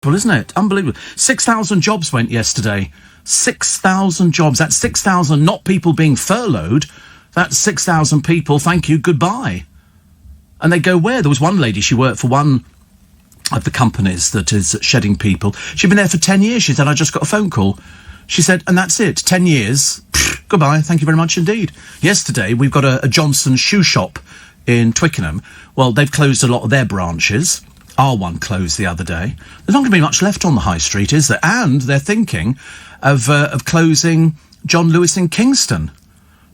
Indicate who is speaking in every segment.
Speaker 1: Well, isn't it? Unbelievable. 6,000 jobs went yesterday. 6,000 jobs. That's 6,000 not people being furloughed. That's 6,000 people, thank you, goodbye. And they go where? There was one lady, she worked for one of the companies that is shedding people. She'd been there for 10 years. She said, I just got a phone call. She said, and that's it, 10 years. Pfft, goodbye, thank you very much indeed. Yesterday, we've got a Johnson shoe shop in Twickenham. Well, they've closed a lot of their branches. Our one closed the other day. There's not going to be much left on the high street, is there? And they're thinking of closing John Lewis in Kingston.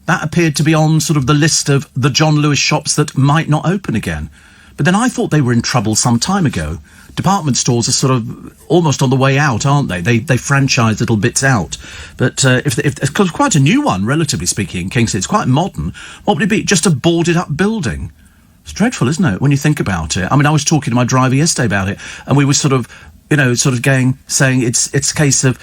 Speaker 1: That appeared to be on sort of the list of the John Lewis shops that might not open again. But then I thought they were in trouble some time ago. Department stores are sort of almost on the way out, aren't they? They franchise little bits out. But if it's quite a new one, relatively speaking, in Kingston, it's quite modern. What would it be? Just a boarded up building. It's dreadful, isn't it, when you think about it? I mean, I was talking to my driver yesterday about it, and we were saying it's a case of,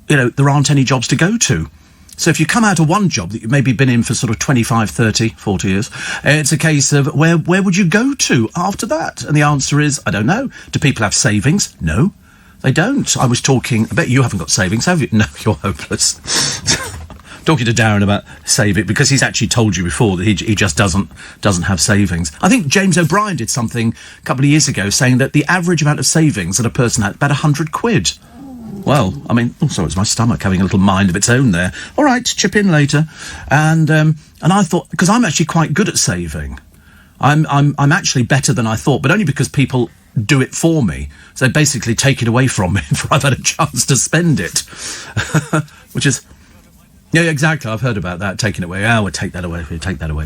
Speaker 1: there aren't any jobs to go to. So if you come out of one job that you've maybe been in for sort of 25, 30, 40 years, it's a case of where would you go to after that? And the answer is, I don't know. Do people have savings? No, they don't. I was talking, I bet you haven't got savings, have you? No, you're hopeless. Talking to Darren about saving, because he's actually told you before that he just doesn't have savings. I think James O'Brien did something a couple of years ago saying that the average amount of savings that a person had, about 100 quid. Well, I mean, sorry, it's my stomach having a little mind of its own there. All right, chip in later. And I thought, because I'm actually quite good at saving. I'm actually better than I thought, but only because people do it for me. So they basically take it away from me before I've had a chance to spend it. Which is... Yeah, exactly. I've heard about that, taking it away. Oh, we'll take that away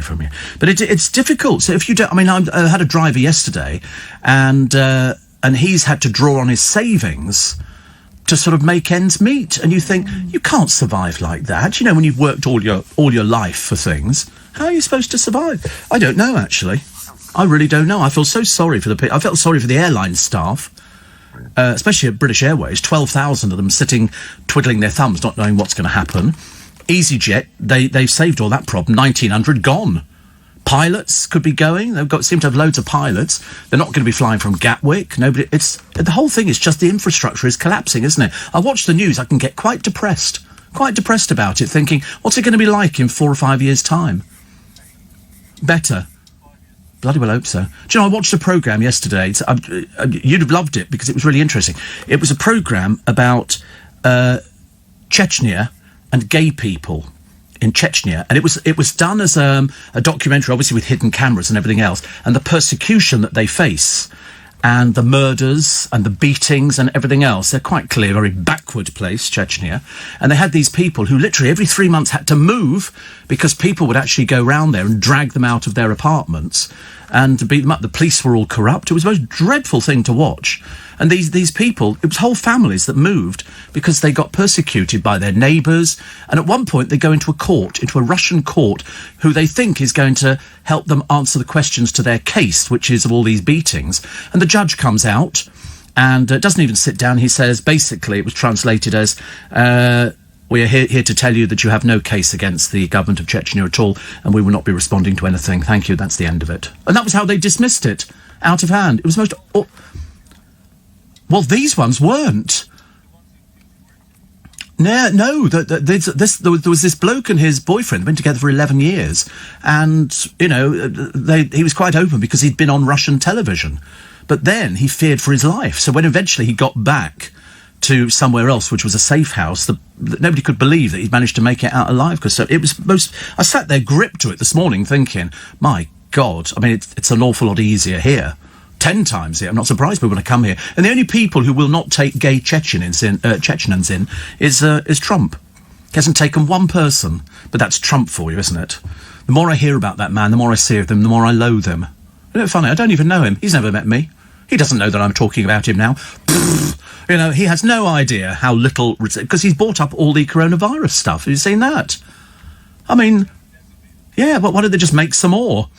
Speaker 1: from you. But it's difficult. So if you don't... I mean, I had a driver yesterday, and he's had to draw on his savings to sort of make ends meet. And you think, you can't survive like that. When you've worked all your life for things, how are you supposed to survive? I don't know, actually. I really don't know. I feel so sorry for I felt sorry for the airline staff, especially at British Airways. 12,000 of them sitting, twiddling their thumbs, not knowing what's going to happen. EasyJet, they've saved all that problem. 1,900 gone. Pilots could be going. Seem to have loads of pilots. They're not going to be flying from Gatwick. Nobody. The whole thing is just the infrastructure is collapsing, isn't it? I watch the news. I can get quite depressed about it, thinking, what's it going to be like in 4 or 5 years' time? Better. Bloody well hope so. Do you know, I watched a programme yesterday. You'd have loved it because it was really interesting. It was a programme about Chechnya and gay people in Chechnya, and it was done as a documentary, obviously with hidden cameras and everything else, and the persecution that they face, and the murders and the beatings and everything else. They're quite clear, very backward place, Chechnya, and they had these people who literally every 3 months had to move because people would actually go round there and drag them out of their apartments and beat them up. The police were all corrupt. It was the most dreadful thing to watch. And these people, it was whole families that moved because they got persecuted by their neighbours. And at one point, they go into a Russian court, who they think is going to help them answer the questions to their case, which is of all these beatings. And the judge comes out and doesn't even sit down. He says, basically, it was translated as, we are here to tell you that you have no case against the government of Chechnya at all, and we will not be responding to anything. Thank you, that's the end of it. And that was how they dismissed it, out of hand. It was most... Well, these ones weren't. No, there was this bloke and his boyfriend, been together for 11 years, and, he was quite open because he'd been on Russian television. But then he feared for his life, so when eventually he got back to somewhere else, which was a safe house, nobody could believe that he'd managed to make it out alive, because it was I sat there gripped to it this morning thinking, my God, I mean, it's an awful lot easier here. 10 times here. I'm not surprised people want to come here. And the only people who will not take gay Chechnans in is Trump. He hasn't taken one person. But that's Trump for you, isn't it? The more I hear about that man, the more I see of him, the more I loathe him. Isn't it funny? I don't even know him. He's never met me. He doesn't know that I'm talking about him now. He has no idea how little... Because he's bought up all the coronavirus stuff. Have you seen that? I mean, yeah, but why don't they just make some more?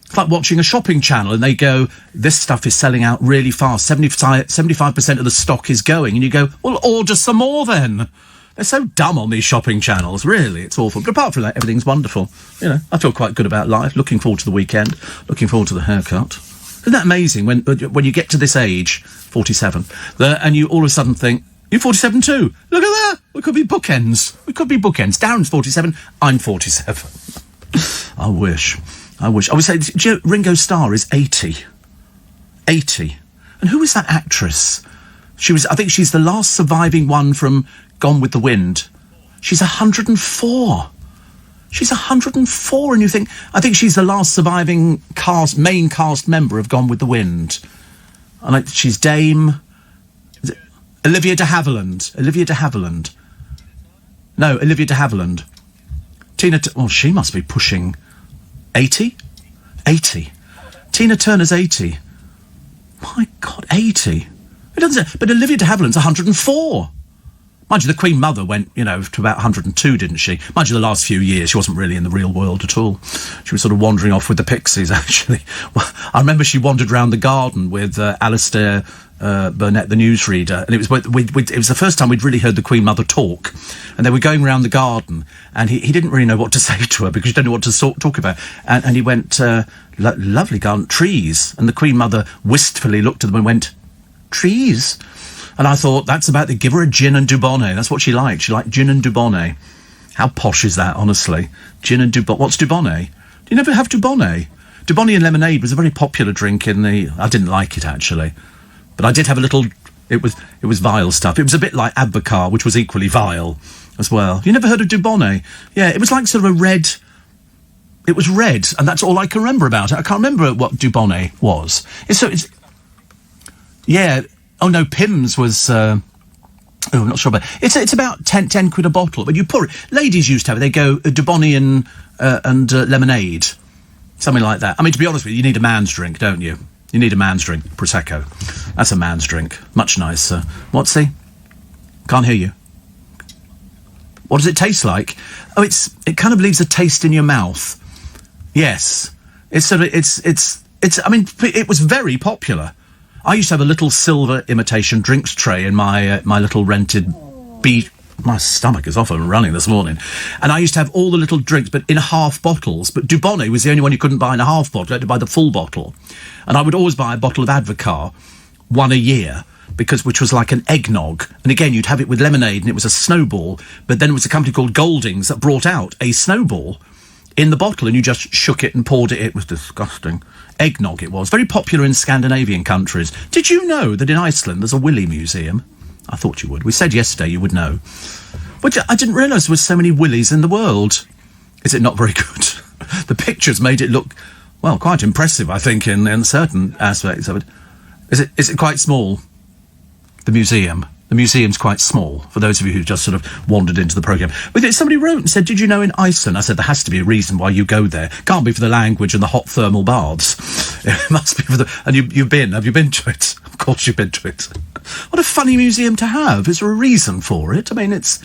Speaker 1: It's like watching a shopping channel and they go, this stuff is selling out really fast. 75% of the stock is going. And you go, well, order some more then. They're so dumb on these shopping channels. Really, it's awful. But apart from that, everything's wonderful. I feel quite good about life. Looking forward to the weekend. Looking forward to the haircut. Isn't that amazing when you get to this age, 47, and you all of a sudden think, you're 47 too. Look at that. We could be bookends. Darren's 47. I'm 47. I wish. I would say, do you know, Ringo Starr is 80. 80. And who was that actress? I think she's the last surviving one from Gone with the Wind. She's 104. She's 104, and you think, I think she's the last surviving main cast member of Gone with the Wind. And she's Dame... Olivia de Havilland. No, Olivia de Havilland. She must be pushing 80? 80. Tina Turner's 80. My God, 80. It doesn't say, but Olivia de Havilland's 104. Mind you, the Queen Mother went, to about 102, didn't she? Mind you, the last few years, she wasn't really in the real world at all. She was sort of wandering off with the Pixies, actually. Well, I remember she wandered round the garden with Alistair Burnett, the newsreader, and it was the first time we'd really heard the Queen Mother talk. And they were going round the garden, and he didn't really know what to say to her because he didn't know what to talk about. And he went, lovely garden, trees. And the Queen Mother wistfully looked at them and went, trees? And I thought, that's about to give her a gin and Dubonnet. That's what she liked. She liked gin and Dubonnet. How posh is that, honestly? Gin and Dubonnet. What's Dubonnet? Do you never have Dubonnet? Dubonnet and lemonade was a very popular drink I didn't like it, actually. But I did have a little... It was vile stuff. It was a bit like Advocaat, which was equally vile as well. You never heard of Dubonnet? Yeah, it was like sort of a red... It was red, and that's all I can remember about it. I can't remember what Dubonnet was. Yeah... Oh no, Pimm's was. I'm not sure about. It's about 10 quid a bottle. But you pour it. Ladies used to have it. They go Dubonnet and lemonade, something like that. I mean, to be honest with you need a man's drink, don't you? You need a man's drink, Prosecco. That's a man's drink, much nicer. What's he? Can't hear you. What does it taste like? Oh, it kind of leaves a taste in your mouth. Yes, it's sort of it's. I mean, it was very popular. I used to have a little silver imitation drinks tray in my little rented My stomach is off and running this morning. And I used to have all the little drinks, but in half bottles. But Dubonnet was the only one you couldn't buy in a half bottle. You had to buy the full bottle. And I would always buy a bottle of Advocaat, one a year, which was like an eggnog. And again, you'd have it with lemonade, and it was a snowball. But then it was a company called Goldings that brought out a snowball in the bottle, and you just shook it and poured it. It was disgusting. Eggnog it was. Very popular in Scandinavian countries. Did you know that in Iceland there's a Willy Museum? I thought you would. We said yesterday you would know. But I didn't realise there were so many Willies in the world. Is it not very good? The pictures made it look, well, quite impressive, I think, in certain aspects of it. Is it quite small? The museum. The museum's quite small, for those of you who just sort of wandered into the programme. But somebody wrote and said, did you know in Iceland? I said, there has to be a reason why you go there. Can't be for the language and the hot thermal baths. It must be for the... And have you been to it? Of course you've been to it. What a funny museum to have. Is there a reason for it? I mean, it's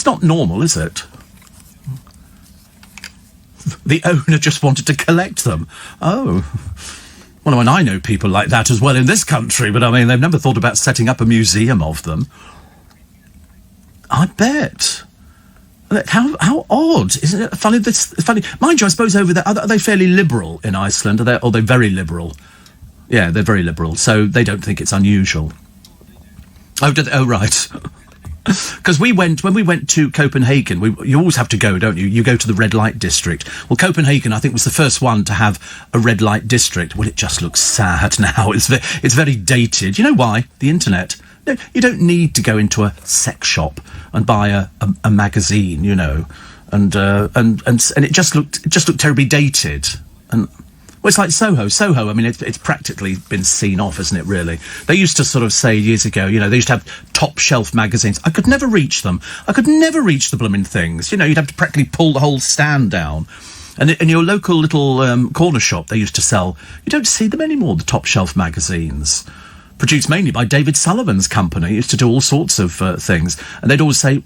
Speaker 1: not normal, is it? The owner just wanted to collect them. Oh... Well, I mean, I know people like that as well in this country, but I mean, they've never thought about setting up a museum of them. I bet. How odd. Isn't it funny? Funny. Mind you, I suppose over there, are they fairly liberal in Iceland? Are they very liberal? Yeah, they're very liberal, so they don't think it's unusual. Oh, right. Because when we went to Copenhagen, you always have to go, don't you? You go to the red light district. Well, Copenhagen, I think, was the first one to have a red light district. Well, it just looks sad now. It's very dated. You know why? The internet. No, you don't need to go into a sex shop and buy a magazine, you know, and it just looked terribly dated. And well, it's like Soho. Soho, I mean, it's practically been seen off, isn't it, really? They used to sort of say years ago, you know, they used to have top-shelf magazines. I could never reach them. I could never reach the blooming things. You know, you'd have to practically pull the whole stand down. And in your local little corner shop, they used to sell... You don't see them anymore, the top-shelf magazines. Produced mainly by David Sullivan's company. Used to do all sorts of things. And they'd always say,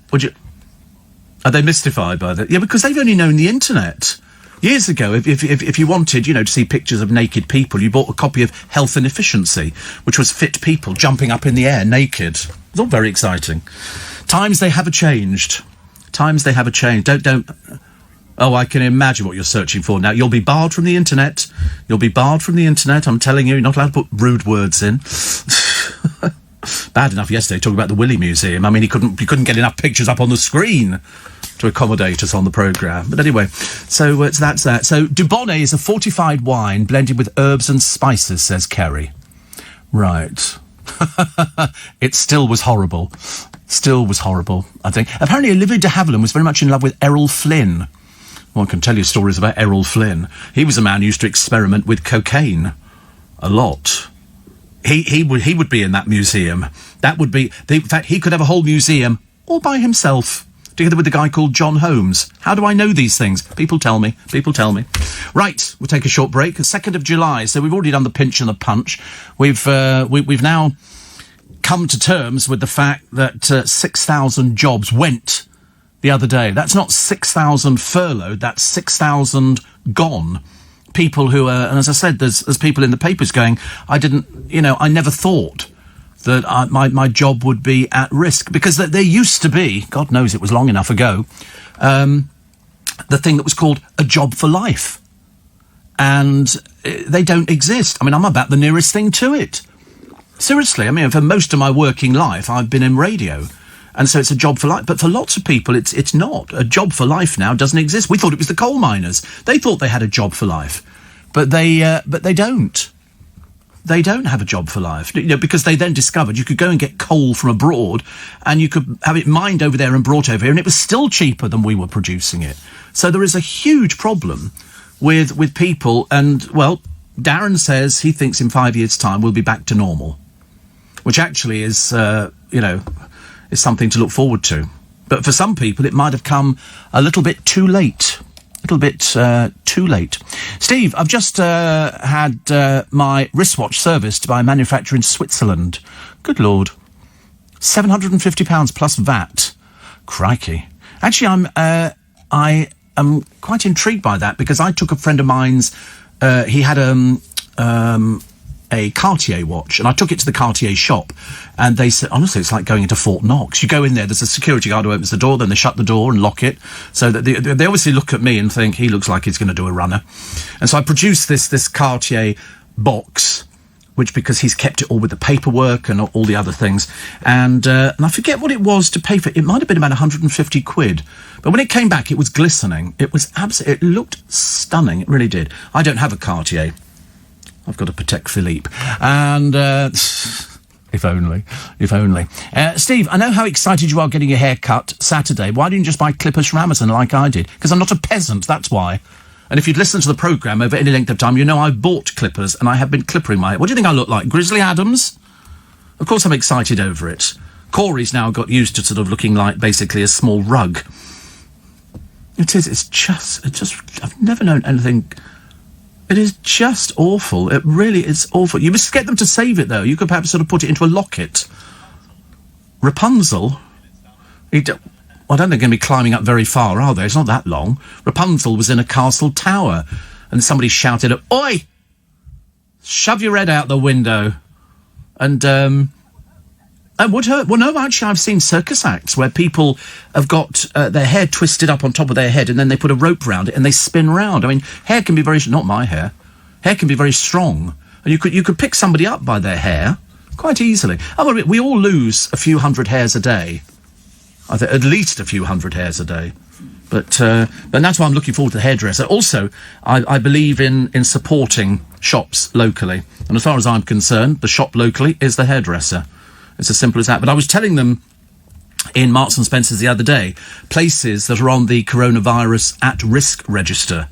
Speaker 1: are they mystified by that? Yeah, because they've only known the internet. Years ago, if you wanted, you know, to see pictures of naked people, you bought a copy of Health and Efficiency, which was fit people jumping up in the air naked. It was all very exciting. Times they have changed. Times they have changed. Don't. Oh, I can imagine what you're searching for now. You'll be barred from the internet. You'll be barred from the internet. I'm telling you, you're not allowed to put rude words in. Bad enough yesterday talking about the Willie Museum. I mean, he couldn't get enough pictures up on the screen to accommodate us on the programme. But anyway, so that's that. So Dubonnet is a fortified wine blended with herbs and spices, says Kerry. Right. It still was horrible. Still was horrible, I think. Apparently Olivia de Havilland was very much in love with Errol Flynn. One can tell you stories about Errol Flynn. He was a man who used to experiment with cocaine a lot. He would be in that museum. That would be... In fact, he could have a whole museum all by himself, together with a guy called John Holmes. How do I know these things? People tell me. People tell me. Right, we'll take a short break. The 2nd of July, so we've already done the pinch and the punch. We've now come to terms with the fact that 6,000 jobs went the other day. That's not 6,000 furloughed, that's 6,000 gone. People who are, and as I said, there's people in the papers going, I never thought that my job would be at risk, because there used to be, God knows it was long enough ago, the thing that was called a job for life. And they don't exist. I mean, I'm about the nearest thing to it. Seriously, I mean, for most of my working life, I've been in radio. And so it's a job for life. But for lots of people, it's not. A job for life now doesn't exist. We thought it was the coal miners. They thought they had a job for life. But they don't. They don't have a job for life. Because they then discovered you could go and get coal from abroad and you could have it mined over there and brought over here, and it was still cheaper than we were producing it. So there is a huge problem with people. And, well, Darren says he thinks in 5 years' time we'll be back to normal, which actually is, is something to look forward to. But for some people, it might have come a little bit too late. A little bit too late. Steve, I've just had my wristwatch serviced by a manufacturer in Switzerland. Good Lord. £750 plus VAT. Crikey. Actually, I am quite intrigued by that, because I took a friend of mine's, he had a Cartier watch, and I took it to the Cartier shop, and they said, honestly, it's like going into Fort Knox. You go in there's a security guard who opens the door, then they shut the door and lock it, so that they obviously look at me and think, he looks like he's going to do a runner. And so I produced this Cartier box, which, because he's kept it all with the paperwork and all the other things, and I forget what it was to pay for it. It might have been about 150 quid. But when it came back, it was glistening. It was it looked stunning. It really did. I don't have a Cartier. I've got to protect Philippe. And, if only. Steve, I know how excited you are getting your hair cut Saturday. Why didn't you just buy clippers from Amazon like I did? Because I'm not a peasant, that's why. And if you'd listened to the programme over any length of time, you know I've bought clippers and I have been clippering my hair. What do you think I look like? Grizzly Adams? Of course I'm excited over it. Corey's now got used to sort of looking like basically a small rug. It's just, I've never known anything... It is just awful. It really is awful. You must get them to save it, though. You could perhaps sort of put it into a locket. Rapunzel? I don't think they're going to be climbing up very far, are they? It's not that long. Rapunzel was in a castle tower, and somebody shouted, "Oi! Shove your head out the window." And, it would hurt. Well, no, actually, I've seen circus acts where people have got their hair twisted up on top of their head, and then they put a rope round it and they spin round. I mean, hair can be not my hair. Hair can be very strong, and you could pick somebody up by their hair quite easily. We all lose a few hundred hairs a day. I think at least a few hundred hairs a day. But that's why I'm looking forward to the hairdresser. Also, I believe in supporting shops locally, and as far as I'm concerned, the shop locally is the hairdresser. It's as simple as that. But I was telling them in Marks and Spencer's the other day, places that are on the coronavirus at-risk register.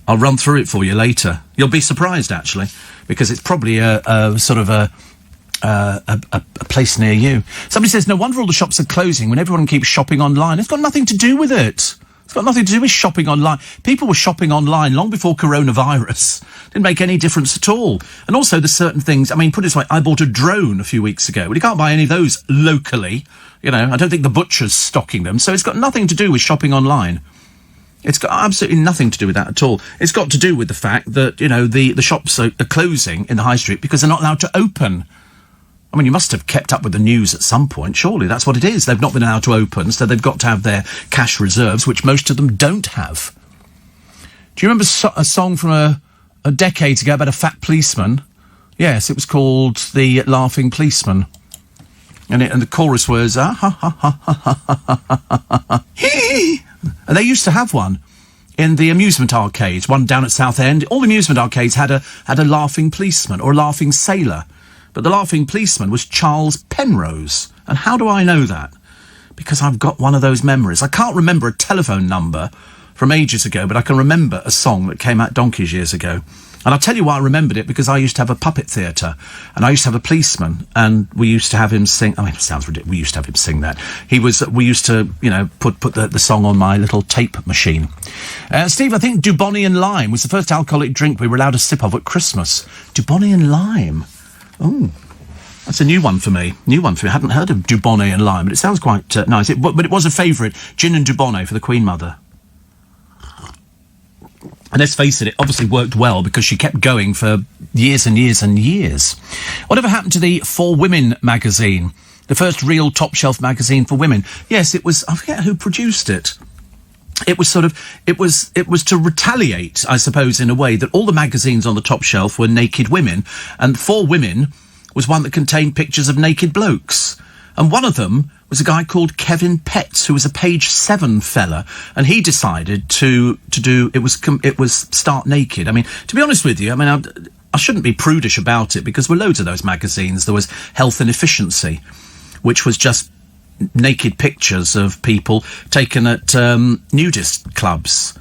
Speaker 1: I'll run through it for you later. You'll be surprised, actually, because it's probably a place near you. Somebody says, no wonder all the shops are closing when everyone keeps shopping online. It's got nothing to do with it. It's got nothing to do with shopping online. People were shopping online long before coronavirus. Didn't make any difference at all. And also there's certain things, I mean, put it this way, I bought a drone a few weeks ago. Well, you can't buy any of those locally. You know, I don't think the butcher's stocking them. So it's got nothing to do with shopping online. It's got absolutely nothing to do with that at all. It's got to do with the fact that, you know, the shops are closing in the high street because they're not allowed to open. I mean, you must have kept up with the news at some point. Surely that's what it is. They've not been allowed to open, so they've got to have their cash reserves, which most of them don't have. Do you remember a song from a decade ago about a fat policeman? Yes, it was called The Laughing Policeman. And the chorus was, ah, ha, ha, ha, ha, ha, ha, ha, ha. And they used to have one in the amusement arcades, one down at Southend. All the amusement arcades had a laughing policeman or a laughing sailor. But the laughing policeman was Charles Penrose. And how do I know that? Because I've got one of those memories. I can't remember a telephone number from ages ago, but I can remember a song that came out donkeys years ago. And I'll tell you why I remembered it, because I used to have a puppet theatre, and I used to have a policeman, and we used to have him sing. I mean, it sounds ridiculous. We used to have him sing that. We used to, put the song on my little tape machine. Steve, I think Dubonnet and Lime was the first alcoholic drink we were allowed to sip of at Christmas. Dubonnet and Lime. Oh, that's a new one for me. I hadn't heard of Dubonnet and Lime, but it sounds quite nice. But it was a favourite. Gin and Dubonnet for the Queen Mother. And let's face it obviously worked well because she kept going for years and years and years. Whatever happened to the For Women magazine? The first real top-shelf magazine for women. Yes, it was, I forget who produced it. It was to retaliate, I suppose, in a way, that all the magazines on the top shelf were naked women, and For Women was one that contained pictures of naked blokes. And one of them was a guy called Kevin Petts, who was a page 7 fella, and he decided to do it was Start Naked. I mean, to be honest with you, I mean, I shouldn't be prudish about it, because there were loads of those magazines. There was Health and Efficiency, which was just naked pictures of people taken at nudist clubs.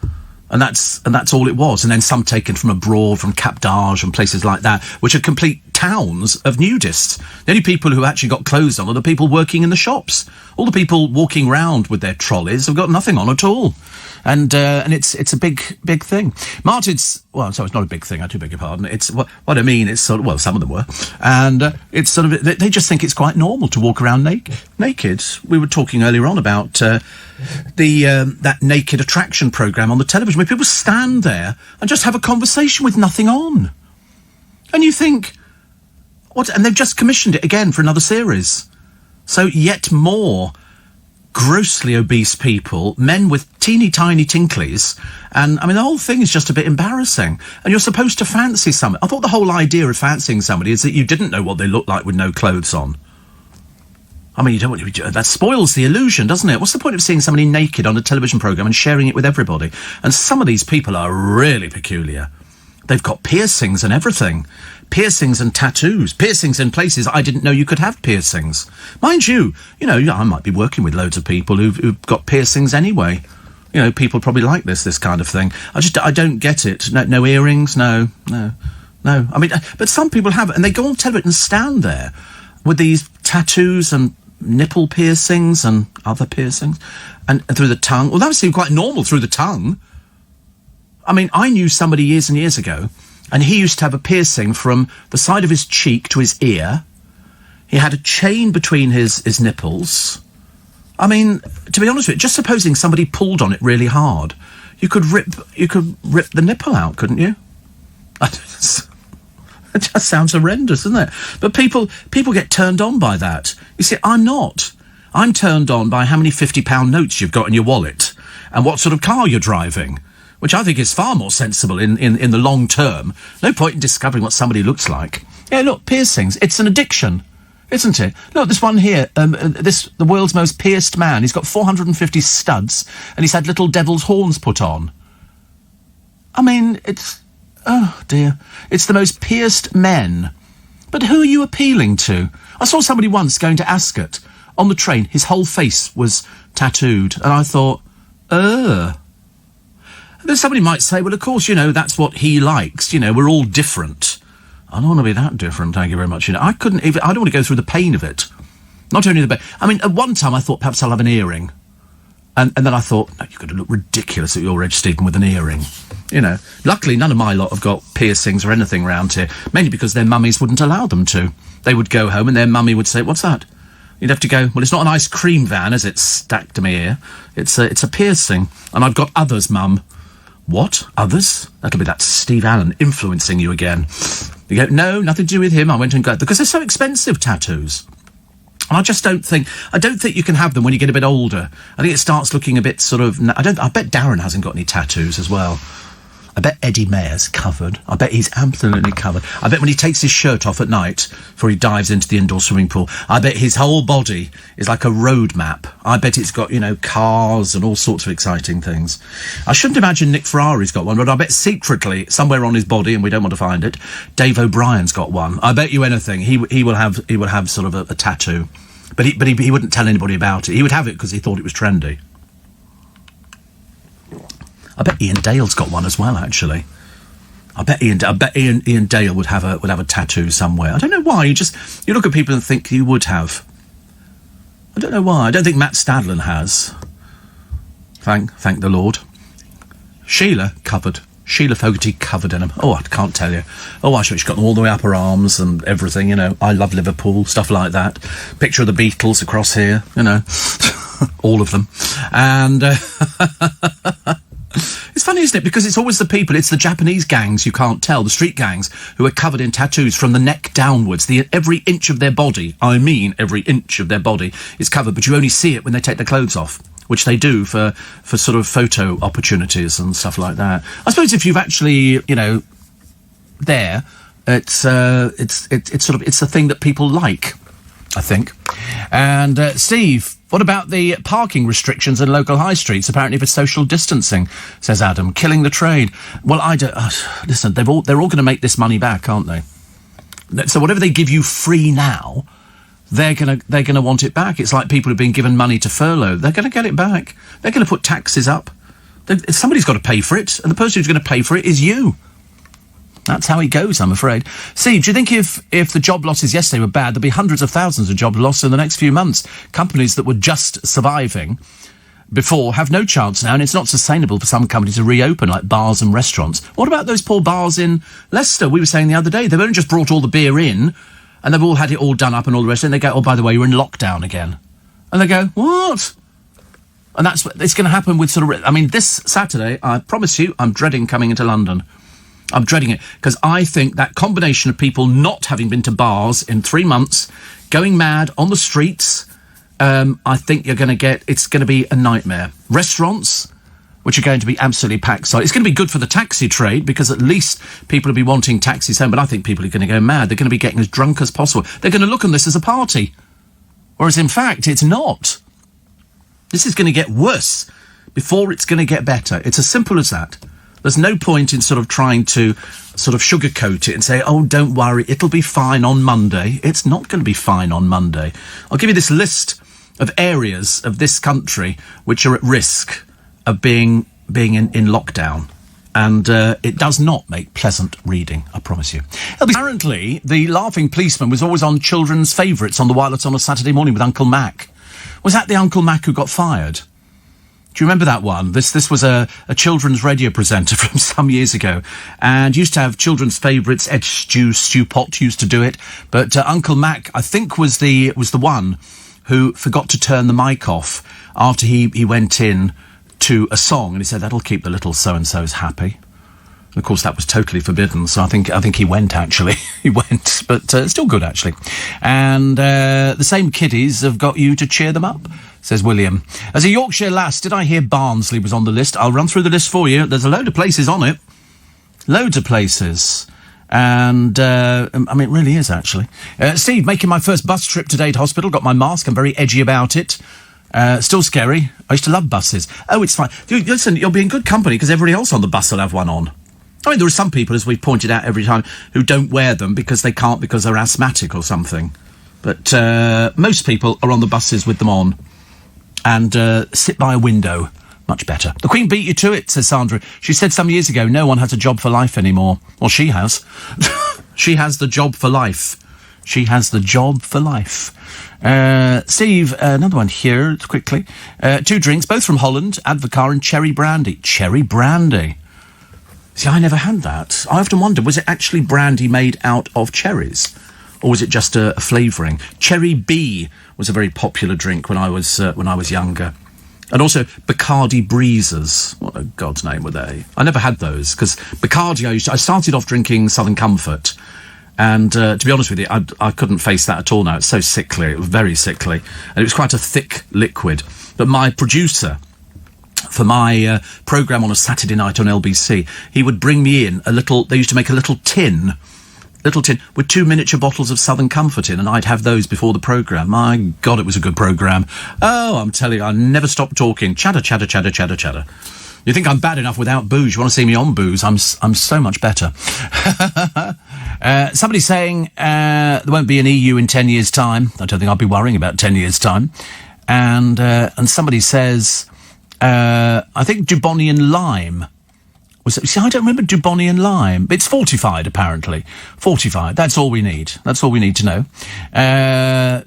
Speaker 1: And that's all it was. And then some taken from abroad, from Cap d'Arge and places like that, which are complete towns of nudists. The only people who actually got clothes on are the people working in the shops. All the people walking around with their trolleys have got nothing on at all. And it's a big thing. Martin's, well, sorry, it's not a big thing, I do beg your pardon. It's, what I mean, it's sort of, well, some of them were. And it's sort of, they just think it's quite normal to walk around naked. We were talking earlier on about that Naked Attraction programme on the television, where people stand there and just have a conversation with nothing on. And you think, what? And they've just commissioned it again for another series. So yet more grossly obese people, men with teeny tiny tinklies, and I mean the whole thing is just a bit embarrassing. And you're supposed to fancy somebody. I thought the whole idea of fancying somebody is that you didn't know what they looked like with no clothes on. I mean, that spoils the illusion, doesn't it? What's the point of seeing somebody naked on a television programme and sharing it with everybody? And some of these people are really peculiar. They've got piercings and everything. Piercings and tattoos. Piercings in places I didn't know you could have piercings. Mind you, I might be working with loads of people who've got piercings anyway. People probably like this kind of thing. I don't get it. No earrings, no. I mean, but some people have it, and they go on television and stand there with these tattoos and nipple piercings and other piercings, and through the tongue. Well, that would seem quite normal through the tongue. I mean, I knew somebody years and years ago, and he used to have a piercing from the side of his cheek to his ear. He had a chain between his nipples. I mean, to be honest with you, just supposing somebody pulled on it really hard, you could rip the nipple out, couldn't you? It just sounds horrendous, doesn't it? But people get turned on by that. You see, I'm not. I'm turned on by how many £50 notes you've got in your wallet and what sort of car you're driving, which I think is far more sensible in the long term. No point in discovering what somebody looks like. Yeah, look, piercings. It's an addiction, isn't it? Look, this one here, the world's most pierced man. He's got 450 studs, and he's had little devil's horns put on. I mean, oh, dear. It's the most pierced men. But who are you appealing to? I saw somebody once going to Ascot on the train. His whole face was tattooed. And I thought, And then somebody might say, well, of course, that's what he likes. We're all different. I don't want to be that different, thank you very much. I don't want to go through the pain of it. Not only the pain. I mean, at one time I thought perhaps I'll have an earring. And then I thought, no, you're going to look ridiculous at your age, Stephen, with an earring. Luckily, none of my lot have got piercings or anything around here, mainly because their mummies wouldn't allow them to. They would go home and their mummy would say, what's that? You'd have to go, well, it's not an ice cream van, is it, stacked to my ear? It's a piercing. And I've got others, Mum. What? Others? That'll be that Steve Allen influencing you again. You go, no, nothing to do with him. I went and got, because they're so expensive, tattoos. And I don't think you can have them when you get a bit older. I think it starts looking a bit sort of, I bet Darren hasn't got any tattoos as well. I bet Eddie Mayer's covered. I bet he's absolutely covered. I bet when he takes his shirt off at night before he dives into the indoor swimming pool, I bet his whole body is like a road map. I bet it's got, cars and all sorts of exciting things. I shouldn't imagine Nick Ferrari's got one, but I bet secretly, somewhere on his body, and we don't want to find it, Dave O'Brien's got one. I bet you anything. He will have sort of a tattoo. But he wouldn't tell anybody about it. He would have it because he thought it was trendy. I bet Ian Dale's got one as well, actually. I bet Ian Dale would have a tattoo somewhere. I don't know why. You look at people and think you would have. I don't know why. I don't think Matt Stadlen has. Thank the Lord. Sheila covered. Sheila Fogarty covered in them. Oh, I can't tell you. Oh, I sure she's got them all the way up her arms and everything, I love Liverpool, stuff like that. Picture of the Beatles across here, all of them. And it's funny, isn't it? Because it's always it's the Japanese gangs you can't tell, the street gangs, who are covered in tattoos from the neck downwards. Every inch of their body, every inch of their body is covered, but you only see it when they take their clothes off, which they do for sort of photo opportunities and stuff like that. I suppose if you've actually, there, it's the thing that people like, I think. And Steve, what about the parking restrictions in local high streets, apparently for social distancing, says Adam, killing the trade? Well, I don't... listen, they're all going to make this money back, aren't they? So whatever they give you free now, they're gonna want it back. It's like people who've been given money to furlough. They're going to get it back. They're going to put taxes up. Somebody's got to pay for it, and the person who's going to pay for it is you. That's how it goes, I'm afraid. See, do you think if the job losses yesterday were bad, there'd be hundreds of thousands of jobs lost in the next few months? Companies that were just surviving before have no chance now, and it's not sustainable for some companies to reopen, like bars and restaurants. What about those poor bars in Leicester? We were saying the other day, they've only just brought all the beer in, and they've all had it all done up and all the rest, and they go, oh, by the way, you're in lockdown again. And they go, what? And that's what it's going to happen with this Saturday, I promise you, I'm dreading coming into London. I'm dreading it, because I think that combination of people not having been to bars in 3 months, going mad on the streets, I think it's going to be a nightmare. Restaurants, which are going to be absolutely packed. So it's going to be good for the taxi trade, because at least people will be wanting taxis home, but I think people are going to go mad. They're going to be getting as drunk as possible. They're going to look on this as a party. Whereas, in fact, it's not. This is going to get worse before it's going to get better. It's as simple as that. There's no point in trying to sugarcoat it and say, oh, don't worry, it'll be fine on Monday. It's not going to be fine on Monday. I'll give you this list of areas of this country which are at risk of being in lockdown. And it does not make pleasant reading, I promise you. Apparently, the Laughing Policeman was always on children's favourites on the Wireless on a Saturday morning with Uncle Mac. Was that the Uncle Mac who got fired? Do you remember that one? This was a children's radio presenter from some years ago, and used to have children's favourites. Ed Stu Pott used to do it, but Uncle Mac, I think, was the one who forgot to turn the mic off after he went in to a song, and he said that'll keep the little so-and-sos happy. And of course, that was totally forbidden, so I think he went, actually. He went, but still good, actually. And the same kiddies have got you to cheer them up, says William. As a Yorkshire lass, did I hear Barnsley was on the list? I'll run through the list for you. There's a load of places on it. Loads of places. And, it really is, actually. Steve, making my first bus trip today to hospital. Got my mask. I'm very edgy about it. Still scary. I used to love buses. Oh, it's fine. Listen, you'll be in good company because everybody else on the bus will have one on. There are some people, as we've pointed out every time, who don't wear them because they can't, because they're asthmatic or something. But most people are on the buses with them on. And sit by a window. Much better. The Queen beat you to it, says Sandra. She said some years ago, no one has a job for life anymore. Well, she has. She has the job for life. She has the job for life. Steve, another one here, quickly. 2 drinks, both from Holland, Advocar and cherry brandy. Cherry brandy. See, I never had that. I often wondered, was it actually brandy made out of cherries? Or was it just a flavouring? Cherry B was a very popular drink when I was younger. And also Bacardi Breezers. What a God's name were they? I never had those, because Bacardi, I started off drinking Southern Comfort. And to be honest with you, I couldn't face that at all now. It's so sickly. It was very sickly. And it was quite a thick liquid. But my producer for my programme on a Saturday night on LBC, he would bring me in they used to make a little tin with 2 miniature bottles of Southern Comfort in, and I'd have those before the programme. My God, it was a good programme. Oh, I'm telling you, I never stopped talking. Chatter, chatter, chatter, chatter, chatter. You think I'm bad enough without booze? You want to see me on booze? I'm so much better. Somebody saying there won't be an EU in 10 years' time. I don't think I'll be worrying about 10 years' time. And somebody says, I think Dubonian lime. See, I don't remember Dubonian lime. It's fortified, apparently. Fortified. That's all we need. That's all we need to know.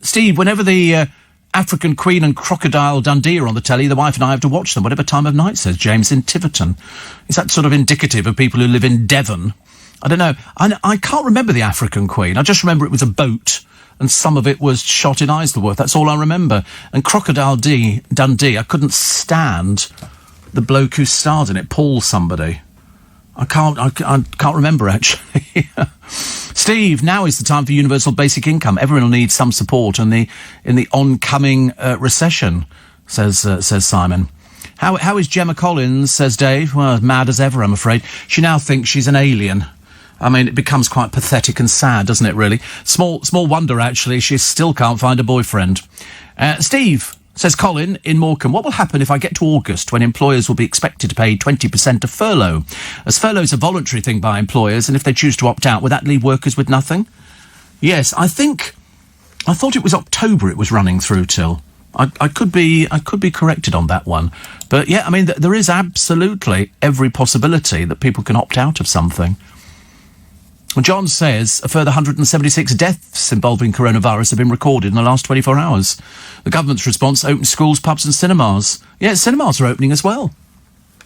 Speaker 1: Steve, whenever the African Queen and Crocodile Dundee are on the telly, the wife and I have to watch them, whatever time of night, says James in Tiverton. Is that sort of indicative of people who live in Devon? I don't know. I can't remember the African Queen. I just remember it was a boat, and some of it was shot in Isleworth. That's all I remember. And Crocodile Dundee, I couldn't stand the bloke who starred in it, Paul somebody. I can't remember, actually. Steve, now is the time for universal basic income. Everyone will need some support in the oncoming recession, says Simon. How is Gemma Collins, says Dave? Well, mad as ever, I'm afraid. She now thinks she's an alien. I mean, it becomes quite pathetic and sad, doesn't it, really? Small wonder, actually, she still can't find a boyfriend. Steve, says Colin in Morecambe, what will happen if I get to August when employers will be expected to pay 20% of furlough? As furlough's a voluntary thing by employers, and if they choose to opt out, would that leave workers with nothing? Yes, I thought it was October it was running through till. I could be corrected on that one. But yeah, I mean, there is absolutely every possibility that people can opt out of something. John says a further 176 deaths involving coronavirus have been recorded in the last 24 hours. The government's response: open schools, pubs and cinemas. Yeah, cinemas are opening as well.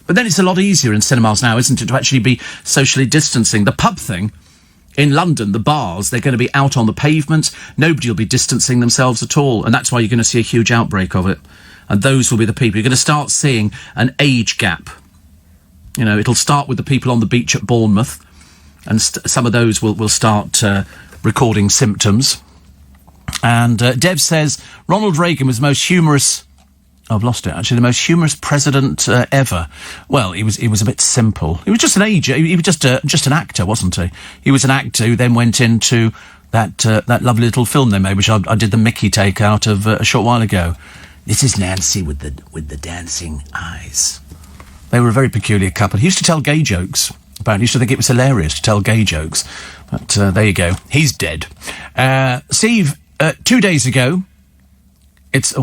Speaker 1: But then it's a lot easier in cinemas now, isn't it, to actually be socially distancing. The pub thing, in London, the bars, they're going to be out on the pavement. Nobody will be distancing themselves at all. And that's why you're going to see a huge outbreak of it. And those will be the people. You're going to start seeing an age gap. You know, it'll start with the people on the beach at Bournemouth. And some of those will start recording symptoms. And Dev says Ronald Reagan was the most humorous... I've lost it, actually. The most humorous president ever. Well, he was a bit simple. He was just an age. He was just an actor, wasn't he? He was an actor who then went into that lovely little film they made, which I did the Mickey take out of a short while ago. This is Nancy with the dancing eyes. They were a very peculiar couple. He used to tell gay jokes. Apparently, he used to think it was hilarious to tell gay jokes. But there you go. He's dead. Steve, 2 days ago, it's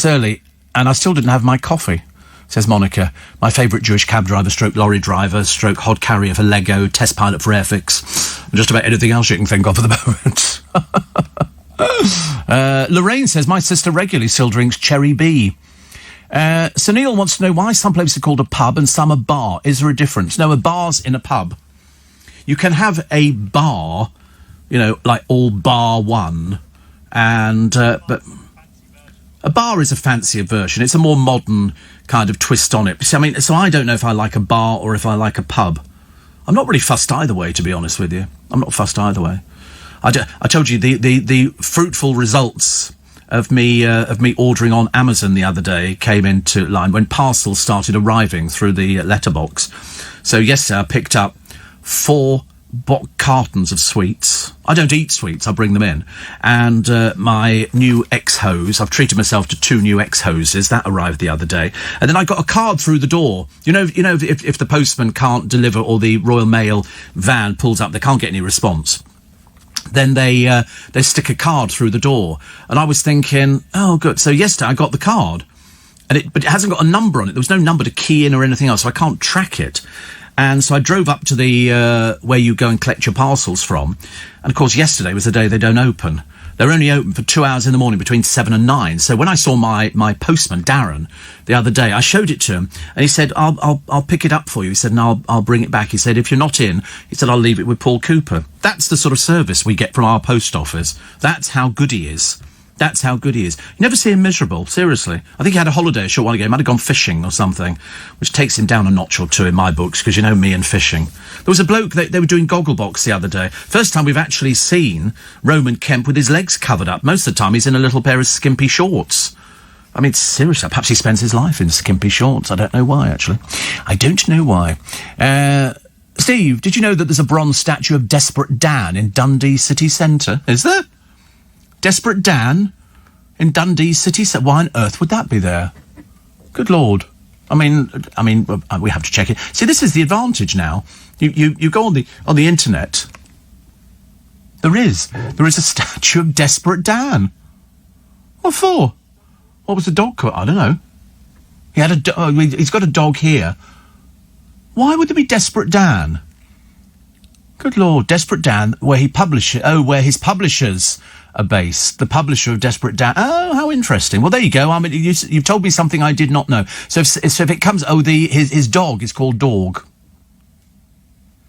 Speaker 1: early, and I still didn't have my coffee, says Monica. My favourite Jewish cab driver, stroke lorry driver, stroke hod carrier for Lego, test pilot for Airfix, and just about anything else you can think of at the moment. Lorraine says, my sister regularly still drinks Cherry B. Sunil wants to know why some places are called a pub and some a bar. Is there a difference? No, a bar's in a pub. You can have a bar, you know, like all bar one, and but a bar is a fancier version. It's a more modern kind of twist on it. So I don't know if I like a bar or if I like a pub. I'm not really fussed either way, to be honest with you. I'm not fussed either way. I told you the fruitful results of me ordering on Amazon the other day came into line when parcels started arriving through the letterbox. So yesterday I picked up 4 cartons of sweets. I don't eat sweets, I bring them in. And my new X-hose. I've treated myself to 2 new X-hoses. That arrived the other day. And then I got a card through the door. You know, if the postman can't deliver or the Royal Mail van pulls up, they can't get any response. Then they stick a card through the door. And I was thinking, oh, good. So yesterday I got the card, but it hasn't got a number on it. There was no number to key in or anything else, so I can't track it. And so I drove up to the where you go and collect your parcels from. And, of course, yesterday was the day they don't open. They're only open for 2 hours in the morning between 7 and 9. So when I saw my postman, Darren, the other day, I showed it to him, and he said, I'll pick it up for you. He said, and I'll bring it back. He said, if you're not in, he said, I'll leave it with Paul Cooper. That's the sort of service we get from our post office. That's how good he is. That's how good he is. You never see him miserable, seriously. I think he had a holiday a short while ago. He might have gone fishing or something, which takes him down a notch or two in my books, because you know me and fishing. There was a bloke, they were doing Gogglebox the other day. First time we've actually seen Roman Kemp with his legs covered up. Most of the time he's in a little pair of skimpy shorts. I mean, seriously, perhaps he spends his life in skimpy shorts. I don't know why, actually. I don't know why. Steve, did you know that there's a bronze statue of Desperate Dan in Dundee city centre? Is there? Desperate Dan in Dundee city centre? Why on earth would that be there? Good Lord. I mean, we have to check it. See, this is the advantage now. You go on the internet. There is a statue of Desperate Dan. What for? What was the dog called? I don't know. He had he's got a dog here. Why would there be Desperate Dan? Good Lord, Desperate Dan, where his publishers are based. The publisher of Desperate Dan. Oh, how interesting. Well, there you go. I mean, you've told me something I did not know. So if it comes, his dog is called Dog.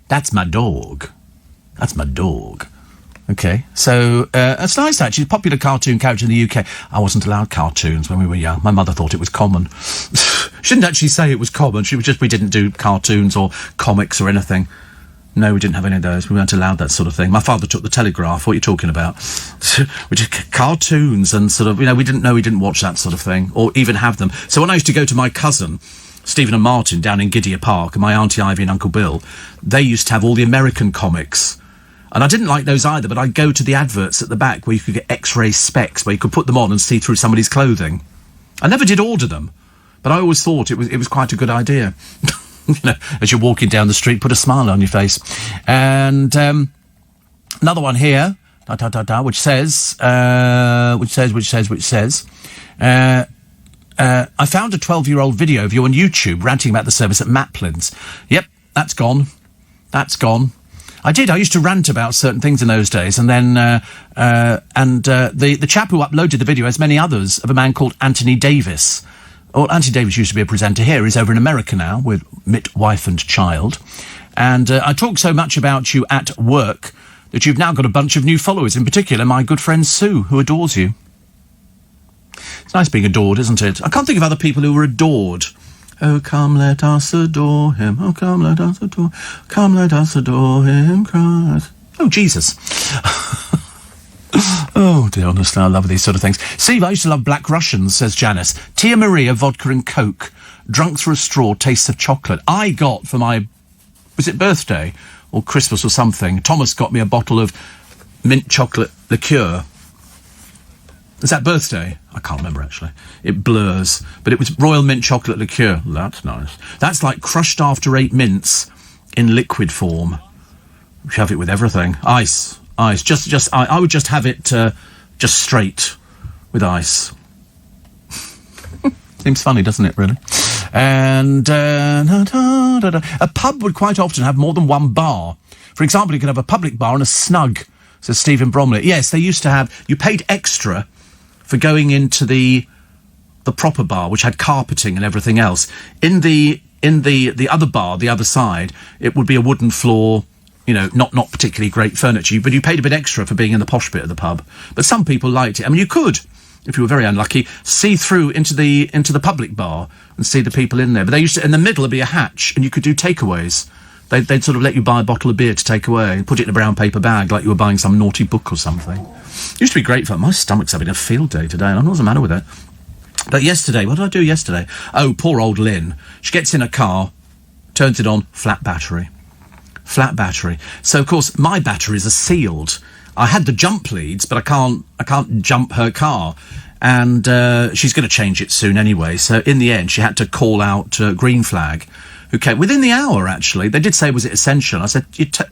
Speaker 1: That's my dog. That's my dog. Okay, so that's nice, actually. Popular cartoon character in the UK. I wasn't allowed cartoons when we were young. My mother thought it was common. She didn't actually say it was common. She was just, we didn't do cartoons or comics or anything. No, we didn't have any of those. We weren't allowed that sort of thing. My father took the Telegraph. What are you talking about? We did cartoons and sort of, we didn't watch that sort of thing or even have them. So when I used to go to my cousin, Stephen and Martin, down in Gidea Park, and my Auntie Ivy and Uncle Bill, they used to have all the American comics. And I didn't like those either, but I'd go to the adverts at the back where you could get X-ray specs, where you could put them on and see through somebody's clothing. I never did order them, but I always thought it was quite a good idea. As you're walking down the street, put a smile on your face. And another one here, which says, I found a 12-year-old video of you on YouTube ranting about the service at Maplin's. Yep, that's gone. That's gone. I used to rant about certain things in those days, and then the chap who uploaded the video, as many others, of a man called Anthony Davis. Well, Anthony Davis used to be a presenter here. He's over in America now with wife and child. And I talk so much about you at work that you've now got a bunch of new followers, in particular my good friend Sue, who adores you. It's nice being adored, isn't it? I can't think of other people who were adored. Oh, come, let us adore him. Oh, come, let us adore. Come, let us adore him, Christ. Oh, Jesus. Oh, dear, honestly, I love these sort of things. Steve, I used to love Black Russians, says Janice. Tia Maria, vodka and Coke. Drunk through a straw, tastes of chocolate. I got for my, was it birthday or Christmas or something, Thomas got me a bottle of mint chocolate liqueur. Is that birthday? I can't remember, actually. It blurs. But it was Royal Mint Chocolate Liqueur. That's nice. That's like crushed after 8 mints in liquid form. You have it with everything. Ice. I would just have it just straight with ice. Seems funny, doesn't it, really? And a pub would quite often have more than one bar. For example, you could have a public bar and a snug, says Stephen Bromley. Yes, they used to have... You paid extra for going into the proper bar, which had carpeting and everything else. In the other bar, the other side, it would be a wooden floor, not particularly great furniture, but you paid a bit extra for being in the posh bit of the pub. But some people liked it. I mean, you could, if you were very unlucky, see through into the public bar and see the people in there. But they used to, in the middle, there'd be a hatch, and you could do takeaways. They'd sort of let you buy a bottle of beer to take away and put it in a brown paper bag like you were buying some naughty book or something. It used to be great fun. My stomach's having a field day today, and I don't know what's the matter with it. But yesterday, what did I do yesterday? Oh, poor old Lynn. She gets in a car, turns it on, flat battery. Flat battery. So, of course, my batteries are sealed. I had the jump leads, but I can't jump her car. And she's going to change it soon anyway. So, in the end, she had to call out Green Flag, who came within the hour, actually. They did say, was it essential? I said,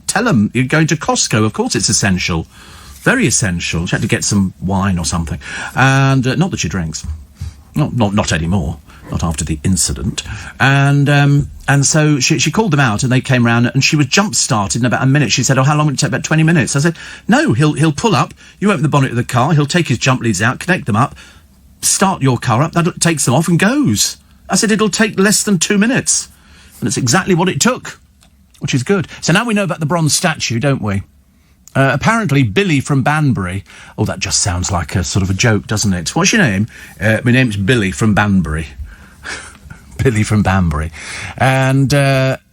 Speaker 1: tell them you're going to Costco. Of course it's essential. Very essential. She had to get some wine or something. And not that she drinks. Not anymore. Not after the incident. And so she called them out and they came round and she was jump-started in about a minute. She said, how long would it take? About 20 minutes. I said, no, he'll pull up. You open the bonnet of the car. He'll take his jump leads out, connect them up, start your car up. That takes them off and goes. I said, it'll take less than 2 minutes. And it's exactly what it took, which is good. So now we know about the bronze statue, don't we? Apparently, Billy from Banbury... Oh, that just sounds like a sort of a joke, doesn't it? What's your name? My name's Billy from Banbury. Billy from Banbury. And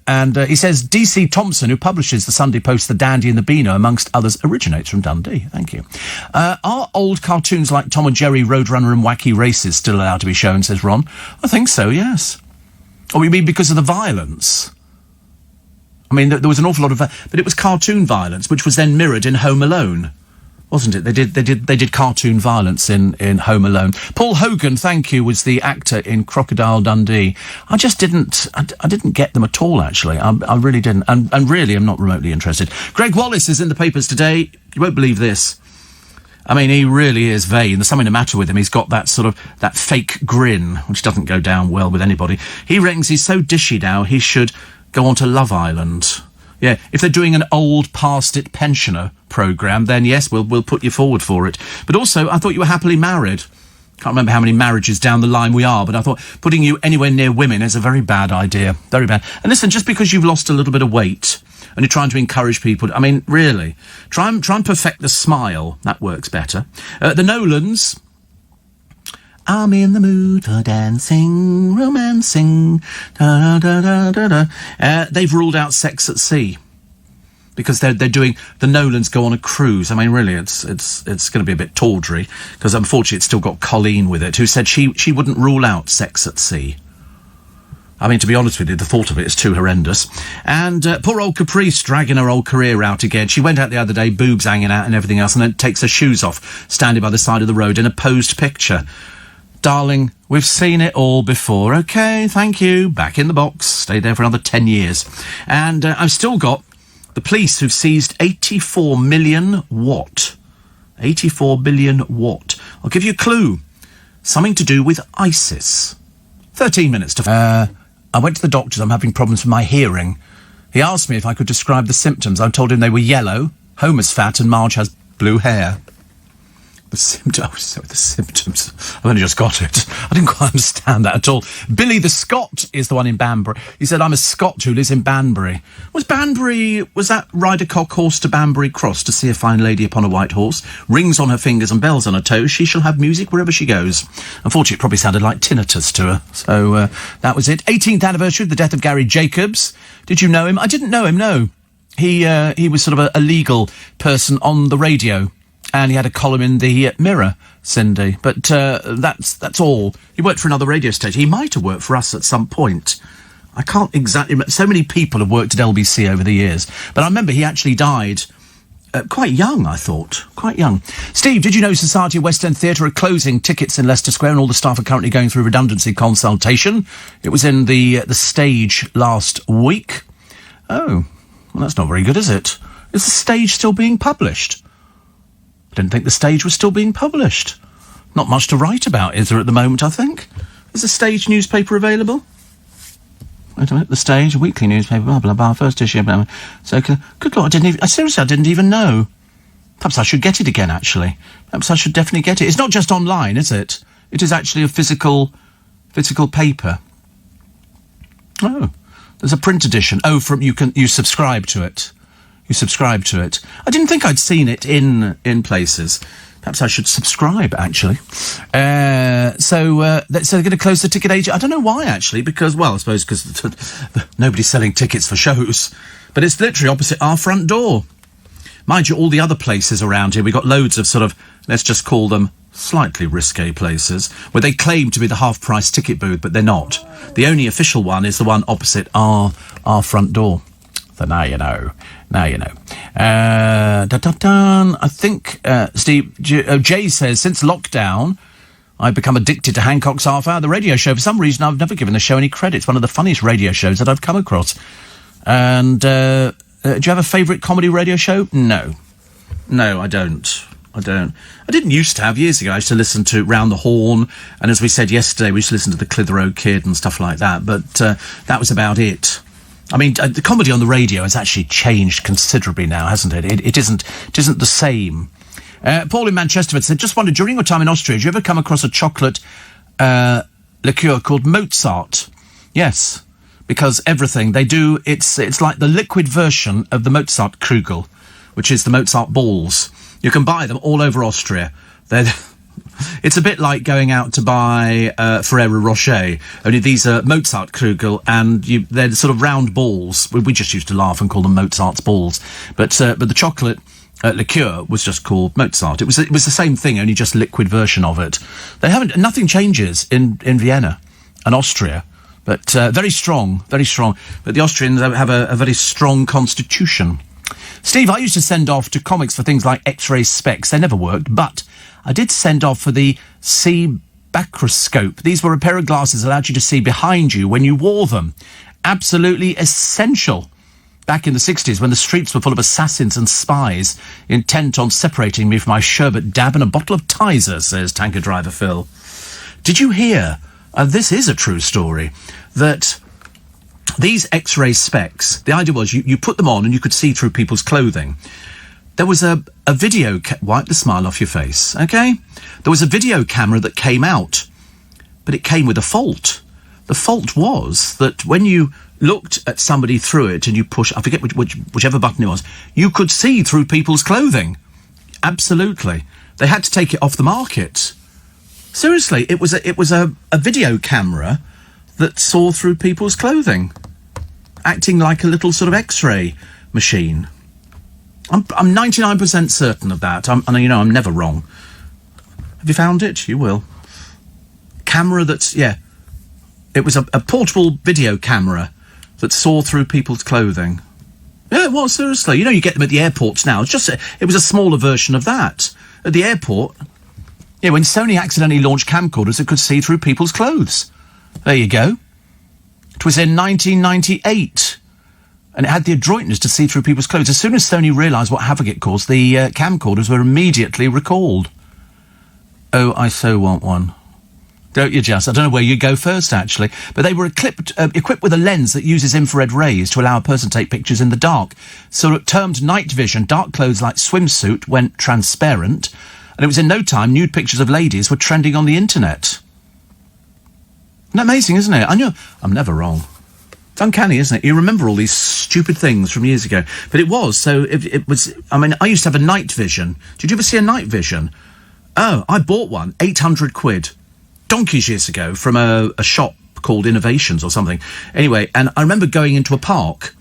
Speaker 1: And he says, D.C. Thompson, who publishes the Sunday Post, The Dandy and the Beano, amongst others, originates from Dundee. Thank you. Are old cartoons like Tom and Jerry, Roadrunner and Wacky Races still allowed to be shown, says Ron? I think so, yes. Oh, you mean because of the violence? I mean, there was an awful lot of... but it was cartoon violence, which was then mirrored in Home Alone. Wasn't it? They did cartoon violence in Home Alone. Paul Hogan, thank you, was the actor in Crocodile Dundee. I just didn't get them at all, actually. I really didn't. And really, I'm not remotely interested. Greg Wallace is in the papers today. You won't believe this. I mean, he really is vain. There's something the matter with him. He's got that that fake grin, which doesn't go down well with anybody. He reckons he's so dishy now, he should go on to Love Island. Yeah, if they're doing an old past-it pensioner programme, then yes, we'll put you forward for it. But also, I thought you were happily married. Can't remember how many marriages down the line we are, but I thought putting you anywhere near women is a very bad idea. Very bad. And listen, just because you've lost a little bit of weight and you're trying to encourage people, I mean, really, try and perfect the smile. That works better. The Nolans... I'm in the mood for dancing, romancing, da-da-da-da-da. They've ruled out Sex at Sea because they're doing the Nolans go on a cruise. I mean, really, it's going to be a bit tawdry because unfortunately it's still got Colleen with it, who said she wouldn't rule out Sex at Sea. I mean, to be honest with you, the thought of it is too horrendous. And poor old Caprice dragging her old career out again. She went out the other day, boobs hanging out and everything else, and then takes her shoes off, standing by the side of the road in a posed picture. Darling, we've seen it all before. OK, thank you. Back in the box. Stay there for another 10 years. And I've still got the police who've seized 84 million what? 84 billion what? I'll give you a clue. Something to do with ISIS. 13 minutes to... I went to the doctors. I'm having problems with my hearing. He asked me if I could describe the symptoms. I told him they were yellow, Homer's fat, and Marge has blue hair. The symptoms. I've only just got it. I didn't quite understand that at all. Billy the Scot is the one in Banbury. He said, I'm a Scot who lives in Banbury. Was that Ryder Cock horse to Banbury Cross to see a fine lady upon a white horse? Rings on her fingers and bells on her toes. She shall have music wherever she goes. Unfortunately, it probably sounded like tinnitus to her. So that was it. 18th anniversary of the death of Gary Jacobs. Did you know him? I didn't know him, no. He was sort of a legal person on the radio. And he had a column in the Mirror, Cindy. But that's all. He worked for another radio station. He might have worked for us at some point. I can't exactly remember. So many people have worked at LBC over the years. But I remember he actually died quite young, I thought. Quite young. Steve, did you know Society of West End Theatre are closing tickets in Leicester Square and all the staff are currently going through redundancy consultation? It was in the Stage last week. Oh, well, that's not very good, is it? Is the Stage still being published? I didn't think the Stage was still being published. Not much to write about, is there, at the moment, I think? Is the Stage newspaper available? Wait a minute, the Stage, a weekly newspaper, blah, blah, blah, first issue, blah, blah. So, good Lord, I didn't even know. Perhaps I should get it again, actually. Perhaps I should definitely get it. It's not just online, is it? It is actually a physical paper. Oh, there's a print edition. Oh, you subscribe to it. You subscribe to it. I didn't think I'd seen it in places. Perhaps I should subscribe, actually. So they're going to close the ticket agent. I don't know why, actually, because, well, I suppose because nobody's selling tickets for shows. But it's literally opposite our front door. Mind you, all the other places around here, we've got loads of sort of, let's just call them slightly risque places, where they claim to be the half-price ticket booth, but they're not. The only official one is the one opposite our front door. So now you know. Now you know. I think, Steve, Jay says, since lockdown, I've become addicted to Hancock's Half Hour, the radio show. For some reason, I've never given the show any credit. It's one of the funniest radio shows that I've come across. And do you have a favourite comedy radio show? No, I don't. I didn't used to have years ago. I used to listen to Round the Horn, and as we said yesterday, we used to listen to the Clitheroe Kid and stuff like that. But that was about it. I mean, the comedy on the radio has actually changed considerably now, hasn't it? It isn't the same. Paul in Manchester said, just wondered, during your time in Austria, did you ever come across a chocolate liqueur called Mozart? Yes, because everything they do, it's like the liquid version of the Mozart Krugel, which is the Mozart balls. You can buy them all over Austria. They're It's a bit like going out to buy Ferrero Rocher, only these are Mozartkugel, and they're sort of round balls. We just used to laugh and call them Mozart's balls. But the chocolate liqueur was just called Mozart. It was the same thing, only just liquid version of it. Nothing changes in Vienna and Austria, but very strong, very strong. But the Austrians have a very strong constitution. Steve, I used to send off to comics for things like X-ray specs. They never worked, but I did send off for the C-bacroscope. These were a pair of glasses that allowed you to see behind you when you wore them. Absolutely essential. Back in the 60s, when the streets were full of assassins and spies intent on separating me from my sherbet dab and a bottle of Tizer, says tanker driver Phil. Did you hear, this is a true story, that these X-ray specs, the idea was you put them on and you could see through people's clothing. There was a video... wipe the smile off your face, OK? There was a video camera that came out, but it came with a fault. The fault was that when you looked at somebody through it and you push... I forget whichever button it was. You could see through people's clothing. Absolutely. They had to take it off the market. Seriously, it was a video camera that saw through people's clothing, acting like a little sort of X-ray machine. I'm 99% certain of that. I'm never wrong. Have you found it? You will. Camera that's, it was a portable video camera that saw through people's clothing. Yeah, it was, seriously. You get them at the airports now. It was a smaller version of that. At the airport, when Sony accidentally launched camcorders that could see through people's clothes. There you go. It was in 1998. And it had the adroitness to see through people's clothes. As soon as Sony realised what havoc it caused, the camcorders were immediately recalled. Oh, I so want one. Don't you just? I don't know where you go first, actually. But they were equipped with a lens that uses infrared rays to allow a person to take pictures in the dark. So termed night vision, dark clothes like swimsuit went transparent. And it was in no time nude pictures of ladies were trending on the internet. Isn't that amazing, isn't it? I know I'm never wrong. It's uncanny, isn't it? You remember all these stupid things from years ago. But it was, so it was... I used to have a night vision. Did you ever see a night vision? Oh, I bought one, 800 quid. Donkeys years ago from a shop called Innovations or something. Anyway, and I remember going into a park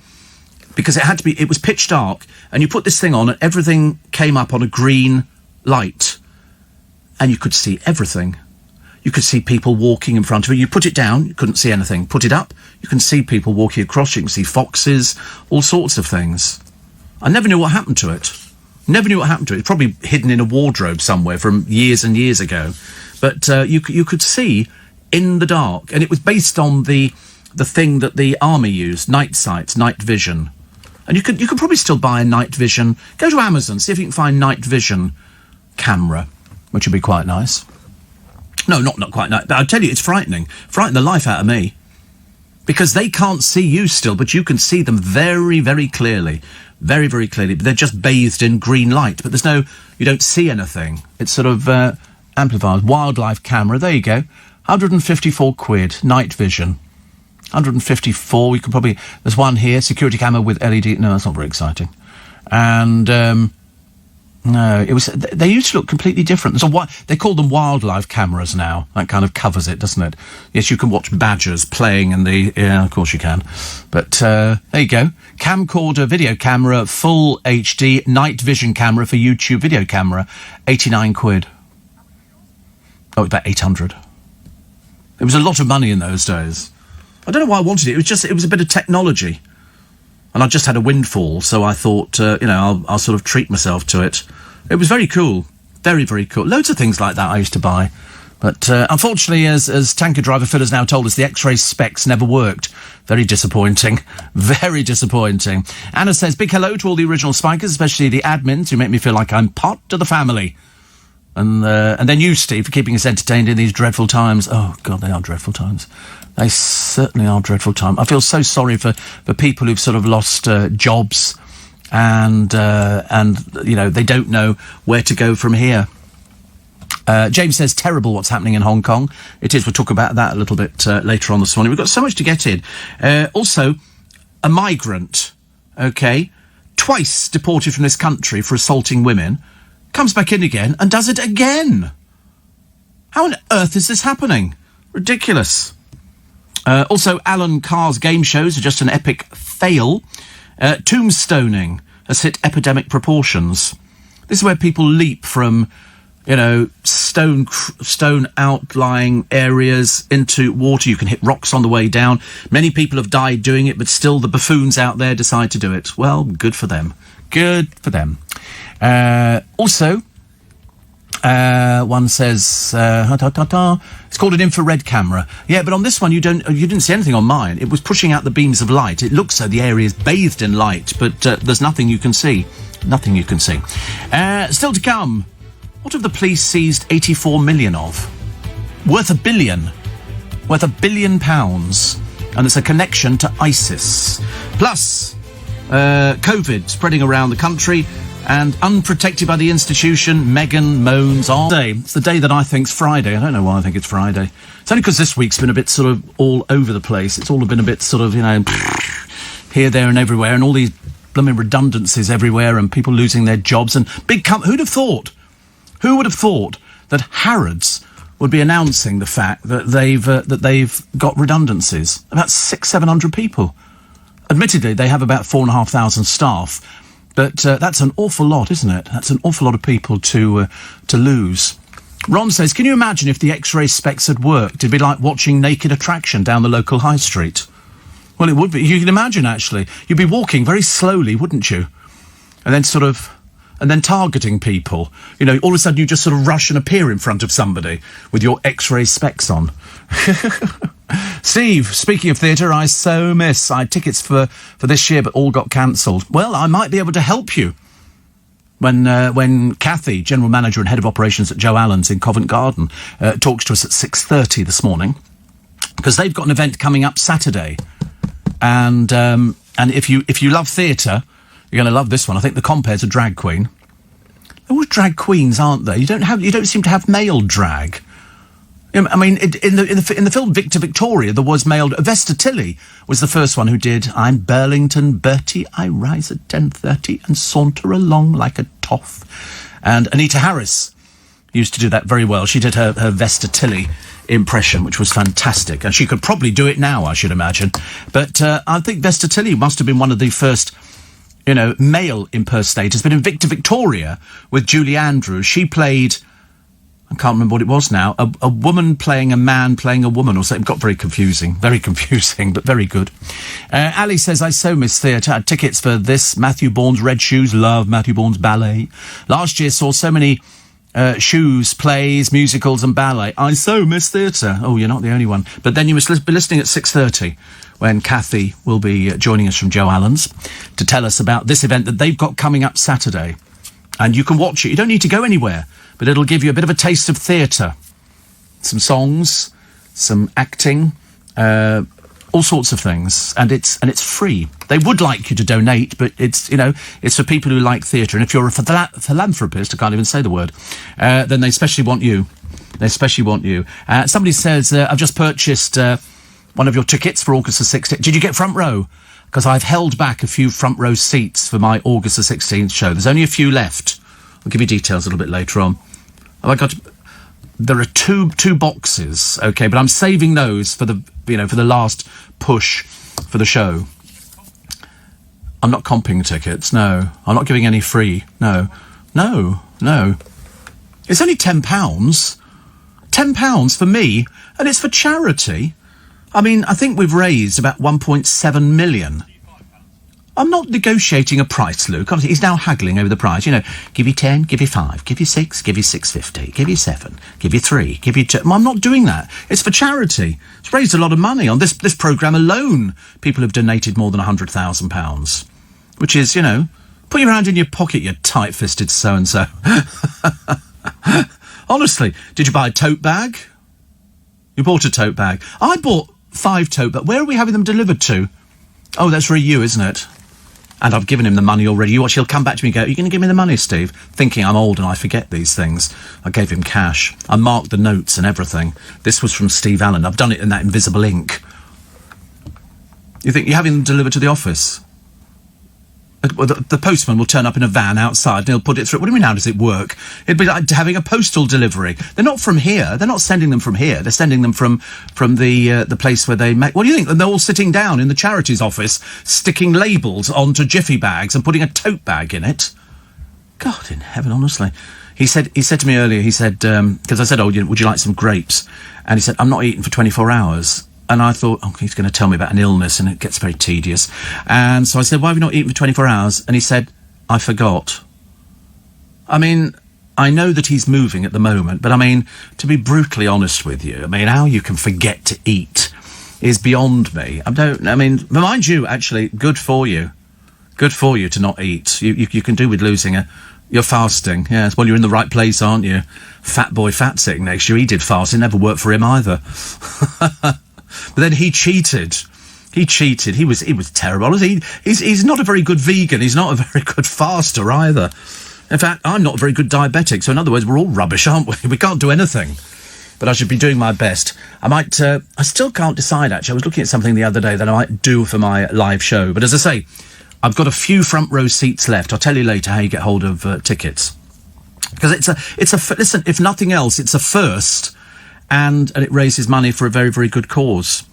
Speaker 1: because it was pitch dark, and you put this thing on and everything came up on a green light and you could see everything. You could see people walking in front of it. You put it down, you couldn't see anything. Put it up, you can see people walking across. You can see foxes, all sorts of things. I never knew what happened to it. Never knew what happened to it. It's probably hidden in a wardrobe somewhere from years and years ago. But you could see in the dark. And it was based on the thing that the army used, night sights, night vision. And you could probably still buy a night vision. Go to Amazon, see if you can find night vision camera, which would be quite nice. No, not quite nice. But I'll tell you, it's frightening. Frighten the life out of me. Because they can't see you still, but you can see them very, very clearly. Very, very clearly. But they're just bathed in green light. But you don't see anything. It's sort of amplified. Wildlife camera, there you go. 154 quid, night vision. 154, you could probably... There's one here, security camera with LED. No, that's not very exciting. And... No, they used to look completely different. So they call them wildlife cameras now. That kind of covers it, doesn't it? Yes, you can watch badgers playing in the... Yeah, of course you can. But there you go. Camcorder video camera, full HD, night vision camera for YouTube video camera, 89 quid. Oh, it's about 800. It was a lot of money in those days. I don't know why I wanted it. It was a bit of technology. And I just had a windfall, so I thought, I'll sort of treat myself to it. It was very cool. Very, very cool. Loads of things like that I used to buy. But unfortunately, as tanker driver Phil has now told us, the X-ray specs never worked. Very disappointing. Very disappointing. Anna says, big hello to all the original Spikers, especially the admins who make me feel like I'm part of the family. And then you, Steve, for keeping us entertained in these dreadful times. Oh, God, they are dreadful times. They certainly are dreadful times. I feel so sorry for people who've sort of lost jobs and they don't know where to go from here. James says, terrible what's happening in Hong Kong. It is. We'll talk about that a little bit later on this morning. We've got so much to get in. Also, a migrant, twice deported from this country for assaulting women, comes back in again and does it again. How on earth is this happening? Ridiculous. Also, Alan Carr's game shows are just an epic fail. Tombstoning has hit epidemic proportions. This is where people leap from, stone outlying areas into water. You can hit rocks on the way down. Many people have died doing it, but still the buffoons out there decide to do it. Well, good for them. Good for them. Also, one says, it's called an infrared camera. Yeah, but on this one, you didn't see anything on mine. It was pushing out the beams of light. It looks so the area is bathed in light, but there's nothing you can see. Nothing you can see. Still to come, what have the police seized 84 million of? Worth £1 billion. Worth £1 billion. And it's a connection to ISIS. Plus, COVID spreading around the country. And unprotected by the institution, Meghan moans on. It's the day that I think's Friday. I don't know why I think it's Friday. It's only because this week's been a bit sort of all over the place. It's all been a bit sort of, here, there and everywhere. And all these blooming redundancies everywhere and people losing their jobs. And who'd have thought? Who would have thought that Harrods would be announcing the fact that they've got redundancies? About 600-700 people. Admittedly, they have about 4,500 staff. But that's an awful lot, isn't it? That's an awful lot of people to lose. Ron says, can you imagine if the X-ray specs had worked? It'd be like watching Naked Attraction down the local high street. Well, it would be. You can imagine, actually. You'd be walking very slowly, wouldn't you? And then targeting people. All of a sudden you just sort of rush and appear in front of somebody with your X-ray specs on. Steve, speaking of theatre, I had tickets for this year, but all got cancelled. Well, I might be able to help you. When Kathy, General Manager and Head of Operations at Joe Allen's in Covent Garden, talks to us at 6:30 this morning, because they've got an event coming up Saturday. And if you love theatre, you're going to love this one. I think the compare's a drag queen. They're all drag queens, aren't they? You don't seem to have male drag. I mean, in the film Victor Victoria, there was male. Vesta Tilley was the first one who did. I'm Burlington Bertie. I rise at 10:30 and saunter along like a toff. And Anita Harris used to do that very well. She did her Vesta Tilley impression, which was fantastic, and she could probably do it now, I should imagine. But I think Vesta Tilley must have been one of the first, male impersonators. But in Victor Victoria with Julie Andrews, she played, I can't remember what it was now, a woman playing a man playing a woman or something. It got very confusing, but very good. Ali says, I so miss theatre. I had tickets for this, Matthew Bourne's Red Shoes. Love Matthew Bourne's ballet. Last year saw so many shoes, plays, musicals and ballet. I so miss theatre. Oh, you're not the only one. But then you must be listening at 6:30 when Kathy will be joining us from Joe Allen's to tell us about this event that they've got coming up Saturday. And you can watch it. You don't need to go anywhere, but it'll give you a bit of a taste of theatre. Some songs, some acting, all sorts of things, and it's free. They would like you to donate, but it's for people who like theatre. And if you're a philanthropist, I can't even say the word, then they especially want you. Somebody says, I've just purchased one of your tickets for August the 16th. Did you get front row? Because I've held back a few front row seats for my August the 16th show. There's only a few left. I'll give you details a little bit later on. There are two boxes, okay, but I'm saving those for the last push for the show. I'm not comping tickets, no. I'm not giving any free, no. It's only £10. £10 for me, and it's for charity. I mean, I think we've raised about 1.7 million. I'm not negotiating a price, Luke. Honestly, he's now haggling over the price. Give you 10, give you 5, give you 6, give you 6.50, give you 7, give you 3, give you 2. I'm not doing that. It's for charity. It's raised a lot of money. On this programme alone, people have donated more than £100,000. Which is, put your hand in your pocket, you tight-fisted so-and-so. Honestly, did you buy a tote bag? You bought a tote bag. I bought 5 tote bags. Where are we having them delivered to? Oh, that's for you, isn't it? And I've given him the money already. You watch, he'll come back to me and go, are you going to give me the money, Steve? Thinking I'm old and I forget these things. I gave him cash. I marked the notes and everything. This was from Steve Allen. I've done it in that invisible ink. You think you're having them delivered to the office? The postman will turn up in a van outside and he'll put it through. What do you mean, how does it work? It'd be like having a postal delivery. They're not from here. They're not sending them from here. They're sending them from the place where they make... What do you think? And they're all sitting down in the charities office, sticking labels onto jiffy bags and putting a tote bag in it. God in heaven, honestly. He said to me earlier, he said, because I said, would you like some grapes? And he said, I'm not eating for 24 hours. And I thought, he's going to tell me about an illness, and it gets very tedious. And so I said, why have you not eaten for 24 hours? And he said, I forgot. I mean, I know that he's moving at the moment, but I mean, to be brutally honest with you, I mean, how you can forget to eat is beyond me. Mind you, actually, good for you. Good for you to not eat. You can do with losing you're fasting, yes. Well, you're in the right place, aren't you? Fat boy fat sitting next to you. He did fast. It never worked for him either. But then he cheated. He was terrible. He's not a very good vegan. He's not a very good faster either. In fact, I'm not a very good diabetic. So in other words, we're all rubbish, aren't we? We can't do anything. But I should be doing my best. I still can't decide, actually. I was looking at something the other day that I might do for my live show. But as I say, I've got a few front row seats left. I'll tell you later how you get hold of tickets. Because listen, if nothing else, it's a first. And it raises money for a very, very good cause.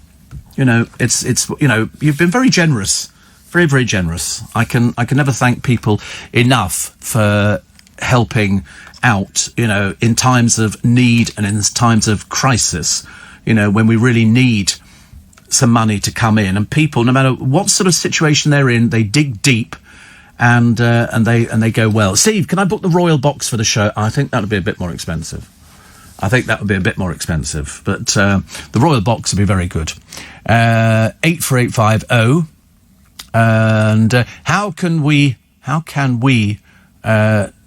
Speaker 1: You know, you've been very generous, very, very generous. I can never thank people enough for helping out, in times of need and in times of crisis, when we really need some money to come in. And people, no matter what sort of situation they're in, they dig deep and they go well. Steve, can I book the Royal Box for the show? I think that would be a bit more expensive. But the Royal Box would be very good. 84850. And how can we,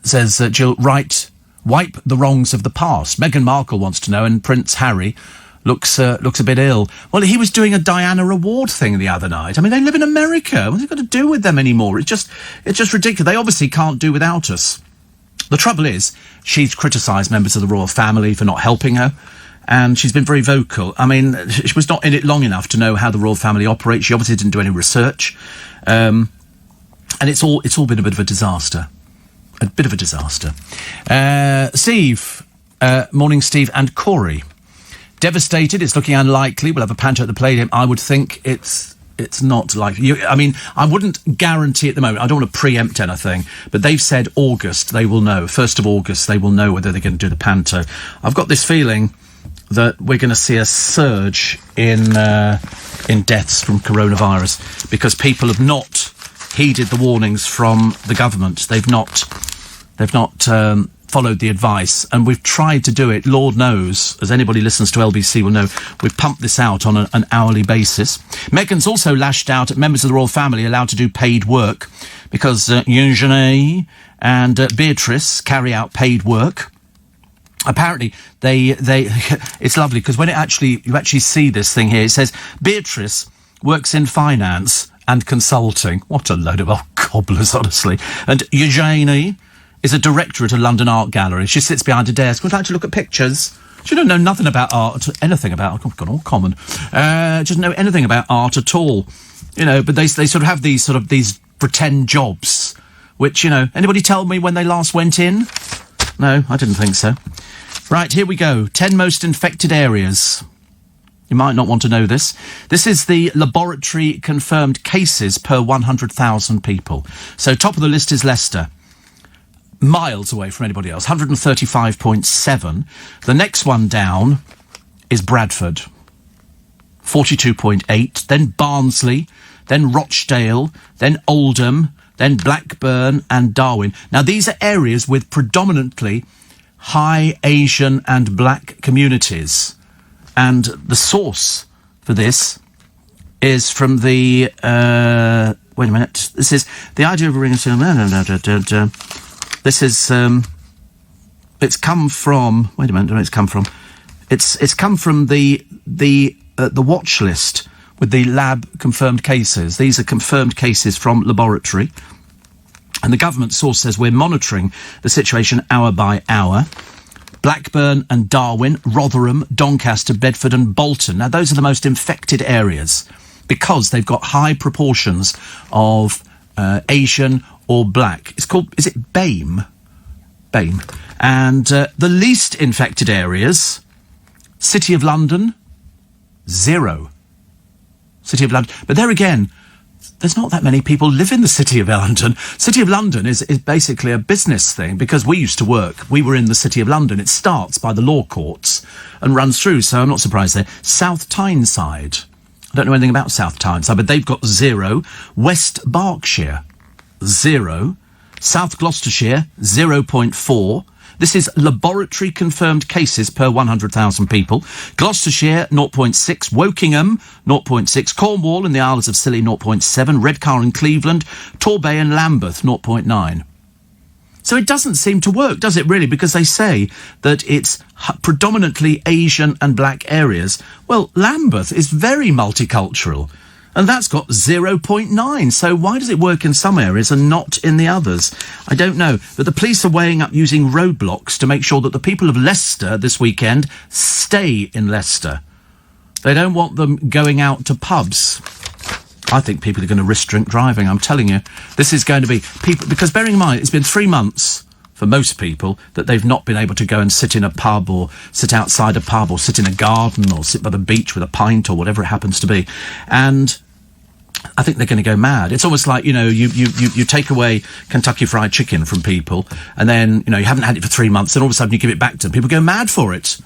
Speaker 1: says Jill, wipe the wrongs of the past? Meghan Markle wants to know, and Prince Harry looks a bit ill. Well, he was doing a Diana Award thing the other night. I mean, they live in America. What's it got to do with them anymore? It's just ridiculous. They obviously can't do without us. The trouble is, she's criticised members of the royal family for not helping her, and she's been very vocal. I mean, she was not in it long enough to know how the royal family operates. She obviously didn't do any research, and it's all been a bit of a disaster. Steve, morning, Steve and Corey. Devastated. It's looking unlikely. We'll have a panto at the Palladium. I would think it's not likely. I wouldn't guarantee at the moment. I don't want to preempt anything, but they've said August they will know. 1st of August they will know whether they're going to do the panto. I've got this feeling that we're going to see a surge in deaths from coronavirus because people have not heeded the warnings from the government. They've not followed the advice, and we've tried to do it. Lord knows, as anybody listens to LBC will know, we've pumped this out on an hourly basis. Meghan's also lashed out at members of the royal family allowed to do paid work because Eugenie and Beatrice carry out paid work. Apparently, they it's lovely because when you actually see this thing here, it says Beatrice works in finance and consulting. What a load of old cobblers, honestly. And Eugenie is a director at a London art gallery. She sits behind a desk. Would like to look at pictures. She don't know nothing about art, anything about... I've got all common. Doesn't know anything about art at all. But they sort of have these pretend jobs, which, anybody tell me when they last went in? No, I didn't think so. Right, here we go. 10 most infected areas. You might not want to know this. This is the laboratory confirmed cases per 100,000 people. So top of the list is Leicester. Miles away from anybody else, 135.7. The next one down is Bradford, 42.8. Then Barnsley, then Rochdale, then Oldham, then Blackburn and Darwin. Now, these are areas with predominantly high Asian and black communities. And the source for this is from the... wait a minute. This is the idea of a ring of... This is, it's come from, wait a minute, where it's come from. It's come from the watch list with the lab confirmed cases. These are confirmed cases from laboratory. And the government source says we're monitoring the situation hour by hour. Blackburn and Darwin, Rotherham, Doncaster, Bedford and Bolton. Now, those are the most infected areas because they've got high proportions of Asian or black. It's called, is it BAME? BAME. And the least infected areas, City of London, 0. City of London. But there again, there's not that many people live in the City of London. City of London is basically a business thing, because we used to work. We were in the City of London. It starts by the law courts and runs through, so I'm not surprised there. South Tyneside. I don't know anything about South Tyneside, but they've got 0. West Berkshire, 0. South Gloucestershire, 0.4. This is laboratory confirmed cases per 100,000 people. Gloucestershire, 0.6. Wokingham, 0.6. Cornwall and the Isles of Scilly, 0.7. Redcar and Cleveland. Torbay and Lambeth, 0.9. So it doesn't seem to work, does it really? Because they say that it's predominantly Asian and black areas. Well, Lambeth is very multicultural, and that's got 0.9. So why does it work in some areas and not in the others? I don't know. But the police are weighing up using roadblocks to make sure that the people of Leicester this weekend stay in Leicester. They don't want them going out to pubs. I think people are going to risk drink driving, I'm telling you. This is going to be people, because bearing in mind, it's been 3 months for most people that they've not been able to go and sit in a pub or sit outside a pub or sit in a garden or sit by the beach with a pint or whatever it happens to be. And I think they're going to go mad. It's almost like, you take away Kentucky Fried Chicken from people, and then, you haven't had it for 3 months, and all of a sudden you give it back to them. People go mad for it.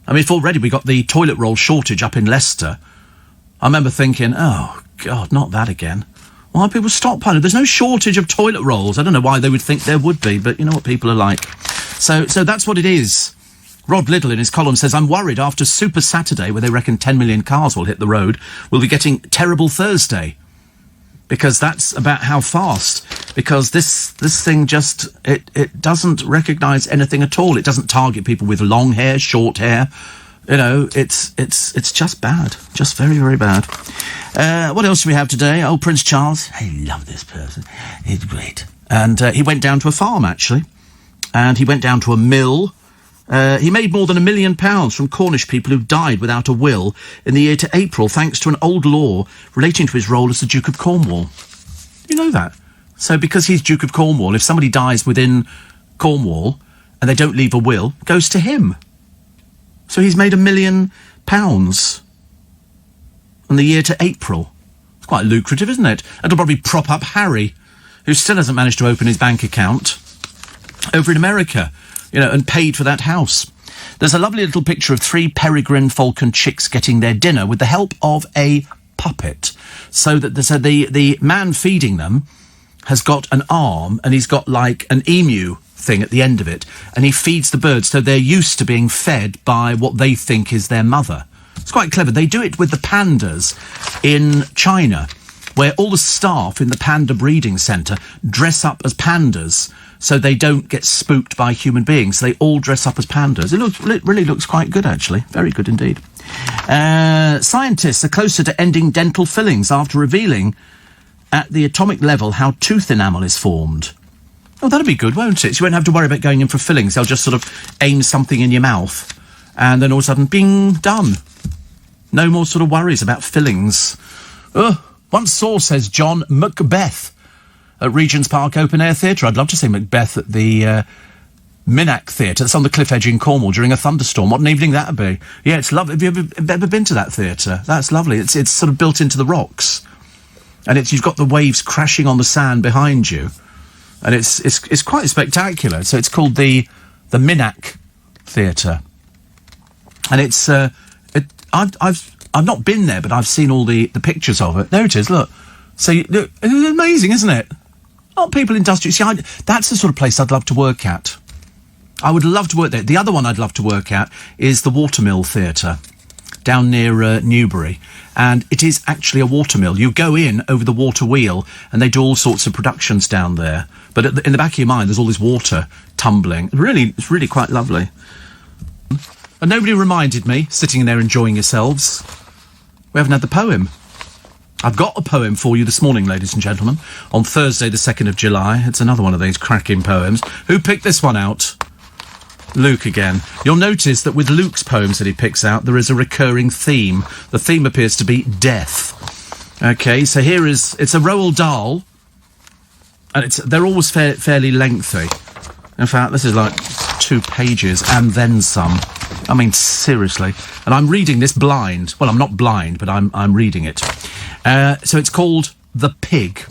Speaker 1: I mean, if already we got the toilet roll shortage up in Leicester, I remember thinking, oh, God, not that again. Why are people stockpiling? There's no shortage of toilet rolls. I don't know why they would think there would be, but you know what people are like. So that's what it is. Rod Liddle in his column says, I'm worried after Super Saturday, where they reckon 10 million cars will hit the road, we'll be getting Terrible Thursday. Because that's about how fast. Because this thing just, it doesn't recognise anything at all. It doesn't target people with long hair, short hair. It's just bad. Just very, very bad. What else do we have today? Oh, Prince Charles. I love this person. He's great. And he went down to a farm, actually. And he went down to a mill. He made more than £1 million from Cornish people who died without a will in the year to April, thanks to an old law relating to his role as the Duke of Cornwall. You know that? So because he's Duke of Cornwall, if somebody dies within Cornwall and they don't leave a will, it goes to him. So he's made £1 million in the year to April. It's quite lucrative, isn't it? It'll probably prop up Harry, who still hasn't managed to open his bank account over in America, and paid for that house. There's a lovely little picture of 3 peregrine falcon chicks getting their dinner with the help of a puppet. So that the man feeding them has got an arm, and he's got like an emu thing at the end of it, and he feeds the birds, so they're used to being fed by what they think is their mother. It's quite clever. They do it with the pandas in China, where all the staff in the panda breeding centre dress up as pandas so they don't get spooked by human beings. So they all dress up as pandas. It really looks quite good, actually. Very good indeed. Scientists are closer to ending dental fillings after revealing at the atomic level how tooth enamel is formed. Oh, that'll be good, won't it? So you won't have to worry about going in for fillings. They'll just sort of aim something in your mouth, and then all of a sudden, bing, done. No more sort of worries about fillings. One source says John Macbeth at Regent's Park Open Air Theatre. I'd love to see Macbeth at the Minack Theatre. That's on the cliff edge in Cornwall during a thunderstorm. What an evening that would be. Yeah, it's lovely. Have you ever been to that theatre? That's lovely. It's sort of built into the rocks, and you've got the waves crashing on the sand behind you. And it's quite spectacular. So it's called the Minack Theatre, and it's I've not been there, but I've seen all the pictures of it. There it is. Look, so look, it's amazing, isn't it? Aren't people industrious? See, that's the sort of place I'd love to work at. I would love to work there. The other one I'd love to work at is the Watermill Theatre down near Newbury. And it is actually a watermill. You go in over the water wheel, and they do all sorts of productions down there. But in the back of your mind, there's all this water tumbling. It's really quite lovely. And nobody reminded me, sitting in there enjoying yourselves, we haven't had the poem. I've got a poem for you this morning, ladies and gentlemen, on Thursday the 2nd of July. It's another one of these cracking poems. Who picked this one out? Luke again. You'll notice that with Luke's poems that he picks out, there is a recurring theme. The theme appears to be death. Okay, so it's a Roald Dahl and they're always fairly lengthy. In fact, this is like 2 pages and then some. I mean, seriously. And I'm reading this blind. Well, I'm not blind, but I'm reading it. So it's called The Pig.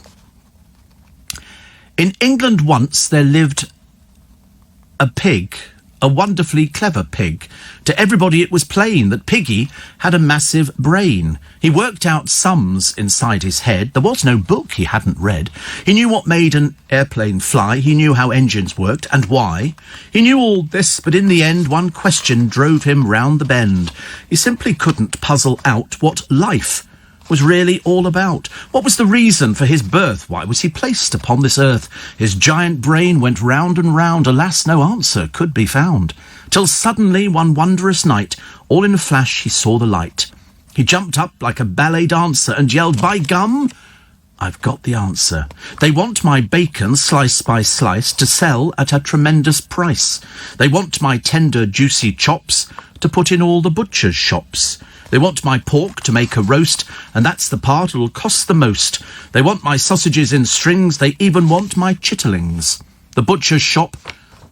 Speaker 1: In England once there lived a pig, a wonderfully clever pig. To everybody it was plain that Piggy had a massive brain. He worked out sums inside his head. There was no book he hadn't read. He knew what made an airplane fly. He knew how engines worked and why. He knew all this, but in the end one question drove him round the bend. He simply couldn't puzzle out what life was really all about. What was the reason for his birth? Why was he placed upon this earth? His giant brain went round and round. Alas, no answer could be found. Till suddenly, one wondrous night, all in a flash he saw the light. He jumped up like a ballet dancer and yelled, "By gum, I've got the answer. They want my bacon, slice by slice, to sell at a tremendous price. They want my tender, juicy chops to put in all the butcher's shops. They want my pork to make a roast, and that's the part it'll cost the most. They want my sausages in strings, they even want my chitterlings. The butcher's shop,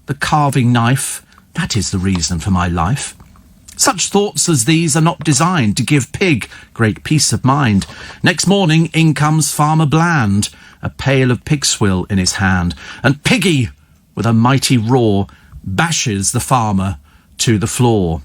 Speaker 1: the carving knife, that is the reason for my life. Such thoughts as these are not designed to give Pig great peace of mind. Next morning in comes Farmer Bland, a pail of pig swill in his hand, and Piggy, with a mighty roar, bashes the farmer to the floor.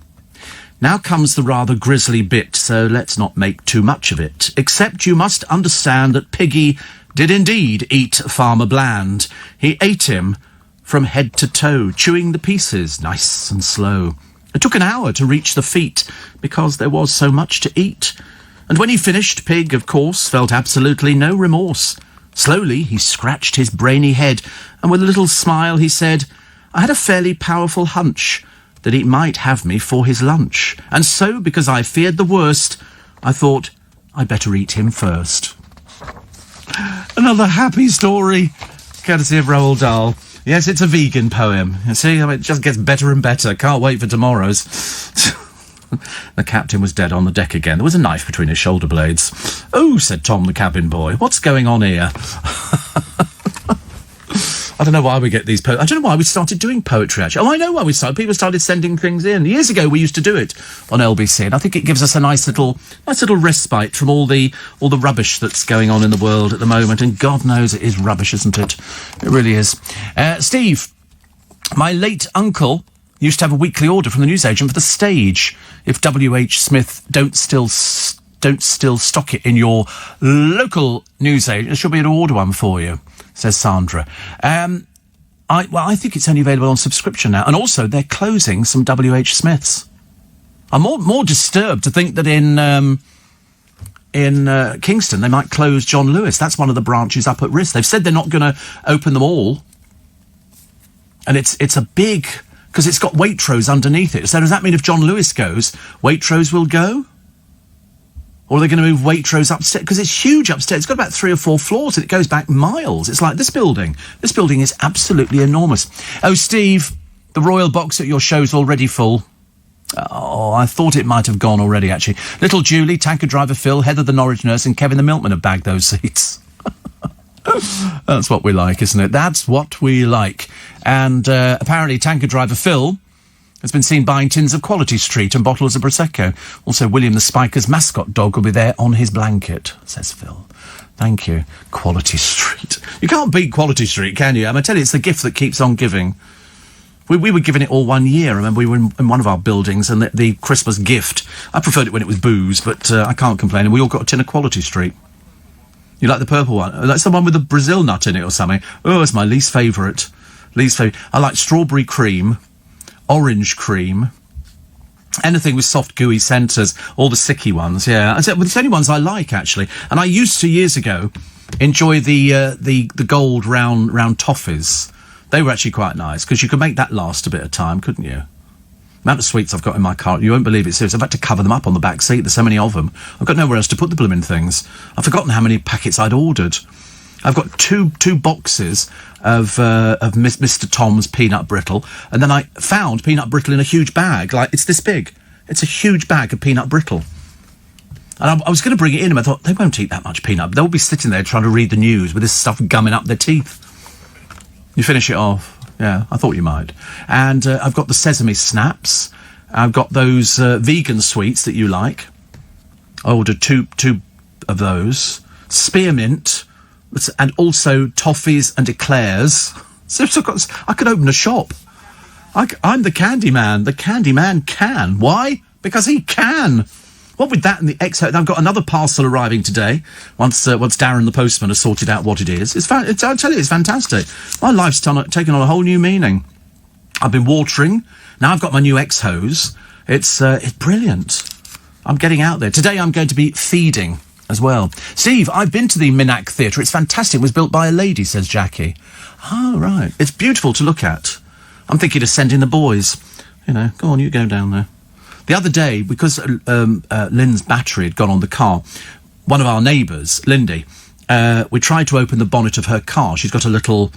Speaker 1: Now comes the rather grisly bit, so let's not make too much of it. Except you must understand that Piggy did indeed eat Farmer Bland. He ate him from head to toe, chewing the pieces nice and slow. It took an hour to reach the feet, because there was so much to eat. And when he finished, Pig, of course, felt absolutely no remorse. Slowly he scratched his brainy head, and with a little smile he said, "I had a fairly powerful hunch that he might have me for his lunch. And so, because I feared the worst, I thought I'd better eat him first." Another happy story, courtesy of Roald Dahl. Yes, it's a vegan poem. You see, I mean, it just gets better and better. Can't wait for tomorrow's. The captain was dead on the deck again. There was a knife between his shoulder blades. "Oh," said Tom, the cabin boy, "what's going on here?" I don't know why we get these I don't know why we started doing poetry, actually. Oh, I know why we started. People started sending things in. Years ago, we used to do it on LBC, and I think it gives us a nice little respite from all the rubbish that's going on in the world at the moment. And God knows it is rubbish, isn't it? It really is. Steve, my late uncle used to have a weekly order from the newsagent for the stage. If W.H. Smith don't still stock it in your local newsagent, there should be an order one for you, says Sandra. I think it's only available on subscription now. And also, they're closing some W.H. Smiths. I'm more disturbed to think that in Kingston they might close John Lewis. That's one of the branches up at risk. They've said they're not going to open them all. And it's a big... because it's got Waitrose underneath it. So does that mean if John Lewis goes, Waitrose will go? Or are they going to move Waitrose upstairs? Because it's huge upstairs. It's got about 3 or 4 floors and it goes back miles. It's like this building. This building is absolutely enormous. Oh, Steve, the Royal Box at your show's already full. Oh, I thought it might have gone already, actually. Little Julie, tanker driver Phil, Heather the Norwich nurse and Kevin the milkman have bagged those seats. That's what we like, isn't it? That's what we like. And apparently tanker driver Phil has been seen buying tins of Quality Street and bottles of Prosecco. Also, William the Spiker's mascot dog will be there on his blanket, says Phil. Thank you. Quality Street. You can't beat Quality Street, can you? I tell you, it's the gift that keeps on giving. We were giving it all one year. I remember we were in one of our buildings and the Christmas gift, I preferred it when it was booze, but I can't complain. And we all got a tin of Quality Street. You like the purple one? That's the one with the Brazil nut in it or something. Oh, it's my least favourite. I like strawberry cream, orange cream, anything with soft, gooey centres, all the sicky ones, yeah. It's the only ones I like, actually. And I used to, years ago, enjoy the gold round toffees. They were actually quite nice, because you could make that last a bit of time, couldn't you? The amount of sweets I've got in my car, you won't believe it, seriously. I've had to cover them up on the back seat. There's so many of them. I've got nowhere else to put the blooming things. I've forgotten how many packets I'd ordered. I've got two boxes of Mr. Tom's peanut brittle, and then I found peanut brittle in a huge bag. Like, it's this big. It's a huge bag of peanut brittle. And I was going to bring it in, and I thought, they won't eat that much peanut. They'll be sitting there trying to read the news with this stuff gumming up their teeth. You finish it off. Yeah, I thought you might. And I've got the sesame snaps. I've got those vegan sweets that you like. I ordered two of those. Spearmint, and also toffees and eclairs. So I could open a shop. I'm the candy man. The candy man can. Why? Because he can. What with that and the exo? I've got another parcel arriving today. Once Darren the postman has sorted out what it is. I'll tell you, it's fantastic. My life's taken on a whole new meaning. I've been watering. Now I've got my new X-hose. It's brilliant. I'm getting out there. Today I'm going to be feeding as well. Steve, I've been to the Minack Theatre. It's fantastic. It was built by a lady, says Jackie. Oh, right. It's beautiful to look at. I'm thinking of sending the boys. You know, go on, you go down there. The other day, because Lynn's battery had gone on the car, one of our neighbours, Lindy, we tried to open the bonnet of her car. She's got a little...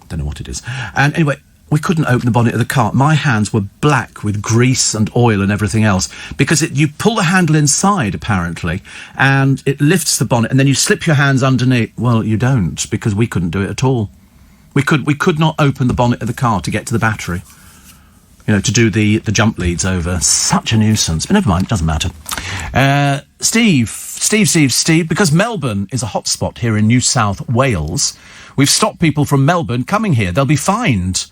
Speaker 1: don't know what it is. And anyway, we couldn't open the bonnet of the car. My hands were black with grease and oil and everything else, because you pull the handle inside, apparently, and it lifts the bonnet, and then you slip your hands underneath. Well, you don't, because we couldn't do it at all. We could not open the bonnet of the car to get to the battery. You know, to do the jump leads over. Such a nuisance. But never mind, it doesn't matter. Steve, because Melbourne is a hotspot here in New South Wales, we've stopped people from Melbourne coming here. They'll be fined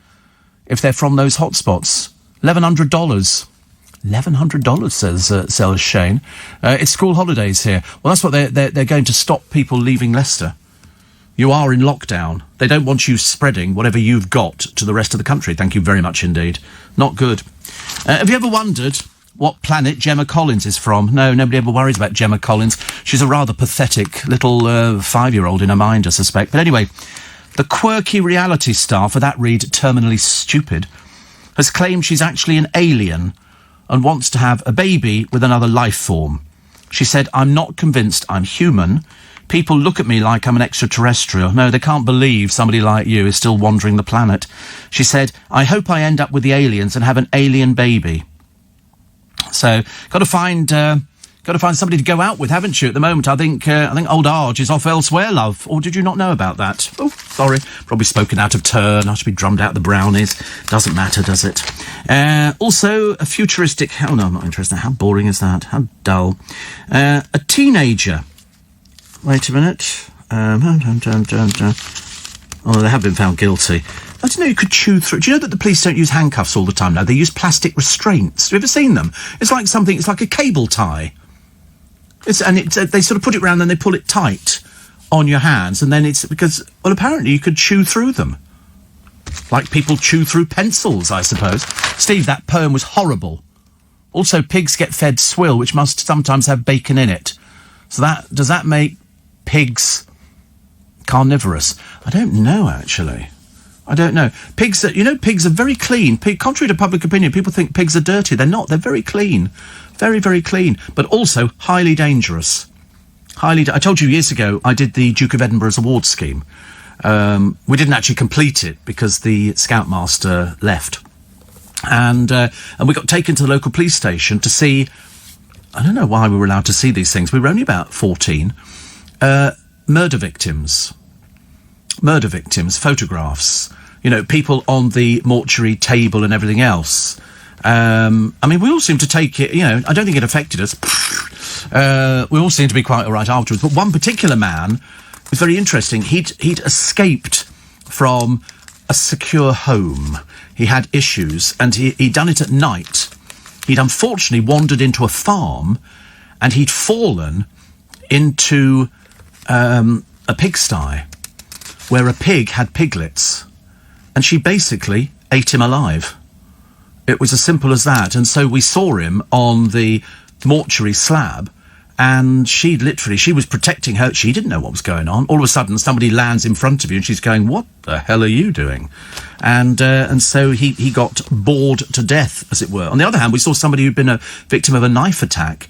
Speaker 1: if they're from those hotspots. $1,100. $1,100, says Shane. It's school holidays here. Well, that's what they're going to stop people leaving Leicester. You are in lockdown. They don't want you spreading whatever you've got to the rest of the country. Thank you very much indeed. Not good. Have you ever wondered what planet Gemma Collins is from? No, nobody ever worries about Gemma Collins. She's a rather pathetic little 5-year-old in her mind, I suspect. But anyway, the quirky reality star, for that read terminally stupid, has claimed she's actually an alien and wants to have a baby with another life form. She said, "I'm not convinced I'm human. People look at me like I'm an extraterrestrial. No, they can't believe somebody like you is still wandering the planet." She said, "I hope I end up with the aliens and have an alien baby." So, got to find somebody to go out with, haven't you? At the moment, I think old Arge is off elsewhere, love. Or did you not know about that? Oh, sorry, probably spoken out of turn. I should be drummed out the brownies. Doesn't matter, does it? Also, a futuristic. Oh no, I'm not interested. How boring is that? How dull. A teenager. Wait a minute. Oh, they have been found guilty. I didn't know you could chew through. Do you know that the police don't use handcuffs all the time now? They use plastic restraints. Have you ever seen them? It's like a cable tie. They sort of put it round and they pull it tight on your hands, and then it's because, well, apparently you could chew through them. Like people chew through pencils, I suppose. Steve, that poem was horrible. Also, pigs get fed swill, which must sometimes have bacon in it. So does that make pigs carnivorous? I don't know, actually. I don't know. Pigs are very clean. Contrary to public opinion, people think pigs are dirty. They're not. They're very clean. Very, very clean. But also highly dangerous. I told you years ago I did the Duke of Edinburgh's award scheme. We didn't actually complete it because the scoutmaster left. And we got taken to the local police station to see... I don't know why we were allowed to see these things. We were only about 14. Murder victims, photographs, people on the mortuary table and everything else. I mean, we all seem to take it, I don't think it affected us. We all seem to be quite all right afterwards. But one particular man was very interesting. He'd escaped from a secure home. He had issues, and he'd done it at night. He'd unfortunately wandered into a farm, and he'd fallen into a pigsty where a pig had piglets, and she basically ate him alive. It was as simple as that. And so we saw him on the mortuary slab, and she was protecting her. She didn't know what was going on. All of a sudden, somebody lands in front of you, and she's going, "What the hell are you doing?" And so he got bored to death, as it were. On the other hand, we saw somebody who'd been a victim of a knife attack,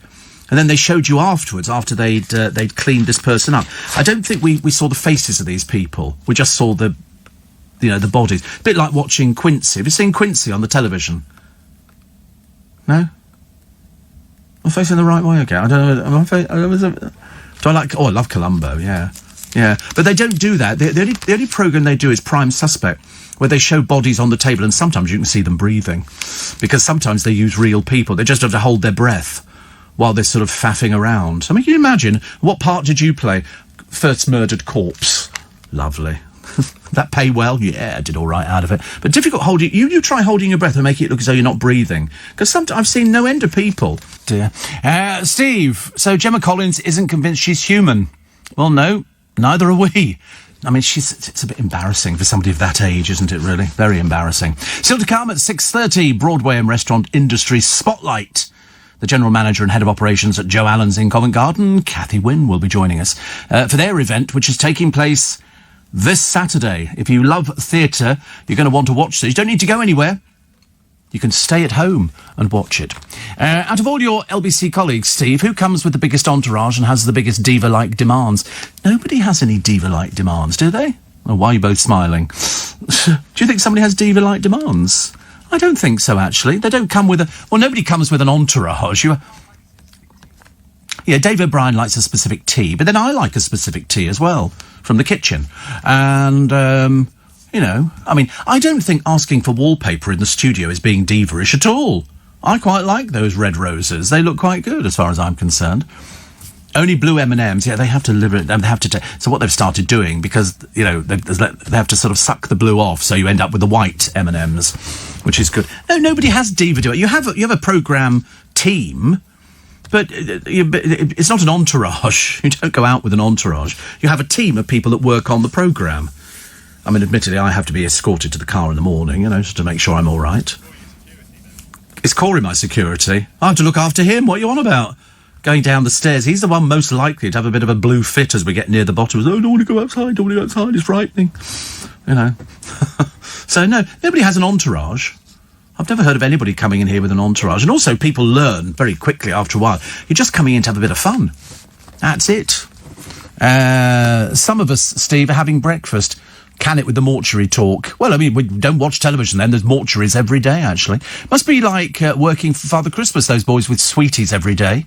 Speaker 1: and then they showed you afterwards, after they'd cleaned this person up. I don't think we saw the faces of these people. We just saw the bodies. A bit like watching Quincy. Have you seen Quincy on the television? No? I'm facing the right way again. I don't know. Do I like... Oh, I love Columbo, yeah. Yeah, but they don't do that. The only programme they do is Prime Suspect, where they show bodies on the table, and sometimes you can see them breathing, because sometimes they use real people. They just have to hold their breath while they're sort of faffing around. I mean, can you imagine, what part did you play? First murdered corpse. Lovely. That pay well? Yeah, I did all right out of it. But difficult holding... You try holding your breath and make it look as though you're not breathing. Because sometimes I've seen no end of people. Dear. Steve, so Gemma Collins isn't convinced she's human. Well, no, neither are we. I mean, it's a bit embarrassing for somebody of that age, isn't it, really? Very embarrassing. Still to come at 6:30, Broadway and Restaurant Industry Spotlight. The General Manager and Head of Operations at Joe Allen's in Covent Garden, Cathy Wynne, will be joining us for their event, which is taking place this Saturday. If you love theatre, you're going to want to watch this. You don't need to go anywhere. You can stay at home and watch it. Out of all your LBC colleagues, Steve, who comes with the biggest entourage and has the biggest diva-like demands? Nobody has any diva-like demands, do they? Oh, why are you both smiling? Do you think somebody has diva-like demands? I don't think so, actually. They don't come with nobody comes with an entourage. Yeah, Dave O'Brien likes a specific tea, but then I like a specific tea as well, from the kitchen. And, I mean, I don't think asking for wallpaper in the studio is being diva-ish at all. I quite like those red roses. They look quite good, as far as I'm concerned. Only blue M&Ms, yeah, they have to live it. They have to. So what they've started doing, because they have to sort of suck the blue off, so you end up with the white M&Ms, which is good. No, nobody has diva do it. You have a programme team, but it's not an entourage. You don't go out with an entourage. You have a team of people that work on the programme. I mean, admittedly, I have to be escorted to the car in the morning, just to make sure I'm all right. Is Corey my security? I have to look after him. What are you on about? Going down the stairs. He's the one most likely to have a bit of a blue fit as we get near the bottom. Oh, don't want to go outside, it's frightening. So, no, nobody has an entourage. I've never heard of anybody coming in here with an entourage. And also, people learn very quickly after a while. You're just coming in to have a bit of fun. That's it. Some of us, Steve, are having breakfast. Can it with the mortuary talk? Well, I mean, we don't watch television then. There's mortuaries every day, actually. Must be like working for Father Christmas, those boys with sweeties every day,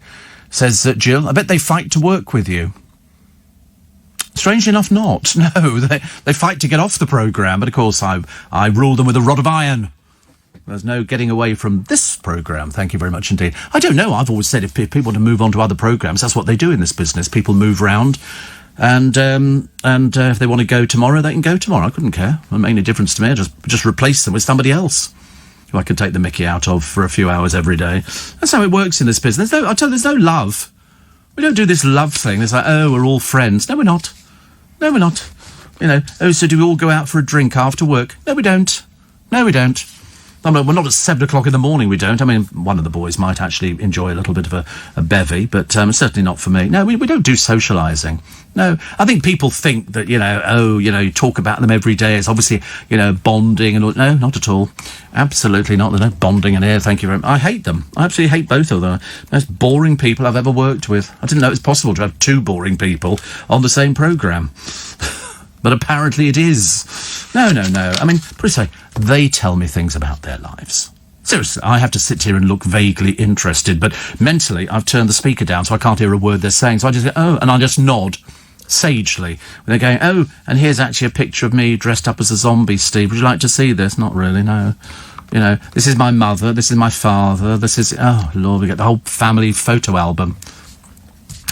Speaker 1: says Jill. I bet they fight to work with you. Strangely enough, not. No, they fight to get off the programme, but of course I rule them with a rod of iron. There's no getting away from this programme. Thank you very much indeed. I don't know. I've always said if people want to move on to other programmes, that's what they do in this business. People move round. And if they want to go tomorrow, they can go tomorrow. I couldn't care. It wouldn't make any difference to me. I just replace them with somebody else who I can take the mickey out of for a few hours every day. That's how it works in this business. I tell you, there's no love. We don't do this love thing. It's like, oh, we're all friends. No, we're not. No, we're not. So do we all go out for a drink after work? No, we don't. No, we don't. I mean, we're not at 7 o'clock in the morning, we don't. I mean, one of the boys might actually enjoy a little bit of a bevy, but certainly not for me. No, we don't do socialising. No, I think people think that, you talk about them every day. It's obviously, bonding and all. No, not at all. Absolutely not. There's no bonding in here, thank you very much. I hate them. I absolutely hate both of them. Most boring people I've ever worked with. I didn't know it was possible to have two boring people on the same programme. But apparently it is. No. I mean, put it this way, they tell me things about their lives. Seriously, I have to sit here and look vaguely interested, but mentally I've turned the speaker down so I can't hear a word they're saying. So I just go, oh, and I just nod sagely. When they're going, oh, and here's actually a picture of me dressed up as a zombie, Steve. Would you like to see this? Not really, no. This is my mother, this is my father, this is... Oh, Lord, we get the whole family photo album.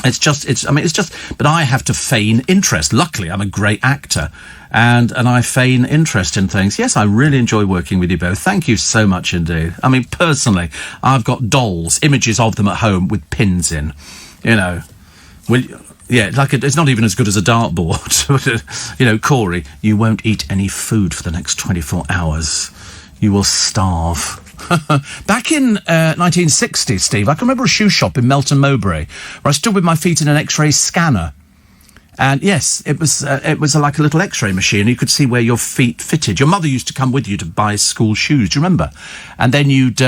Speaker 1: But I have to feign interest. Luckily, I'm a great actor, and I feign interest in things. Yes, I really enjoy working with you both. Thank you so much indeed. I mean, personally, I've got dolls, images of them at home with pins in, it's not even as good as a dartboard. Corey, you won't eat any food for the next 24 hours. You will starve. Back in 1960, Steve, I can remember a shoe shop in Melton Mowbray where I stood with my feet in an X-ray scanner. And yes, it was like a little X-ray machine. You could see where your feet fitted. Your mother used to come with you to buy school shoes. Do you remember? And then you'd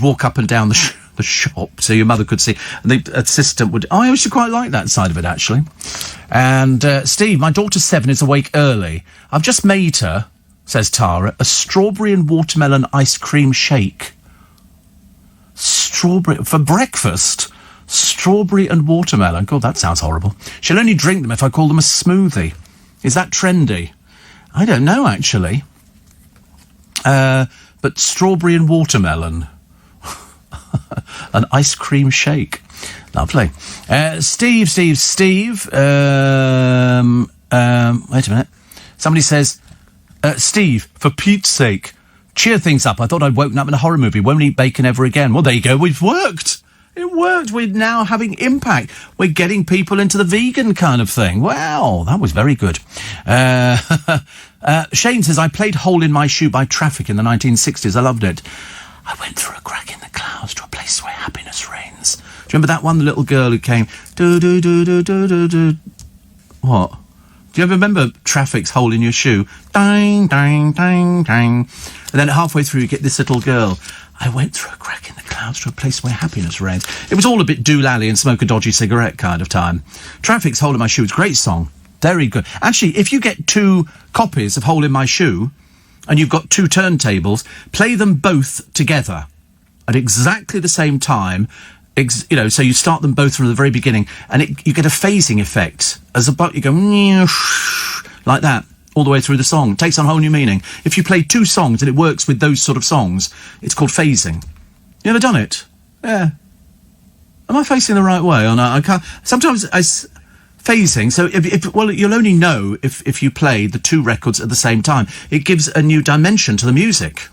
Speaker 1: walk up and down the shop so your mother could see. And the assistant would... I used to quite like that side of it, actually. And Steve, my daughter 7 is awake early. I've just made her... says Tara, a strawberry and watermelon ice cream shake. Strawberry for breakfast? Strawberry and watermelon. God, that sounds horrible. She'll only drink them if I call them a smoothie. Is that trendy? I don't know, actually. But strawberry and watermelon. An ice cream shake. Lovely. Steve. Wait a minute. Somebody says, Steve, for Pete's sake, cheer things up. I thought I'd woken up in a horror movie. Won't eat bacon ever again. Well, there you go. We've worked. It worked. We're now having impact. We're getting people into the vegan kind of thing. Wow, that was very good. Shane says, I played Hole in My Shoe by Traffic in the 1960s. I loved it. I went through a crack in the clouds to a place where happiness reigns. Do you remember that one? The little girl who came, do-do-do-do-do-do-do. What? Do you ever remember Traffic's Hole in Your Shoe? Dang, dang, dang, dang. And then halfway through you get this little girl. I went through a crack in the clouds to a place where happiness reigns. It was all a bit doolally and smoke a dodgy cigarette kind of time. Traffic's Hole in My Shoe is a great song. Very good. Actually, if you get 2 copies of Hole in My Shoe and you've got 2 turntables, play them both together at exactly the same time. So you start them both from the very beginning, and you get a phasing effect. As about you go like that all the way through the song. It takes on a whole new meaning. If you play 2 songs and it works with those sort of songs, it's called phasing. You ever done it? Yeah. Am I facing the right way or not? I can't. Sometimes phasing. So you'll only know if you play the 2 records at the same time. It gives a new dimension to the music.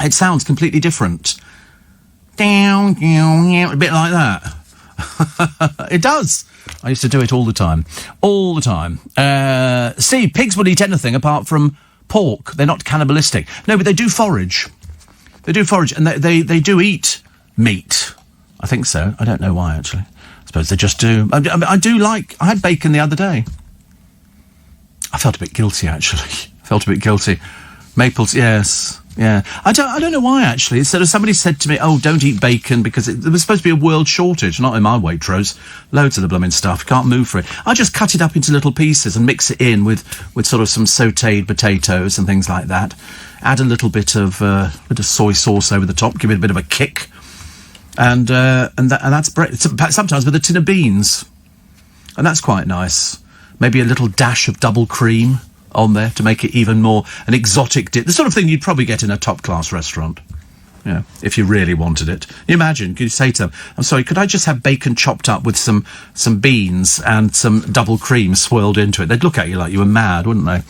Speaker 1: It sounds completely different. A bit like that. It does. I used to do it all the time. All the time. Steve, pigs will eat anything apart from pork. They're not cannibalistic. No, but they do forage. They do forage, and they do eat meat. I think so. I don't know why, actually. I suppose they just do. I had bacon the other day. I felt a bit guilty, actually. Maples, yes. Yeah, I don't know why, actually. Somebody said to me, oh, don't eat bacon because there was supposed to be a world shortage. Not in my Waitrose. Loads of the blooming stuff. Can't move for it. I just cut it up into little pieces and mix it in with sort of some sautéed potatoes and things like that. Add a little bit of soy sauce over the top, give it a bit of a kick. And that's bread. Sometimes with a tin of beans. And that's quite nice. Maybe a little dash of double cream on there to make it even more an exotic dip. The sort of thing you'd probably get in a top-class restaurant, if you really wanted it. You imagine, could you say to them, I'm sorry, could I just have bacon chopped up with some beans and some double cream swirled into it? They'd look at you like you were mad, wouldn't they?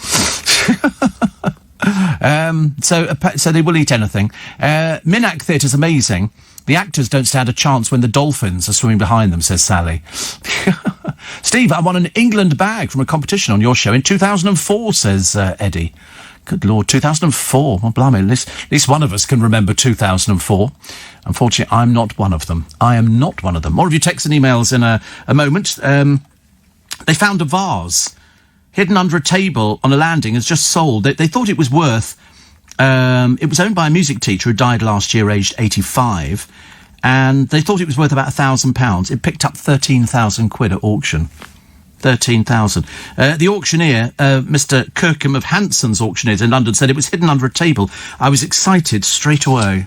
Speaker 1: So they will eat anything. Minack Theatre's amazing. The actors don't stand a chance when the dolphins are swimming behind them, says Sally. Steve, I won an England bag from a competition on your show in 2004, says Eddie. Good Lord, 2004. Well, blimey, at least one of us can remember 2004. Unfortunately, I'm not one of them. I am not one of them. More of your texts and emails in a moment. They found a vase hidden under a table on a landing, has just sold. They thought it was worth... it was owned by a music teacher who died last year, aged 85, and they thought it was worth about £1,000. It picked up 13,000 quid at auction. 13,000. The auctioneer, Mr. Kirkham of Hanson's Auctioneers in London, said it was hidden under a table. I was excited straight away.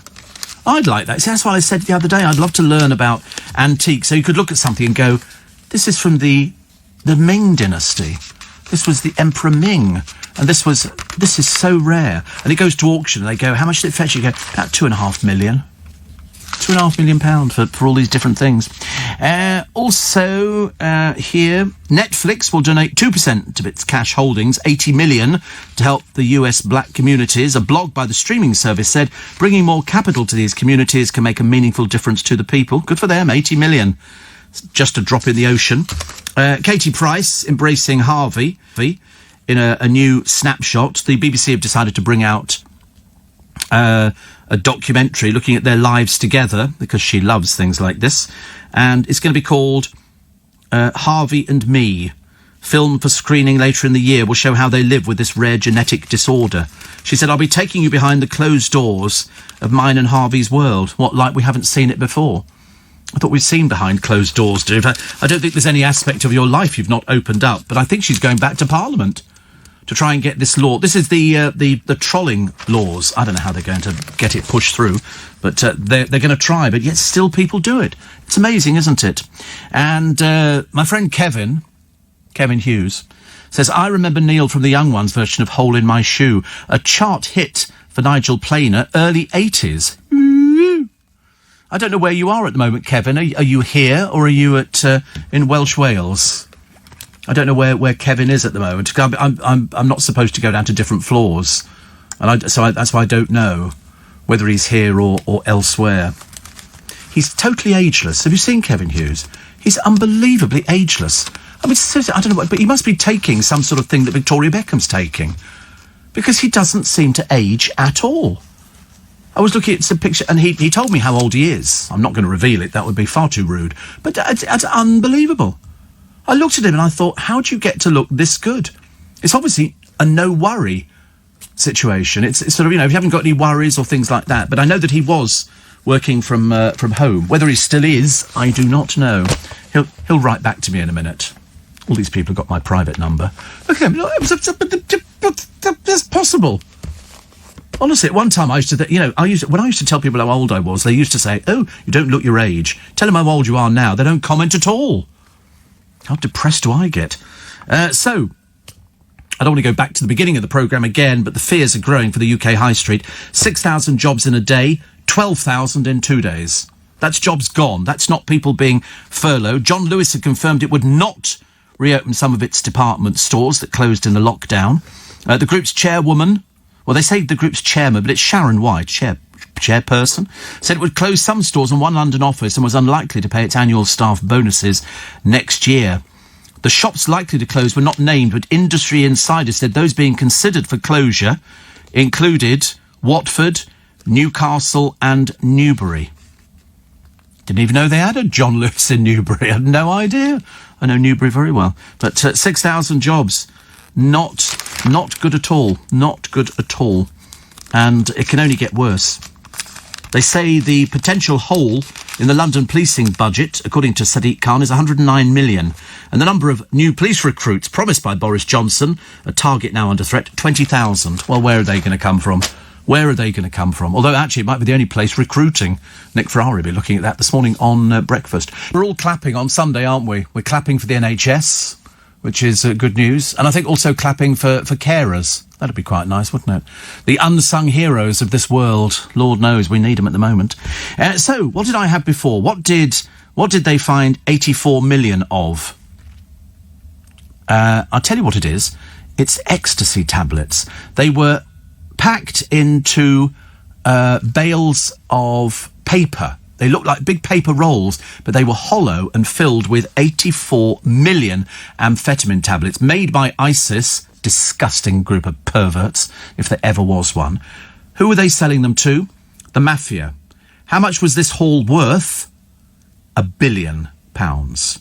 Speaker 1: I'd like that. See, that's what I said the other day. I'd love to learn about antiques. So you could look at something and go, this is from the Ming dynasty. This was the Emperor Ming. And this is so rare. And it goes to auction and they go, how much did it fetch? You go, about £2.5 million. £2.5 million for all these different things. Also, here, Netflix will donate 2% of its cash holdings, $80 million, to help the US black communities. A blog by the streaming service said, bringing more capital to these communities can make a meaningful difference to the people. Good for them, $80 million. Just a drop in the ocean. Katie Price embracing Harvey in a new snapshot. The BBC have decided to bring out a documentary looking at their lives together, because she loves things like this, and it's going to be called Harvey and Me. Film for screening later in the year will show how they live with this rare genetic disorder. She said, I'll be taking you behind the closed doors of mine and Harvey's world. What, like we haven't seen it before? I thought we'd seen behind closed doors, dude. I don't think there's any aspect of your life you've not opened up, but I think she's going back to Parliament. to try and get this law. This is the trolling laws. I don't know how they're going to get it pushed through, but they're going to try. But yet still people do it. It's amazing, isn't it? And my friend Kevin Hughes, says, I remember Neil from the Young Ones version of Hole in My Shoe, a chart hit for Nigel Planer, early 80s. I don't know where you are at the moment, Kevin. Are you here or are you in Welsh Wales? I don't know where Kevin is at the moment. I'm not supposed to go down to different floors, and that's why I don't know whether he's here or elsewhere. He's totally ageless. Have you seen Kevin Hughes? He's unbelievably ageless. I mean, I don't know, but he must be taking some sort of thing that Victoria Beckham's taking, because he doesn't seem to age at all. I was looking at some picture, and he told me how old he is. I'm not going to reveal it. That would be far too rude. But it's unbelievable. I looked at him and I thought, how do you get to look this good? It's obviously a no-worry situation. It's sort of, if you haven't got any worries or things like that. But I know that he was working from home. Whether he still is, I do not know. He'll write back to me in a minute. All these people have got my private number. Look at him. That's possible. Honestly, at one time I used to, when I used to tell people how old I was, they used to say, "Oh, you don't look your age." Tell them how old you are now. They don't comment at all. How depressed do I get? So, I don't want to go back to the beginning of the programme again, but the fears are growing for the UK High Street. 6,000 jobs in a day, 12,000 in 2 days. That's jobs gone. That's not people being furloughed. John Lewis had confirmed it would not reopen some of its department stores that closed in the lockdown. The group's chairwoman, well, they say the group's chairman, but it's Sharon White, chairperson, said it would close some stores and one London office and was unlikely to pay its annual staff bonuses next year. The shops likely to close were not named, but industry insiders said those being considered for closure included Watford, Newcastle and Newbury. Didn't even know they had a John Lewis in Newbury. I had no idea. I know Newbury very well. But 6,000 jobs, not good at all. Not good at all. And it can only get worse. They say the potential hole in the London policing budget, according to Sadiq Khan, is 109 million. And the number of new police recruits promised by Boris Johnson, a target now under threat, 20,000. Well, where are they going to come from? Where are they going to come from? Although, actually, it might be the only place recruiting. Nick Ferrari will be looking at that this morning on Breakfast. We're all clapping on Sunday, aren't we? We're clapping for the NHS, which is good news. And I think also clapping for carers. That'd be quite nice, wouldn't it? The unsung heroes of this world. Lord knows we need them at the moment. So, what did I have before? What did they find 84 million of? I'll tell you what it is. It's ecstasy tablets. They were packed into bales of paper. They looked like big paper rolls, but they were hollow and filled with 84 million amphetamine tablets made by ISIS, disgusting group of perverts, if there ever was one. Who were they selling them to? The mafia. How much was this haul worth? £1 billion. £1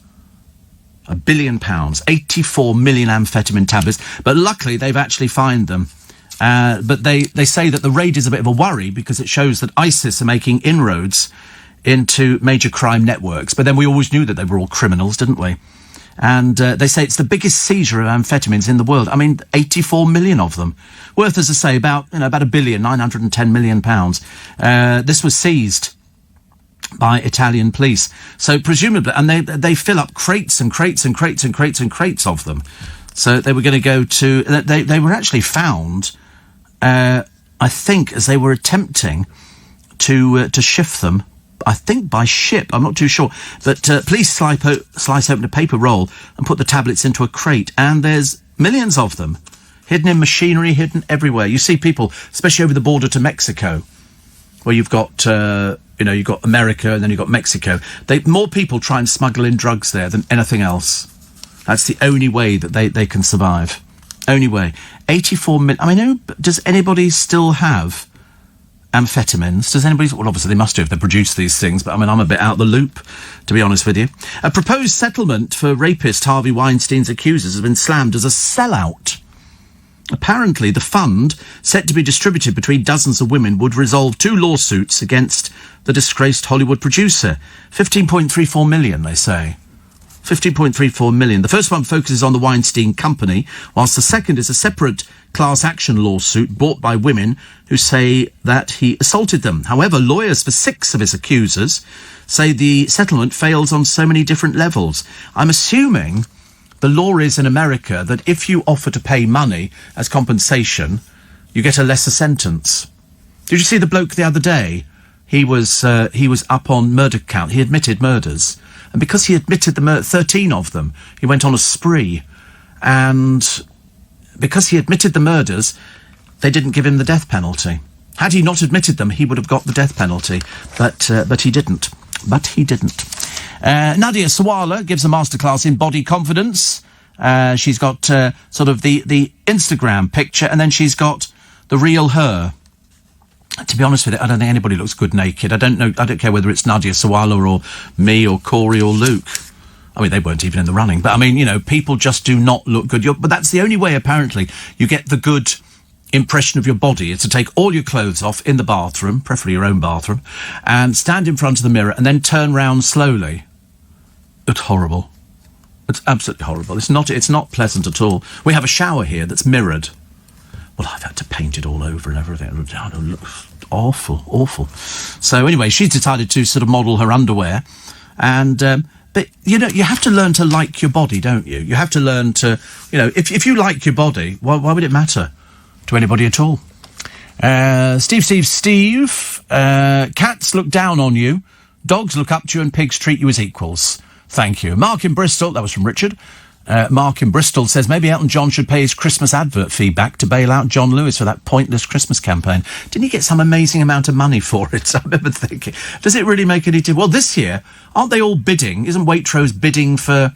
Speaker 1: billion. 84 million amphetamine tablets. But luckily, they've actually found them. But they say that the raid is a bit of a worry because it shows that ISIS are making inroads into major crime networks. But then we always knew that they were all criminals, didn't we? And they say it's the biggest seizure of amphetamines in the world. I mean, 84 million of them. Worth, as I say, about £1 billion, 910 million pounds. This was seized by Italian police. So presumably, and they fill up crates and crates and crates and crates and crates of them. So they were going to go to... They were actually found, I think, as they were attempting to shift them, I think by ship, I'm not too sure. But police slice open a paper roll and put the tablets into a crate, and there's millions of them, hidden in machinery, hidden everywhere. You see people, especially over the border to Mexico, where you've got... you've got America and then you've got Mexico. More people try and smuggle in drugs there than anything else. That's the only way that they can survive. Only way. 84 million... I mean, does anybody still have amphetamines? Does anybody... Well, obviously they must do if they produce these things, but I mean, I'm a bit out of the loop, to be honest with you. A proposed settlement for rapist Harvey Weinstein's accusers has been slammed as a sellout. Apparently, the fund, set to be distributed between dozens of women, would resolve 2 lawsuits against the disgraced Hollywood producer. 15.34 million, they say. 15.34 million. The first one focuses on the Weinstein Company, whilst the second is a separate class action lawsuit brought by women who say that he assaulted them. However, lawyers for 6 of his accusers say the settlement fails on so many different levels. I'm assuming the law is in America that if you offer to pay money as compensation, you get a lesser sentence. Did you see the bloke the other day? He was up on murder count. He admitted murders. And because he admitted 13 of them, he went on a spree. And because he admitted the murders, they didn't give him the death penalty. Had he not admitted them, he would have got the death penalty. But he didn't. Nadia Sawalha gives a masterclass in body confidence. She's got sort of the Instagram picture, and then she's got the real her. To be honest with you, I don't think anybody looks good naked. I don't care whether it's Nadia Sawalha or me or Corey or Luke. I mean, they weren't even in the running. But, I mean, you know, people just do not look good. But that's the only way, apparently, you get the good impression of your body is to take all your clothes off in the bathroom, preferably your own bathroom, and stand in front of the mirror and then turn round slowly. It's horrible. It's absolutely horrible. It's not pleasant at all. We have a shower here that's mirrored. Well, I've had to paint it all over and everything. It looks awful. So anyway, she's decided to sort of model her underwear. And, but, you know, you have to learn to like your body, don't you? You have to learn to, you know, if you like your body, why would it matter to anybody at all? Steve, cats look down on you, dogs look up to you, and pigs treat you as equals. Thank you. Mark in Bristol, that was from Richard. Mark in Bristol says maybe Elton John should pay his Christmas advert fee back to bail out John Lewis for that pointless Christmas campaign. Didn't he get some amazing amount of money for it? I remember thinking, does it really make any difference? Well, this year, aren't they all bidding? Isn't Waitrose bidding for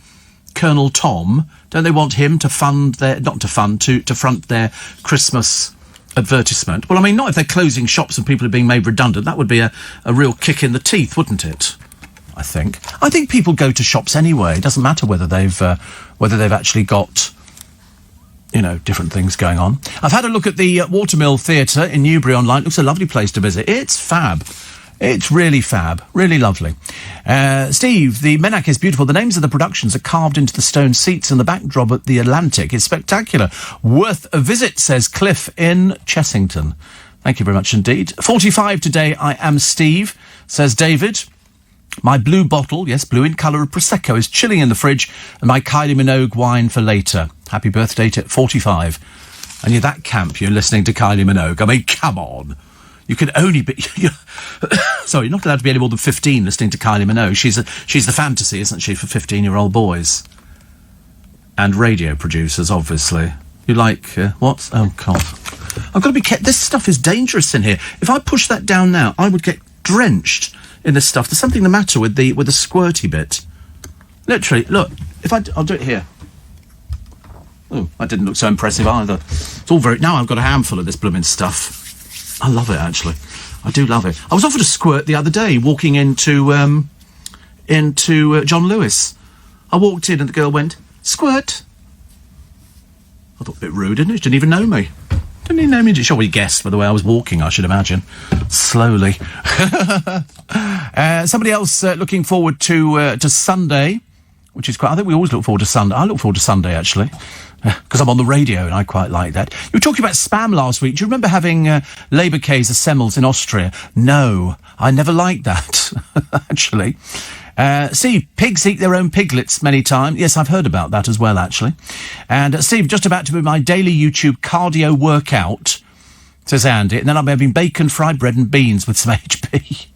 Speaker 1: Colonel Tom? Don't they want him to fund their, to front their Christmas advertisement? Well, I mean, not if they're closing shops and people are being made redundant. That would be a real kick in the teeth, wouldn't it? I think people go to shops anyway. It doesn't matter whether they've actually got, you know, different things going on. I've had a look at the Watermill Theatre in Newbury online. It looks a lovely place to visit. It's fab. It's really fab. Really lovely. Steve, the Menac is beautiful. The names of the productions are carved into the stone seats, and the backdrop at the Atlantic is spectacular. Worth a visit, says Cliff in Chessington. Thank you very much indeed. 45 today, I am Steve, says David. My blue bottle, yes, blue in colour of Prosecco, is chilling in the fridge, and my Kylie Minogue wine for later. Happy birthday to 45. And you're that camp, you're listening to Kylie Minogue. I mean, come on. You can only be... Sorry, you're not allowed to be any more than 15 listening to Kylie Minogue. She's the fantasy, isn't she, for 15-year-old boys? And radio producers, obviously. You like... what? Oh, God. I've got to be careful. This stuff is dangerous in here. If I push that down now, I would get drenched in this stuff. There's something the matter with the squirty bit. Literally, look. I'll do it here. Oh, that didn't look so impressive either. It's all very... Now I've got a handful of this blooming stuff. I love it, actually. I do love it. I was offered a squirt the other day walking into John Lewis. I walked in and the girl went, "Squirt." I thought a bit rude, didn't it? She didn't even know me. Didn't he know me? Sure, he guessed by the way I was walking, I should imagine. Slowly. Somebody else looking forward to Sunday, which is quite... I think we always look forward to Sunday. I look forward to Sunday, actually, because I'm on the radio and I quite like that. You were talking about spam last week. Do you remember having Leberkäse semmels in Austria? No, I never liked that, actually. Steve, pigs eat their own piglets many times. Yes, I've heard about that as well, actually. And Steve, just about to do my daily YouTube cardio workout, says Andy, and then I'm having bacon, fried bread and beans with some HP.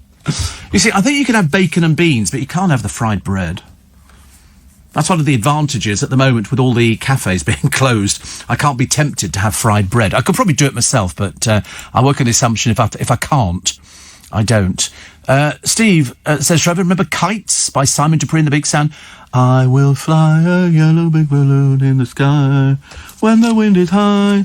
Speaker 1: You see, I think you can have bacon and beans, but you can't have the fried bread. That's one of the advantages at the moment with all the cafes being closed. I can't be tempted to have fried bread. I could probably do it myself, but I work on the assumption if I can't, I don't. Steve, says Trevor, remember Kites by Simon Dupree and the Big Sound? I will fly a yellow big balloon in the sky when the wind is high,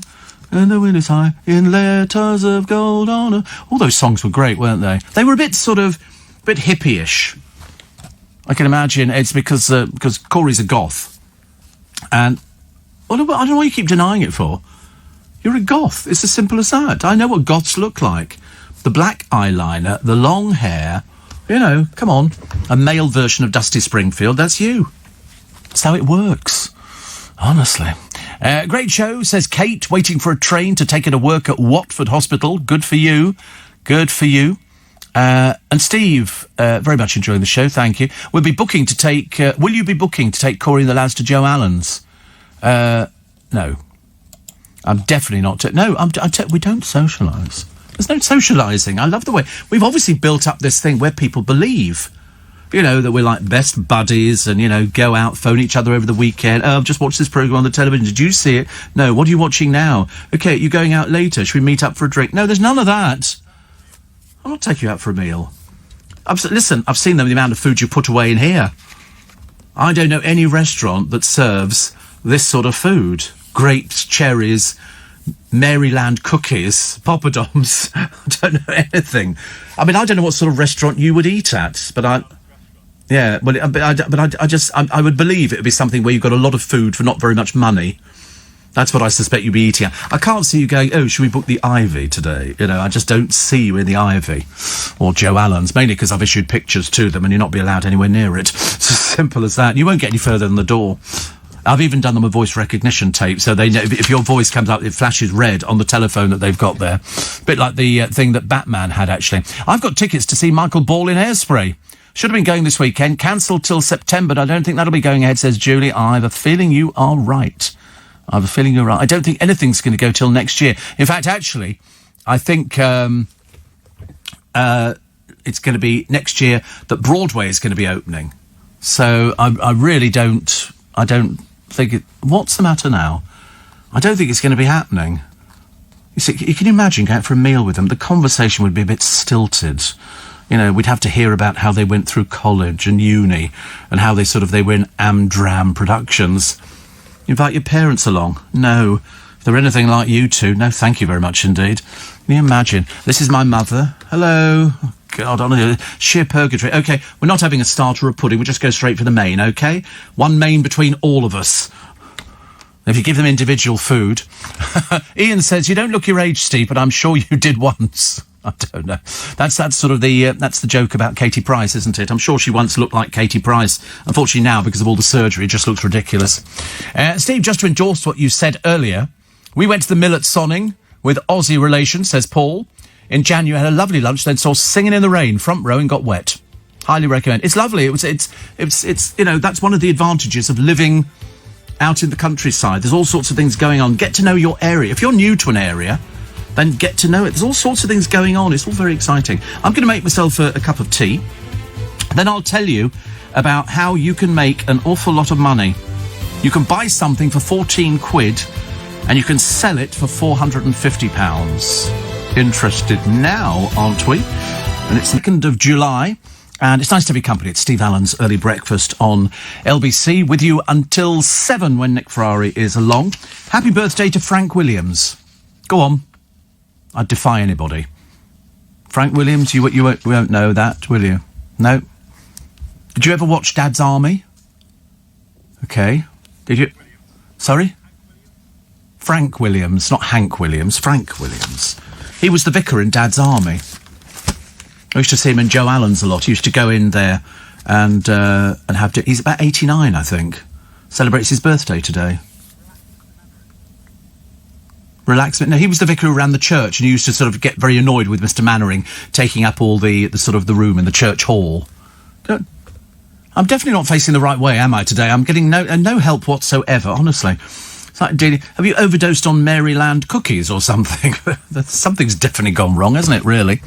Speaker 1: and the wind is high, in letters of gold on a... All those songs were great, weren't they? They were a bit hippie-ish. I can imagine it's because Corey's a goth. And I don't know why you keep denying it for. You're a goth. It's as simple as that. I know what goths look like. The black eyeliner, the long hair, you know, come on. A male version of Dusty Springfield, that's you. That's how it works. Honestly. Great show, says Kate, waiting for a train to take her to work at Watford Hospital. Good for you. Good for you. And Steve, very much enjoying the show, thank you. Will you be booking to take Corey and the lads to Joe Allen's? No. I'm definitely not. We don't socialise. There's no socialising. I love the way... We've obviously built up this thing where people believe, that we're like best buddies and, go out, phone each other over the weekend. Oh, I've just watched this programme on the television. Did you see it? No. What are you watching now? OK, you're going out later. Should we meet up for a drink? No, there's none of that. I'll not take you out for a meal. Listen, I've seen the amount of food you put away in here. I don't know any restaurant that serves this sort of food. Grapes, cherries, Maryland cookies, poppadoms. I don't know anything. I mean, I don't know what sort of restaurant you would eat at, but I would believe it would be something where you've got a lot of food for not very much money. That's what I suspect you'd be eating at. I can't see you going, oh, should we book the Ivy today? I just don't see you in the Ivy. Or Joe Allen's, mainly because I've issued pictures to them and you're not be allowed anywhere near it. It's as simple as that. You won't get any further than the door. I've even done them a voice recognition tape, so they know if your voice comes up, it flashes red on the telephone that they've got there. A bit like the thing that Batman had, actually. I've got tickets to see Michael Ball in Hairspray. Should have been going this weekend. Cancelled till September, but I don't think that'll be going ahead, says Julie. I have a feeling you are right. I don't think anything's going to go till next year. In fact, actually, I think it's going to be next year that Broadway is going to be opening. So I really don't... I don't think... What's the matter now? I don't think it's going to be happening. You see, can you imagine going out for a meal with them? The conversation would be a bit stilted. We'd have to hear about how they went through college and uni and how they were in Amdram Productions. Invite your parents along? No. If they're anything like you two, no, thank you very much indeed. Can you imagine? This is my mother. Hello. God, honestly, sheer purgatory. OK, we're not having a starter or a pudding. We'll just go straight for the main, OK? One main between all of us. If you give them individual food. Ian says, you don't look your age, Steve, but I'm sure you did once. I don't know. That's sort of that's the joke about Katie Price, isn't it? I'm sure she once looked like Katie Price. Unfortunately now, because of all the surgery, it just looks ridiculous. Steve, just to endorse what you said earlier, we went to the mill at Sonning with Aussie relations, says Paul. In January, had a lovely lunch, then saw Singing in the Rain, front row, and got wet. Highly recommend. It's lovely. It's that's one of the advantages of living out in the countryside. There's all sorts of things going on. Get to know your area. If you're new to an area, then get to know it. There's all sorts of things going on. It's all very exciting. I'm going to make myself a cup of tea. Then I'll tell you about how you can make an awful lot of money. You can buy something for 14 quid and you can sell it for £450. Interested now, aren't we? And it's the 2nd of July. And it's nice to have your company. It's Steve Allen's Early Breakfast on LBC, with you until 7 when Nick Ferrari is along. Happy birthday to Frank Williams. Go on. I'd defy anybody. Frank Williams, you won't know that, will you? No. Did you ever watch Dad's Army? OK. Did you? Sorry? Frank Williams, not Hank Williams. Frank Williams. He was the vicar in Dad's Army. I used to see him in Joe Allen's a lot. He used to go in there and have... He's about 89, I think. Celebrates his birthday today. Relax. No, he was the vicar who ran the church, and he used to sort of get very annoyed with Mr. Mannering taking up all the sort of the room in the church hall. I'm definitely not facing the right way, am I, today? I'm getting no help whatsoever, honestly. It's like, have you overdosed on Maryland cookies or something? Something's definitely gone wrong, hasn't it, really?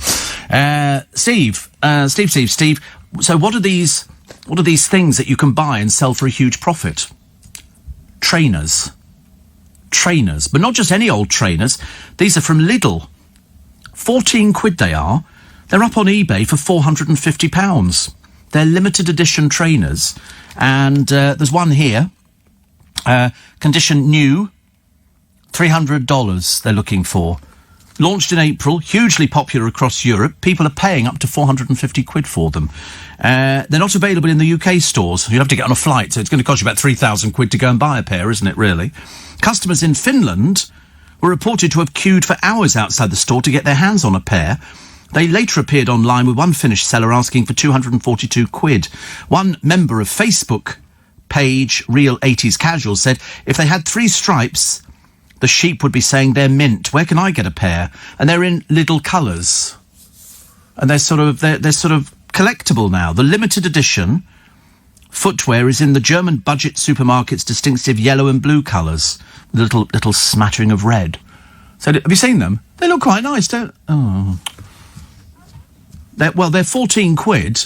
Speaker 1: Steve. So what are these things that you can buy and sell for a huge profit? Trainers, but not just any old trainers. These are from Lidl. 14 quid they are. They're up on eBay for £450. They're limited edition trainers. And there's one here, condition new, $300 they're looking for. Launched in April, hugely popular across Europe. People are paying up to 450 quid for them. They're not available in the UK stores. You'll have to get on a flight, so it's going to cost you about 3,000 quid to go and buy a pair, isn't it, really? Customers in Finland were reported to have queued for hours outside the store to get their hands on a pair. They later appeared online with one Finnish seller asking for 242 quid. One member of Facebook Page, Real 80s Casual, said, if they had 3 stripes, the sheep would be saying they're mint. Where can I get a pair? And they're in little colours. And they're sort of collectible now. The limited edition footwear is in the German budget supermarket's distinctive yellow and blue colours, with a little smattering of red. So, have you seen them? They look quite nice, don't? Oh, they're 14 quid,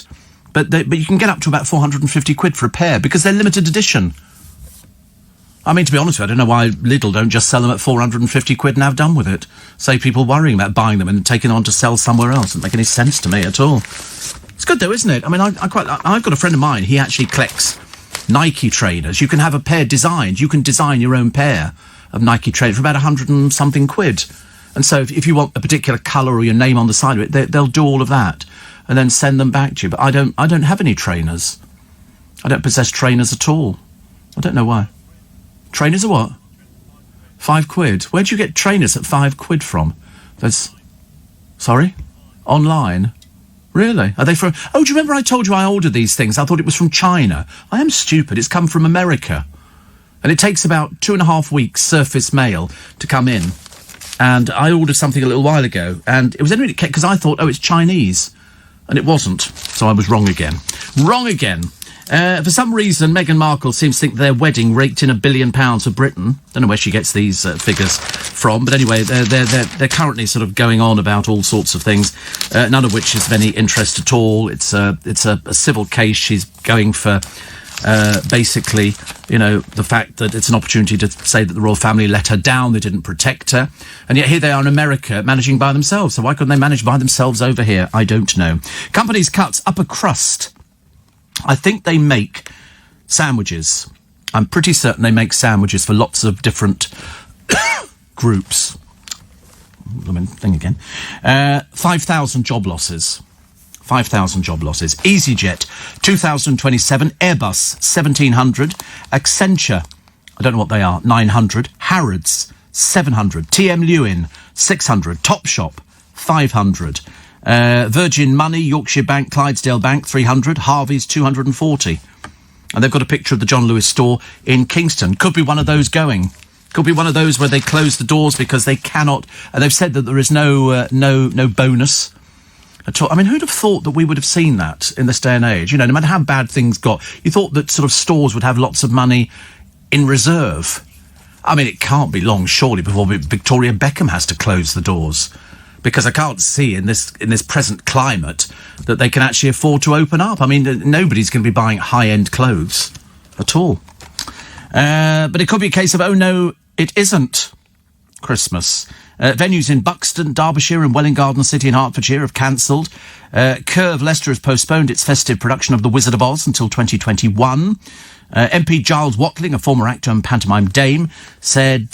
Speaker 1: but you can get up to about 450 quid for a pair because they're limited edition. I mean, to be honest with you, I don't know why Lidl don't just sell them at 450 quid and have done with it. Save people worrying about buying them and taking them on to sell somewhere else. Doesn't make any sense to me at all. It's good though, isn't it? I mean, I've got a friend of mine, he actually collects Nike trainers. You can have a pair designed. You can design your own pair of Nike trainers for about 100 and something quid. And so if you want a particular colour or your name on the side of it, they'll do all of that and then send them back to you. But I don't have any trainers. I don't possess trainers at all. I don't know why. Trainers are what? 5 quid. Where do you get trainers at 5 quid from? Sorry? Online? Really? Are they from... Oh, do you remember I told you I ordered these things? I thought it was from China. I am stupid. It's come from America. And it takes about 2.5 weeks, surface mail, to come in. And I ordered something a little while ago, and it was only because I thought, it's Chinese. And it wasn't. So I was wrong again. Wrong again. For some reason, Meghan Markle seems to think their wedding raked in £1 billion for Britain. Don't know where she gets these figures from, but anyway, they're currently sort of going on about all sorts of things, none of which is of any interest at all. It's a civil case. She's going for basically, the fact that it's an opportunity to say that the royal family let her down, they didn't protect her, and yet here they are in America managing by themselves. So why couldn't they manage by themselves over here? I don't know. Companies cuts upper crust. I think they make sandwiches. I'm pretty certain they make sandwiches for lots of different groups. Thing again. 5,000 job losses. 5,000 job losses. EasyJet, 2,027. Airbus, 1,700. Accenture, I don't know what they are, 900. Harrods, 700. TM Lewin, 600. Topshop, 500. Virgin Money, Yorkshire Bank, Clydesdale Bank, 300. Harvey's, 240. And they've got a picture of the John Lewis store in Kingston. Could be one of those going. Could be one of those where they close the doors because they cannot... And they've said that there is no bonus at all. I mean, who'd have thought that we would have seen that in this day and age? No matter how bad things got, you thought that sort of stores would have lots of money in reserve. I mean, it can't be long, surely, before Victoria Beckham has to close the doors. Because I can't see in this present climate that they can actually afford to open up. I mean, nobody's going to be buying high-end clothes at all. But it could be a case of, oh no, it isn't Christmas. Venues in Buxton, Derbyshire and Welwyn Garden City in Hertfordshire have cancelled. Curve Leicester has postponed its festive production of The Wizard of Oz until 2021. MP Giles Watling, a former actor and pantomime dame, said...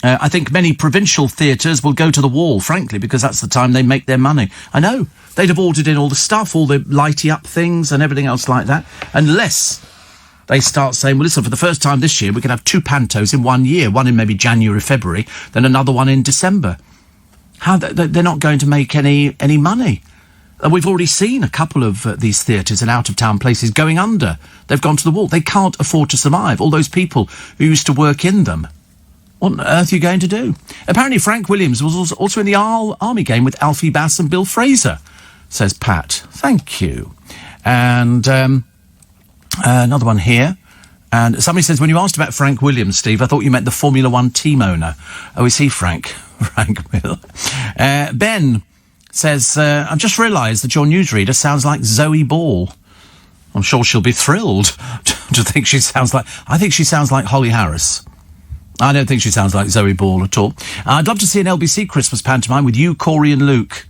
Speaker 1: I think many provincial theatres will go to the wall, frankly, because that's the time they make their money. I know. They'd have ordered in all the stuff, all the lighty-up things and everything else like that, unless they start saying, well, listen, for the first time this year, we can have 2 pantos in 1 year, one in maybe January, February, then another one in December. How they're not going to make any money. And we've already seen a couple of these theatres in out-of-town places going under. They've gone to the wall. They can't afford to survive. All those people who used to work in them. What on earth are you going to do? Apparently Frank Williams was also in the Army game with Alfie Bass and Bill Fraser, says Pat. Thank you. And another one here. And somebody says, when you asked about Frank Williams, Steve, I thought you meant the Formula One team owner. Oh, is he Frank? Frank Will. Ben says, I've just realised that your newsreader sounds like Zoe Ball. I'm sure she'll be thrilled to think she sounds like... I think she sounds like Holly Harris. I don't think she sounds like Zoe Ball at all. I'd love to see an LBC Christmas pantomime with you, Corey and Luke.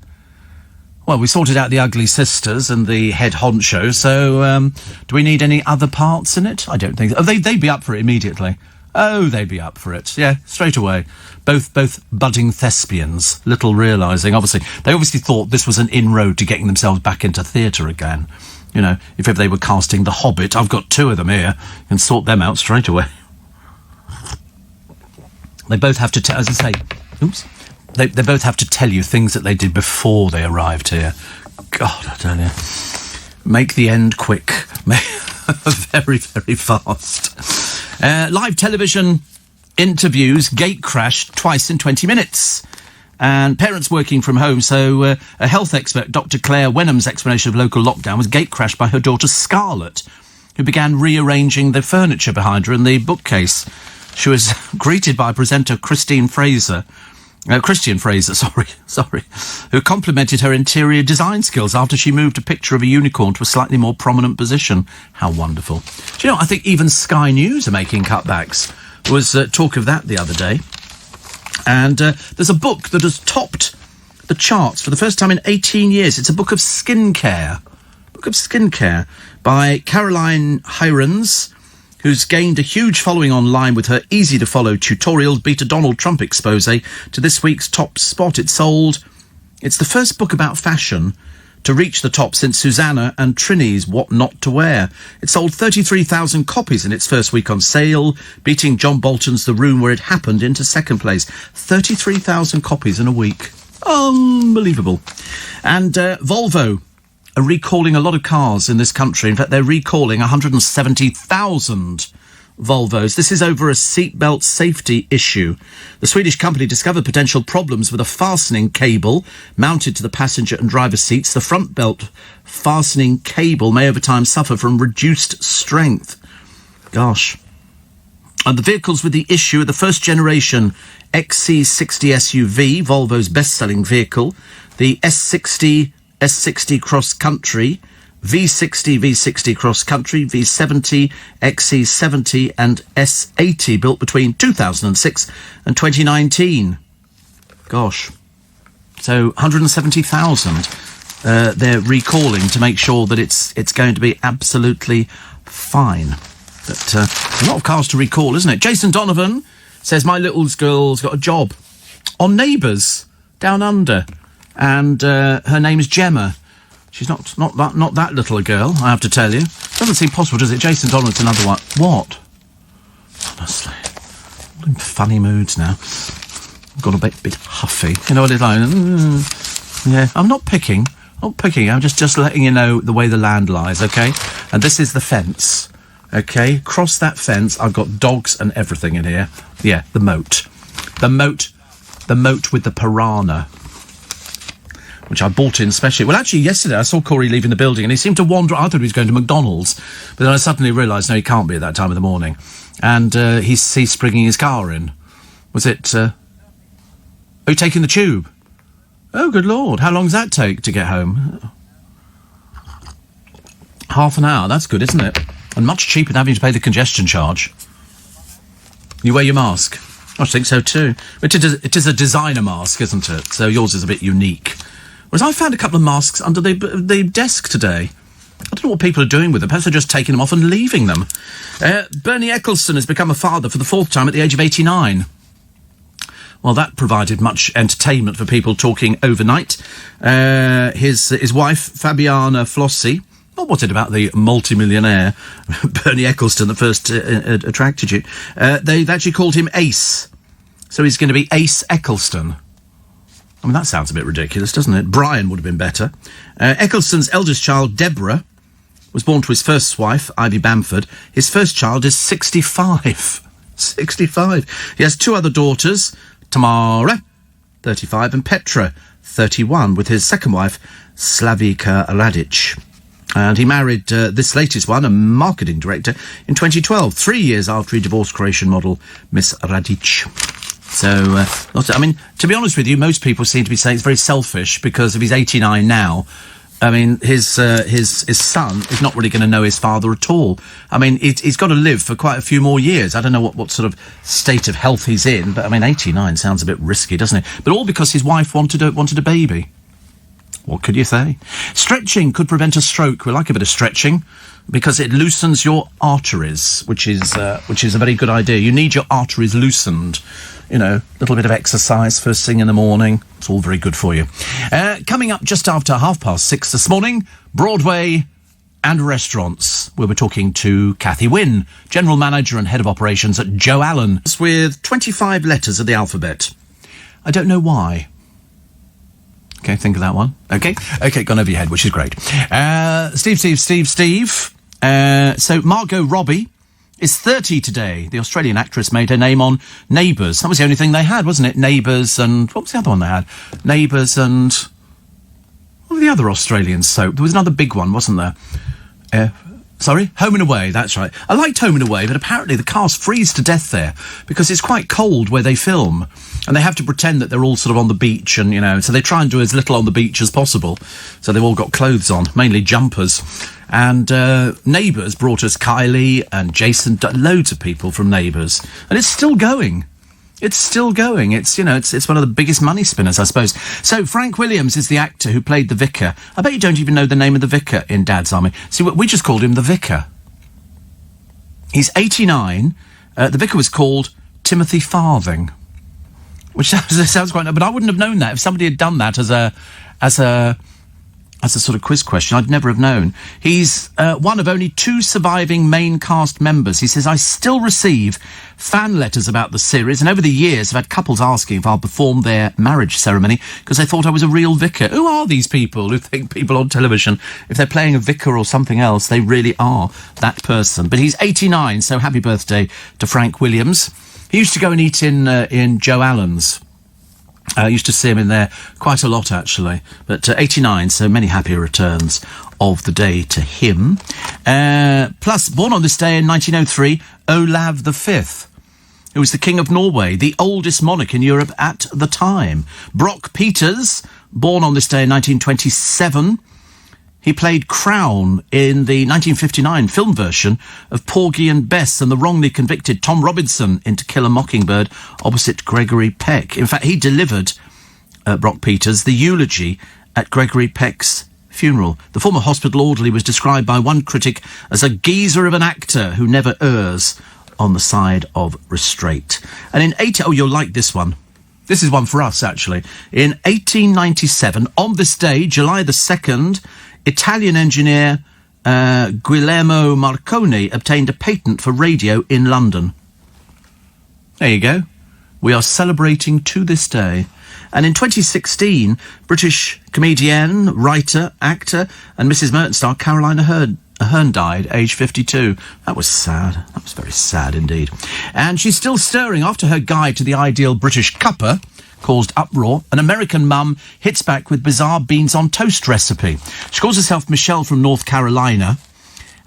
Speaker 1: Well, we sorted out the Ugly Sisters and the head honcho, so do we need any other parts in it? I don't think so. Oh, they'd be up for it immediately. Oh, they'd be up for it. Yeah, straight away. Both budding thespians, little realising, obviously. They obviously thought this was an inroad to getting themselves back into theatre again. If ever they were casting The Hobbit, I've got 2 of them here, and sort them out straight away. They both have to as I say, they both have to tell you things that they did before they arrived here. God, I don't know. Make the end quick. Very, very fast. Live television interviews gate crashed twice in 20 minutes. And parents working from home, so a health expert, Dr. Claire Wenham's explanation of local lockdown was gate crashed by her daughter Scarlett, who began rearranging the furniture behind her in the bookcase. She was greeted by presenter Christian Fraser, who complimented her interior design skills after she moved a picture of a unicorn to a slightly more prominent position. How wonderful. Do you know, I think even Sky News are making cutbacks. There was talk of that the other day. And there's a book that has topped the charts for the first time in 18 years. It's a book of skincare. By Caroline Hirons, who's gained a huge following online with her easy-to-follow tutorials, beat a Donald Trump expose to this week's top spot. It's the first book about fashion to reach the top since Susanna and Trini's What Not to Wear. It sold 33,000 copies in its first week on sale, beating John Bolton's The Room Where It Happened into second place. 33,000 copies in a week. Unbelievable. And Volvo are recalling a lot of cars in this country. In fact, they're recalling 170,000 Volvos. This is over a seatbelt safety issue. The Swedish company discovered potential problems with a fastening cable mounted to the passenger and driver seats. The front belt fastening cable may over time suffer from reduced strength. Gosh. And the vehicles with the issue are the first generation XC60 SUV, Volvo's best-selling vehicle, the S60 Cross Country, V60 Cross Country, V70, XC70 and S80 built between 2006 and 2019. Gosh. So 170,000 they're recalling to make sure that it's going to be absolutely fine. But a lot of cars to recall, isn't it? Jason Donovan says, my little girl's got a job on Neighbours Down Under, and her name is Gemma. She's not that little a girl, I have to tell you. Doesn't seem possible, does it? Jason Donald's another one. What? Honestly. I'm in funny moods now. I've got a bit huffy. You know what it's like? Yeah, I'm not picking. I'm just letting you know the way the land lies, okay? And this is the fence, okay? Cross that fence. I've got dogs and everything in here. Yeah, the moat. The moat with the piranha, which I bought in specially. Well, actually, yesterday I saw Corey leaving the building and he seemed to wander. I thought he was going to McDonald's, but then I suddenly realised, no, he can't be at that time of the morning. And he's springing his car in. Was it... are you taking the tube? Oh, good Lord. How long does that take to get home? Half an hour. That's good, isn't it? And much cheaper than having to pay the congestion charge. You wear your mask? I think so too. It is a designer mask, isn't it? So yours is a bit unique. Whereas I found a couple of masks under the desk today. I don't know what people are doing with them. Perhaps they're just taking them off and leaving them. Bernie Ecclestone has become a father for the fourth time at the age of 89. Well, that provided much entertainment for people talking overnight. His wife, Fabiana Flossie. What was it about the multi-millionaire Bernie Ecclestone that first attracted you? They've actually called him Ace. So he's going to be Ace Ecclestone. I mean, that sounds a bit ridiculous, doesn't it? Brian would have been better. Ecclestone's eldest child, Deborah, was born to his first wife, Ivy Bamford. His first child is 65. 65. He has two other daughters, Tamara, 35, and Petra, 31, with his second wife, Slavika Radic. And he married this latest one, a marketing director, in 2012, 3 years after he divorced Croatian model Miss Radic. So, I mean, to be honest with you, most people seem to be saying it's very selfish because if he's 89 now, I mean, his son is not really going to know his father at all. I mean, he's got to live for quite a few more years. I don't know what sort of state of health he's in, but I mean, 89 sounds a bit risky, doesn't it? But all because his wife wanted a baby. What could you say? Stretching could prevent a stroke. We like a bit of stretching because it loosens your arteries, which is a very good idea. You need your arteries loosened. You know, a little bit of exercise first thing in the morning. It's all very good for you. Coming up just after 6:30 this morning, Broadway and restaurants, where we're talking to Cathy Wynne, General Manager and Head of Operations at Joe Allen, with 25 letters of the alphabet. I don't know why. Okay, think of that one. Okay, gone over your head, which is great. Steve. So Margot Robbie is 30 today. The Australian actress made her name on Neighbours. That was the only thing they had, wasn't it? Neighbours and... What was the other one they had? Neighbours and... What were the other Australian soap? There was another big one, wasn't there? Sorry? Home and Away, that's right. I liked Home and Away, but apparently the cast freeze to death there because it's quite cold where they film. And they have to pretend that they're all sort of on the beach and, you know, so they try and do as little on the beach as possible. So they've all got clothes on, mainly jumpers. And Neighbours brought us Kylie and Jason, loads of people from Neighbours. And it's still going. It's still going. It's, you know, it's one of the biggest money spinners, I suppose. So Frank Williams is the actor who played the Vicar. I bet you don't even know the name of the Vicar in Dad's Army. See, we just called him the Vicar. He's 89. The Vicar was called Timothy Farthing, which sounds quite... But I wouldn't have known that if somebody had done that as a sort of quiz question. I'd never have known. He's one of only 2 surviving main cast members. He says, I still receive fan letters about the series, and over the years I've had couples asking if I'll perform their marriage ceremony because they thought I was a real vicar. Who are these people who think people on television, if they're playing a vicar or something else, they really are that person? But he's 89, so happy birthday to Frank Williams. He used to go and eat in Joe Allen's. I used to see him in there quite a lot, actually. But 89, so many happy returns of the day to him. Plus, born on this day in 1903, Olav V, who was the King of Norway, the oldest monarch in Europe at the time. Brock Peters, born on this day in 1927. He played Crown in the 1959 film version of Porgy and Bess and the wrongly convicted Tom Robinson in To Kill a Mockingbird opposite Gregory Peck. In fact, he delivered, Brock Peters, the eulogy at Gregory Peck's funeral. The former hospital orderly was described by one critic as a geezer of an actor who never errs on the side of restraint. And in you'll like this one. This is one for us, actually. In 1897, on this day, July the 2nd, Italian engineer Guillermo Marconi obtained a patent for radio in London. There you go. We are celebrating to this day. And in 2016, British comedian, writer, actor and Mrs. Merton star Caroline Aherne died, aged 52. That was sad. That was very sad indeed. And she's still stirring after her guide to the ideal British cuppa caused uproar. An American mum hits back with bizarre beans on toast recipe. She calls herself Michelle from North Carolina,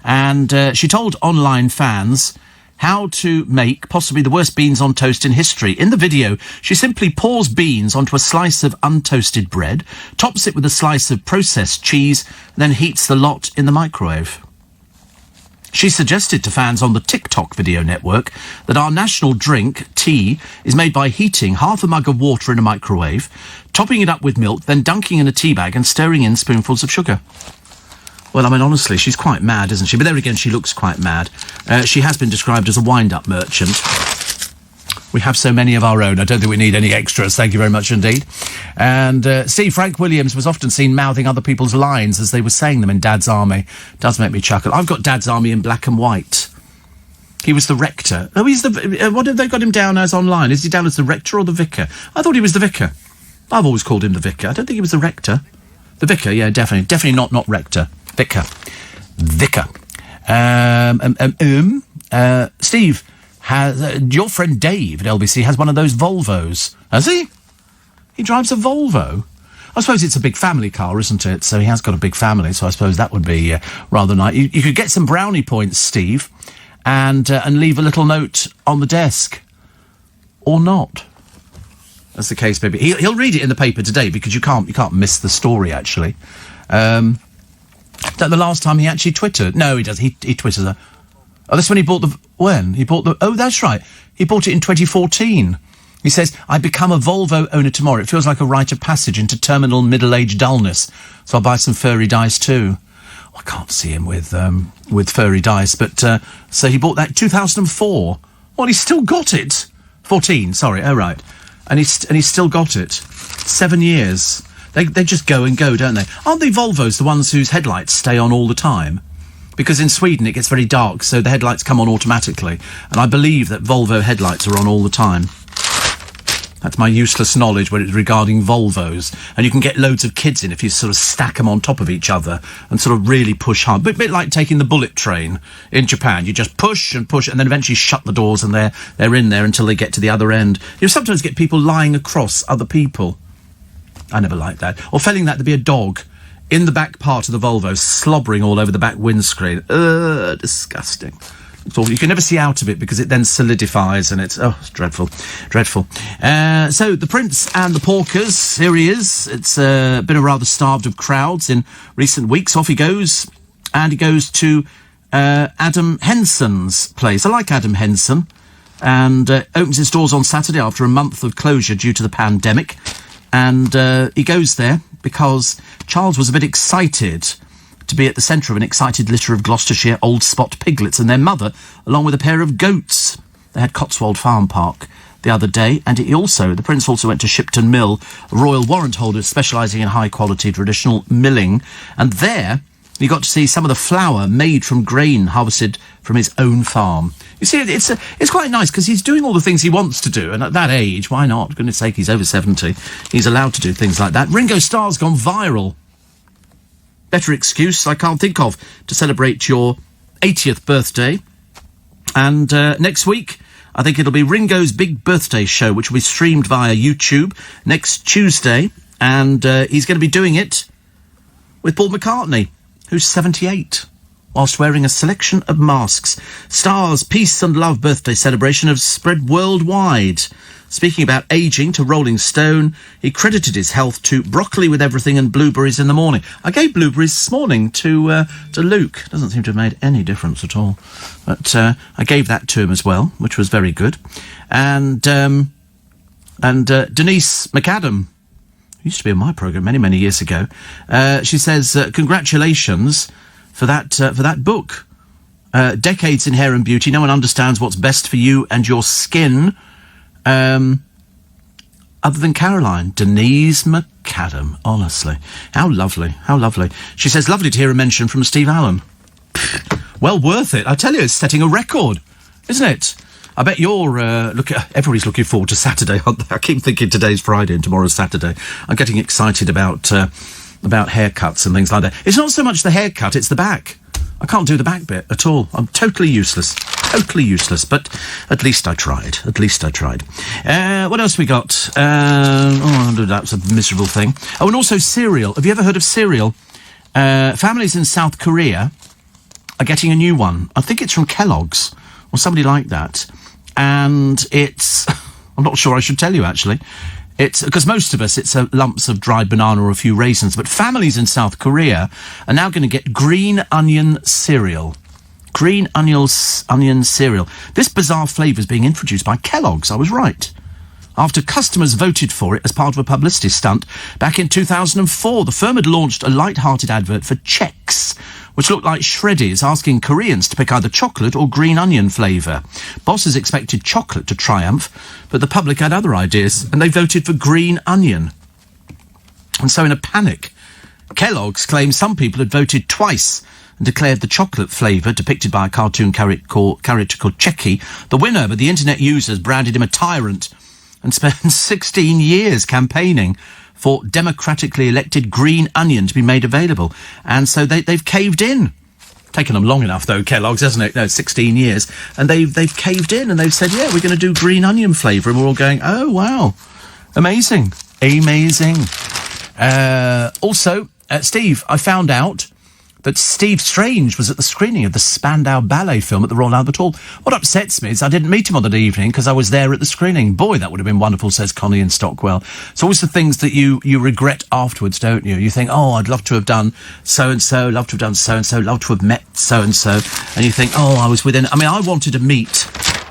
Speaker 1: and she told online fans how to make possibly the worst beans on toast in history. In the video, she simply pours beans onto a slice of untoasted bread, tops it with a slice of processed cheese, then heats the lot in the microwave. She suggested to fans on the TikTok video network that our national drink, tea, is made by heating half a mug of water in a microwave, topping it up with milk, then dunking in a tea bag and stirring in spoonfuls of sugar. Well, I mean, honestly, she's quite mad, isn't she? But there again, she looks quite mad. She has been described as a wind-up merchant. We have so many of our own. I don't think we need any extras. Thank you very much indeed. And, Frank Williams was often seen mouthing other people's lines as they were saying them in Dad's Army. Does make me chuckle. I've got Dad's Army in black and white. He was the rector. Oh, he's the... what have they got him down as online? Is he down as the rector or the vicar? I thought he was the vicar. I've always called him the vicar. I don't think he was the rector. The vicar, yeah, definitely. Definitely not rector. Vicar. Steve... your friend Dave at LBC has one of those Volvos. Has he? He drives a Volvo? I suppose it's a big family car, isn't it? So he has got a big family, so I suppose that would be rather nice. You could get some brownie points, Steve, and leave a little note on the desk. Or not. That's the case, maybe. He'll read it in the paper today, because you can't miss the story, actually. That the last time he actually twittered. No, he does. He twitters her. Oh, that's when he bought the... When? He bought the... Oh, that's right. He bought it in 2014. He says, I become a Volvo owner tomorrow. It feels like a rite of passage into terminal middle-aged dullness. So I'll buy some furry dice too. Oh, I can't see him with furry dice, but... so he bought that in 2004. Well, he's still got it. 14, sorry. Oh, right. And he's still got it. 7 years. They just go and go, don't they? Aren't they Volvos the ones whose headlights stay on all the time? Because in Sweden it gets very dark, so the headlights come on automatically. And I believe that Volvo headlights are on all the time. That's my useless knowledge when it's regarding Volvos. And you can get loads of kids in if you sort of stack them on top of each other and sort of really push hard. A bit like taking the bullet train in Japan. You just push and then eventually shut the doors and they're in there until they get to the other end. You sometimes get people lying across other people. I never liked that. Or failing that, there'd be a dog in the back part of the Volvo slobbering all over the back windscreen. Disgusting. So you can never see out of it because it then solidifies and it's dreadful. So the Prince and the Porkers, here he is. It's been a rather starved of crowds in recent weeks. Off he goes, and he goes to Adam Henson's place. I like Adam Henson, and opens his doors on Saturday after a month of closure due to the pandemic. And he goes there because Charles was a bit excited to be at the centre of an excited litter of Gloucestershire old spot piglets and their mother, along with a pair of goats. They had Cotswold Farm Park the other day, and the Prince also went to Shipton Mill, a royal warrant holder specialising in high-quality traditional milling, and there he got to see some of the flour made from grain harvested from his own farm. You see, it's quite nice because he's doing all the things he wants to do, and at that age, why not? For goodness sake, he's over 70. He's allowed to do things like that. Ringo Starr's gone viral. Better excuse I can't think of to celebrate your 80th birthday. And next week, I think it'll be Ringo's big birthday show, which will be streamed via YouTube next Tuesday. And he's going to be doing it with Paul McCartney, who's 78, whilst wearing a selection of masks. Starr's Peace and Love birthday celebration have spread worldwide. Speaking about ageing to Rolling Stone, he credited his health to broccoli with everything and blueberries in the morning. I gave blueberries this morning to Luke. Doesn't seem to have made any difference at all. But I gave that to him as well, which was very good. And Denise McAdam, who used to be on my programme many, many years ago, she says, congratulations for that book. Decades in Hair and Beauty. No one understands what's best for you and your skin. Other than Caroline, Denise McAdam, honestly. How lovely. She says, lovely to hear a mention from Steve Allen. Well worth it. I tell you, it's setting a record, isn't it? I bet you're, everybody's looking forward to Saturday, aren't they? I keep thinking today's Friday and tomorrow's Saturday. I'm getting excited about haircuts and things like that. It's not so much the haircut, it's the back. I can't do the back bit at all. I'm totally useless, but at least I tried. What else we got? That's a miserable thing. Oh, and also cereal. Have you ever heard of cereal? Families in South Korea are getting a new one. I think it's from Kellogg's or somebody like that. And it's... I'm not sure I should tell you, actually. It's because most of us, it's lumps of dried banana or a few raisins. But families in South Korea are now going to get green onion cereal. Green onion cereal. This bizarre flavour is being introduced by Kellogg's. I was right. After customers voted for it as part of a publicity stunt back in 2004, the firm had launched a light-hearted advert for Chex, which looked like Shreddies, asking Koreans to pick either chocolate or green onion flavour. Bosses expected chocolate to triumph, but the public had other ideas, and they voted for green onion. And so in a panic, Kellogg's claimed some people had voted twice and declared the chocolate flavour, depicted by a cartoon character called Checky, the winner, but the internet users branded him a tyrant and spent 16 years campaigning for democratically elected green onion to be made available. And so they've caved in. Taken them long enough, though, Kellogg's, hasn't it? No, 16 years. And they've caved in and they've said, yeah, we're going to do green onion flavour. And we're all going, oh, wow. Amazing. Also, Steve, I found out that Steve Strange was at the screening of the Spandau Ballet film at the Royal Albert Hall. What upsets me is I didn't meet him on that evening because I was there at the screening. Boy, that would have been wonderful, says Connie in Stockwell. It's always the things that you regret afterwards, don't you? You think, oh, I'd love to have done so-and-so, love to have done so-and-so, love to have met so-and-so. And you think, oh, I was within... I mean, I wanted to meet...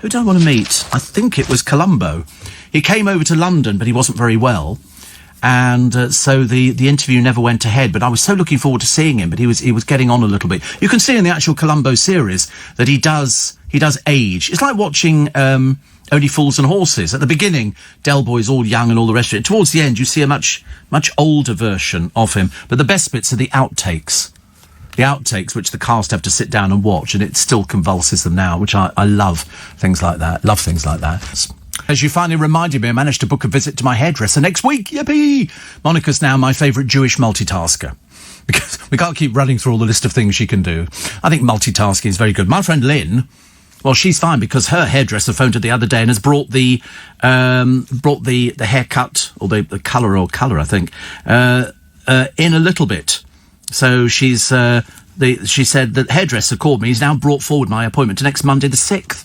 Speaker 1: Who did I want to meet? I think it was Columbo. He came over to London, but he wasn't very well. And so the interview never went ahead, but I was so looking forward to seeing him, but he was getting on a little bit. You can see in the actual Columbo series that he does age. It's like watching Only Fools and Horses. At the beginning, Del Boy's all young and all the rest of it. Towards the end, you see a much older version of him. But the best bits are the outtakes. The outtakes, which the cast have to sit down and watch, and it still convulses them now, which I love things like that. As you finally reminded me, I managed to book a visit to my hairdresser next week. Yippee! Monica's now my favourite Jewish multitasker. Because we can't keep running through all the list of things she can do. I think multitasking is very good. My friend Lynn, well, she's fine because her hairdresser phoned her the other day and has brought the haircut, or the colour, I think, in a little bit. So she said that hairdresser called me. He's now brought forward my appointment to next Monday the 6th.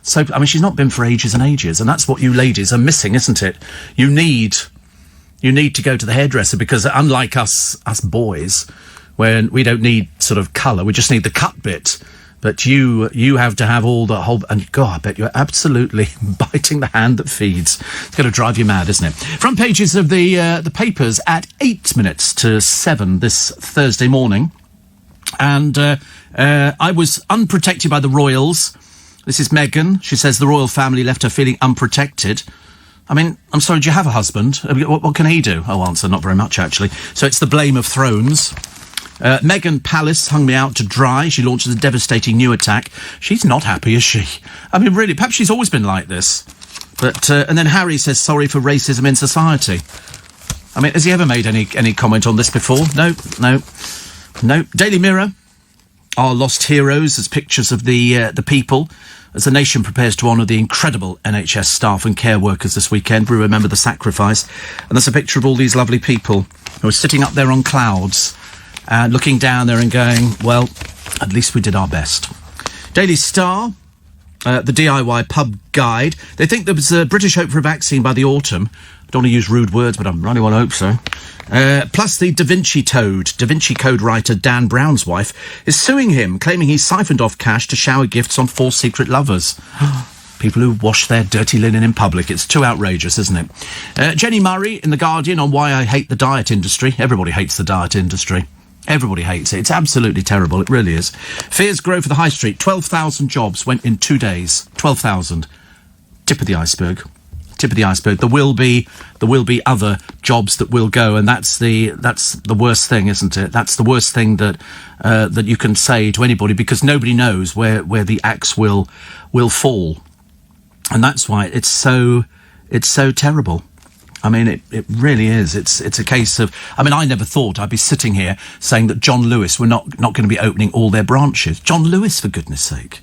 Speaker 1: So, I mean, she's not been for ages and ages, and that's what you ladies are missing, isn't it? You need to go to the hairdresser because unlike us boys, when we don't need sort of colour, we just need the cut bit. But you have to have all the whole... And, God, I bet you're absolutely biting the hand that feeds. It's going to drive you mad, isn't it? Front pages of the papers at 8 minutes to 7 this Thursday morning. And I was unprotected by the royals. This is Meghan. She says the royal family left her feeling unprotected. I mean, I'm sorry, do you have a husband? What can he do? Oh, answer, not very much, actually. So it's the blame of Thrones. Meghan Palace hung me out to dry. She launches a devastating new attack. She's not happy, is she? I mean, really, perhaps she's always been like this. But and then Harry says sorry for racism in society. I mean, has he ever made any comment on this before? No. Daily Mirror, our lost heroes, as pictures of the people as the nation prepares to honour the incredible NHS staff and care workers this weekend. We remember the sacrifice. And there's a picture of all these lovely people who are sitting up there on clouds and looking down there and going, well, at least we did our best. Daily Star, the DIY pub guide. They think there was a British hope for a vaccine by the autumn. I don't want to use rude words, but I really want to hope so. Plus the Da Vinci Code writer Dan Brown's wife is suing him, claiming he siphoned off cash to shower gifts on 4 secret lovers. People who wash their dirty linen in public. It's too outrageous, isn't it? Jenny Murray in The Guardian on why I hate the diet industry. Everybody hates the diet industry. Everybody hates it. It's absolutely terrible. It really is. Fears grow for the high street. 12,000 jobs went in 2 days. 12,000. Tip of the iceberg. There will be other jobs that will go, and that's the worst thing, isn't it? That's the worst thing that you can say to anybody, because nobody knows where the axe will fall, and that's why it's so terrible. I mean, it really is. It's a case of... I mean, I never thought I'd be sitting here saying that John Lewis were not going to be opening all their branches. John Lewis, for goodness sake.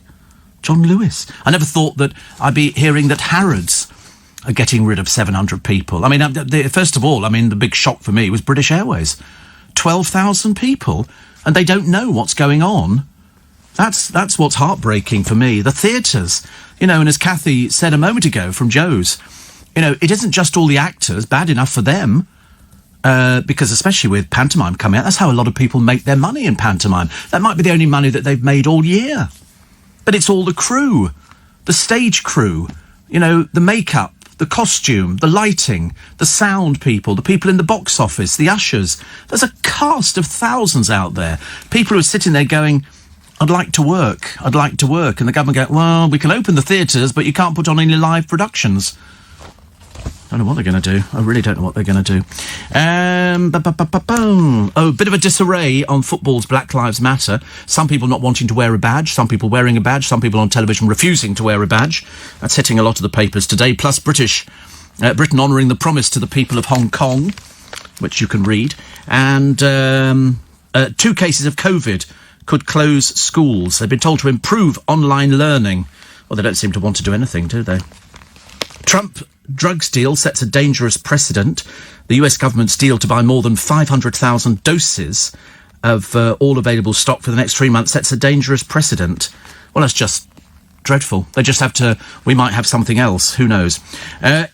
Speaker 1: John Lewis. I never thought that I'd be hearing that Harrods are getting rid of 700 people. I mean, first of all, I mean, the big shock for me was British Airways. 12,000 people, and they don't know what's going on. That's what's heartbreaking for me. The theatres, and as Kathy said a moment ago from Joe's, it isn't just all the actors, bad enough for them, because especially with pantomime coming out, that's how a lot of people make their money in pantomime. That might be the only money that they've made all year. But it's all the crew, the stage crew, the makeup, the costume, the lighting, the sound people, the people in the box office, the ushers. There's a cast of thousands out there. People who are sitting there going, I'd like to work. And the government go, well, we can open the theatres, but you can't put on any live productions. I don't know what they're going to do. I really don't know what they're going to do. A bit of a disarray on football's Black Lives Matter. Some people not wanting to wear a badge, some people wearing a badge, some people on television refusing to wear a badge. That's hitting a lot of the papers today. Plus Britain honouring the promise to the people of Hong Kong, which you can read. And 2 cases of COVID could close schools. They've been told to improve online learning. Well, they don't seem to want to do anything, do they? Trump drugs deal sets a dangerous precedent. The US government's deal to buy more than 500,000 doses of all available stock for the next 3 months sets a dangerous precedent. Well, that's just dreadful. They just have to... We might have something else. Who knows?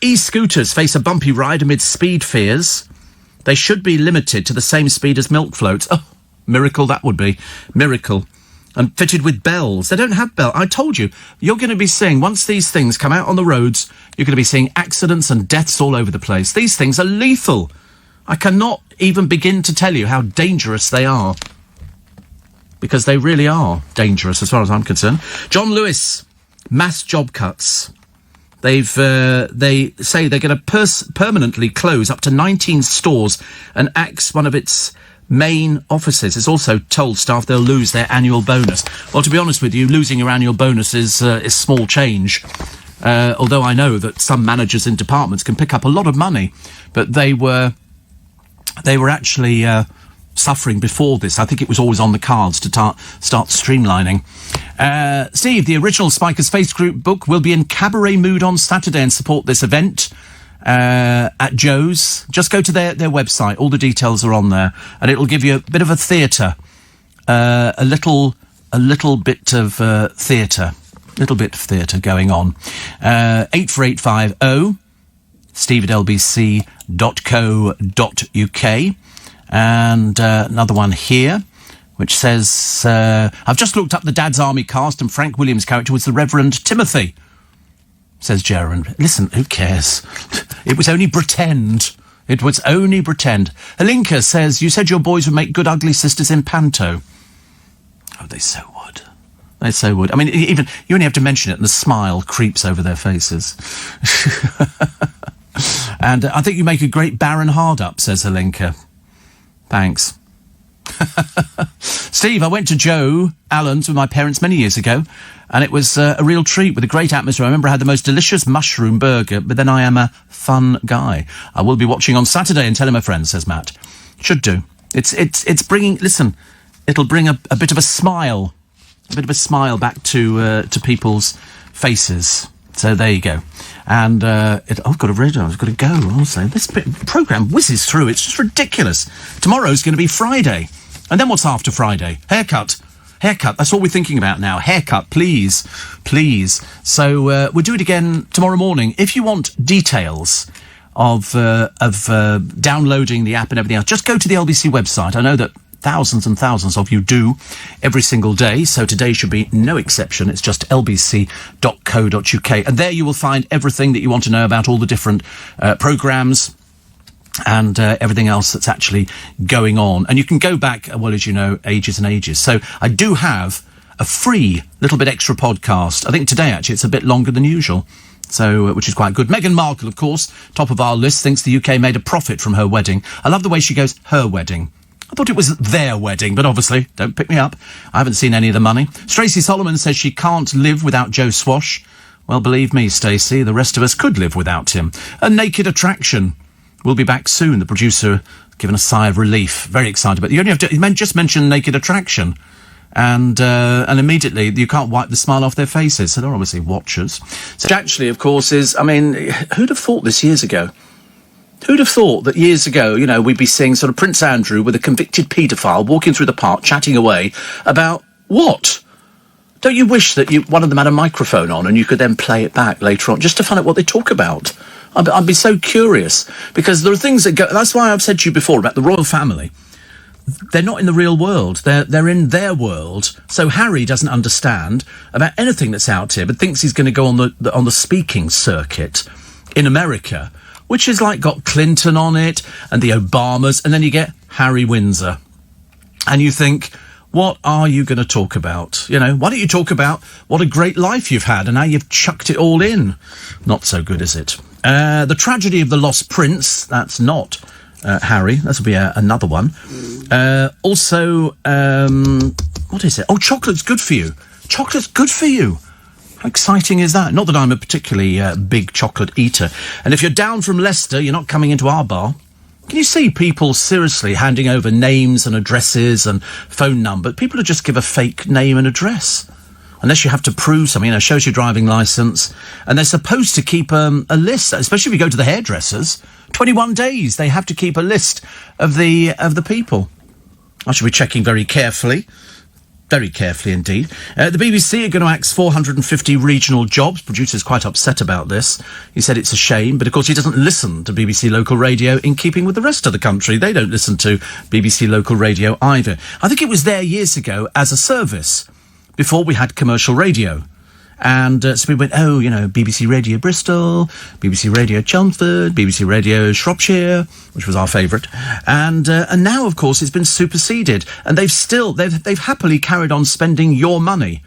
Speaker 1: E-scooters face a bumpy ride amid speed fears. They should be limited to the same speed as milk floats. Oh, miracle that would be. Miracle. And fitted with bells. They don't have bells. I told you, you're going to be seeing, once these things come out on the roads, you're going to be seeing accidents and deaths all over the place. These things are lethal. I cannot even begin to tell you how dangerous they are. Because they really are dangerous, as far as I'm concerned. John Lewis, mass job cuts. They say they're going to permanently close up to 19 stores and axe one of its main offices. It's also told staff they'll lose their annual bonus. Well, to be honest with you, losing your annual bonus is small change. Although I know that some managers in departments can pick up a lot of money, but they were actually suffering before this. I think it was always on the cards to start streamlining. Steve, the original Spikers Face Group book will be in cabaret mood on Saturday and support this event at Joe's. Just go to their website. All the details are on there, and it'll give you a bit of a theatre, a little bit of theatre. Little bit of theatre going on. 84850 steve@lbc.co.uk. And another one here, which says, I've just looked up the Dad's Army cast and Frank Williams' character was the Reverend Timothy, says Gerard. Listen, who cares? It was only pretend. It was only pretend. Alinka says, you said your boys would make good ugly sisters in Panto. Oh, they so would. They so would. I mean, even you only have to mention it and the smile creeps over their faces. And I think you make a great Baron Hardup, says Alinka. Thanks. Steve, I went to Joe Allen's with my parents many years ago, and it was a real treat with a great atmosphere. I remember I had the most delicious mushroom burger, but then I am a fun guy. I will be watching on Saturday and telling my friends, says Matt. Should do. It's bringing, listen, it'll bring a bit of a smile back to people's faces. So there you go. And I've got a radio. I've got to go. Also, this programme whizzes through. It's just ridiculous. Tomorrow's going to be Friday, and then what's after Friday? Haircut. That's all we're thinking about now. Haircut, please. So we'll do it again tomorrow morning. If you want details of downloading the app and everything else, just go to the LBC website. I know that thousands and thousands of you do every single day, so today should be no exception. It's just lbc.co.uk, and there you will find everything that you want to know about all the different programmes and everything else that's actually going on. And you can go back, well, as you know, ages and ages. So I do have a free little bit extra podcast. I think today, actually, it's a bit longer than usual, so which is quite good. Meghan Markle, of course, top of our list, thinks the UK made a profit from her wedding. I love the way she goes, her wedding. I thought it was their wedding, but obviously, don't pick me up. I haven't seen any of the money. Stacey Solomon says she can't live without Joe Swash. Well, believe me, Stacey, the rest of us could live without him. A Naked Attraction will be back soon. The producer given a sigh of relief. Very excited about it. You only have to just mention Naked Attraction, and immediately you can't wipe the smile off their faces. So they're obviously watchers. So actually, of course, is, I mean, who'd have thought this years ago? Who'd have thought that years ago, you know, we'd be seeing sort of Prince Andrew with a convicted paedophile walking through the park, chatting away about what? Don't you wish that one of them had a microphone on and you could then play it back later on just to find out what they talk about? I'd be so curious, because there are things that go... That's why I've said to you before about the royal family. They're not in the real world. They're in their world. So Harry doesn't understand about anything that's out here, but thinks he's going to go on the speaking circuit in America, which is like got Clinton on it and the Obamas, and then you get Harry Windsor. And you think, what are you going to talk about? You know, why don't you talk about what a great life you've had and how you've chucked it all in? Not so good, is it? The Tragedy of the Lost Prince, that's not Harry. This will be another one. Also, what is it? Oh, chocolate's good for you. Chocolate's good for you. How exciting is that? Not that I'm a particularly big chocolate eater. And if you're down from Leicester, you're not coming into our bar. Can you see people seriously handing over names and addresses and phone numbers? People who just give a fake name and address. Unless you have to prove something, you know, shows your driving licence. And they're supposed to keep a list, especially if you go to the hairdressers. 21 days, they have to keep a list of the people. I should be checking very carefully. Very carefully indeed. The BBC are going to axe 450 regional jobs. Producer's quite upset about this. He said it's a shame, but of course he doesn't listen to BBC local radio in keeping with the rest of the country. They don't listen to BBC local radio either. I think it was there years ago as a service, before we had commercial radio. And so we went, oh, you know, BBC Radio Bristol, BBC Radio Chelmsford, BBC Radio Shropshire, which was our favourite. And now, of course, it's been superseded. And they've happily carried on spending your money.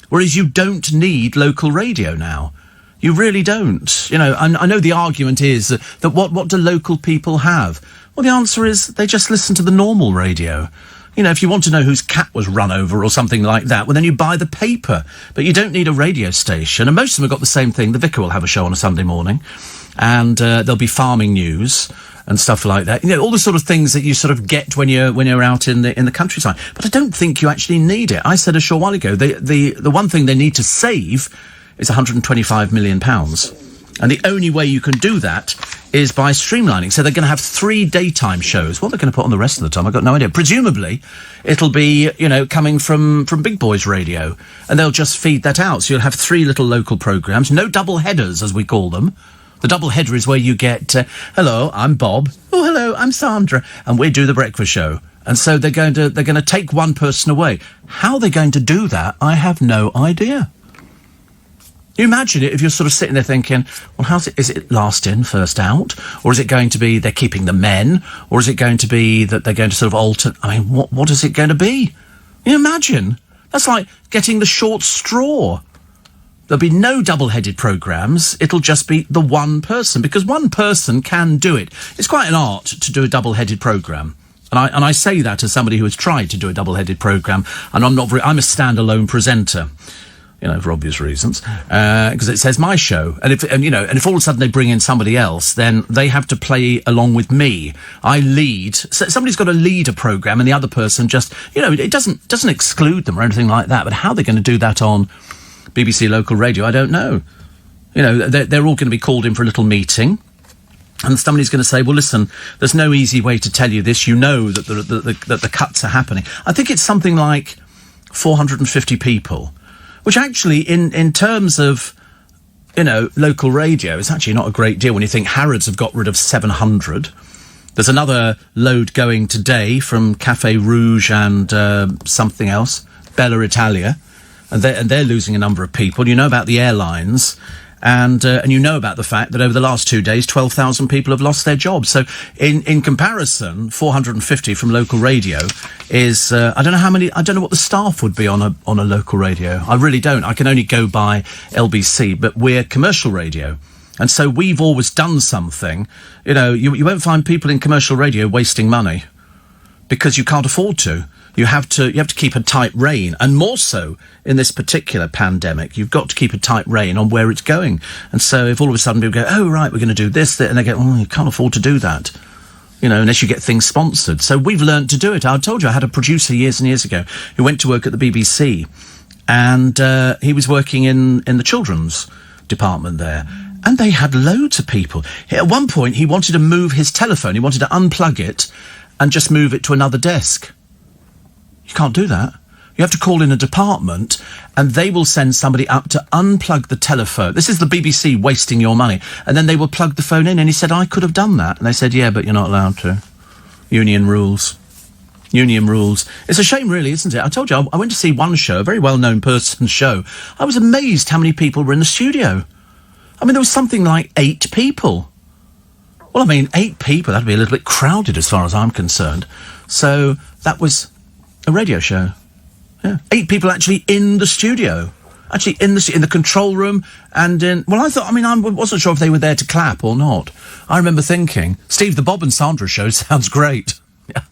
Speaker 1: Whereas you don't need local radio now. You really don't. You know, I know the argument is that what do local people have? Well, the answer is they just listen to the normal radio. You know, if you want to know whose cat was run over or something like that, well, then you buy the paper. But you don't need a radio station. And most of them have got the same thing. The Vicar will have a show on a Sunday morning, and there'll be farming news and stuff like that. You know, all the sort of things that you sort of get when you're out in the countryside. But I don't think you actually need it. I said a short while ago, the one thing they need to save is £125 million. And the only way you can do that is by streamlining. So they're going to have 3 daytime shows. What they're going to put on the rest of the time, I've got no idea. Presumably, it'll be, you know, coming from Big Boys Radio. And they'll just feed that out. So you'll have 3 little local programmes. No double headers, as we call them. The double header is where you get, hello, I'm Bob. Oh, hello, I'm Sandra. And we do the breakfast show. And so they're going to take one person away. How they're going to do that, I have no idea. You imagine it if you're sort of sitting there thinking, well, is it last in, first out? Or is it going to be they're keeping the men? Or is it going to be that they're going to sort of alter? I mean, what is it going to be? You imagine? That's like getting the short straw. There'll be no double-headed programmes. It'll just be the one person, because one person can do it. It's quite an art to do a double-headed programme. And I say that as somebody who has tried to do a double-headed programme, and I'm a standalone presenter, you know, for obvious reasons, because it says my show. And if all of a sudden they bring in somebody else, then they have to play along with me. I lead. So somebody's got to lead a programme, and the other person just, you know, it doesn't exclude them or anything like that. But how they're going to do that on BBC Local Radio, I don't know. You know, they're all going to be called in for a little meeting, and somebody's going to say, well, listen, there's no easy way to tell you this. You know that the cuts are happening. I think it's something like 450 people, which actually, in terms of, you know, local radio, is actually not a great deal when you think Harrods have got rid of 700. There's another load going today from Café Rouge and something else, Bella Italia. And they're losing a number of people. You know about the airlines, and you know about the fact that over the last 2 days, 12,000 people have lost their jobs. So in comparison, 450 from local radio is I don't know how many. I don't know what the staff would be on a local radio. I really don't. I can only go by LBC, but we're commercial radio. And so we've always done something. You know, you won't find people in commercial radio wasting money because you can't afford to. You have to keep a tight rein, and more so in this particular pandemic. You've got to keep a tight rein on where it's going. And so if all of a sudden people go, oh, right, we're going to do this, and they go, oh, you can't afford to do that, you know, unless you get things sponsored. So we've learned to do it. I told you I had a producer years and years ago who went to work at the BBC, and he was working in the children's department there. And they had loads of people. At one point, he wanted to move his telephone. He wanted to unplug it and just move it to another desk. You can't do that. You have to call in a department, and they will send somebody up to unplug the telephone. This is the BBC wasting your money. And then they will plug the phone in. And he said, I could have done that. And they said, yeah, but you're not allowed to. Union rules. Union rules. It's a shame, really, isn't it? I told you, I went to see one show, a very well-known person's show. I was amazed how many people were in the studio. I mean, there was something like 8 people. Well, I mean, 8 people, that'd be a little bit crowded as far as I'm concerned. So that was a radio show. Yeah. 8 people actually in the studio. Actually in the control room and in... Well, I wasn't sure if they were there to clap or not. I remember thinking, Steve, the Bob and Sandra show sounds great. Yeah.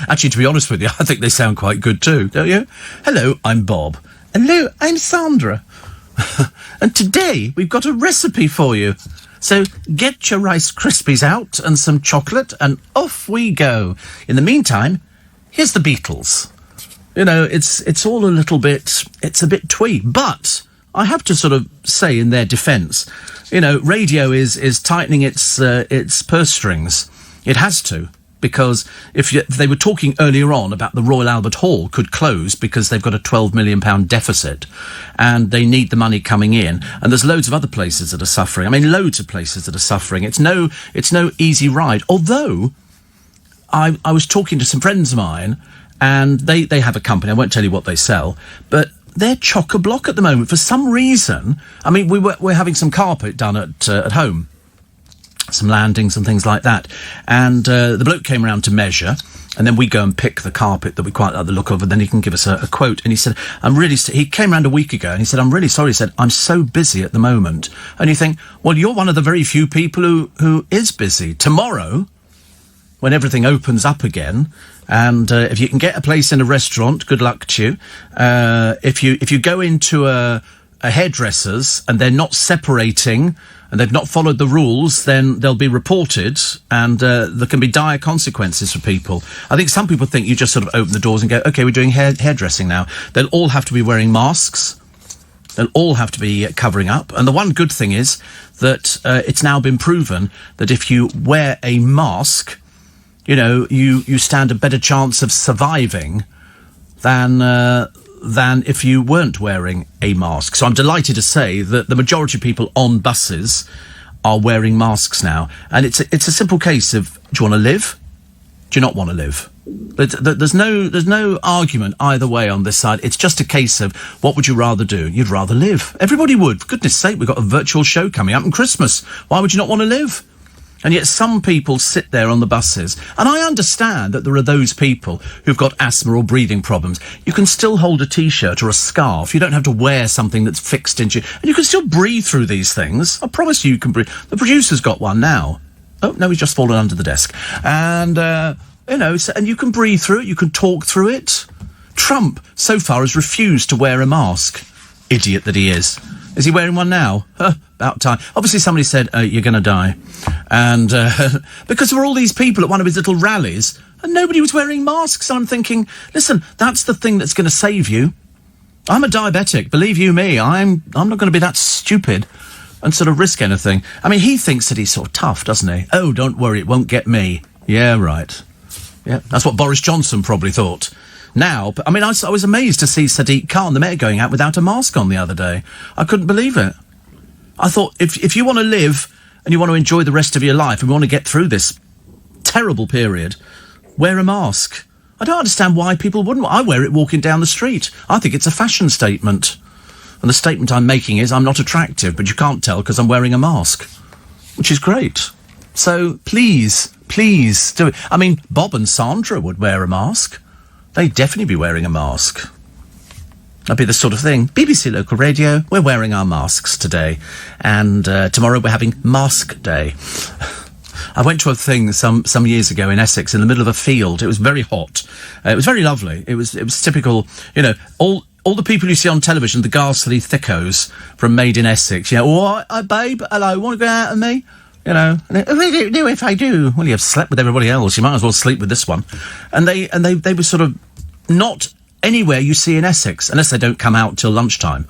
Speaker 1: Actually, to be honest with you, I think they sound quite good too, don't you? Hello, I'm Bob. Hello, I'm Sandra. And today we've got a recipe for you. So get your Rice Krispies out and some chocolate and off we go. In the meantime, here's the Beatles. You know, it's all a little bit... It's a bit twee. But I have to sort of say in their defence, you know, radio is tightening its purse strings. It has to. Because if they were talking earlier on about the Royal Albert Hall could close because they've got a £12 million deficit and they need the money coming in, and there's loads of other places that are suffering. I mean, loads of places that are suffering. It's no easy ride. Although I was talking to some friends of mine, and they have a company. I won't tell you what they sell, but they're chock-a-block at the moment for some reason. I mean, we're having some carpet done at home. Some landings and things like that. And the bloke came around to measure, and then we go and pick the carpet that we quite like the look of, and then he can give us a quote. And he said, he came around a week ago, and he said, I'm really sorry. He said, I'm so busy at the moment. And you think, well, you're one of the very few people who is busy. Tomorrow, when everything opens up again, and if you can get a place in a restaurant, good luck to you. If you go into a hairdresser's and they're not separating and they've not followed the rules, then they'll be reported, and there can be dire consequences for people. I think some people think you just sort of open the doors and go, OK, we're doing hairdressing now. They'll all have to be wearing masks. They'll all have to be covering up. And the one good thing is that it's now been proven that if you wear a mask, you know, you stand a better chance of surviving than if you weren't wearing a mask. So I'm delighted to say that the majority of people on buses are wearing masks now. And it's a simple case of, do you want to live? Do you not want to live? There's no argument either way on this side. It's just a case of, what would you rather do? You'd rather live. Everybody would. For goodness sake, we've got a virtual show coming up on Christmas. Why would you not want to live? And yet some people sit there on the buses. And I understand that there are those people who've got asthma or breathing problems. You can still hold a T-shirt or a scarf. You don't have to wear something that's fixed into you. And you can still breathe through these things. I promise you can breathe. The producer's got one now. Oh, no, he's just fallen under the desk. And, you know, and you can breathe through it. You can talk through it. Trump, so far, has refused to wear a mask. Idiot that he is. Is he wearing one now? About time. Obviously, somebody said, you're going to die. And because there were all these people at one of his little rallies, and nobody was wearing masks. I'm thinking, listen, that's the thing that's going to save you. I'm a diabetic. Believe you me, I'm not going to be that stupid and sort of risk anything. I mean, he thinks that he's sort of tough, doesn't he? Oh, don't worry, it won't get me. Yeah, right. Yeah, that's what Boris Johnson probably thought. Now, I mean, I was amazed to see Sadiq Khan, the mayor, going out without a mask on the other day. I couldn't believe it. I thought, if you want to live and you want to enjoy the rest of your life and we want to get through this terrible period, wear a mask. I don't understand why people wouldn't. I wear it walking down the street. I think it's a fashion statement. And the statement I'm making is I'm not attractive, but you can't tell because I'm wearing a mask, which is great. So please do it. I mean, Bob and Sandra would wear a mask. They'd definitely be wearing a mask. That'd be the sort of thing. BBC Local Radio, we're wearing our masks today. And tomorrow we're having Mask Day. I went to a thing some years ago in Essex, in the middle of a field. It was very hot. It was very lovely. It was typical, you know, all the people you see on television, the ghastly thickos from Made in Essex. You know, what, babe, hello, want to go out with me? You know, I don't know if I do. Well, you've slept with everybody else. You might as well sleep with this one. And they were sort of not anywhere you see in Essex, unless they don't come out till lunchtime.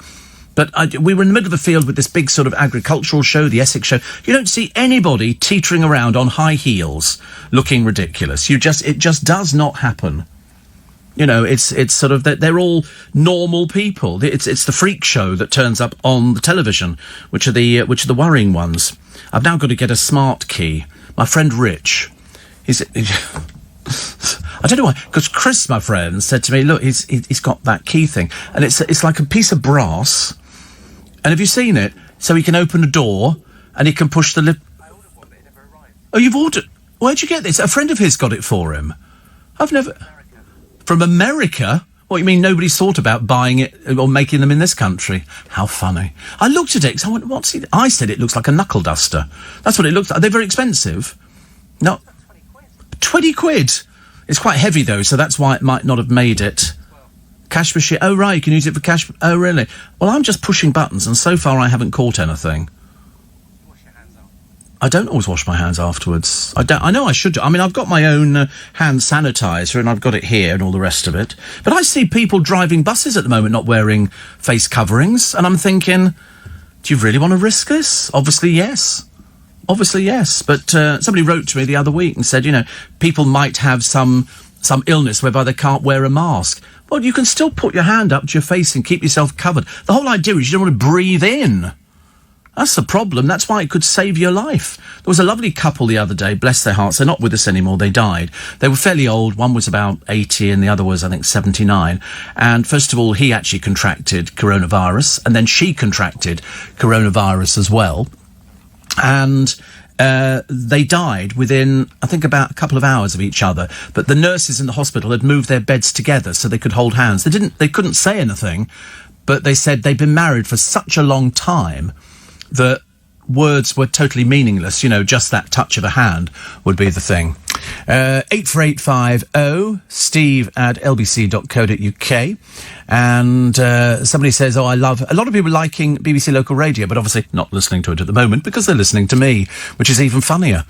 Speaker 1: But we were in the middle of a field with this big sort of agricultural show, the Essex show. You don't see anybody teetering around on high heels looking ridiculous. It just does not happen. You know, it's sort of that they're all normal people. It's the freak show that turns up on the television, which are the worrying ones. I've now got to get a smart key. My friend Rich, I don't know why, because Chris, my friend, said to me, look, he's got that key thing, and it's like a piece of brass. And have you seen it? So he can open a door and he can push the lid. I ordered one, but it never arrived. Oh, you've ordered? Where'd you get this? A friend of his got it for him. I've never. America. From America? What, you mean nobody's thought about buying it or making them in this country? How funny. I looked at it, so I went, what's it? I said it looks like a knuckle duster. That's what it looks like. Are they very expensive? No. 20 quid. 20 quid? It's quite heavy, though, so that's why it might not have made it. Cash machine. Oh, right, you can use it for cash. Oh, really? Well, I'm just pushing buttons, and so far I haven't caught anything. Wash your hands off. I don't always wash my hands afterwards. I know I should do. I mean, I've got my own hand sanitizer, and I've got it here and all the rest of it. But I see people driving buses at the moment not wearing face coverings, and I'm thinking, do you really want to risk this? Obviously, yes. Obviously, yes. But somebody wrote to me the other week and said, you know, people might have some illness whereby they can't wear a mask. Well, you can still put your hand up to your face and keep yourself covered. The whole idea is you don't want to breathe in. That's the problem. That's why it could save your life. There was a lovely couple the other day, bless their hearts. They're not with us anymore. They died. They were fairly old. One was about 80 and the other was, I think, 79. And first of all, he actually contracted coronavirus, and then she contracted coronavirus as well. And they died within, I think, about a couple of hours of each other. But the nurses in the hospital had moved their beds together so they could hold hands. They couldn't say anything, but they said they'd been married for such a long time that words were totally meaningless. You know, just that touch of a hand would be the thing. 84850 steve@lbc.co.uk. And somebody says, oh, I love... A lot of people liking BBC Local Radio, but obviously not listening to it at the moment because they're listening to me, which is even funnier.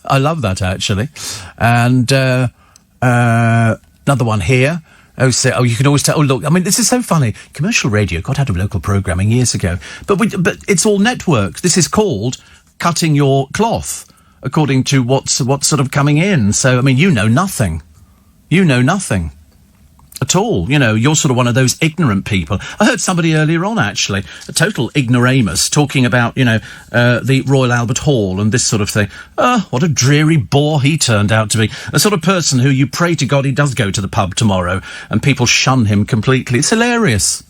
Speaker 1: I love that, actually. And another one here. Oh, you can always tell... Oh, look, I mean, this is so funny. Commercial radio got out of local programming years ago. But it's all networks. This is called cutting your cloth, according to what's sort of coming in. So, I mean, you know nothing. You know nothing at all. You know, you're sort of one of those ignorant people. I heard somebody earlier on, actually, a total ignoramus, talking about, you know, the Royal Albert Hall and this sort of thing. What a dreary bore he turned out to be. The sort of person who you pray to God he does go to the pub tomorrow and people shun him completely. It's hilarious.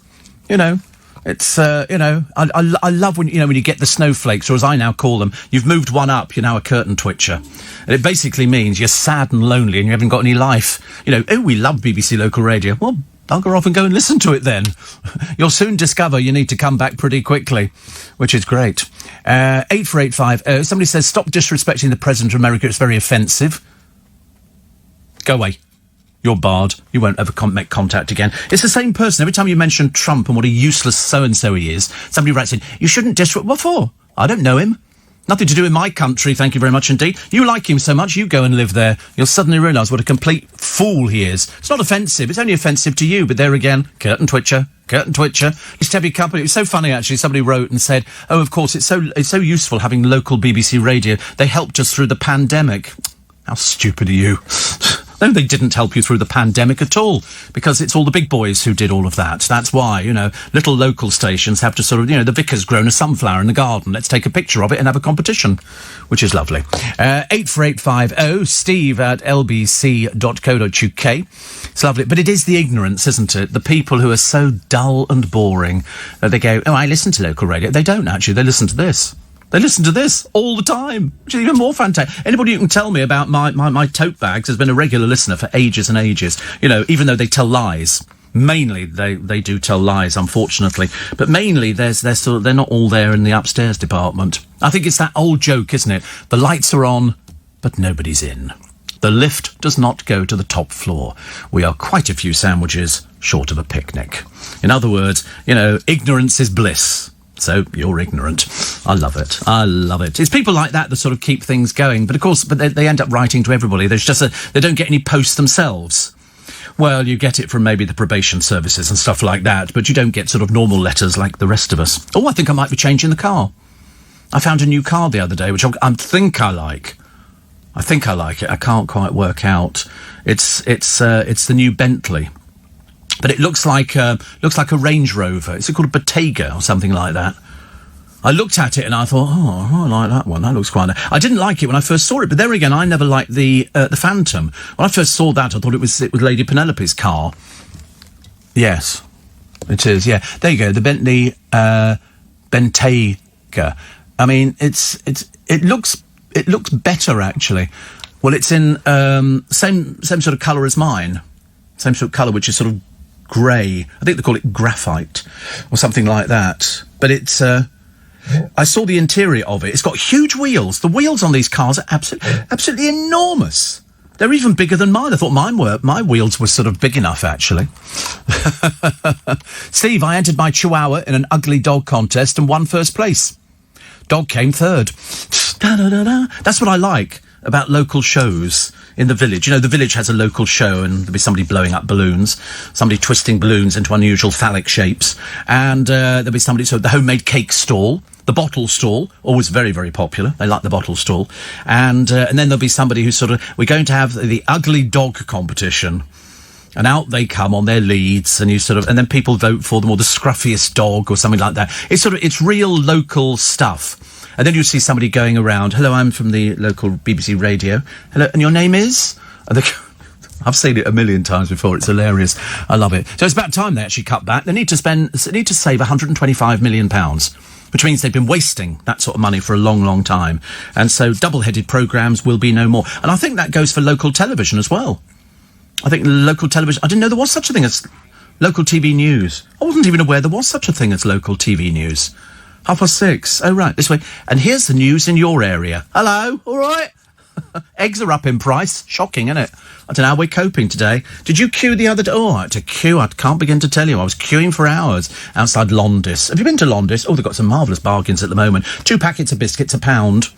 Speaker 1: You know, it's, you know, I love when, you know, when you get the snowflakes, or as I now call them, you've moved one up, you're now a curtain twitcher. And it basically means you're sad and lonely and you haven't got any life. You know, oh, we love BBC Local Radio. Well, bugger off and go and listen to it then. You'll soon discover you need to come back pretty quickly, which is great. 84850, somebody says, stop disrespecting the President of America, it's very offensive. Go away. You're barred. You won't ever make contact again. It's the same person. Every time you mention Trump and what a useless so-and-so he is, somebody writes in, you shouldn't disrespect... What for? I don't know him. Nothing to do in my country, thank you very much indeed. You like him so much, you go and live there. You'll suddenly realise what a complete fool he is. It's not offensive. It's only offensive to you. But there again, curtain twitcher. Just have your company. It was so funny, actually. Somebody wrote and said, oh, of course, it's so useful having local BBC radio. They helped us through the pandemic. How stupid are you? No, they didn't help you through the pandemic at all, because it's all the big boys who did all of that. That's why, you know, little local stations have to sort of, you know, the vicar's grown a sunflower in the garden. Let's take a picture of it and have a competition, which is lovely. 84850 steve@lbc.co.uk. It's lovely. But it is the ignorance, isn't it? The people who are so dull and boring that they go, oh, I listen to local radio. They don't, actually. They listen to this. They listen to this all the time, which is even more fantastic. Anybody who can tell me about my tote bags has been a regular listener for ages and ages. You know, even though they tell lies. Mainly, they do tell lies, unfortunately. But mainly, they're not all there in the upstairs department. I think it's that old joke, isn't it? The lights are on, but nobody's in. The lift does not go to the top floor. We are quite a few sandwiches short of a picnic. In other words, you know, ignorance is bliss. So you're ignorant. I love it. I love it. It's people like that sort of keep things going. But of course, they end up writing to everybody. There's just they don't get any posts themselves. Well, you get it from maybe the probation services and stuff like that, but you don't get sort of normal letters like the rest of us. Oh, I think I might be changing the car. I found a new car the other day, which I think I like. I think I like it. I can't quite work out. It's the new Bentley. But it looks like a Range Rover. Is it called a Bottega or something like that? I looked at it and I thought, oh, I like that one. That looks quite nice. I didn't like it when I first saw it, but there again, I never liked the Phantom. When I first saw that, I thought it was Lady Penelope's car. Yes, it is. Yeah, there you go. The Bentley Bentayga. I mean, it looks better actually. Well, it's in same sort of colour as mine. Same sort of colour, which is sort of grey. I think they call it graphite or something like that. But it's... I saw the interior of it. It's got huge wheels. The wheels on these cars are absolutely enormous. They're even bigger than mine. I thought my wheels were sort of big enough, actually. Steve, I entered my Chihuahua in an ugly dog contest and won first place. Dog came third. That's what I like about local shows in the village. You know, the village has a local show and there'll be somebody blowing up balloons, somebody twisting balloons into unusual phallic shapes, and there'll be somebody, so the homemade cake stall, the bottle stall, always very, very popular. They like the bottle stall. And then there'll be somebody who's sort of, we're going to have the ugly dog competition. And out they come on their leads, and and then people vote for them, or the scruffiest dog, or something like that. It's real local stuff. And then you see somebody going around, hello, I'm from the local BBC radio. Hello, and your name is? And I've seen it a million times before. It's hilarious. I love it. So it's about time they actually cut back. They need to save £125 million, which means they've been wasting that sort of money for a long, long time. And so double-headed programmes will be no more. And I think that goes for local television as well. I think local television... I didn't know there was such a thing as local TV news. I wasn't even aware there was such a thing as local TV news. 6:30. Oh, right, this way. And here's the news in your area. Hello, all right? Eggs are up in price. Shocking, isn't it? I don't know how we're coping today. Did you queue the other day? Oh, I had to queue. I can't begin to tell you. I was queuing for hours outside Londis. Have you been to Londis? Oh, they've got some marvellous bargains at the moment. 2 packets of biscuits, £1.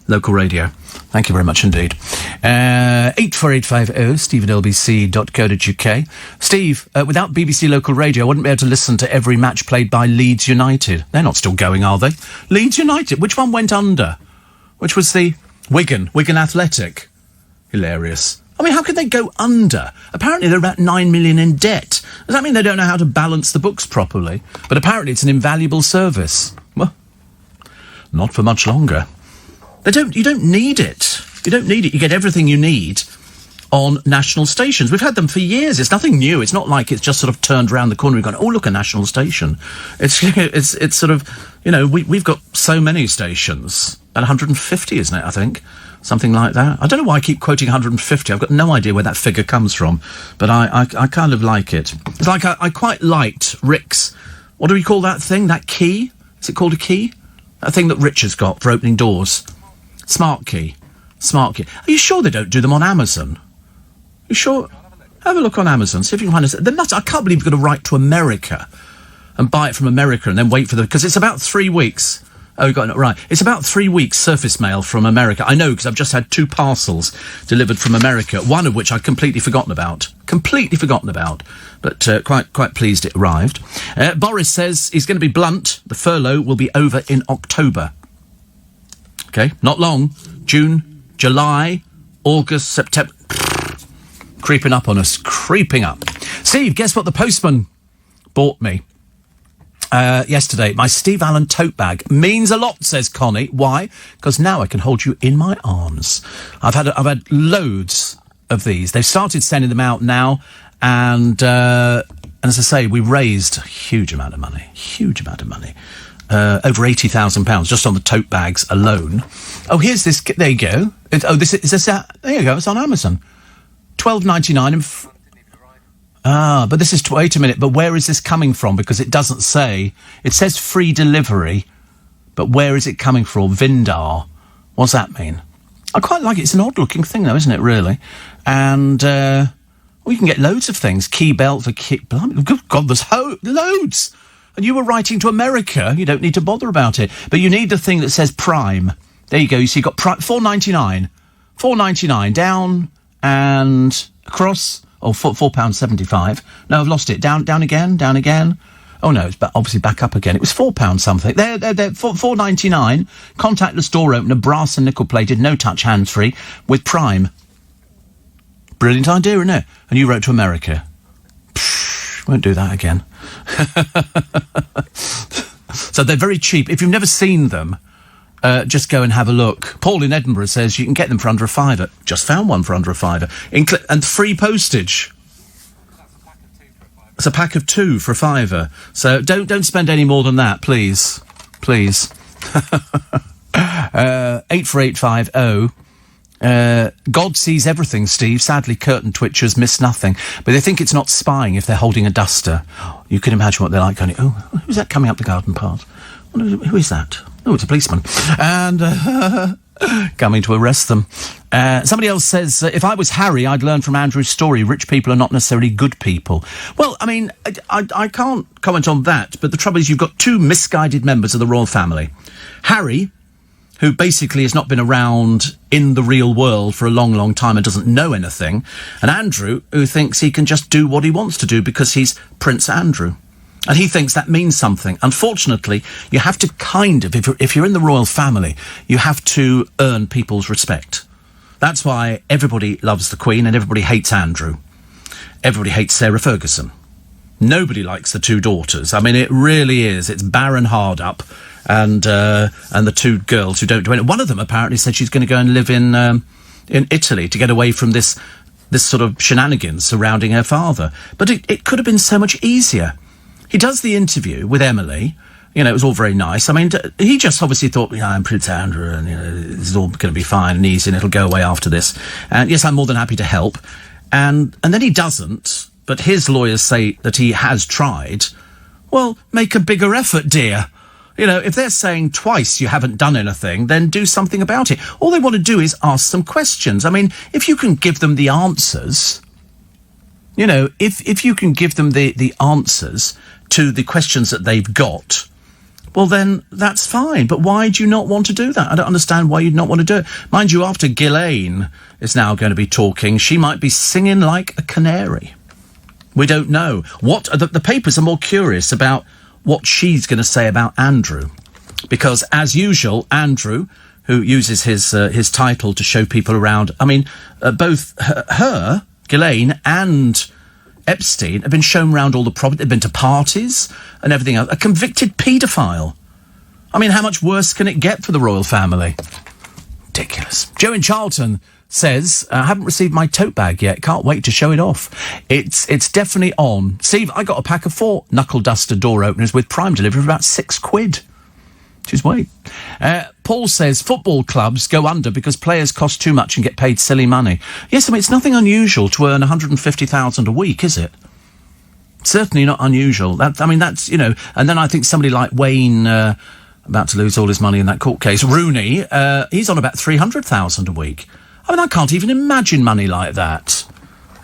Speaker 1: Local radio. Thank you very much indeed. 84850 steve@lbc.co.uk. Steve, without BBC Local Radio, I wouldn't be able to listen to every match played by Leeds United. They're not still going, are they? Leeds United. Which one went under? Which was the Wigan Athletic. Hilarious. I mean, how could they go under? Apparently they're about 9 million in debt. Does that mean they don't know how to balance the books properly? But apparently it's an invaluable service. Well, not for much longer. You don't need it. You don't need it. You get everything you need on national stations. We've had them for years. It's nothing new. It's not like it's just sort of turned around the corner and gone, oh, look, a national station. It's sort of, you know, we've got so many stations. About 150, isn't it, I think? Something like that. I don't know why I keep quoting 150. I've got no idea where that figure comes from. But I kind of like it. It's like I quite liked Rick's, what do we call that thing? That key? Is it called a key? That thing that Rich has got for opening doors. Smart key. Are you sure they don't do them on Amazon? You sure? Have a look on Amazon. See if you can find us. They're not. I can't believe you've got to write to America and buy it from America and then wait for them, because it's about 3 weeks. Oh, you got it right. It's about 3 weeks surface mail from America. I know, because I've just had 2 parcels delivered from America, one of which I'd completely forgotten about. But quite pleased it arrived. Boris says he's going to be blunt. The furlough will be over in October. Okay, not long. June, July, August, September. Creeping up on us. Creeping up. Steve, guess what the postman bought me yesterday? My Steve Allen tote bag. Means a lot, says Connie. Why? Because now I can hold you in my arms. I've had loads of these. They've started sending them out now, and as I say, we raised a huge amount of money. Over £80,000 just on the tote bags alone. Oh, here's this. There you go. There you go. It's on Amazon. £12.99. But this is. Wait a minute. But where is this coming from? Because it doesn't say. It says free delivery, but where is it coming from? Vindar. What's that mean? I quite like it. It's an odd-looking thing, though, isn't it? Really. And you can get loads of things. Key belt for key. Good God, there's loads. And you were writing to America, you don't need to bother about it. But you need the thing that says Prime. There you go. You see, you've got Prime, £4.99 down and across. Oh, £4.75. No, I've lost it. Down again. Oh no, it's obviously back up again. It was £4 something. There, £4.99. Contactless door opener, brass and nickel plated, no touch, hands free, with Prime. Brilliant idea, isn't it? And you wrote to America. Won't do that again. So they're very cheap. If you've never seen them, just go and have a look. Paul in Edinburgh says you can get them for under £5. Just found one for under £5. And free postage. It's a pack of 2 for £5. So don't spend any more than that, please. 84850. God sees everything, Steve. Sadly, curtain twitchers miss nothing. But they think it's not spying if they're holding a duster. You can imagine what they're like going, oh, who's that coming up the garden path? Who is that? Oh, it's a policeman. And coming to arrest them. Somebody else says, if I was Harry, I'd learn from Andrew's story. Rich people are not necessarily good people. Well, I mean, I can't comment on that. But the trouble is you've got 2 misguided members of the royal family. Harry, who basically has not been around in the real world for a long, long time and doesn't know anything, and Andrew, who thinks he can just do what he wants to do because he's Prince Andrew. And he thinks that means something. Unfortunately, you have to kind of, if you're in the royal family, you have to earn people's respect. That's why everybody loves the Queen and everybody hates Andrew. Everybody hates Sarah Ferguson. Nobody likes the 2 daughters. I mean, it really is. It's barren hard up. And the 2 girls who don't do anything. One of them apparently said she's going to go and live in Italy to get away from this sort of shenanigans surrounding her father. But it could have been so much easier. He does the interview with Emily. You know, it was all very nice. I mean, he just obviously thought, I'm Prince Andrew and, this is all going to be fine and easy and it'll go away after this. And yes, I'm more than happy to help. And then he doesn't, but his lawyers say that he has tried. Well, make a bigger effort, dear. You know, if they're saying twice you haven't done anything, then do something about it. All they want to do is ask some questions. I mean, if you can give them the answers, you know, if you can give them the answers to the questions that they've got, well, then that's fine. But why do you not want to do that? I don't understand why you'd not want to do it. Mind you, after Ghislaine is now going to be talking, she might be singing like a canary. We don't know. The papers are more curious about what she's going to say about Andrew. Because, as usual, Andrew, who uses his title to show people around, I mean, both her, Ghislaine, and Epstein have been shown around all the property. They've been to parties and everything else. A convicted paedophile. I mean, how much worse can it get for the royal family? Ridiculous. Joe in Charlton says, I haven't received my tote bag yet. Can't wait to show it off. It's definitely on. Steve, I got a pack of 4 knuckle duster door openers with Prime delivery for about £6. Just wait. Paul says, football clubs go under because players cost too much and get paid silly money. Yes, I mean, it's nothing unusual to earn $150,000 a week, is it? Certainly not unusual. That's, you know, and then I think somebody like Wayne, about to lose all his money in that court case, Rooney, he's on about $300,000 a week. I mean, I can't even imagine money like that.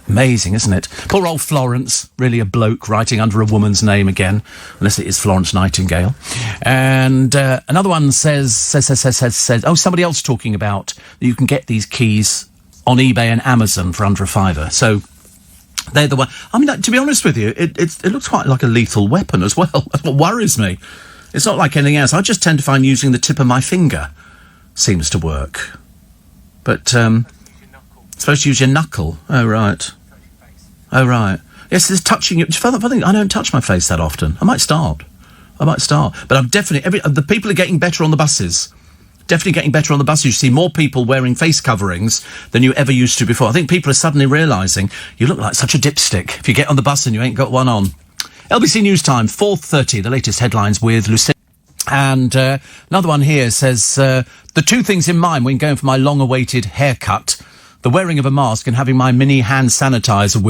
Speaker 1: Amazing, isn't it? Poor old Florence, really a bloke writing under a woman's name again, unless it is Florence Nightingale. And another one says, oh, somebody else talking about that you can get these keys on eBay and Amazon for under £5. So they're the one. I mean, to be honest with you, it looks quite like a lethal weapon as well. That's what worries me. It's not like anything else. I just tend to find using the tip of my finger seems to work. But, supposed to use your knuckle. Oh, right. Oh, right. Yes, there's touching you. I don't touch my face that often. I might start. But I'm definitely... the people are getting better on the buses. Definitely getting better on the buses. You see more people wearing face coverings than you ever used to before. I think people are suddenly realising you look like such a dipstick if you get on the bus and you ain't got one on. LBC News Time, 4:30, the latest headlines with Lucinda. And another one here says, the 2 things in mind when going for my long-awaited haircut, the wearing of a mask and having my mini hand sanitizer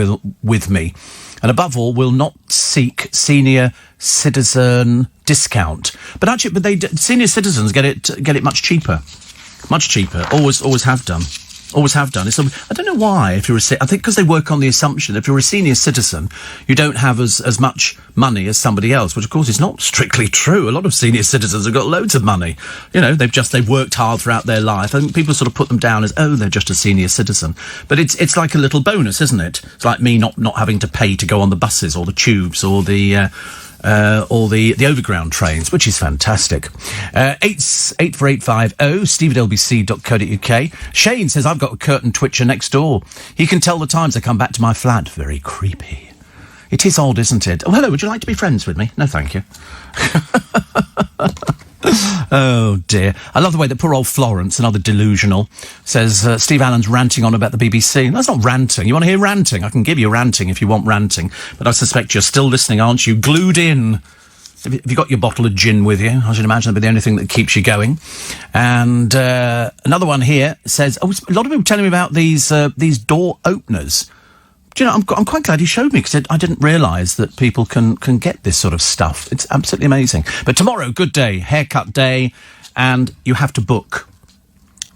Speaker 1: with me. And above all, will not seek senior citizen discount. But actually, senior citizens get it much cheaper. Much cheaper. Always have done. Always have done. I don't know why, I think because they work on the assumption that if you're a senior citizen, you don't have as much money as somebody else, which of course is not strictly true. A lot of senior citizens have got loads of money. You know, they've worked hard throughout their life. I think people sort of put them down as, oh, they're just a senior citizen. But it's like a little bonus, isn't it? It's like me not having to pay to go on the buses or the tubes or the overground trains, which is fantastic. 84850 steve@lbc.co.uk. Shane says, I've got a curtain twitcher next door. He can tell the times I come back to my flat. Very creepy. It is odd, isn't it? Oh, hello, would you like to be friends with me? No, thank you. Oh, dear. I love the way that poor old Florence, another delusional, says, Steve Allen's ranting on about the BBC. That's not ranting. You want to hear ranting? I can give you ranting if you want ranting. But I suspect you're still listening, aren't you? Glued in. Have you got your bottle of gin with you? I should imagine that'd be the only thing that keeps you going. And another one here says, a lot of people telling me about these door openers. Do you know, I'm quite glad he showed me, because I didn't realise that people can get this sort of stuff. It's absolutely amazing. But tomorrow, good day, haircut day, and you have to book.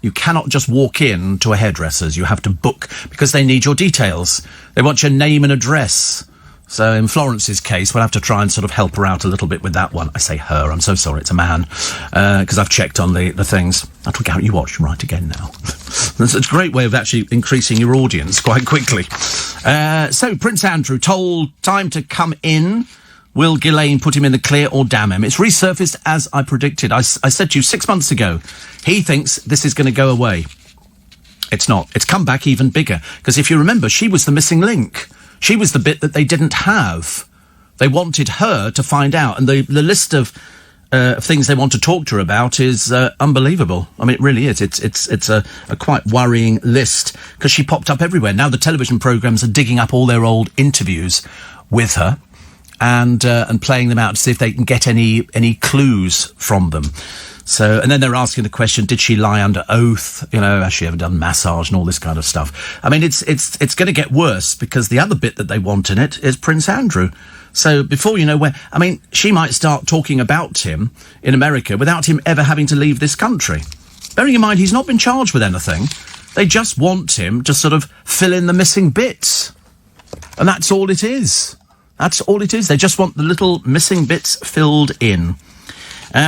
Speaker 1: You cannot just walk in to a hairdresser's. You have to book, because they need your details. They want your name and address. So in Florence's case, we'll have to try and sort of help her out a little bit with that one. I say her, I'm so sorry, it's a man, because I've checked on the things. I'll talk out, you watch, right again now. It's a great way of actually increasing your audience quite quickly. So Prince Andrew told Time to come in. Will Ghislaine put him in the clear or damn him? It's resurfaced as I predicted. I said to you 6 months ago, he thinks this is going to go away. It's not. It's come back even bigger. Because if you remember, she was the missing link. She was the bit that they didn't have. They wanted her to find out. And the list of things they want to talk to her about is unbelievable. I mean, it really is. It's a quite worrying list, because she popped up everywhere. Now the television programmes are digging up all their old interviews with her and playing them out to see if they can get any clues from them. So, and then they're asking the question, did she lie under oath? You know, has she ever done massage and all this kind of stuff? I mean, it's going to get worse because the other bit that they want in it is Prince Andrew. So before you know where, I mean, she might start talking about him in America without him ever having to leave this country. Bearing in mind, he's not been charged with anything. They just want him to sort of fill in the missing bits. And that's all it is. That's all it is. They just want the little missing bits filled in.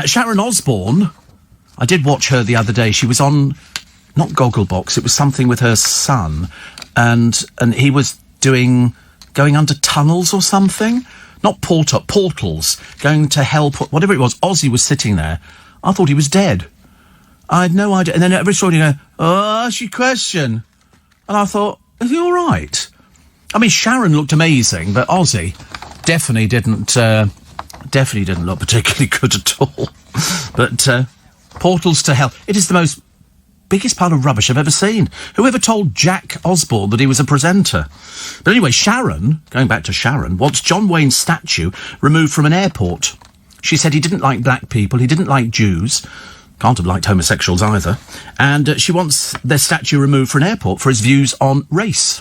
Speaker 1: Sharon Osbourne, I did watch her the other day. She was on, not Gogglebox, it was something with her son. And he was going under tunnels or something. Not portals, going to hell, whatever it was. Ozzy was sitting there. I thought he was dead. I had no idea. And then every so often you go, oh, ask your question. And I thought, is he all right? I mean, Sharon looked amazing, but Ozzy definitely didn't look particularly good at all. But portals to hell. It is the biggest pile of rubbish I've ever seen. Whoever told Jack Osbourne that he was a presenter? But anyway, Sharon, going back to Sharon, wants John Wayne's statue removed from an airport. She said he didn't like black people, he didn't like Jews, can't have liked homosexuals either, and she wants their statue removed from an airport for his views on race.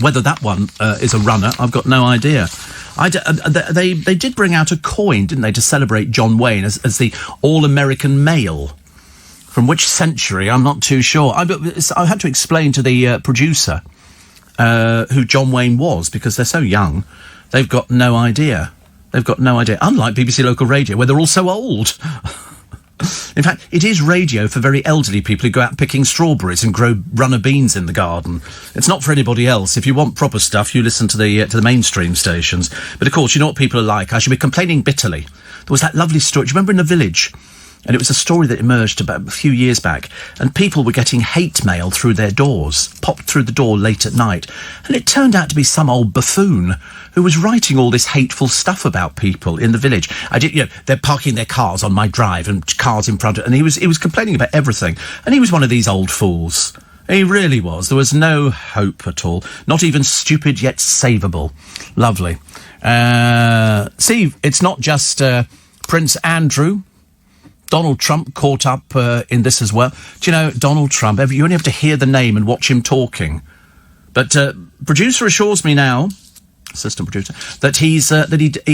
Speaker 1: Whether that one is a runner, I've got no idea. They did bring out a coin, didn't they, to celebrate John Wayne as the all-American male. From which century, I'm not too sure. I had to explain to the producer who John Wayne was, because they're so young. They've got no idea. Unlike BBC Local Radio, where they're all so old. In fact, it is radio for very elderly people who go out picking strawberries and grow runner beans in the garden. It's not for anybody else. If you want proper stuff, you listen to the mainstream stations. But of course, you know what people are like. I should be complaining bitterly. There was that lovely story. Do you remember in the village? And it was a story that emerged about a few years back, and people were getting hate mail through their doors, popped through the door late at night, and it turned out to be some old buffoon who was writing all this hateful stuff about people in the village. They're parking their cars on my drive and cars in front of, and he was complaining about everything, and he was one of these old fools. He really was. There was no hope at all. Not even stupid yet savable. Lovely. Steve, it's not just Prince Andrew. Donald Trump caught up in this as well. Do you know, Donald Trump, you only have to hear the name and watch him talking. But producer assures me now, assistant producer, that he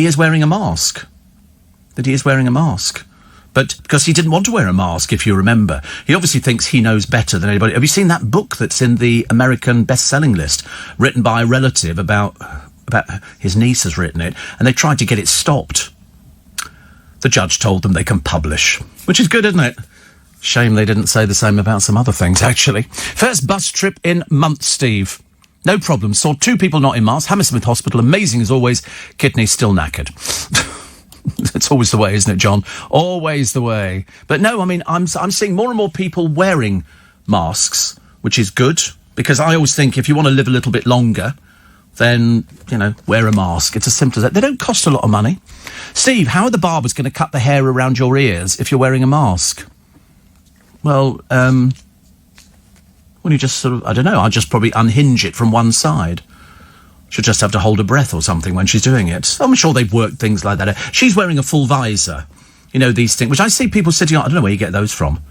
Speaker 1: is wearing a mask. That he is wearing a mask. But because he didn't want to wear a mask, if you remember. He obviously thinks he knows better than anybody. Have you seen that book that's in the American best-selling list, written by a relative about his niece has written it, and they tried to get it stopped. The judge told them they can publish, which is good, isn't it? Shame they didn't say the same about some other things, actually. First bus trip in months, Steve. No problem. Saw 2 people not in masks. Hammersmith Hospital, amazing as always. Kidney still knackered. It's always the way, isn't it, John? Always the way. But no, I mean, I'm seeing more and more people wearing masks, which is good, because I always think if you want to live a little bit longer, then, wear a mask. It's as simple as that. They don't cost a lot of money. Steve, how are the barbers going to cut the hair around your ears if you're wearing a mask? Well, when you just sort of, I don't know, I'll just probably unhinge it from one side. She'll just have to hold her breath or something when she's doing it. I'm sure they've worked things like that. She's wearing a full visor. These things, which I see people sitting on. I don't know where you get those from.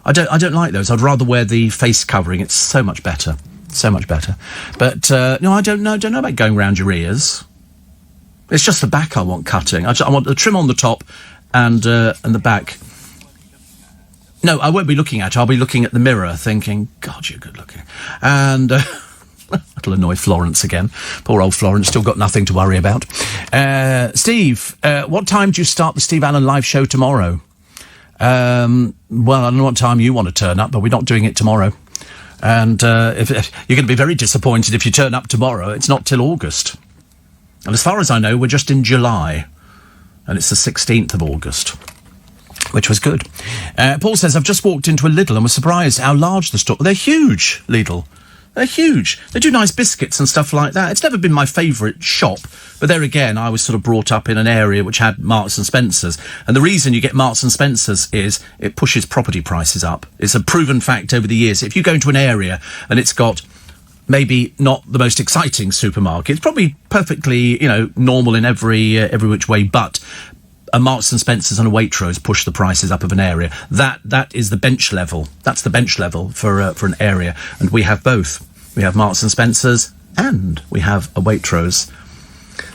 Speaker 1: I don't like those. I'd rather wear the face covering. It's so much better. So much better. But, no, I don't know about going round your ears. It's just the back I want cutting. I want the trim on the top and the back. No, I won't be looking at it. I'll be looking at the mirror thinking, God, you're good looking. And that'll annoy Florence again. Poor old Florence, still got nothing to worry about. Steve, what time do you start the Steve Allen live show tomorrow? Well, I don't know what time you want to turn up, but we're not doing it tomorrow. And if you're going to be very disappointed if you turn up tomorrow. It's not till August. And as far as I know, we're just in July. And it's the 16th of August, which was good. Paul says, I've just walked into a Lidl and was surprised how large the store... They're huge, Lidl. They're huge. They do nice biscuits and stuff like that. It's never been my favourite shop. But there again, I was sort of brought up in an area which had Marks and Spencer's. And the reason you get Marks and Spencer's is it pushes property prices up. It's a proven fact over the years. If you go into an area and it's got maybe not the most exciting supermarket, it's probably perfectly, normal in every which way, but a Marks and Spencer's and a Waitrose push the prices up of an area. That is the bench level. That's the bench level for an area, and we have both. We have Marks and Spencer's and we have a Waitrose.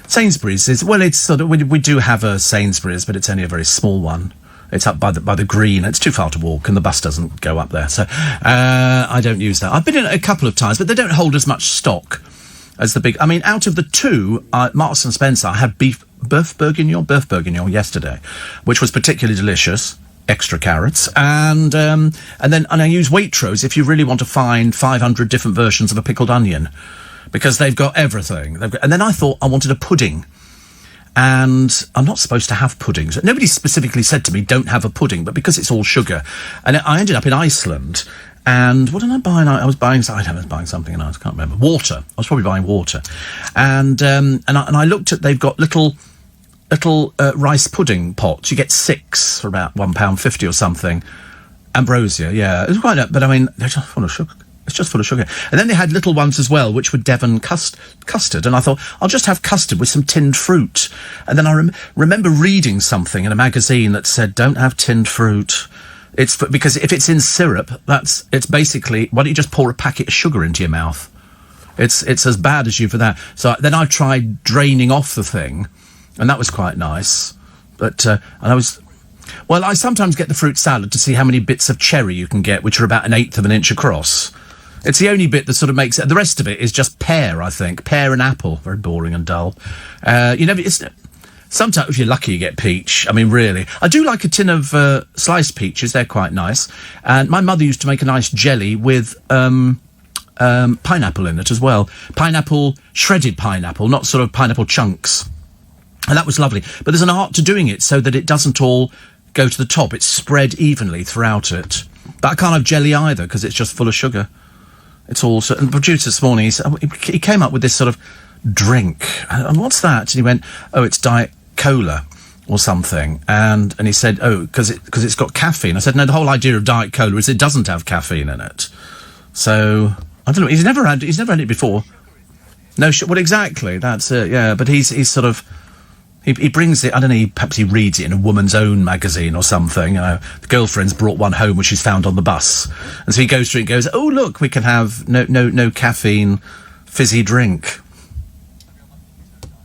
Speaker 1: Sainsbury's is, well, it's sort of, we do have a Sainsbury's, but it's only a very small one. It's up by the green. It's too far to walk, and the bus doesn't go up there. So I don't use that. I've been in it a couple of times, but they don't hold as much stock as the big. I mean, out of the two, Marks and Spencer, I had beef bourguignon yesterday, which was particularly delicious. Extra carrots, and I use Waitrose if you really want to find 500 different versions of a pickled onion, because they've got everything. And then I thought I wanted a pudding. And I'm not supposed to have puddings. Nobody specifically said to me, don't have a pudding, but because it's all sugar. And I ended up in Iceland, and what did I buy? I was buying something, and I can't remember. Water. I was probably buying water. And I looked at, they've got little rice pudding pots. You get 6 for about £1.50 or something. Ambrosia, yeah. It was quite, but I mean, they're just full of sugar. It's just full of sugar. And then they had little ones as well, which were Devon custard. And I thought, I'll just have custard with some tinned fruit. And then I remember reading something in a magazine that said, don't have tinned fruit. Because if it's in syrup, it's basically, why don't you just pour a packet of sugar into your mouth? It's as bad as you for that. So then I tried draining off the thing, and that was quite nice. But, I sometimes get the fruit salad to see how many bits of cherry you can get, which are about 1/8 of an inch across. It's the only bit that sort of makes it. The rest of it is just pear, I think. Pear and apple. Very boring and dull. Sometimes, if you're lucky, you get peach. I mean, really. I do like a tin of sliced peaches. They're quite nice. And my mother used to make a nice jelly with pineapple in it as well. Shredded pineapple, not sort of pineapple chunks. And that was lovely. But there's an art to doing it so that it doesn't all go to the top. It's spread evenly throughout it. But I can't have jelly either, because it's just full of sugar. It's all... And the producer this morning, he came up with this sort of drink. And what's that? And he went, oh, it's Diet Cola or something. And he said, oh, because it's got caffeine. I said, no, the whole idea of Diet Cola is it doesn't have caffeine in it. So, I don't know. He's never had it before. No, well, exactly. That's it, yeah. But he's sort of... He brings it, I don't know, perhaps he reads it in a Woman's Own magazine or something. The girlfriend's brought one home which she's found on the bus. And so he goes through and goes, oh, look, we can have no caffeine, fizzy drink.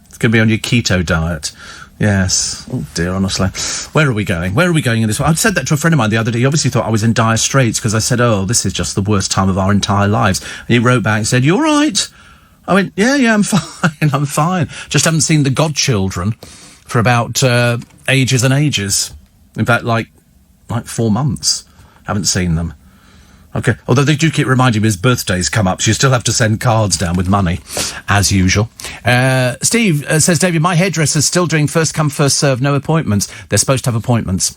Speaker 1: It's going to be on your keto diet. Yes. Oh, dear, honestly. Where are we going? In this one? I said that to a friend of mine the other day. He obviously thought I was in dire straits because I said, oh, this is just the worst time of our entire lives. And he wrote back and said, you all right? I went, yeah, I'm fine. Just haven't seen the Godchildren for about ages and ages. In fact, like 4 months. Haven't seen them. Okay. Although they do keep reminding me his birthday's come up, so you still have to send cards down with money, as usual. Steve says, David, my hairdresser's still doing first come, first serve, no appointments. They're supposed to have appointments.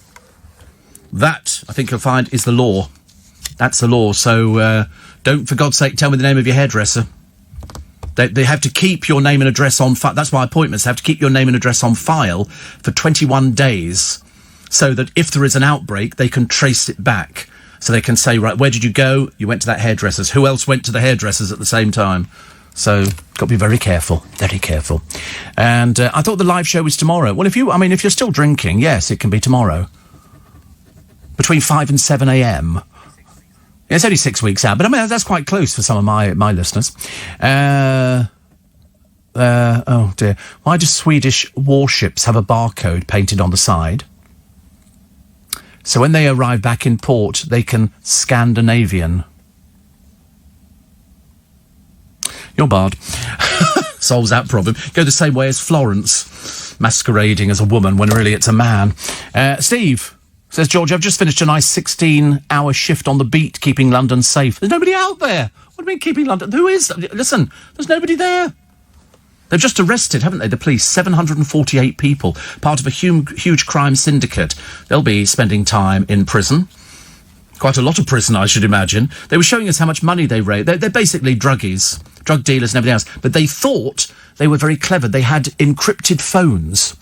Speaker 1: That, I think you'll find, is the law. That's the law. So don't, for God's sake, tell me the name of your hairdresser. They have to keep your name and address on file. That's why appointments have to keep your name and address on file for 21 days so that if there is an outbreak, they can trace it back. So they can say, right, where did you go? You went to that hairdresser's. Who else went to the hairdresser's at the same time? So, got to be very careful. Very careful. And I thought the live show was tomorrow. Well, if you're still drinking, yes, it can be tomorrow. Between 5 and 7 a.m., it's only 6 weeks out, but I mean, that's quite close for some of my listeners. Oh dear. Why do Swedish warships have a barcode painted on the side? So when they arrive back in port, they can Scandinavian. You're barred. Solves that problem. Go the same way as Florence, masquerading as a woman when really it's a man. Steve says, George, I've just finished a nice 16-hour shift on the beat, keeping London safe. There's nobody out there. What do you mean, keeping London? Who is? Listen, there's nobody there. They've just arrested, haven't they, the police? 748 people, part of a huge crime syndicate. They'll be spending time in prison. Quite a lot of prison, I should imagine. They were showing us how much money they raised. They're basically druggies, drug dealers and everything else. But they thought they were very clever. They had encrypted phones,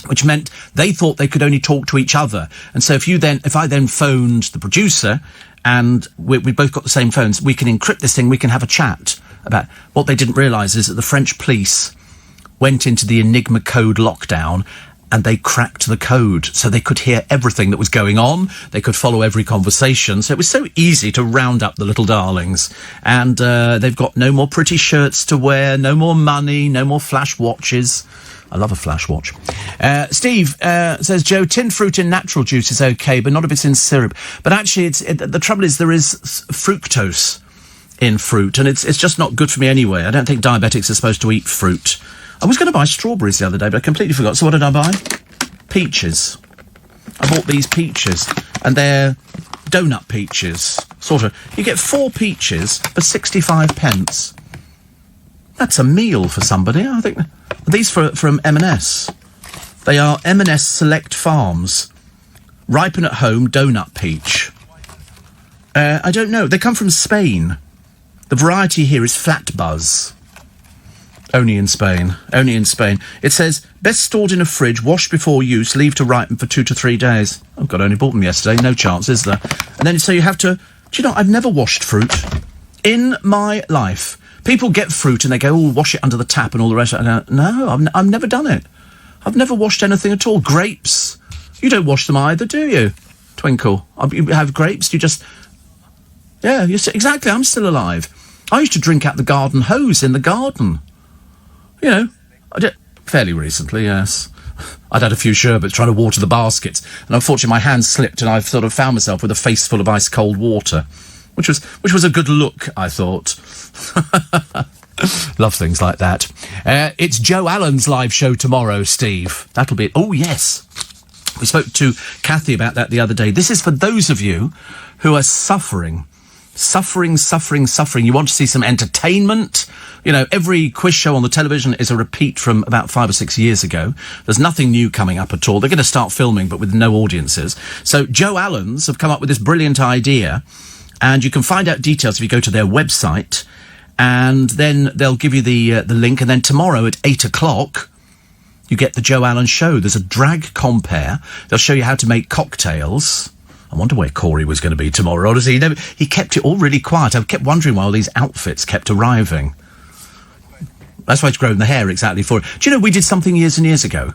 Speaker 1: which meant they thought they could only talk to each other. And so if I then phoned the producer and we both got the same phones, we can encrypt this thing, we can have a chat about... What they didn't realise is that the French police went into the Enigma code lockdown and they cracked the code, so they could hear everything that was going on. They could follow every conversation. So it was so easy to round up the little darlings. And they've got no more pretty shirts to wear, no more money, no more flash watches. I love a flash watch. Steve says, Joe, tinned fruit in natural juice is okay, but not if it's in syrup. But actually, the trouble is there is fructose in fruit, and it's just not good for me anyway. I don't think diabetics are supposed to eat fruit. I was going to buy strawberries the other day, but I completely forgot. So what did I buy? Peaches. I bought these peaches, and they're donut peaches. Sort of. You get 4 peaches for 65 pence. That's a meal for somebody, I think. These from M&S. They are M&S Select Farms. Ripen at home donut peach. I don't know. They come from Spain. The variety here is Flat Buzz. Only in Spain. Only in Spain. It says, best stored in a fridge, wash before use, leave to ripen for 2 to 3 days. Oh, God, I only bought them yesterday. No chance, is there? And then so you have to... Do you know, I've never washed fruit in my life. People get fruit and they go, oh, wash it under the tap and all the rest. I go, no, I've never done it. I've never washed anything at all. Grapes. You don't wash them either, do you? Twinkle. You have grapes, you just... Yeah, exactly, I'm still alive. I used to drink out the garden hose in the garden. You know, fairly recently, yes. I'd had a few sherbets trying to water the baskets, and unfortunately my hand slipped and I've sort of found myself with a face full of ice-cold water, which was a good look, I thought. Love things like that. It's Joe Allen's live show tomorrow, Steve. That'll be it. Oh, yes. We spoke to Kathy about that the other day. This is for those of you who are suffering. You want to see some entertainment. You know, every quiz show on the television is a repeat from about 5 or 6 years ago. There's nothing new coming up at all. They're going to start filming, but with no audiences. So Joe Allen's have come up with this brilliant idea, and you can find out details if you go to their website, and then they'll give you the link, and then tomorrow at 8 o'clock, you get the Joe Allen show. There's a drag compare. They'll show you how to make cocktails. I wonder where Corey was going to be tomorrow. Honestly, he kept it all really quiet. I kept wondering why all these outfits kept arriving. That's why he's grown the hair exactly for it. Do you know, we did something years and years ago.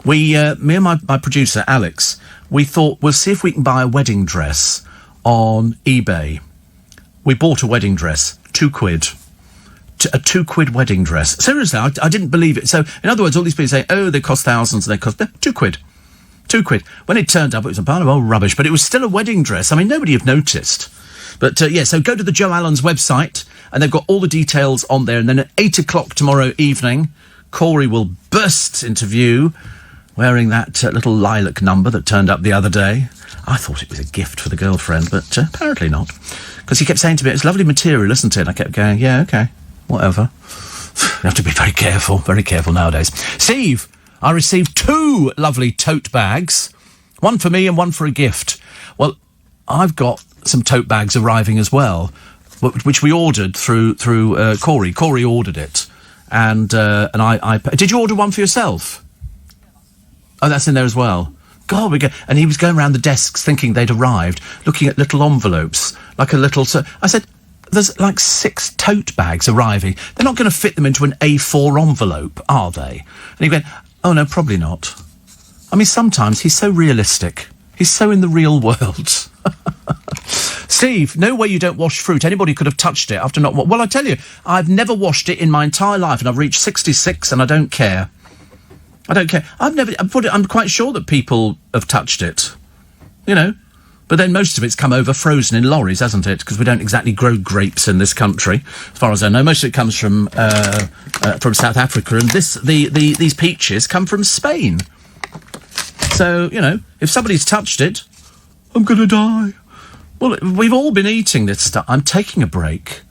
Speaker 1: Me and my producer, Alex, we thought, we'll see if we can buy a wedding dress on eBay. We bought a wedding dress, £2. A £2 wedding dress. Seriously, I didn't believe it. So, in other words, all these people say, oh, they cost thousands, and they cost £2. £2. When it turned up, it was a pile of old rubbish, but it was still a wedding dress. I mean, nobody had noticed. But, so go to the Joe Allen's website, and they've got all the details on there. And then at 8 o'clock tomorrow evening, Corey will burst into view wearing that little lilac number that turned up the other day. I thought it was a gift for the girlfriend, but apparently not. Because he kept saying to me, it's lovely material, isn't it? And I kept going, yeah, okay, whatever. You have to be very careful nowadays. Steve, I received 2 lovely tote bags, one for me and one for a gift. Well, I've got some tote bags arriving as well, which we ordered through Corey. Corey ordered it, and I. Did you order one for yourself? Oh, that's in there as well. God, and he was going around the desks thinking they'd arrived, looking at little envelopes, like a little. So I said, there's like 6 tote bags arriving. They're not going to fit them into an A4 envelope, are they? And he went, oh, no, probably not. I mean, sometimes he's so realistic. He's so in the real world. Steve, no way you don't wash fruit. Anybody could have touched it after not... Well, I tell you, I've never washed it in my entire life, and I've reached 66, and I don't care. I don't care. I'm quite sure that people have touched it. You know? But then most of it's come over frozen in lorries, hasn't it? Because we don't exactly grow grapes in this country, as far as I know. Most of it comes from South Africa, and these peaches come from Spain. So, you know, if somebody's touched it, I'm going to die. Well, we've all been eating this stuff. I'm taking a break.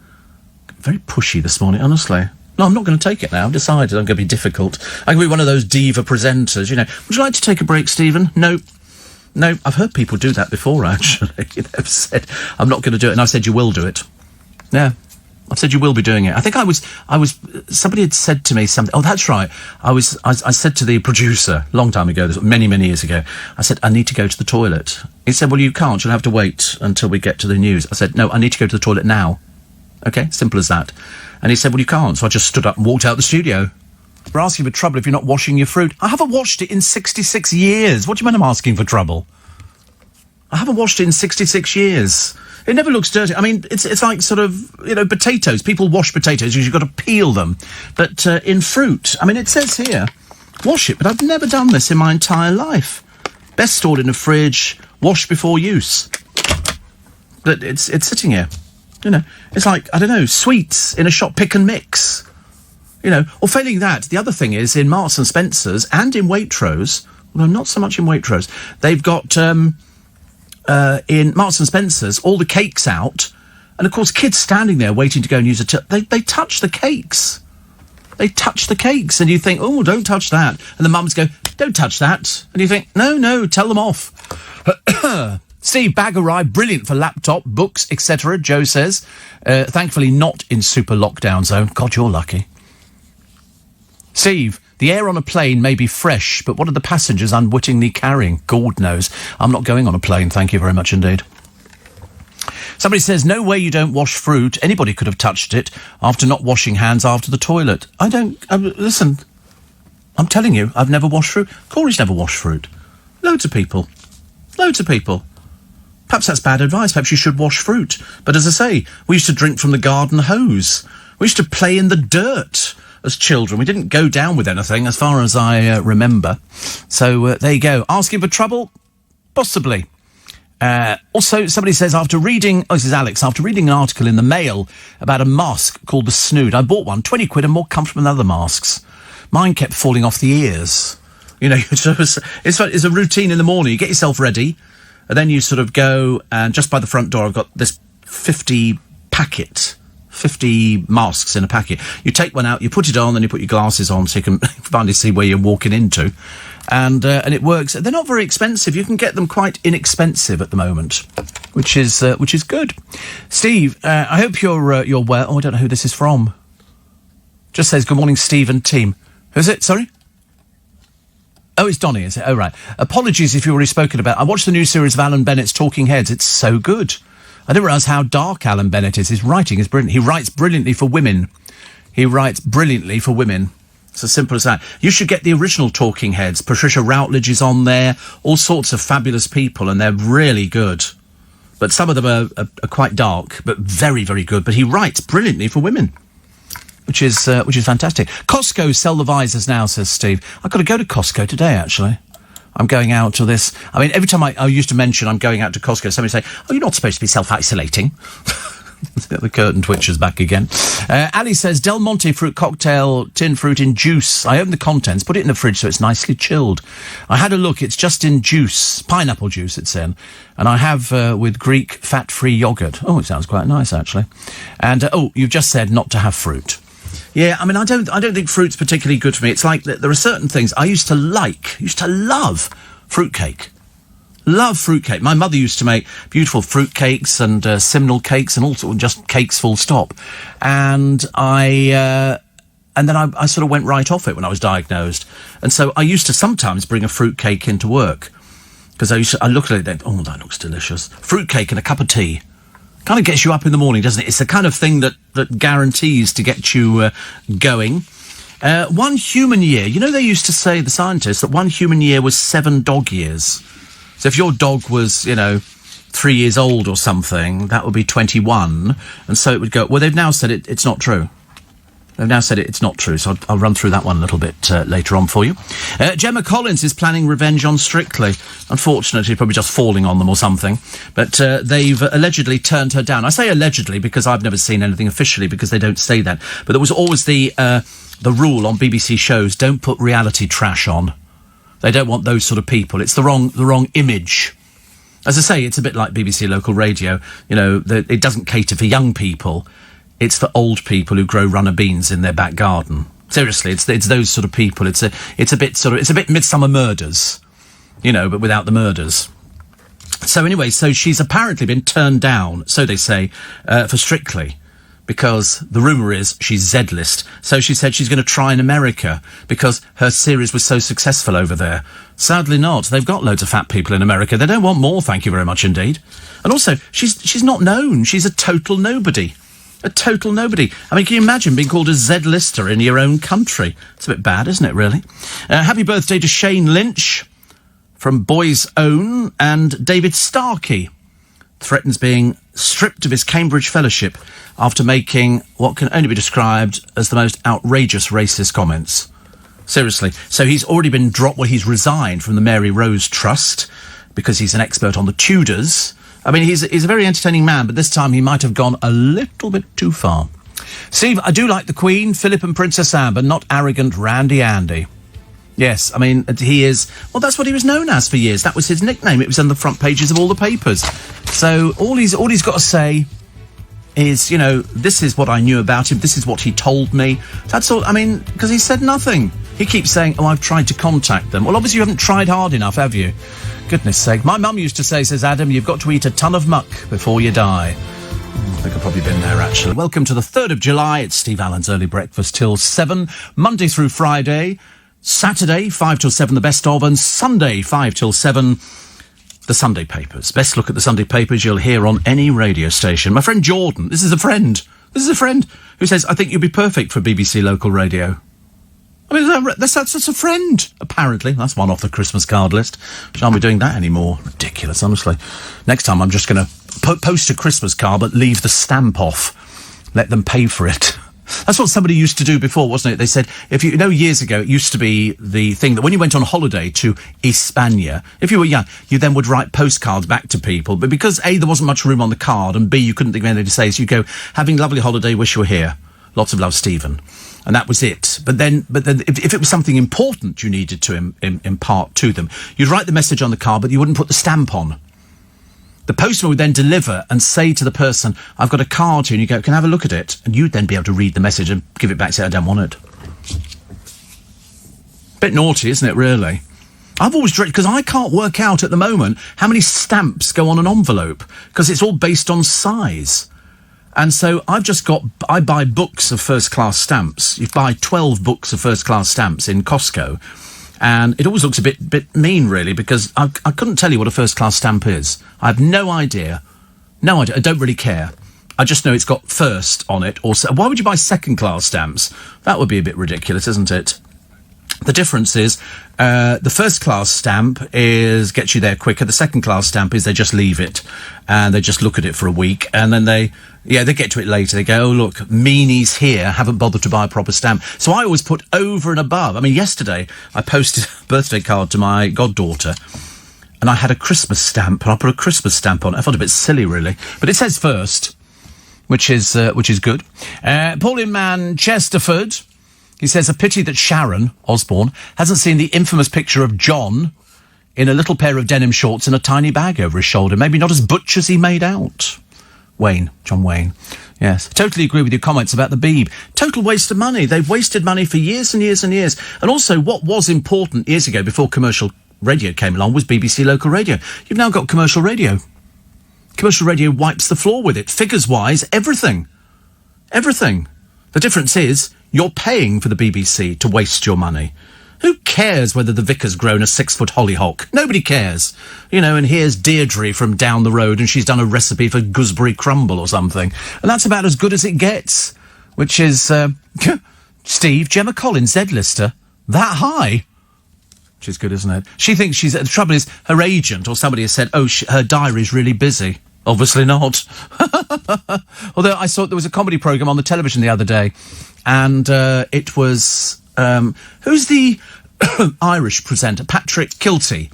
Speaker 1: Very pushy this morning, honestly. No, I'm not going to take it now. I've decided I'm going to be difficult. I'm going to be one of those diva presenters, you know. Would you like to take a break, Stephen? No, I've heard people do that before, actually. They've said, I'm not going to do it, and I said, you will do it. Yeah, I've said you will be doing it. I think somebody had said to me something, oh, that's right. I said to the producer, a long time ago, many years ago, I said, I need to go to the toilet. He said, well, you can't, you'll have to wait until we get to the news. I said, no, I need to go to the toilet now. Okay, simple as that. And he said, well, you can't. So I just stood up and walked out the studio. We're asking for trouble if you're not washing your fruit. I haven't washed it in 66 years. What do you mean I'm asking for trouble? I haven't washed it in 66 years. It never looks dirty. I mean, it's like sort of, potatoes. People wash potatoes because you've got to peel them. But in fruit, I mean, it says here, wash it, but I've never done this in my entire life. Best stored in a fridge, wash before use. But it's sitting here. It's like, I don't know, sweets in a shop, pick and mix. Or failing that, the other thing is in Marks and Spencer's and in Waitrose, although not so much in Waitrose, they've got, in Marks and Spencer's, all the cakes out, and of course kids standing there waiting to go and use they touch the cakes. They touch the cakes, and you think, oh, don't touch that. And the mums go, don't touch that. And you think, no, tell them off. Steve, bag arrived, brilliant for laptop, books, etc., Joe says. Thankfully not in super lockdown zone. God, you're lucky. Steve, the air on a plane may be fresh, but what are the passengers unwittingly carrying? God knows. I'm not going on a plane, thank you very much indeed. Somebody says, no way you don't wash fruit. Anybody could have touched it after not washing hands after the toilet. Listen, I'm telling you, I've never washed fruit. Corey's never washed fruit. Loads of people. Perhaps that's bad advice. Perhaps you should wash fruit. But as I say, we used to drink from the garden hose. We used to play in the dirt as children. We didn't go down with anything, as far as I remember. So there you go. Asking for trouble? Possibly. Also, somebody says, this is Alex, after reading an article in the Mail about a mask called the Snood, I bought one, 20 quid and more comfortable than other masks. Mine kept falling off the ears. It's a routine in the morning. You get yourself ready, and then you sort of go, and just by the front door, I've got this 50 masks in a packet. You take one out, you put it on, then you put your glasses on so you can finally see where you're walking into. And it works. They're not very expensive. You can get them quite inexpensive at the moment, which is good. Steve, I hope you're well. Oh, I don't know who this is from. Just says, good morning, Steve and team. Who's it? Sorry? Oh, it's Donnie, is it? Oh, right. Apologies if you've already spoken about. I watched the new series of Alan Bennett's Talking Heads. It's so good. I didn't realise how dark Alan Bennett is. His writing is brilliant. He writes brilliantly for women. It's as simple as that. You should get the original Talking Heads. Patricia Routledge is on there. All sorts of fabulous people, and they're really good. But some of them are quite dark, but very, very good. But he writes brilliantly for women, which is fantastic. Costco sell the visors now, says Steve. I've got to go to Costco today, actually. I'm going out to this. I mean, every time I used to mention I'm going out to Costco, somebody say, oh, you're not supposed to be self-isolating. The curtain twitches back again. Ali says, Del Monte fruit cocktail, tin fruit in juice. I opened the contents, put it in the fridge so it's nicely chilled. I had a look, it's just in juice. Pineapple juice it's in. And I have with Greek fat-free yoghurt. Oh, it sounds quite nice, actually. And, you've just said not to have fruit. Yeah, I mean, I don't think fruit's particularly good for me. It's like there are certain things I used to love fruitcake. Love fruitcake. My mother used to make beautiful fruitcakes and Simnel cakes and all sorts of just cakes full stop. And then I sort of went right off it when I was diagnosed. And so I used to sometimes bring a fruitcake into work because I look at it and think, oh, that looks delicious. Fruitcake and a cup of tea. Kind of gets you up in the morning, doesn't it? It's the kind of thing that guarantees to get you going. 1 human year. You know, they used to say, the scientists, that 1 human year was 7 dog years. So if your dog was, 3 years old or something, that would be 21. And so it would go... Well, they've now said it's not true. They've now said it's not true, so I'll run through that one a little bit later on for you. Gemma Collins is planning revenge on Strictly. Unfortunately, probably just falling on them or something. But they've allegedly turned her down. I say allegedly because I've never seen anything officially because they don't say that. But there was always the rule on BBC shows, don't put reality trash on. They don't want those sort of people. It's the wrong image. As I say, it's a bit like BBC Local Radio. It doesn't cater for young people. It's for old people who grow runner beans in their back garden. Seriously, it's those sort of people. It's a bit Midsummer Murders, but without the murders. So anyway, so she's apparently been turned down, so they say, for Strictly. Because the rumour is she's Z-list. So she said she's going to try in America because her series was so successful over there. Sadly not. They've got loads of fat people in America. They don't want more, thank you very much indeed. And also, she's not known. She's a total nobody. A total nobody. I mean, can you imagine being called a Z-lister in your own country? It's a bit bad, isn't it, really? Happy birthday to Shane Lynch from Boys Own, and David Starkey threatens being stripped of his Cambridge Fellowship after making what can only be described as the most outrageous racist comments. Seriously. So he's already been dropped, he's resigned from the Mary Rose Trust because he's an expert on the Tudors. I mean, he's a very entertaining man, but this time he might have gone a little bit too far. Steve, I do like the Queen, Philip and Princess Anne, but not arrogant Randy Andy. Yes, I mean, he is... Well, that's what he was known as for years. That was his nickname. It was on the front pages of all the papers. So all he's got to say is, you know, this is what I knew about him. This is what he told me. That's all. I mean, because he said nothing. He keeps saying, I've tried to contact them. Well, obviously you haven't tried hard enough, have you? Goodness sake. My mum used to say, says Adam, you've got to eat a ton of muck before you die. I think I've probably been there, actually. Welcome to the 3rd of July. It's Steve Allen's Early Breakfast till 7. Monday through Friday. Saturday, 5 till 7, the best of, and Sunday, 5 till 7, the Sunday papers. Best look at the Sunday papers you'll hear on any radio station. My friend Jordan, this is a friend who says, I think you'd be perfect for BBC local radio. I mean, that's a friend, apparently. That's one off the Christmas card list. Shan't be doing that anymore. Ridiculous, honestly. Next time I'm just going to post a Christmas card, but leave the stamp off. Let them pay for it. That's what somebody used to do before, wasn't it? They said, if you know, years ago, it used to be the thing that when you went on holiday to España, if you were young, you then would write postcards back to people. But because A, there wasn't much room on the card, and B, you couldn't think of anything to say, so you go, having a lovely holiday, wish you were here. Lots of love, Stephen. And that was it. But then if it was something important you needed to impart to them, you'd write the message on the card, but you wouldn't put the stamp on. The postman would then deliver and say to the person, I've got a card here, and you go, can I have a look at it? And you'd then be able to read the message and give it back and say, I don't want it. Bit naughty, isn't it, really? I've always dreaded, because I can't work out at the moment how many stamps go on an envelope, because it's all based on size. And so I buy books of first-class stamps. You buy 12 books of first-class stamps in Costco. And it always looks a bit mean, really, because I couldn't tell you what a first-class stamp is. I have no idea. No idea. I don't really care. I just know it's got first on it. Or why would you buy second-class stamps? That would be a bit ridiculous, isn't it? The difference is the first-class stamp gets you there quicker. The second-class stamp is they just leave it and they just look at it for a week, and then they get to it later. They go, oh, look, meanies here haven't bothered to buy a proper stamp. So I always put over and above. I mean, yesterday I posted a birthday card to my goddaughter, and I had a Christmas stamp, and I put a Christmas stamp on it. I felt a bit silly, really. But it says first, which is good. Paul in Manchesterford, he says, a pity that Sharon Osbourne hasn't seen the infamous picture of John in a little pair of denim shorts and a tiny bag over his shoulder. Maybe not as butch as he made out. John Wayne. Yes. Totally agree with your comments about the Beeb. Total waste of money. They've wasted money for years and years and years. And also, what was important years ago, before commercial radio came along, was BBC local radio. You've now got commercial radio. Commercial radio wipes the floor with it. Figures-wise, everything. Everything. The difference is, you're paying for the BBC to waste your money. Who cares whether the vicar's grown a 6-foot hollyhock? Nobody cares. You know, and here's Deirdre from down the road, and she's done a recipe for gooseberry crumble or something. And that's about as good as it gets. Which is, Steve, Gemma Collins, Z-lister, that high. Which is good, isn't it? She thinks she's... The trouble is, her agent or somebody has said, her diary's really busy. Obviously not. Although I saw there was a comedy programme on the television the other day, and it was... who's the Irish presenter? Patrick Kilty.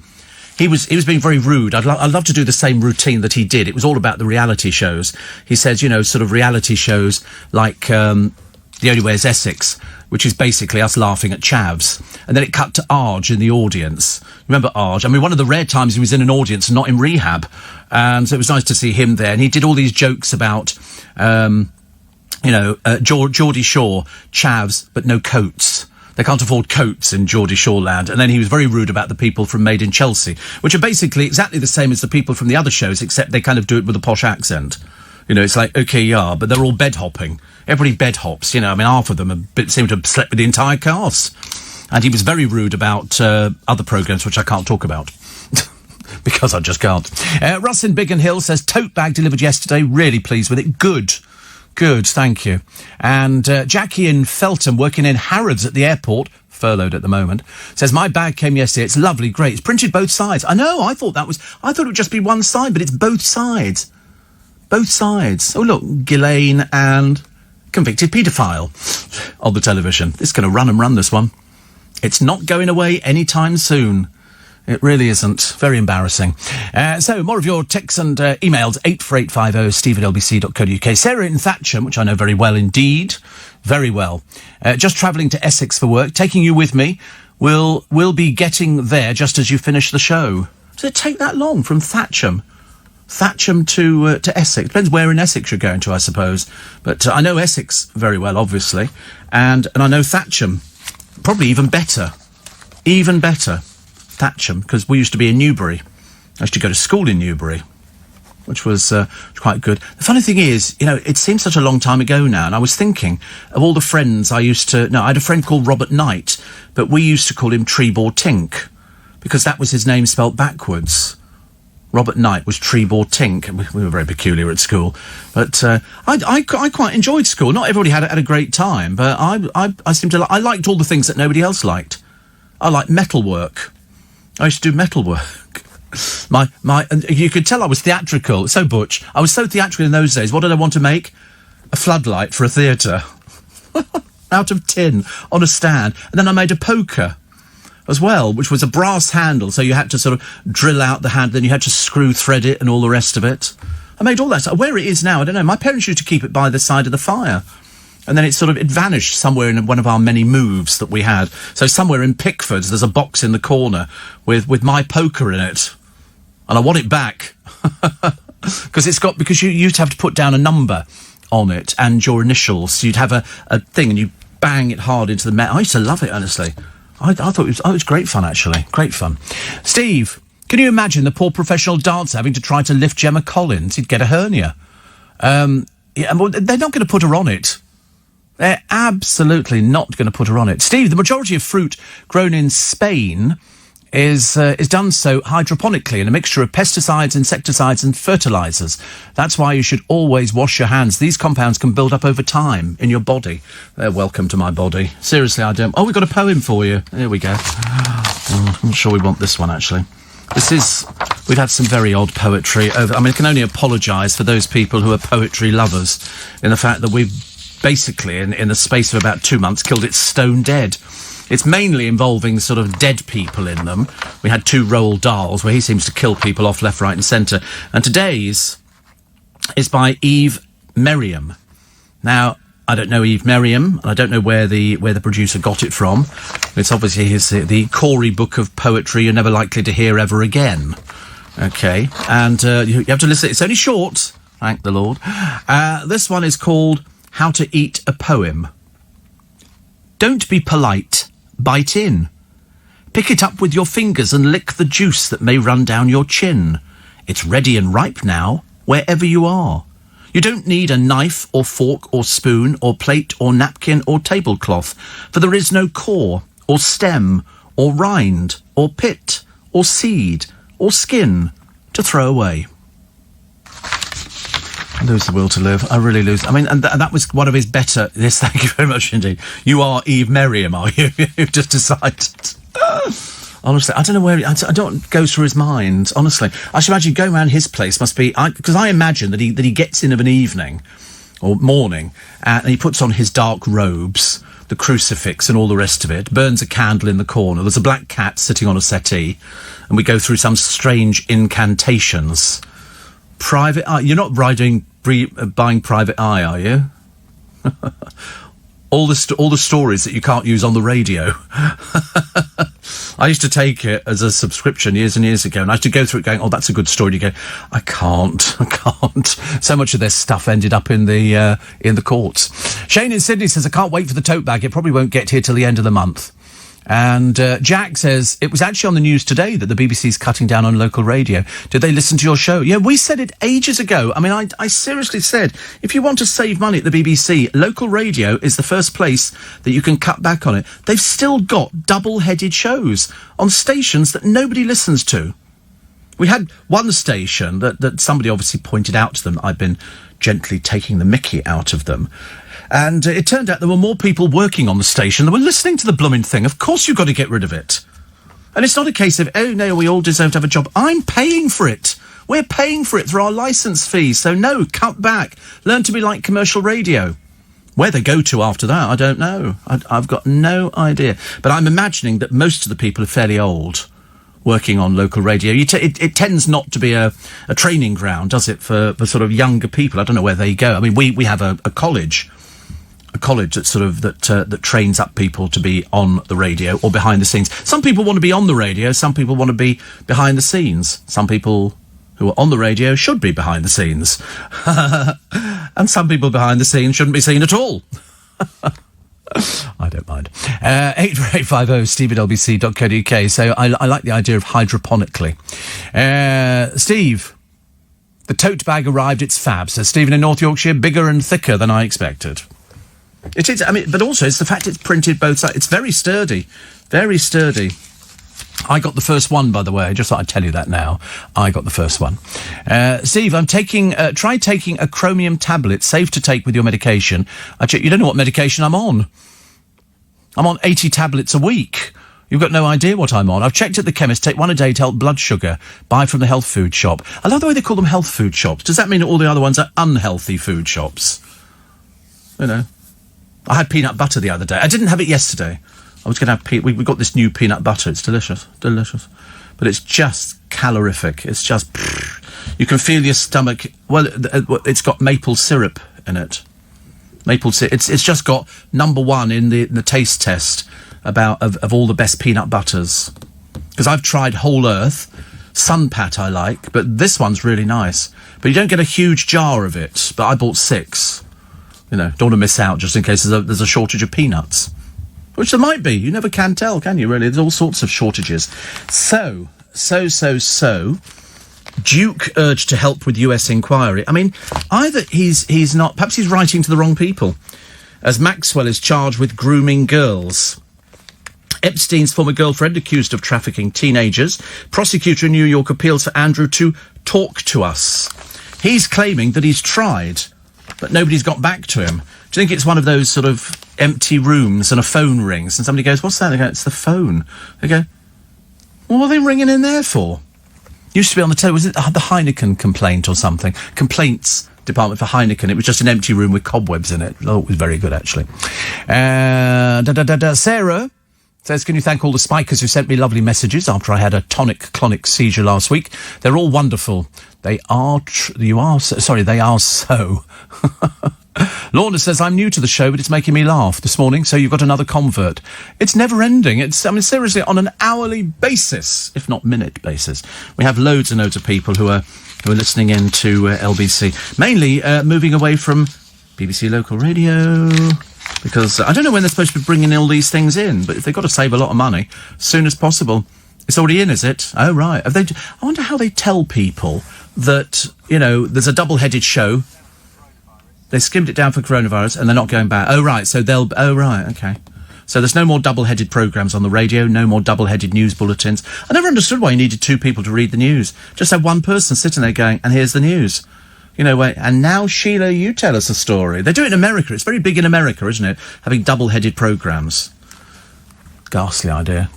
Speaker 1: He was being very rude. I'd love to do the same routine that he did. It was all about the reality shows. He says, you know, sort of reality shows like The Only Way is Essex, which is basically us laughing at chavs. And then it cut to Arge in the audience. Remember Arge? I mean, one of the rare times he was in an audience and not in rehab. And so it was nice to see him there. And he did all these jokes about, Geordie Shore, chavs, but no coats. They can't afford coats in Geordie Shore land. And then he was very rude about the people from Made in Chelsea, which are basically exactly the same as the people from the other shows, except they kind of do it with a posh accent. You know, it's like, okay, yeah, but they're all bed hopping. Everybody bed hops, you know. I mean, half of them seem to have slept with the entire cast. And he was very rude about other programmes, which I can't talk about. Because I just can't. Russ in Biggin Hill says, tote bag delivered yesterday. Really pleased with it. Good. Good, thank you. And Jackie in Feltham, working in Harrods at the airport, furloughed at the moment, says, my bag came yesterday. It's lovely, great. It's printed both sides. I know, I thought it would just be one side, but it's both sides. Both sides. Oh, look, Ghislaine and convicted paedophile on the television. It's going to run, this one. It's not going away anytime soon. It really isn't. Very embarrassing. So, more of your texts and emails, 84850 steve@lbc.co.uk. Sarah in Thatcham, which I know very well indeed. Very well. Just travelling to Essex for work, taking you with me. We'll be getting there just as you finish the show. Does it take that long from Thatcham? Thatcham to Essex. Depends where in Essex you're going to, I suppose. But I know Essex very well, obviously. And I know Thatcham. Probably even better. Even better. Thatcham, because we used to be in Newbury. I used to go to school in Newbury, which was quite good. The funny thing is, it seems such a long time ago now, and I was thinking of all the friends I used to... No, I had a friend called Robert Knight, but we used to call him Trebor Tink, because that was his name spelt backwards. Robert Knight was Trebor Tink. We were very peculiar at school. But I quite enjoyed school. Not everybody had a great time, but I seemed to... I liked all the things that nobody else liked. I liked metalwork. I used to do metalwork. You could tell I was theatrical. So butch. I was so theatrical in those days. What did I want to make? A floodlight for a theatre. Out of tin, on a stand. And then I made a poker as well, which was a brass handle, so you had to sort of drill out the hand, then you had to screw thread it and all the rest of it. I made all that. Where it is now, I don't know. My parents used to keep it by the side of the fire. And then it vanished somewhere in one of our many moves that we had. So somewhere in Pickford's, there's a box in the corner with my poker in it. And I want it back. Because you used to have to put down a number on it and your initials. So you'd have a thing and you bang it hard into the metal. I used to love it, honestly. I thought it was great fun, actually. Great fun. Steve, can you imagine the poor professional dancer having to try to lift Gemma Collins? He'd get a hernia. Well, they're not going to put her on it. They're absolutely not going to put her on it. Steve, the majority of fruit grown in Spain is done so hydroponically in a mixture of pesticides, insecticides and fertilisers. That's why you should always wash your hands. These compounds can build up over time in your body. They're welcome to my body. Seriously, I don't... Oh, we've got a poem for you. Here we go. I'm not sure we want this one, actually. We've had some very odd poetry over... I can only apologise for those people who are poetry lovers in the fact that we've basically, in the space of about 2 months, killed it stone dead. It's mainly involving sort of dead people in them. We had 2 Roald Dahls, where he seems to kill people off left, right and centre. And today's is by Eve Merriam. Now, I don't know Eve Merriam, and I don't know where the producer got it from. It's obviously the Corey book of poetry you're never likely to hear ever again. Okay, and you have to listen. It's only short, thank the Lord. This one is called How to Eat a Poem. Don't be polite, bite in. Pick it up with your fingers and lick the juice that may run down your chin. It's ready and ripe now, wherever you are. You don't need a knife or fork or spoon or plate or napkin or tablecloth, for there is no core or stem or rind or pit or seed or skin to throw away. I lose the will to live. I really lose. And that was one of his better... Yes, thank you very much indeed. You are Eve Merriam, are you? You've just decided. Honestly, I don't know where... I don't go through his mind, honestly. I should imagine going around his place must be... Because I imagine that he gets in of an evening or morning and he puts on his dark robes, the crucifix and all the rest of it, burns a candle in the corner. There's a black cat sitting on a settee and we go through some strange incantations... Private Eye. You're not buying Private Eye, are you? all the stories that you can't use on the radio. I used to take it as a subscription years and years ago, and I used to go through it going, oh, that's a good story. And you go, I can't. So much of their stuff ended up in the courts. Shane in Sydney says, I can't wait for the tote bag. It probably won't get here till the end of the month. And Jack says, it was actually on the news today that the BBC's cutting down on local radio. Did they listen to your show? Yeah, we said it ages ago. I seriously said, if you want to save money at the BBC, local radio is the first place that you can cut back on it. They've still got double-headed shows on stations that nobody listens to. We had one station that somebody obviously pointed out to them. I'd been gently taking the mickey out of them. And it turned out there were more people working on the station that were listening to the blooming thing. Of course you've got to get rid of it. And it's not a case of, oh, no, we all deserve to have a job. I'm paying for it. We're paying for it through our licence fees. So, no, cut back. Learn to be like commercial radio. Where they go to after that, I don't know. I've got no idea. But I'm imagining that most of the people are fairly old working on local radio. It tends not to be a training ground, does it, for sort of younger people? I don't know where they go. I mean, we have a college that sort of that trains up people to be on the radio or behind the scenes. Some people want to be on the radio. Some people want to be behind the scenes. Some people who are on the radio should be behind the scenes. And some people behind the scenes shouldn't be seen at all. I don't mind. 84850 steve@lbc.co.uk. So I like the idea of hydroponically. Steve, the tote bag arrived, it's fab. Says Stephen in North Yorkshire, bigger and thicker than I expected. It is, I mean, but also it's the fact it's printed both sides. It's very sturdy. Very sturdy. I got the first one, by the way. I just thought I'd tell you that now. I got the first one. Steve, I'm try taking a chromium tablet, safe to take with your medication. You don't know what medication I'm on. I'm on 80 tablets a week. You've got no idea what I'm on. I've checked at the chemist, take one a day to help blood sugar, buy from the health food shop. I love the way they call them health food shops. Does that mean all the other ones are unhealthy food shops? You know. I had peanut butter the other day. I didn't have it yesterday. I was going to have we got this new peanut butter. It's delicious. But it's just calorific. It's just... You can feel your stomach... Well, it's got maple syrup in it. Maple syrup. It's just got number one in the taste test of all the best peanut butters. Because I've tried Whole Earth. Sunpat I like, but this one's really nice. But you don't get a huge jar of it. But I bought 6. You know, don't want to miss out just in case there's a shortage of peanuts. Which there might be. You never can tell, can you, really? There's all sorts of shortages. So. Duke urged to help with US inquiry. I mean, either he's not... Perhaps he's writing to the wrong people, as Maxwell is charged with grooming girls. Epstein's former girlfriend accused of trafficking teenagers. Prosecutor in New York appeals for Andrew to talk to us. He's claiming that he's tried, but nobody's got back to him. Do you think it's one of those sort of empty rooms and a phone rings and somebody goes, what's that? They go, it's the phone. They go, well, what are they ringing in there for? Used to be on the telly, was it the Heineken complaint or something? Complaints department for Heineken. It was just an empty room with cobwebs in it. Oh, it was very good, actually. Sarah says, can you thank all the spikers who sent me lovely messages after I had a tonic-clonic seizure last week? They're all wonderful. They are so. Lorna says, I'm new to the show, but it's making me laugh this morning, so you've got another convert. It's never ending. Seriously, on an hourly basis, if not minute basis. We have loads and loads of people who are listening in to LBC. Mainly moving away from BBC Local Radio, because I don't know when they're supposed to be bringing all these things in, but if they've got to save a lot of money, as soon as possible. It's already in, is it? Oh, right. I wonder how they tell people that, there's a double-headed show. They skimmed it down for coronavirus and they're not going back. Oh, right. So okay. So there's no more double-headed programmes on the radio, no more double-headed news bulletins. I never understood why you needed 2 people to read the news. Just have one person sitting there going, and here's the news. And now, Sheila, you tell us a story. They do it in America. It's very big in America, isn't it? Having double-headed programmes. Ghastly idea.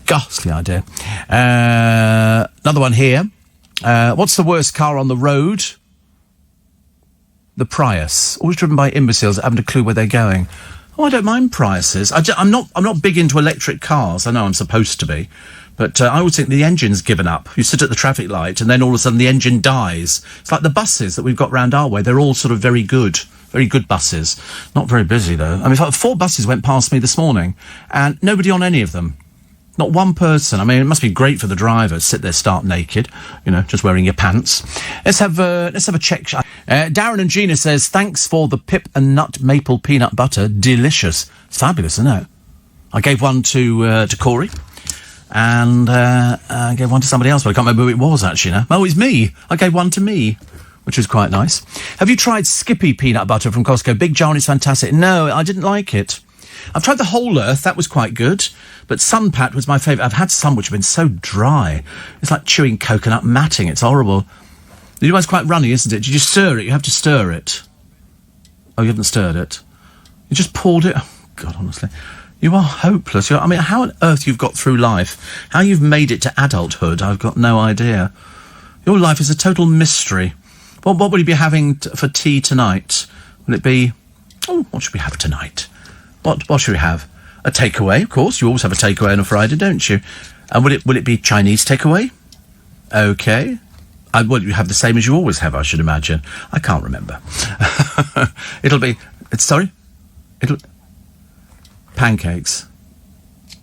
Speaker 1: Another one here. What's the worst car on the road? The Prius. Always driven by imbeciles that haven't a clue where they're going. Oh, I don't mind Priuses. I'm not big into electric cars. I know I'm supposed to be. But I always think the engine's given up. You sit at the traffic light and then all of a sudden the engine dies. It's like the buses that we've got round our way. They're all sort of very good buses. Not very busy, though. I mean, 4 buses went past me this morning and nobody on any of them. Not one person. I mean, it must be great for the driver to sit there stark naked, just wearing your pants. Let's have a check. Darren and Gina says, thanks for the pip and nut maple peanut butter. Delicious. It's fabulous, isn't it? I gave one to Corey. And I gave one to somebody else, but I can't remember who it was, actually, now. Oh, it's me. I gave one to me, which was quite nice. Have you tried Skippy peanut butter from Costco? Big jar, and it's fantastic. No, I didn't like it. I've tried the Whole Earth. That was quite good. But Sunpat was my favourite. I've had some which have been so dry. It's like chewing coconut matting. It's horrible. The new one's quite runny, isn't it? Did you stir it? You have to stir it. Oh, you haven't stirred it. You just poured it. Oh, God, honestly. You are hopeless. I mean, how on earth you've got through life, how you've made it to adulthood, I've got no idea. Your life is a total mystery. What will you be having for tea tonight? Will it be... Oh, what should we have tonight? What should we have? A takeaway, of course. You always have a takeaway on a Friday, don't you? And will it be Chinese takeaway? Okay. Will you have the same as you always have, I should imagine? I can't remember. It'll be... Sorry? Pancakes.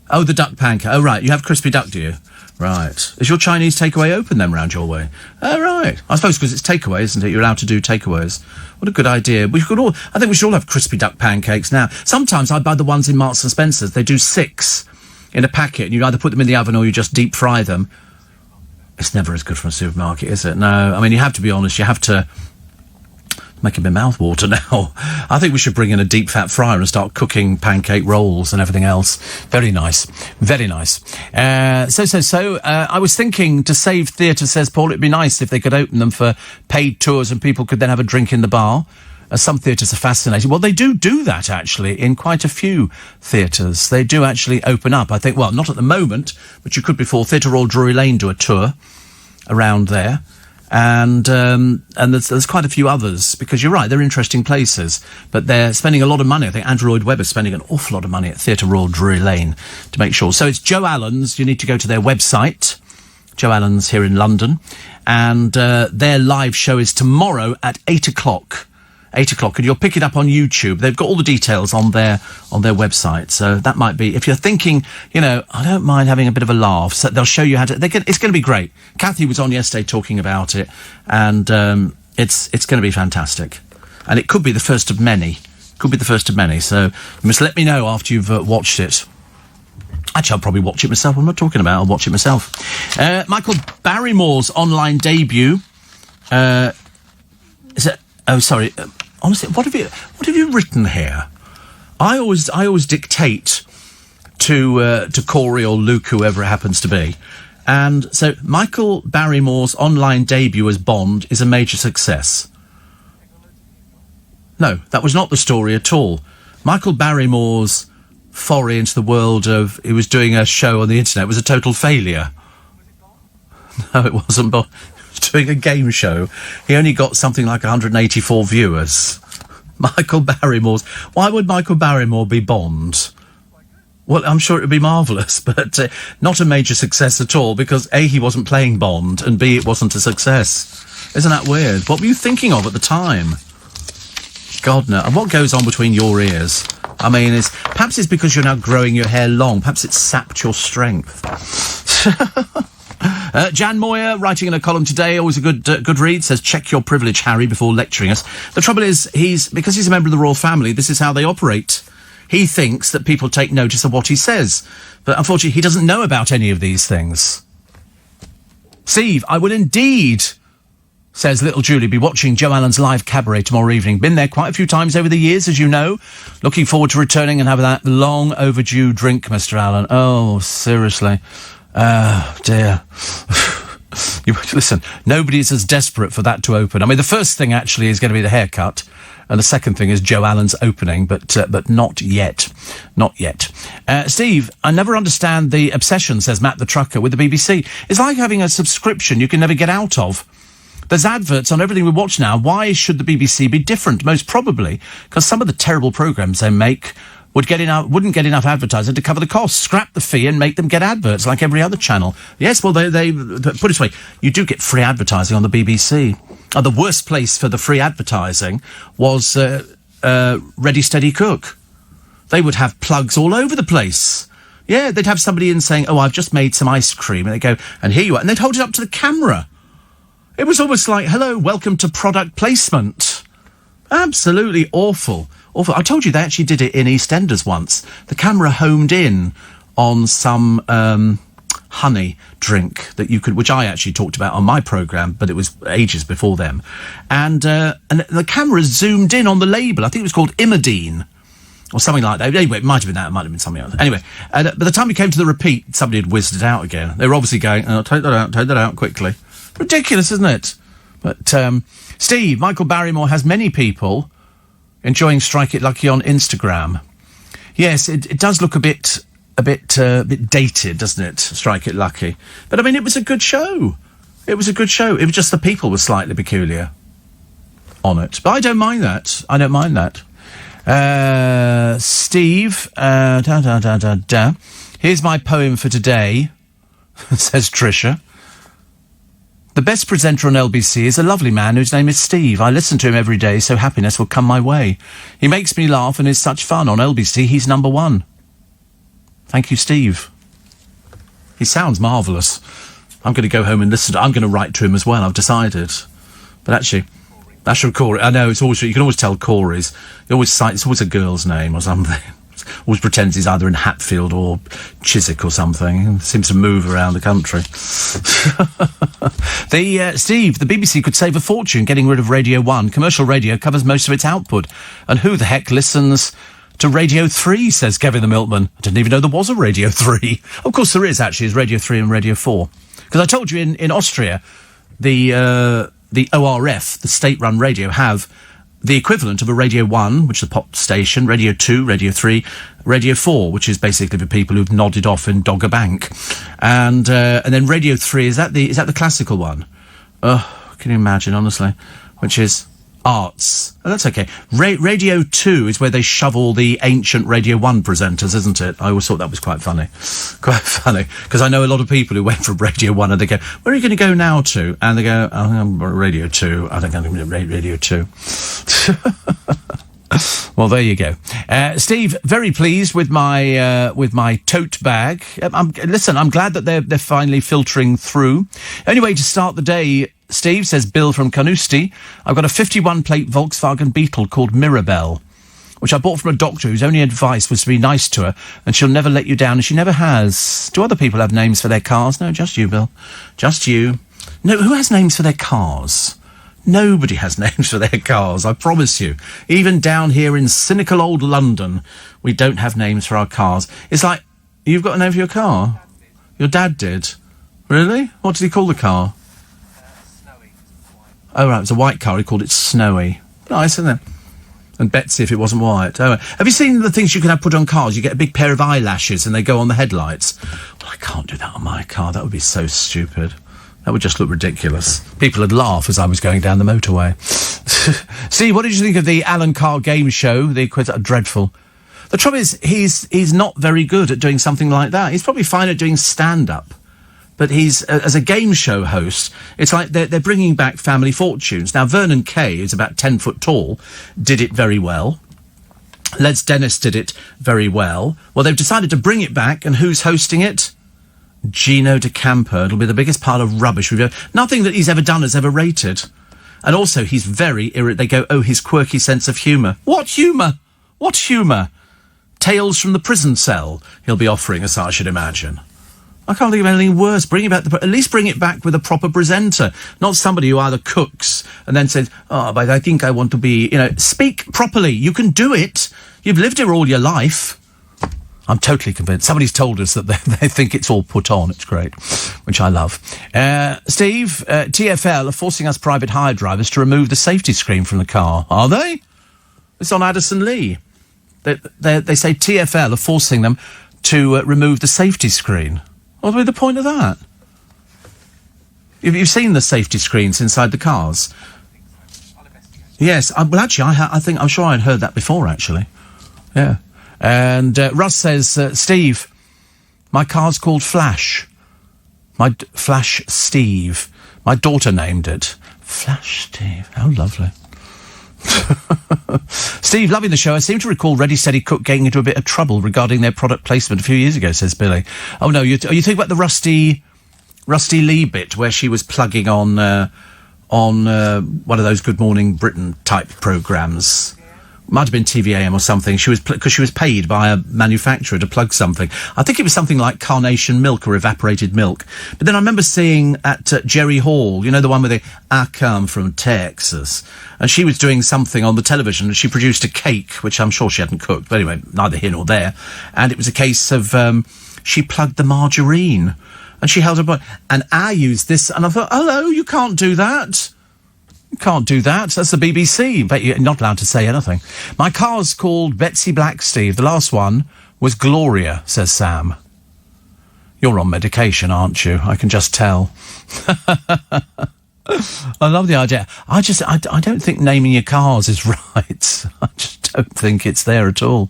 Speaker 1: Oh, the duck pancake. Oh, right. You have crispy duck, do you? Right. Is your Chinese takeaway open then round your way? Oh, right. I suppose because it's takeaway, isn't it? You're allowed to do takeaways. What a good idea. I think we should all have crispy duck pancakes now. Sometimes I buy the ones in Marks and Spencer's. They do 6 in a packet, and you either put them in the oven or you just deep fry them. It's never as good from a supermarket, is it? No. I mean, you have to be honest. You have to... Making my mouth water now. I think we should bring in a deep fat fryer and start cooking pancake rolls and everything else. Very nice. Very nice. I was thinking to save theatre, says Paul, it'd be nice if they could open them for paid tours and people could then have a drink in the bar. Some theatres are fascinating. Well, they do that, actually, in quite a few theatres. They do actually open up, I think. Well, not at the moment, but you could before Theatre Royal Drury Lane do a tour around there. And there's quite a few others, because you're right, they're interesting places, but they're spending a lot of money. I think Andrew Lloyd Webber's spending an awful lot of money at Theatre Royal Drury Lane to make sure. So it's Joe Allen's. You need to go to their website, Joe Allen's here in London, and their live show is tomorrow at 8 o'clock. 8 o'clock, and you'll pick it up on YouTube. They've got all the details on their website, so that might be, if you're thinking, I don't mind having a bit of a laugh, so they'll show you how to, it's going to be great. Kathy was on yesterday talking about it, and it's going to be fantastic. And it could be the first of many. So you must let me know after you've watched it. Actually, I'll probably watch it myself. I'm not talking about it, I'll watch it myself. Michael Barrymore's online debut, is it... Oh, sorry. Honestly, what have you written here? I always dictate to Corey or Luke, whoever it happens to be. And so Michael Barrymore's online debut as Bond is a major success. No, that was not the story at all. Michael Barrymore's foray into the world of... He was doing a show on the internet. It was a total failure. No, it wasn't Bond. Doing a game show. He only got something like 184 viewers. Michael Barrymore's... Why would Michael Barrymore be Bond? Well, I'm sure it would be marvellous, but not a major success at all, because A, he wasn't playing Bond, and B, it wasn't a success. Isn't that weird? What were you thinking of at the time? God, no. And what goes on between your ears? I mean, perhaps it's because you're now growing your hair long. Perhaps it's sapped your strength. Jan Moyer, writing in a column today, always a good read, says, check your privilege, Harry, before lecturing us. The trouble is, because he's a member of the royal family, this is how they operate. He thinks that people take notice of what he says. But unfortunately, he doesn't know about any of these things. Steve, I will indeed, says little Julie, be watching Joe Allen's live cabaret tomorrow evening. Been there quite a few times over the years, as you know. Looking forward to returning and having that long overdue drink, Mr. Allen. Oh, seriously. Oh, dear. Listen, nobody's as desperate for that to open. I mean, the first thing actually is going to be the haircut, and the second thing is Joe Allen's opening, but not yet. Not yet. Steve, I never understand the obsession, says Matt the Trucker, with the BBC. It's like having a subscription you can never get out of. There's adverts on everything we watch now. Why should the BBC be different? Most probably because some of the terrible programmes they make wouldn't get enough advertising to cover the costs. Scrap the fee and make them get adverts like every other channel. Yes, well, they put it this way, you do get free advertising on the BBC. The worst place for the free advertising was Ready Steady Cook. They would have plugs all over the place. Yeah, they'd have somebody in saying, oh, I've just made some ice cream. And they'd go, and here you are. And they'd hold it up to the camera. It was almost like, hello, welcome to product placement. Absolutely awful. Awful. I told you they actually did it in EastEnders once. The camera homed in on some honey drink that you could, which I actually talked about on my programme, but it was ages before them. And the camera zoomed in on the label. I think it was called Imodine. Or something like that. Anyway, it might have been that, it might have been something else. Anyway, by the time we came to the repeat, somebody had whizzed it out again. They were obviously going, oh, take that out quickly. Ridiculous, isn't it? But, Steve, Michael Barrymore has many people enjoying Strike It Lucky on Instagram. Yes, it does look a bit dated, doesn't it? Strike It Lucky. But I mean, it was a good show. It was a good show. It was just the people were slightly peculiar on it. But I don't mind that. Steve, here's my poem for today, says Tricia. The best presenter on LBC is a lovely man whose name is Steve. I listen to him every day, so happiness will come my way. He makes me laugh and is such fun. On LBC, he's number one. Thank you, Steve. He sounds marvellous. I'm going to go home and I'm going to write to him as well, I've decided. But actually, Corey. I know, you can always tell Corey's. It's always a girl's name or something. Always pretends he's either in Hatfield or Chiswick or something. He seems to move around the country. Steve, the BBC could save a fortune getting rid of Radio 1. Commercial radio covers most of its output. And who the heck listens to Radio 3, says Kevin the Milkman. I didn't even know there was a Radio 3. Of course there is, actually. It's Radio 3 and Radio 4. Because I told you in Austria, the ORF, the state-run radio, have the equivalent of a Radio 1, which is a pop station, Radio 2, Radio 3, Radio 4, which is basically for people who've nodded off in Dogger Bank. And then Radio 3, is that the classical one? Oh, can you imagine, honestly? Which is arts. Oh, that's okay. Radio 2 is where they shove all the ancient Radio 1 presenters, isn't it? I always thought that was quite funny. Quite funny. Because I know a lot of people who went from Radio 1 and they go, where are you going to go now to? And they go, oh, I'm Radio 2. I think I'm going to Radio 2. Well, there you go. Steve, very pleased with my tote bag. I'm glad that they're finally filtering through. Only way to start the day, Steve, says Bill from Carnoustie. I've got a 51-plate Volkswagen Beetle called Mirabelle, which I bought from a doctor whose only advice was to be nice to her, and she'll never let you down, and she never has. Do other people have names for their cars? No, just you, Bill. Just you. No, who has names for their cars? Nobody has names for their cars, I promise you. Even down here in cynical old London, we don't have names for our cars. It's like, you've got a name for your car? Your dad did? Really? What did he call the car?
Speaker 2: Snowy.
Speaker 1: Oh, right, it was a white car. He called it Snowy. Nice, isn't it? And Betsy if it wasn't white. Oh, have you seen the things you can have put on cars? You get a big pair of eyelashes and they go on the headlights. Well, I can't do that on my car. That would be so stupid. That would just look ridiculous. People would laugh as I was going down the motorway. Steve, what did you think of the Alan Carr game show? The quiz, dreadful. The trouble is, he's not very good at doing something like that. He's probably fine at doing stand-up. But he's, as a game show host, it's like they're bringing back Family Fortunes. Now, Vernon Kay, who's about 10 foot tall, did it very well. Les Dennis did it very well. Well, they've decided to bring it back, and who's hosting it? Gino D'Acampo. It'll be the biggest pile of rubbish we've ever... Nothing that he's ever done is ever rated. And also, he's very They go, oh, his quirky sense of humour. What humour? What humour? Tales from the prison cell he'll be offering us, I should imagine. I can't think of anything worse. At least bring it back with a proper presenter, not somebody who either cooks and then says, oh, but I think I want to be, speak properly. You can do it. You've lived here all your life. I'm totally convinced. Somebody's told us that they think it's all put on. It's great, which I love. Steve, TfL are forcing us private hire drivers to remove the safety screen from the car. Are they? It's on Addison Lee. They say TfL are forcing them to remove the safety screen. What would be the point of that? You've seen the safety screens inside the cars? Yes. Well, actually, I'm sure I'd heard that before, actually. Yeah. And Russ says, Steve, my car's called Flash. Flash Steve. My daughter named it. Flash Steve. How lovely. Steve, loving the show. I seem to recall Ready Steady Cook getting into a bit of trouble regarding their product placement a few years ago, says Billy. Oh, no, are you thinking about the Rusty Lee bit where she was plugging on one of those Good Morning Britain type programmes? Might have been TVAM or something. She was because she was paid by a manufacturer to plug something. I think it was something like Carnation Milk or evaporated milk. But then I remember seeing at Jerry Hall, you know, the one with the "I come from Texas," and she was doing something on the television, and she produced a cake, which I'm sure she hadn't cooked. But anyway, neither here nor there. And it was a case of she plugged the margarine, and she held up, and I used this, and I thought, hello, you can't do that. You can't do that. That's the BBC. But you're not allowed to say anything. My car's called Betsy Black, Steve. The last one was Gloria, says Sam. You're on medication, aren't you? I can just tell. I love the idea. I don't think naming your cars is right. I just don't think it's there at all.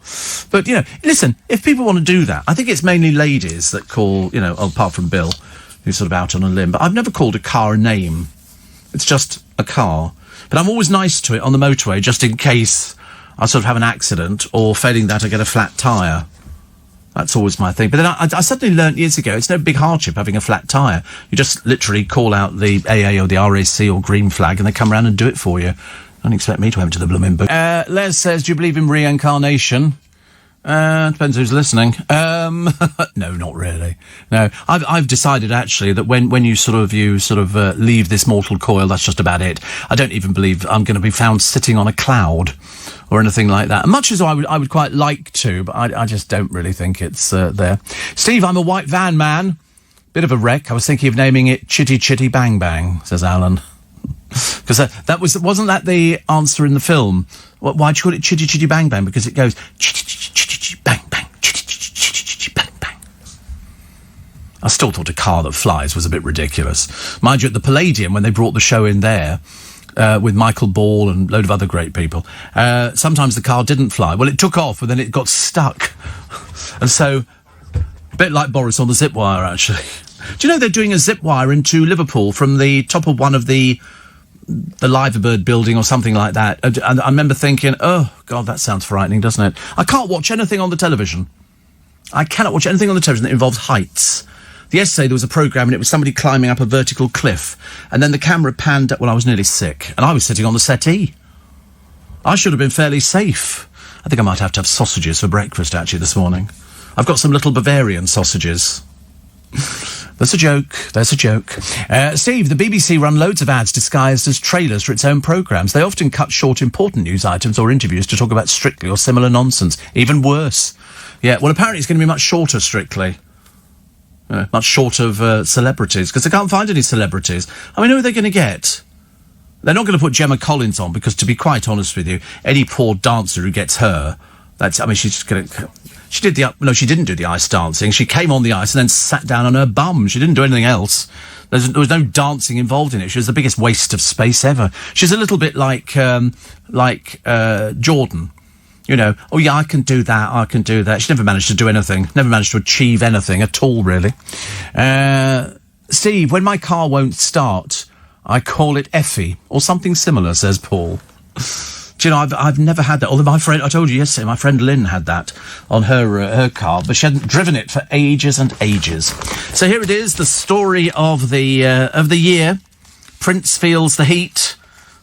Speaker 1: But, you know, listen, if people want to do that, I think it's mainly ladies that call, you know, apart from Bill, who's sort of out on a limb. But I've never called a car a name. It's just a car. But I'm always nice to it on the motorway, just in case I sort of have an accident, or failing that, I get a flat tyre. That's always my thing. But then I suddenly learnt years ago, it's no big hardship having a flat tyre. You just literally call out the AA or the RAC or green flag, and they come around and do it for you. Don't expect me to empty the blooming book. Les says, do you believe in reincarnation? Depends who's listening. No, not really. No, I've decided actually that when you leave this mortal coil, that's just about it. I don't even believe I'm going to be found sitting on a cloud or anything like that. Much as I would quite like to, but I just don't really think it's there. Steve, I'm a white van man. Bit of a wreck. I was thinking of naming it Chitty Chitty Bang Bang, says Alan. Because wasn't that the answer in the film? Why'd you call it Chitty Chitty Bang Bang? Because it goes chitty chitty chitty bang bang chitty chitty chitty bang bang. I still thought a car that flies was a bit ridiculous. Mind you, at the Palladium, when they brought the show in there, with Michael Ball and a load of other great people, sometimes the car didn't fly. Well, it took off, but then it got stuck. And so, a bit like Boris on the zip wire, actually. Do you know they're doing a zip wire into Liverpool from the top of one of the Liverbird building or something like that? And I remember thinking, oh, God, that sounds frightening, doesn't it? I can't watch anything on the television. I cannot watch anything on the television that involves heights. Yesterday there was a programme and it was somebody climbing up a vertical cliff, and then the camera panned up. Well, I was nearly sick, and I was sitting on the settee. I should have been fairly safe. I think I might have to have sausages for breakfast, actually, this morning. I've got some little Bavarian sausages. There's a joke. Steve, the BBC run loads of ads disguised as trailers for its own programmes. They often cut short important news items or interviews to talk about Strictly or similar nonsense. Even worse. Yeah, well, apparently it's going to be much shorter, Strictly. Much short of celebrities, because they can't find any celebrities. I mean, who are they going to get? They're not going to put Gemma Collins on, because, to be quite honest with you, any poor dancer who gets her, she's just going to... She didn't do the ice dancing. She came on the ice and then sat down on her bum. She didn't do anything else. There was no dancing involved in it. She was the biggest waste of space ever. She's a little bit like Jordan. You know, oh yeah, I can do that. She never managed to do anything. Never managed to achieve anything at all, really. Steve, when my car won't start, I call it Effie, or something similar, says Paul. Do you know, I've never had that. Although I told you yesterday, my friend Lynn had that on her car, but she hadn't driven it for ages and ages. So here it is, the story of the year. Prince feels the heat.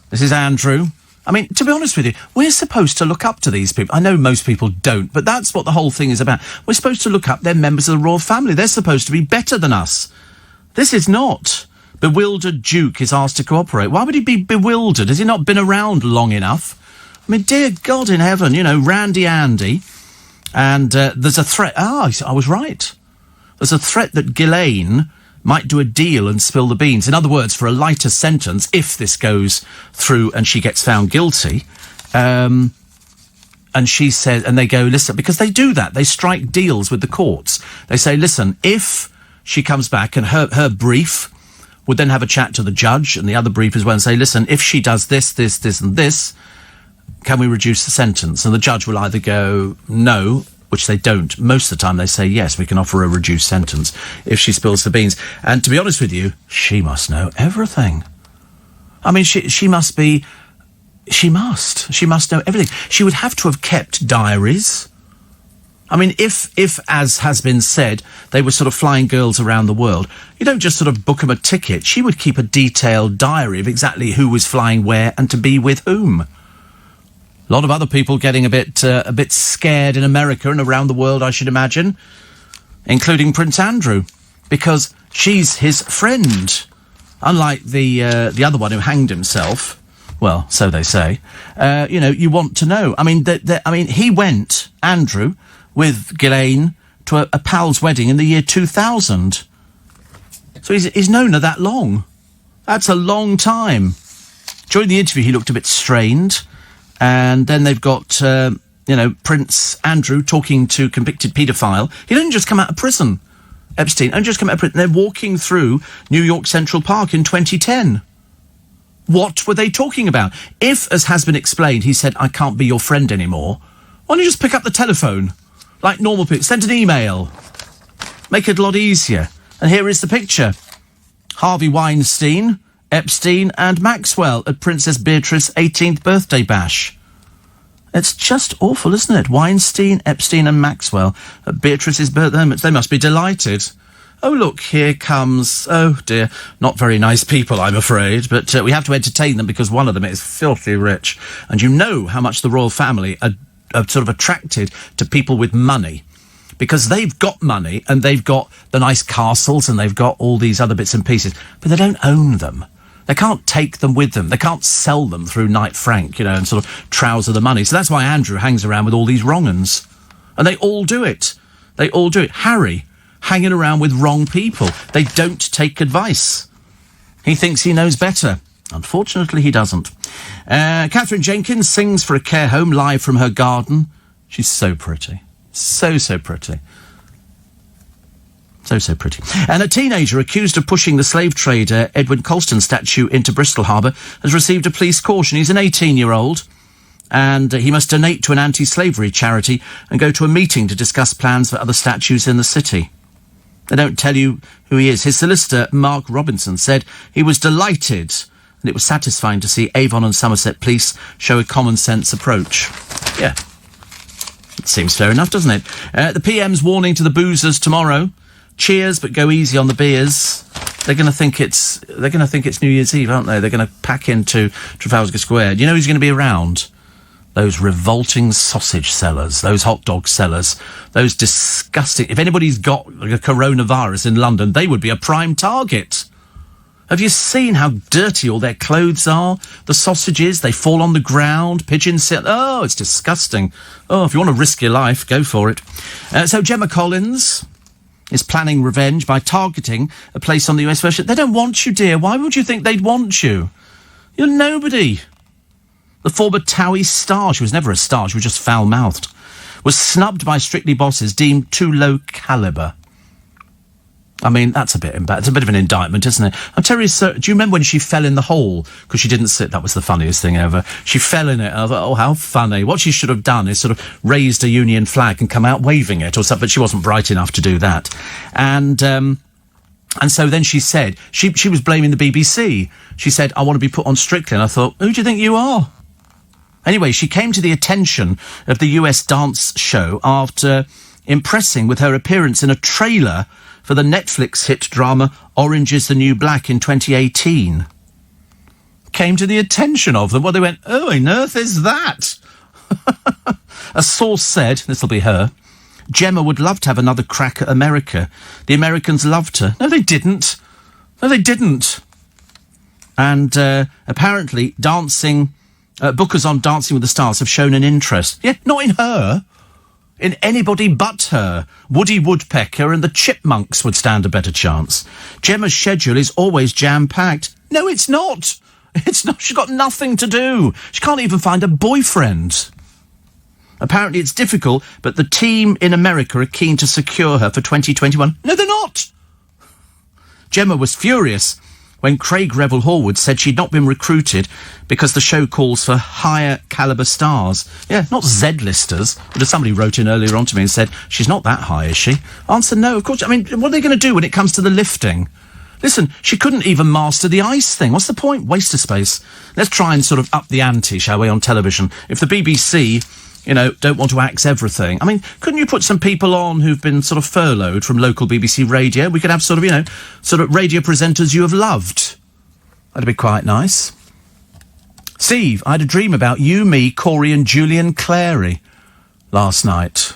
Speaker 1: This is Andrew. I mean, to be honest with you, we're supposed to look up to these people. I know most people don't, but that's what the whole thing is about. We're supposed to look up. They're members of the royal family. They're supposed to be better than us. This is not. Bewildered Duke is asked to cooperate. Why would he be bewildered? Has he not been around long enough? I mean, dear God in heaven, you know, Randy Andy. And there's a threat. I was right. There's a threat that Ghislaine might do a deal and spill the beans. In other words, for a lighter sentence, if this goes through and she gets found guilty, and she says, and they go, listen, because they do that. They strike deals with the courts. They say, listen, if she comes back and her brief would then have a chat to the judge and the other brief as well and say, listen, if she does this, this, this and this, can we reduce the sentence? And the judge will either go no, which they don't. Most of the time they say, yes, we can offer a reduced sentence if she spills the beans. And to be honest with you, she must know everything. I mean, she must know everything. She would have to have kept diaries. I mean, if, as has been said, they were sort of flying girls around the world, you don't just sort of book them a ticket. She would keep a detailed diary of exactly who was flying where and to be with whom. A lot of other people getting a bit scared in America and around the world, I should imagine, including Prince Andrew, because she's his friend. Unlike the other one who hanged himself, well, so they say. You want to know. I mean, he went, Andrew, with Ghislaine to a pal's wedding in the year 2000. So he's known her that long. That's a long time. During the interview, he looked a bit strained. And then they've got, Prince Andrew talking to convicted paedophile. He didn't just come out of prison, Epstein. Only just come out of prison. They're walking through New York Central Park in 2010. What were they talking about? If, as has been explained, he said, I can't be your friend anymore, why don't you just pick up the telephone? Like normal people. Send an email. Make it a lot easier. And here is the picture. Harvey Weinstein, Epstein and Maxwell at Princess Beatrice's 18th birthday bash. It's just awful, isn't it? Weinstein, Epstein and Maxwell at Beatrice's birthday. They must be delighted. Oh, look, here comes... Oh, dear. Not very nice people, I'm afraid. But we have to entertain them because one of them is filthy rich. And you know how much the royal family are sort of attracted to people with money. Because they've got money and they've got the nice castles and they've got all these other bits and pieces. But they don't own them. They can't take them with them. They can't sell them through Knight Frank, and sort of trouser the money. So that's why Andrew hangs around with all these wrong-uns. And they all do it. They all do it. Harry, hanging around with wrong people. They don't take advice. He thinks he knows better. Unfortunately, he doesn't. Catherine Jenkins sings for a care home live from her garden. She's so pretty. So pretty. So pretty. And a teenager accused of pushing the slave trader Edwin Colston statue into Bristol Harbour has received a police caution. He's an 18-year-old, and he must donate to an anti-slavery charity and go to a meeting to discuss plans for other statues in the city. They don't tell you who he is. His solicitor, Mark Robinson, said he was delighted and it was satisfying to see Avon and Somerset police show a common-sense approach. Yeah. It seems fair enough, doesn't it? The PM's warning to the boozers tomorrow. Cheers, but go easy on the beers. They're going to think it's New Year's Eve, aren't they? They're going to pack into Trafalgar Square. Do you know who's going to be around? Those revolting sausage sellers, those hot dog sellers, those disgusting... If anybody's got a coronavirus in London, they would be a prime target. Have you seen how dirty all their clothes are? The sausages, they fall on the ground, pigeons sit... Oh, it's disgusting. Oh, if you want to risk your life, go for it. So Gemma Collins is planning revenge by targeting a place on the US version. They don't want you, dear. Why would you think they'd want you? You're nobody. The former Towie star, she was never a star, she was just foul-mouthed, was snubbed by Strictly bosses, deemed too low calibre. I mean, that's a bit it's a bit of an indictment, isn't it? I'm telling you, sir, do you remember when she fell in the hole? Because she didn't sit, that was the funniest thing ever. She fell in it, and I thought, oh, how funny. What she should have done is sort of raised a Union flag and come out waving it or something, but she wasn't bright enough to do that. And so then she said, she was blaming the BBC. She said, I want to be put on Strictly. And I thought, who do you think you are? Anyway, she came to the attention of the US dance show after impressing with her appearance in a trailer for the Netflix hit drama Orange is the New Black in 2018. Came to the attention of them. Well, they went, oh, on earth is that? A source said, this'll be her, Gemma would love to have another crack at America. The Americans loved her. No, they didn't. No, they didn't. And apparently dancing... bookers on Dancing with the Stars have shown an interest. Yeah, not in her. In anybody but her. Woody Woodpecker and the Chipmunks would stand a better chance. Gemma's schedule is always jam-packed. No, it's not. It's not. She's got nothing to do. She can't even find a boyfriend. Apparently it's difficult, but the team in America are keen to secure her for 2021. No, they're not. Gemma was furious when Craig Revel Horwood said she'd not been recruited because the show calls for higher calibre stars. Yeah, not Z-listers. But as somebody wrote in earlier on to me and said, she's not that high, is she? Answer, no, of course. I mean, what are they going to do when it comes to the lifting? Listen, she couldn't even master the ice thing. What's the point? Waste of space. Let's try and sort of up the ante, shall we, on television. If the BBC... don't want to axe everything. I mean, couldn't you put some people on who've been sort of furloughed from local BBC radio? We could have sort of, sort of radio presenters you have loved. That'd be quite nice. Steve, I had a dream about you, me, Corey and Julian Clary last night.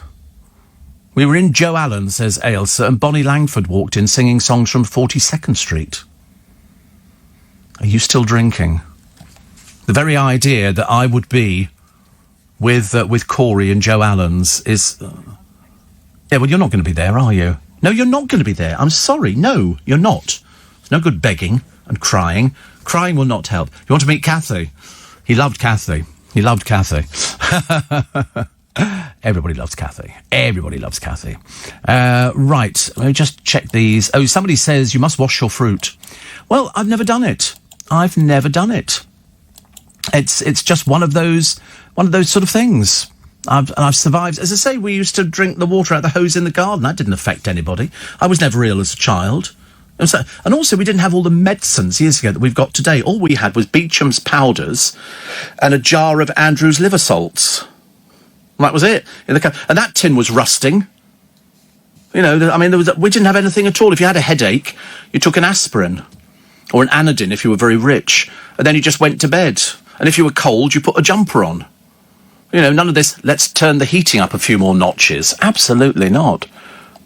Speaker 1: We were in Joe Allen, says Ailsa, and Bonnie Langford walked in singing songs from 42nd Street. Are you still drinking? The very idea that I would be with Corey and Joe Allen's is... yeah, well, you're not going to be there, are you? No, you're not going to be there. I'm sorry. No, you're not. It's no good begging and crying. Crying will not help. You want to meet Kathy? He loved Kathy. He loved Kathy. Everybody loves Kathy. Everybody loves Kathy. Right, let me just check these. Oh, somebody says you must wash your fruit. Well, I've never done it. I've never done it. It's just one of those sort of things. I've survived. As I say, we used to drink the water out of the hose in the garden. That didn't affect anybody. I was never ill as a child. And also, we didn't have all the medicines years ago that we've got today. All we had was Beecham's powders and a jar of Andrew's liver salts. And that was it. And that tin was rusting. You know, I mean, we didn't have anything at all. If you had a headache, you took an aspirin or an Anodin if you were very rich, and then you just went to bed. And if you were cold, you put a jumper on. You know, none of this, let's turn the heating up a few more notches. Absolutely not.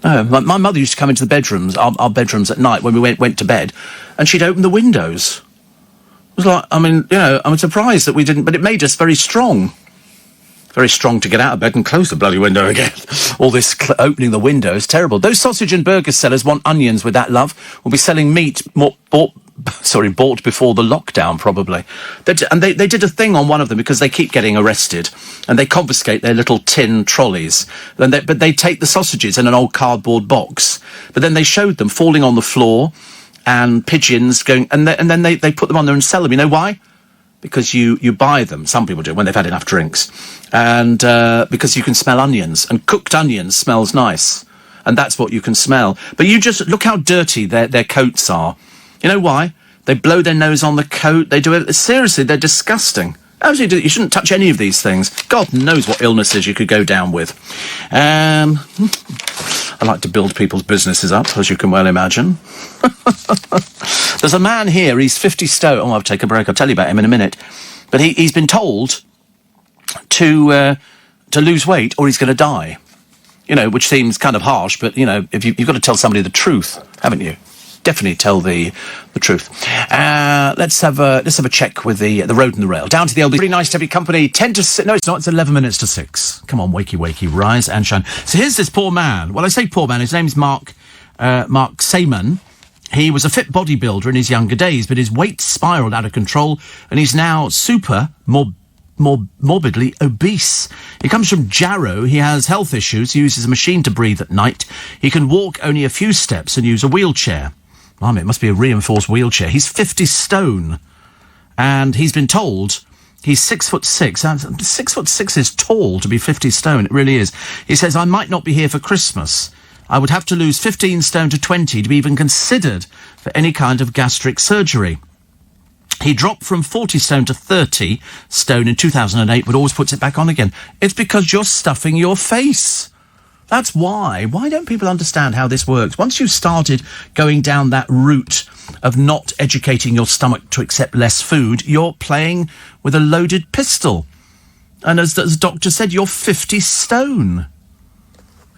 Speaker 1: No, my mother used to come into the bedrooms, our bedrooms at night when we went to bed, and she'd open the windows. It was like, I mean, you know, I'm surprised that we didn't, but it made us very strong. Very strong to get out of bed and close the bloody window again. All this opening the window is terrible. Those sausage and burger sellers want onions with that love. We'll be selling meat bought before the lockdown, probably. They did a thing on one of them because they keep getting arrested, and they confiscate their little tin trolleys. But they take the sausages in an old cardboard box. But then they showed them falling on the floor, and pigeons going, and then they put them on there and sell them. You know why? Because you buy them. Some people do when they've had enough drinks, and because you can smell onions, and cooked onions smells nice, and that's what you can smell. But you just look how dirty their coats are. You know why? They blow their nose on the coat. They do it. Seriously, they're disgusting. Absolutely, you shouldn't touch any of these things. God knows what illnesses you could go down with. I like to build people's businesses up, as you can well imagine. There's a man here, he's 50 stone. Oh, I'll take a break. I'll tell you about him in a minute. But he's been told to lose weight or he's going to die. You know, which seems kind of harsh, but, you know, if you've got to tell somebody the truth, haven't you? Definitely tell the truth. Let's have a check with the road and the rail. Down to the LB. Pretty nice to have your company. 10 to 6. No, it's not. It's 11 minutes to 6. Come on, wakey, rise and shine. So here's this poor man. Well, I say poor man. His name's Mark Seaman. He was a fit bodybuilder in his younger days, but his weight spiraled out of control, and he's now morbidly obese. He comes from Jarrow. He has health issues. He uses a machine to breathe at night. He can walk only a few steps and use a wheelchair. Blimey, it must be a reinforced wheelchair. He's 50 stone, and he's been told he's 6'6". 6'6" is tall to be 50 stone. It really is. He says, I might not be here for Christmas. I would have to lose 15 stone to 20 to be even considered for any kind of gastric surgery. He dropped from 40 stone to 30 stone in 2008, but always puts it back on again. It's because you're stuffing your face. That's why. Why don't people understand how this works? Once you've started going down that route of not educating your stomach to accept less food, you're playing with a loaded pistol. And as the doctor said, you're 50 stone.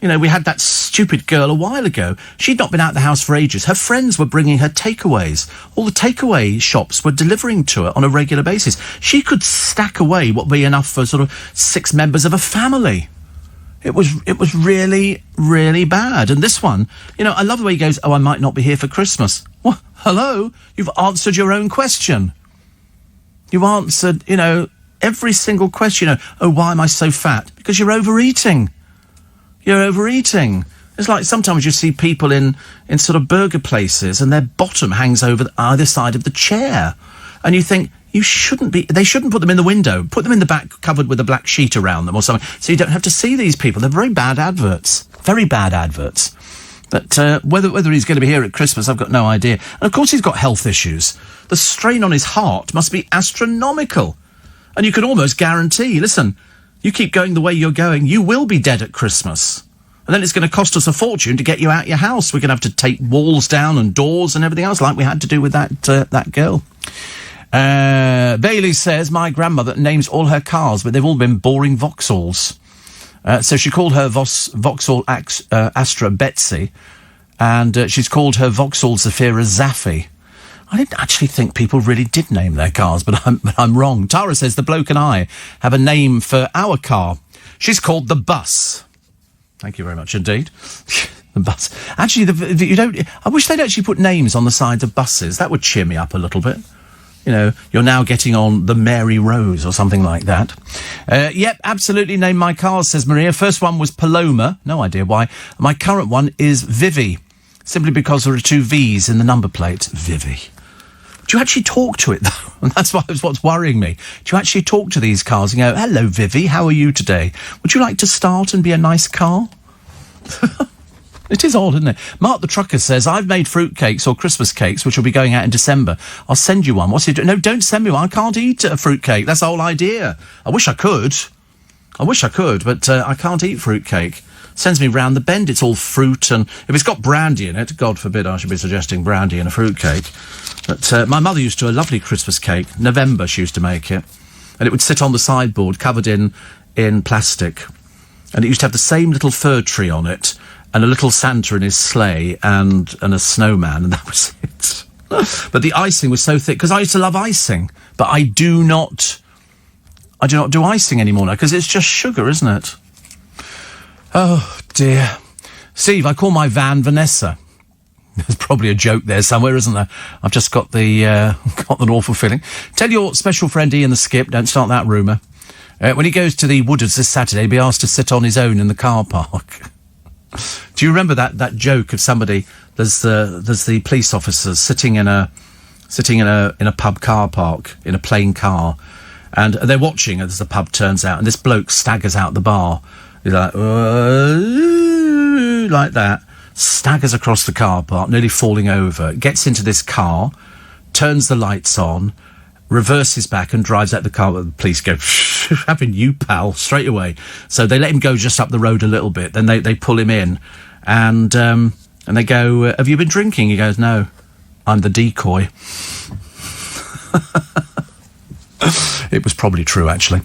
Speaker 1: You know, we had that stupid girl a while ago. She'd not been out of the house for ages. Her friends were bringing her takeaways. All the takeaway shops were delivering to her on a regular basis. She could stack away what would be enough for sort of 6 members of a family. It was really, really bad. And this one, you know, I love the way he goes, oh, I might not be here for Christmas. Well, hello? You've answered your own question. You answered, you know, every single question. You know, oh, why am I so fat? Because you're overeating. You're overeating. It's like sometimes you see people in sort of burger places and their bottom hangs over either side of the chair. And you think, they shouldn't put them in the window. Put them in the back, covered with a black sheet around them or something, so you don't have to see these people. They're very bad adverts. Very bad adverts. But whether he's going to be here at Christmas, I've got no idea. And of course he's got health issues. The strain on his heart must be astronomical. And you can almost guarantee, listen, you keep going the way you're going, you will be dead at Christmas. And then it's going to cost us a fortune to get you out your house. We're going to have to take walls down and doors and everything else like we had to do with that girl. Bailey says, my grandmother names all her cars, but they've all been boring Vauxhalls. So she called her Vauxhall Astra Betsy, and she's called her Vauxhall Zafira Zaffy. I didn't actually think people really did name their cars, but I'm wrong. Tara says, the bloke and I have a name for our car. She's called the Bus. Thank you very much indeed. The bus. Actually, you don't. I wish they'd actually put names on the sides of buses. That would cheer me up a little bit. You know, you're now getting on the Mary Rose or something like that. Yep, absolutely name my cars, says Maria. First one was Paloma. No idea why. My current one is Vivi, simply because there are 2 V's in the number plate. Vivi. Do you actually talk to it, though? And that's what's worrying me. Do you actually talk to these cars and go, hello, Vivi, how are you today? Would you like to start and be a nice car? It is odd, isn't it? Mark the Trucker says, I've made fruitcakes or Christmas cakes, which will be going out in December. I'll send you one. What's he doing? No, don't send me one. I can't eat a fruitcake. That's the whole idea. I wish I could, but I can't eat fruitcake. Sends me round the bend. It's all fruit, and if it's got brandy in it, God forbid I should be suggesting brandy in a fruitcake. But my mother used to do a lovely Christmas cake. November she used to make it. And it would sit on the sideboard, covered in plastic. And it used to have the same little fir tree on it, and a little Santa in his sleigh, and a snowman, and that was it. But the icing was so thick, because I used to love icing, but I do not do icing anymore now, because it's just sugar, isn't it? Oh, dear. Steve, I call my van Vanessa. There's probably a joke there somewhere, isn't there? I've just got an awful feeling. Tell your special friend Ian the Skip, don't start that rumour. When he goes to the Woodwards this Saturday, he'll be asked to sit on his own in the car park. Do you remember that joke of somebody? There's the police officers sitting in a pub car park in a plain car, and they're watching as the pub turns out, and this bloke staggers out the bar. He's like that, staggers across the car park, nearly falling over. Gets into this car, turns the lights on, reverses back and drives out the car. The police go, having you, pal, straight away. So they let him go just up the road a little bit. Then they pull him in, and they go, have you been drinking? He goes, no, I'm the decoy. It was probably true, actually.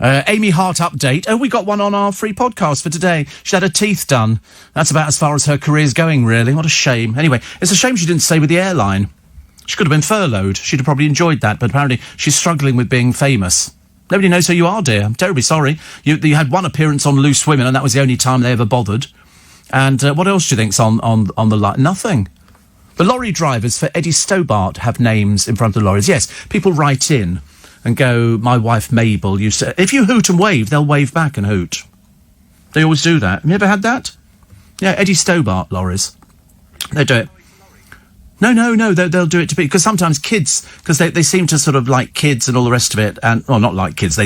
Speaker 1: Amy Hart update. Oh, we got one on our free podcast for today. She had her teeth done. That's about as far as her career's going, really. What a shame. Anyway, it's a shame she didn't stay with the airline. She could have been furloughed. She'd have probably enjoyed that, but apparently she's struggling with being famous. Nobody knows who you are, dear. I'm terribly sorry. You had one appearance on Loose Women, and that was the only time they ever bothered. And what else do you think's on the line? Nothing. The lorry drivers for Eddie Stobart have names in front of the lorries. Yes, people write in and go, my wife Mabel used to... If you hoot and wave, they'll wave back and hoot. They always do that. Have you ever had that? Yeah, Eddie Stobart lorries. They do it. No, they'll do it to people, because sometimes kids, because they seem to sort of like kids and all the rest of it, and, well, not like kids,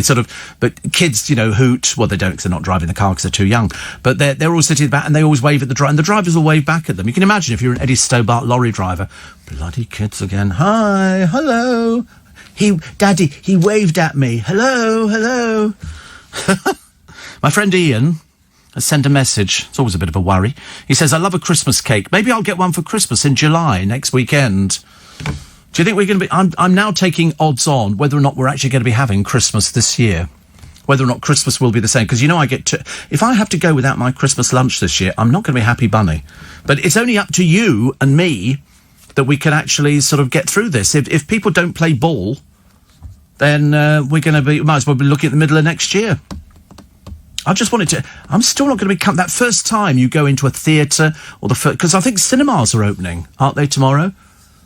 Speaker 1: but kids, hoot, well, they don't, because they're not driving the car because they're too young, but they're all sitting back, and they always wave at the driver, and the drivers will wave back at them. You can imagine if you're an Eddie Stobart lorry driver, bloody kids again, hi, hello, Daddy, he waved at me, hello. My friend Ian has sent a message. It's always a bit of a worry. He says, I love a Christmas cake. Maybe I'll get one for Christmas in July, next weekend. Do you think we're going to be... I'm now taking odds on whether or not we're actually going to be having Christmas this year. Whether or not Christmas will be the same. Because, I get to... If I have to go without my Christmas lunch this year, I'm not going to be happy bunny. But it's only up to you and me that we can actually sort of get through this. If people don't play ball, then we're going to be... Might as well be looking at the middle of next year. I just wanted to... I'm still not going to be... That first time you go into a theatre, or because I think cinemas are opening, aren't they, tomorrow?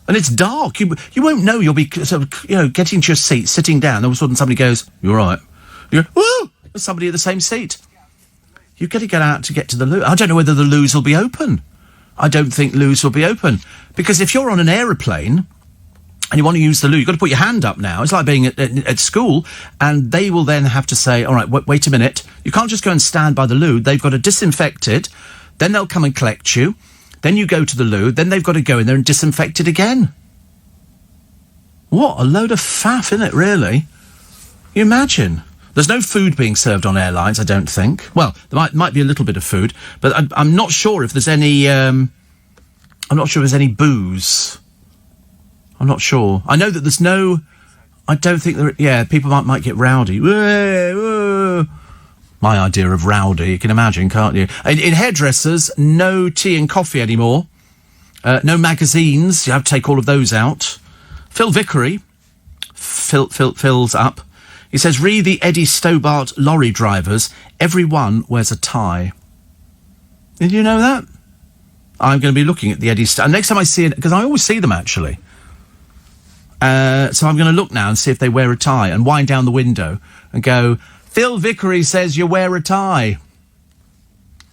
Speaker 1: And it's dark. You won't know. You'll be sort of, getting to your seat, sitting down, and all of a sudden somebody goes, you all right? You go, whoa! There's somebody at the same seat. You've got to get out to get to the loo. I don't know whether the loos will be open. I don't think loos will be open. Because if you're on an aeroplane... and you want to use the loo, you've got to put your hand up now. It's like being at school, and they will then have to say, all right, wait a minute. You can't just go and stand by the loo. They've got to disinfect it. Then they'll come and collect you. Then you go to the loo. Then they've got to go in there and disinfect it again. What a load of faff, isn't it, really? You imagine. There's no food being served on airlines, I don't think. Well, there might be a little bit of food, but I'm not sure if there's any... I'm not sure if there's any booze. I'm not sure. I know that there's no... I don't think there... Yeah, people might get rowdy. My idea of rowdy, you can imagine, can't you? In hairdressers, no tea and coffee anymore. No magazines. You have to take all of those out. Phil Vickery. Phil's up. He says, read the Eddie Stobart lorry drivers. Everyone wears a tie. Did you know that? I'm going to be looking at the Eddie Stobart. Next time I see it, because I always see them, actually. So I'm going to look now and see if they wear a tie and wind down the window and go, Phil Vickery says you wear a tie.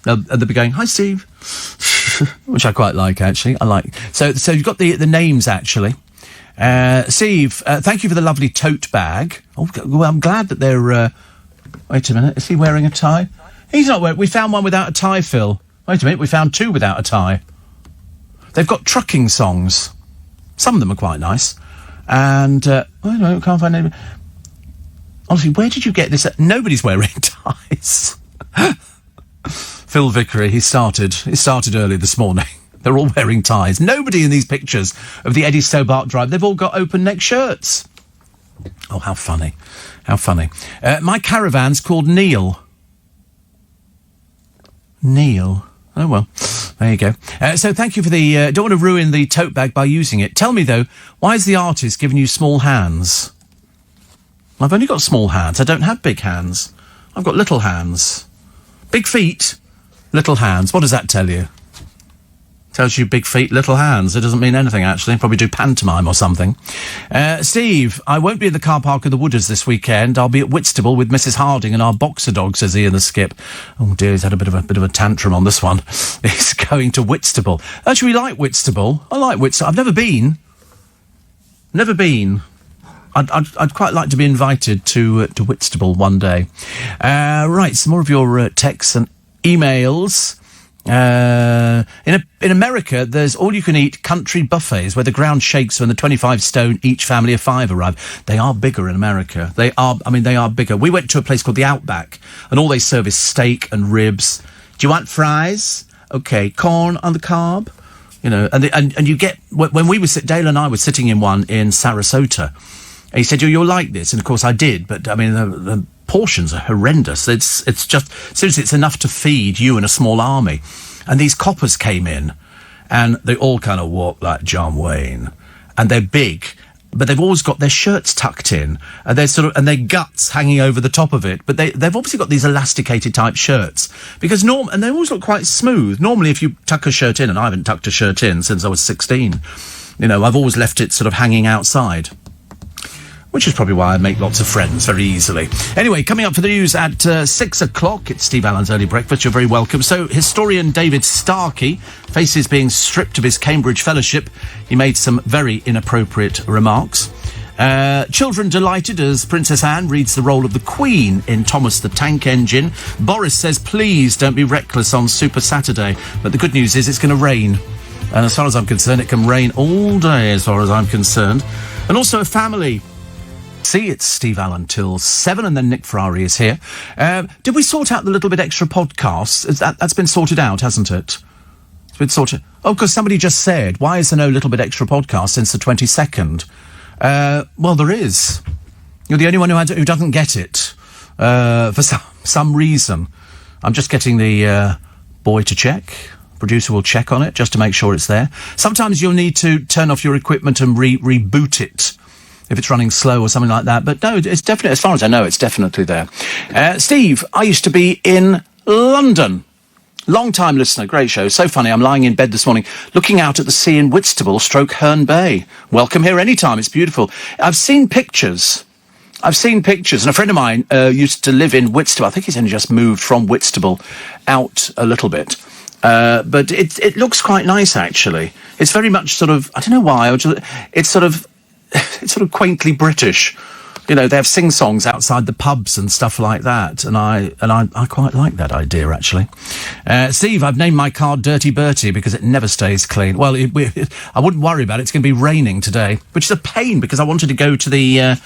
Speaker 1: And they'll be going, hi, Steve. Which I quite like, actually. I like. So you've got the names, actually. Steve, thank you for the lovely tote bag. Oh, well, I'm glad that they're... wait a minute. Is he wearing a tie? He's not wearing... We found one without a tie, Phil. Wait a minute. We found two without a tie. They've got trucking songs. Some of them are quite nice. And, I don't know, can't find any... Honestly, where did you get this? Nobody's wearing ties. Phil Vickery, he started early this morning. They're all wearing ties. Nobody in these pictures of the Eddie Stobart drive. They've all got open neck shirts. Oh, how funny. How funny. My caravan's called Neil. Neil. Oh, well, there you go. So thank you for the... don't want to ruin the tote bag by using it. Tell me, though, why is the artist giving you small hands? I've only got small hands. I don't have big hands. I've got little hands. Big feet, little hands. What does that tell you? Tells you big feet, little hands. It doesn't mean anything, actually. Probably do pantomime or something. Steve, I won't be in the car park of the Wooders this weekend. I'll be at Whitstable with Mrs. Harding and our boxer dog, says Ian the Skip. Oh dear, he's had a bit of a tantrum on this one. He's going to Whitstable. Actually, we like Whitstable. I like Whitstable. I've never been. Never been. I'd quite like to be invited to Whitstable one day. Right, some more of your texts and emails. In America, there's all-you-can-eat country buffets where the ground shakes when the 25 stone each family of five arrive. They are bigger in America. They are bigger. We went to a place called the Outback, and all they serve is steak and ribs. Do you want fries? Okay, corn on the cob. You know, and you get... When we were... Dale and I were sitting in one in Sarasota, and he said, you'll like this. And, of course, I did. But, I mean, the portions are horrendous. It's just... Seriously, it's enough to feed you and a small army. And these coppers came in, and they all kind of walk like John Wayne. And they're big, but they've always got their shirts tucked in. And they're and their guts hanging over the top of it. But they've obviously got these elasticated type shirts. Because and they always look quite smooth. Normally, if you tuck a shirt in, and I haven't tucked a shirt in since I was 16, you know, I've always left it sort of hanging outside. Which is probably why I make lots of friends very easily. Anyway, coming up for the news at 6 o'clock, it's Steve Allen's Early Breakfast. You're very welcome. So, historian David Starkey faces being stripped of his Cambridge Fellowship. He made some very inappropriate remarks. Children delighted as Princess Anne reads the role of the Queen in Thomas the Tank Engine. Boris says, please don't be reckless on Super Saturday. But the good news is it's going to rain. And as far as I'm concerned, it can rain all day as far as I'm concerned. And also a family... See, it's Steve Allen till 7, and then Nick Ferrari is here. Did we sort out the Little Bit Extra podcast? That's been sorted out, hasn't it? It's been sorted... Oh, because somebody just said, why is there no Little Bit Extra podcast since the 22nd? Well, there is. You're the only one who doesn't get it, for some reason. I'm just getting the boy to check. Producer will check on it, just to make sure it's there. Sometimes you'll need to turn off your equipment and reboot it, if it's running slow or something like that. But no, it's definitely, as far as I know, it's definitely there. Steve, I used to be in London. Long-time listener, great show. So funny, I'm lying in bed this morning, looking out at the sea in Whitstable, Herne Bay. Welcome here anytime, it's beautiful. I've seen pictures, and a friend of mine used to live in Whitstable. I think he's only just moved from Whitstable out a little bit. But it looks quite nice, actually. It's very much sort of, I don't know why, it's sort of quaintly British. You know, they have sing-songs outside the pubs and stuff like that, and I quite like that idea, actually. Steve, I've named my car Dirty Bertie because it never stays clean. Well, I wouldn't worry about it. It's going to be raining today, which is a pain because I wanted to go to the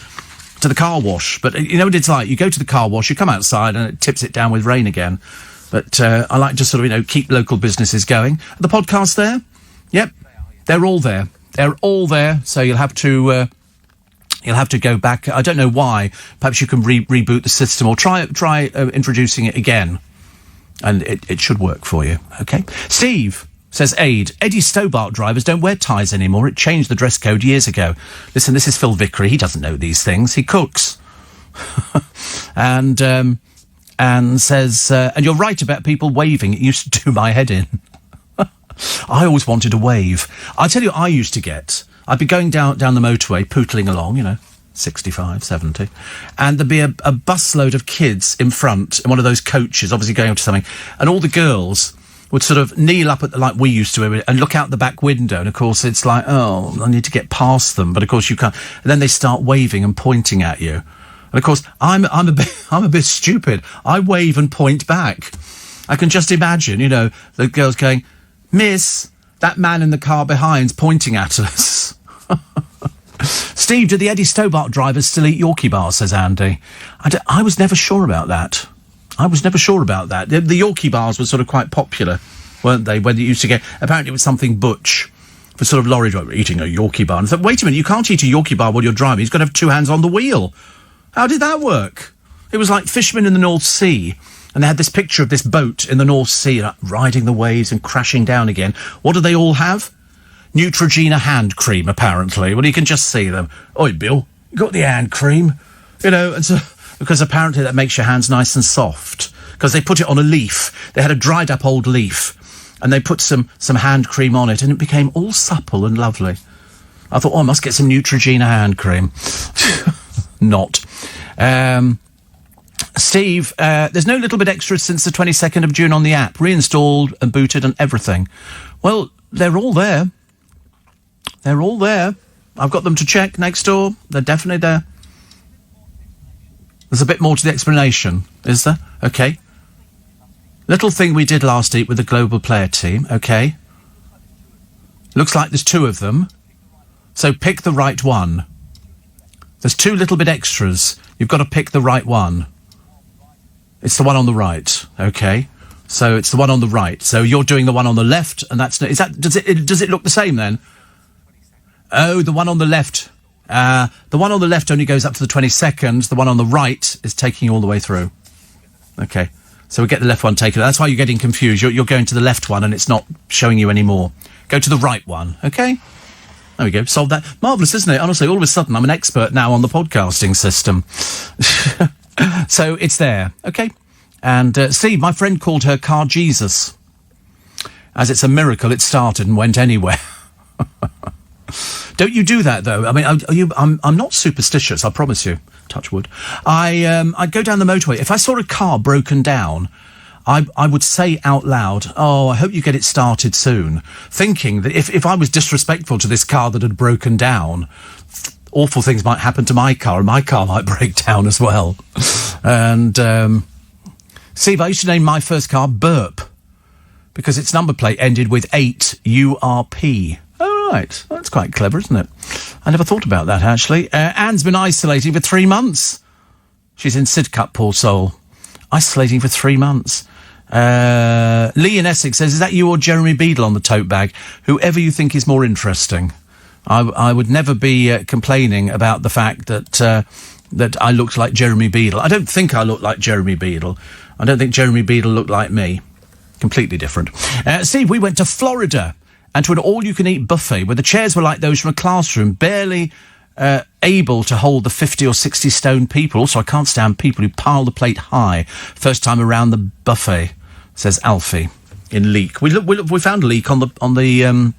Speaker 1: car wash. But you know what it's like? You go to the car wash, you come outside, and it tips it down with rain again. But I like to sort of, keep local businesses going. Are the podcasts there? Yep, they're all there. They're all there, so you'll have to go back. I don't know why. Perhaps you can reboot the system or try introducing it again, and it should work for you. Okay. Steve says, Eddie Stobart drivers don't wear ties anymore. It changed the dress code years ago. Listen, this is Phil Vickery. He doesn't know these things. He cooks. and says, and you're right about people waving. It used to do my head in. I always wanted to wave. I tell you, I used to get. I'd be going down the motorway, pootling along, 65, 70, and there'd be a busload of kids in front in one of those coaches, obviously going up to something, and all the girls would sort of kneel up like we used to and look out the back window, and of course it's like, oh, I need to get past them, but of course you can't. And then they start waving and pointing at you, and of course I'm a bit stupid. I wave and point back. I can just imagine, the girls going, Miss, that man in the car behind's pointing at us. Steve, do the Eddie Stobart drivers still eat Yorkie bars, says Andy. I was never sure about that. The Yorkie bars were sort of quite popular, weren't they? When you used to get, apparently it was something butch for sort of lorry driver eating a Yorkie bar. And I thought, wait a minute, you can't eat a Yorkie bar while you're driving. You've got to have two hands on the wheel. How did that work? It was like fishermen in the North Sea. And they had this picture of this boat in the North Sea, riding the waves and crashing down again. What do they all have? Neutrogena hand cream, apparently. Well, you can just see them. Oi, Bill, you got the hand cream? And so, because apparently that makes your hands nice and soft. Because they put it on a leaf. They had a dried up old leaf, and they put some hand cream on it, and it became all supple and lovely. I thought, I must get some Neutrogena hand cream. Not. Steve, there's no Little Bit Extras since the 22nd of June on the app. Reinstalled and booted and everything. Well, they're all there. They're all there. I've got them to check next door. They're definitely there. There's a bit more to the explanation, is there? Okay. Little thing we did last week with the Global Player team. Okay. Looks like there's two of them. So pick the right one. There's two Little Bit Extras. You've got to pick the right one. It's the one on the right. Okay. So it's the one on the right. So you're doing the one on the left, and does it look the same then? Oh, the one on the left. The one on the left only goes up to the 22nd. The one on the right is taking you all the way through. Okay. So we get the left one taken. That's why you're getting confused. You're going to the left one and it's not showing you anymore. Go to the right one. Okay. There we go. Solved that. Marvellous, isn't it? Honestly, all of a sudden I'm an expert now on the podcasting system. So it's there. Okay. And Steve, my friend called her Car Jesus. As it's a miracle it started and went anywhere. Don't you do that though? I mean, I'm not superstitious, I promise you. Touch wood. I'd go down the motorway. If I saw a car broken down, I would say out loud, "Oh, I hope you get it started soon," thinking that if I was disrespectful to this car that had broken down, awful things might happen to my car, and my car might break down as well. And Steve, I used to name my first car Burp because its number plate ended with 8 URP. Oh, right. That's quite clever, isn't it? I never thought about that, actually. Anne's been isolating for 3 months. She's in Sidcup, poor soul. Isolating for 3 months. Lee in Essex says, is that you or Jeremy Beadle on the tote bag? Whoever you think is more interesting. I would never be complaining about the fact that I looked like Jeremy Beadle. I don't think I look like Jeremy Beadle. I don't think Jeremy Beadle looked like me. Completely different. Steve, we went to Florida and to an all-you-can-eat buffet where the chairs were like those from a classroom, barely able to hold the 50 or 60 stone people. Also, I can't stand people who pile the plate high first time around the buffet, says Alfie in Leek. We found Leek on the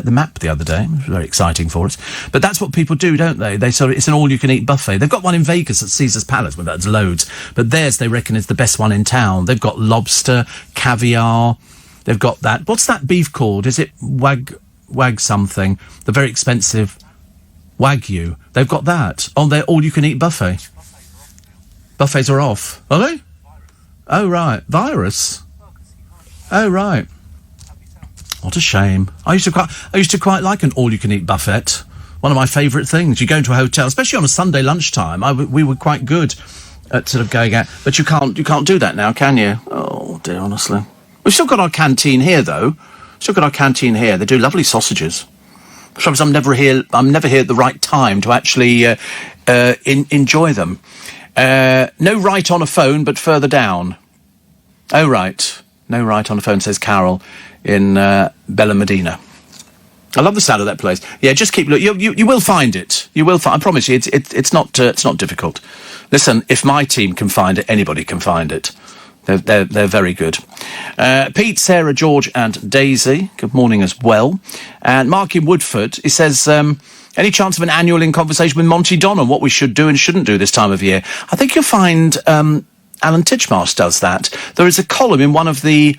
Speaker 1: map the other day. It was very exciting for us. But that's what people do, don't they? It's an all-you-can-eat buffet. They've got one in Vegas at Caesar's Palace, well, that's loads. But theirs, they reckon, is the best one in town. They've got lobster, caviar. They've got that. What's that beef called? Is it wag something? The very expensive Wagyu. They've got that on their all-you-can-eat buffet. Buffets are off. Are they? Oh, right. Virus. Oh, right. What a shame. I used to quite like an all-you-can-eat buffet. One of my favourite things. You go into a hotel, especially on a Sunday lunchtime. We were quite good at sort of going out, but you can't do that now, can you? Oh dear, honestly. We've still got our canteen here, though. Still got our canteen here. They do lovely sausages. Sometimes I'm never here at the right time to actually enjoy them. No right on a phone, but further down. Oh, right. No right on a phone, says Carol in Bella Medina. I love the sound of that place. Yeah, just keep looking. You will find it. You will find. I promise you, it's not difficult. Listen, if my team can find it, anybody can find it. They're very good. Pete, Sarah, George, and Daisy. Good morning as well. And Mark in Woodford. He says, any chance of an annual in conversation with Monty Don on what we should do and shouldn't do this time of year? I think you'll find Alan Titchmarsh does that. There is a column in one of the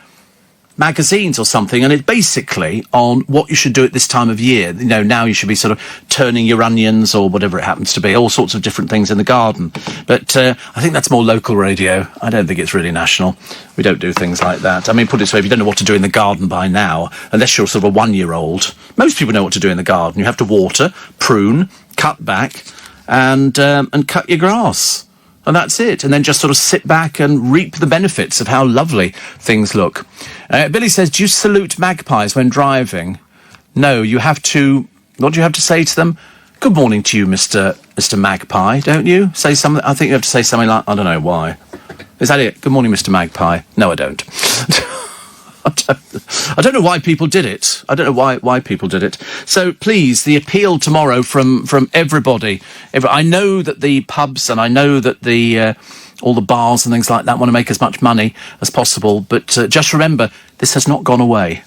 Speaker 1: magazines or something, and it's basically on what you should do at this time of year. You know, now you should be sort of turning your onions or whatever it happens to be, all sorts of different things in the garden. But I think that's more local radio. I don't think it's really national. We don't do things like that. I mean, put it this way, if you don't know what to do in the garden by now, unless you're sort of a 1-year-old, most people know what to do in the garden. You have to water, prune, cut back, and cut your grass. And that's it. And then just sort of sit back and reap the benefits of how lovely things look. Billy says, do you salute magpies when driving? No, you have to... What do you have to say to them? Good morning to you, Mr. Magpie, don't you? Say something... I think you have to say something like... I don't know why. Is that it? Good morning, Mr. Magpie. No, I don't. I don't know why people did it. I don't know why people did it. So please, the appeal tomorrow from everybody. I know that the pubs and I know that the all the bars and things like that want to make as much money as possible. But just remember, this has not gone away.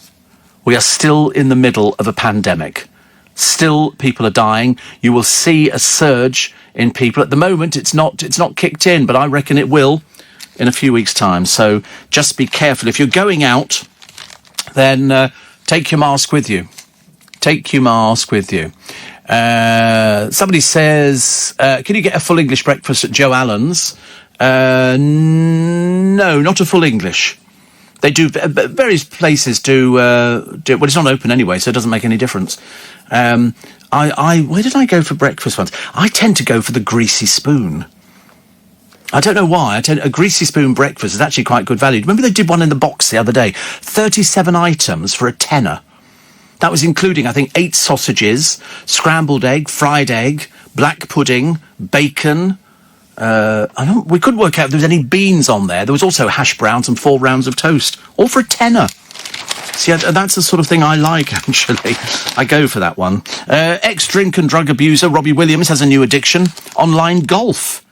Speaker 1: We are still in the middle of a pandemic. Still, people are dying. You will see a surge in people. At the moment, it's not kicked in, but I reckon it will in a few weeks' time. So just be careful. If you're going out, then take your mask with you. Take your mask with you. Somebody says, can you get a full English breakfast at Joe Allen's? No, not a full English. They do, various places do, well, it's not open anyway, so it doesn't make any difference. Where did I go for breakfast once? I tend to go for the Greasy Spoon. I don't know why. A Greasy Spoon breakfast is actually quite good value. Remember they did one in the box the other day? 37 items for £10. That was including, I think, 8 sausages, scrambled egg, fried egg, black pudding, bacon. We couldn't work out if there was any beans on there. There was also hash browns and 4 rounds of toast, all for £10. See, that's the sort of thing I like, actually. I go for that one. Ex-drink and drug abuser Robbie Williams has a new addiction: online golf.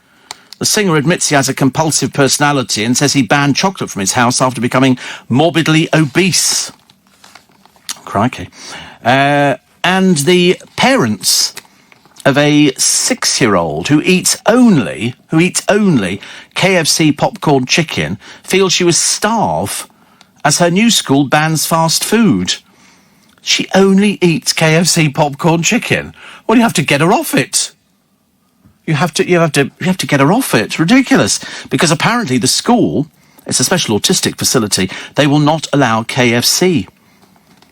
Speaker 1: The singer admits he has a compulsive personality and says he banned chocolate from his house after becoming morbidly obese. Crikey. And the parents of a 6-year-old who eats only KFC popcorn chicken feel she was starved as her new school bans fast food. She only eats KFC popcorn chicken. Well, you have to get her off it. You have to get her off it. It's ridiculous. Because apparently the school, it's a special autistic facility, they will not allow KFC.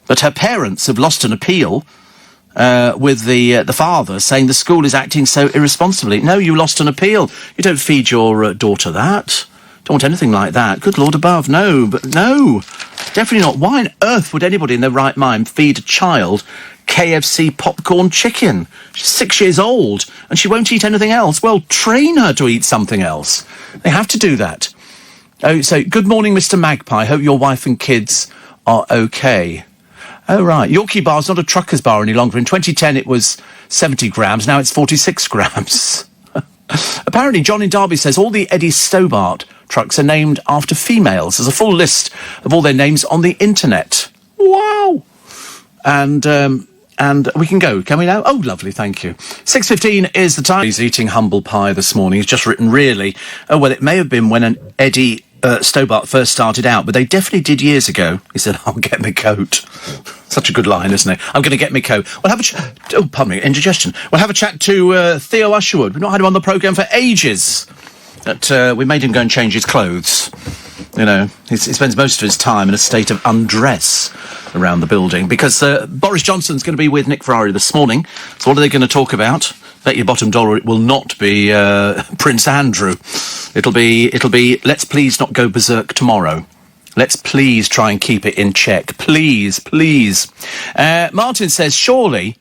Speaker 1: But her parents have lost an appeal with the father saying the school is acting so irresponsibly. No, you lost an appeal. You don't feed your daughter that. Don't want anything like that. Good Lord above. No, definitely not. Why on earth would anybody in their right mind feed a child KFC popcorn chicken? She's 6 years old and she won't eat anything else. Well, train her to eat something else. They have to do that. Oh, so good morning, Mr. Magpie. Hope your wife and kids are okay. Oh, right. Yorkie Bar's not a trucker's bar any longer. In 2010, it was 70 grams. Now it's 46 grams. Apparently, John in Derby says all the Eddie Stobart trucks are named after females. There's a full list of all their names on the internet. Wow. And we can go, can we now? Oh, lovely, thank you. 6:15 is the time. He's eating humble pie this morning. He's just written, really. Oh, well, it may have been when an Eddie Stobart first started out, but they definitely did years ago. He said, I'll get my coat. Such a good line, isn't it? I'm going to get my coat. We'll have a pardon me, indigestion. We'll have a chat to Theo Usherwood. We've not had him on the programme for ages. But we made him go and change his clothes. You know, he spends most of his time in a state of undress around the building because Boris Johnson's going to be with Nick Ferrari this morning. So what are they going to talk about? Bet your bottom dollar it will not be Prince Andrew. It'll be let's please not go berserk tomorrow. Let's please try and keep it in check. Please. Martin says, surely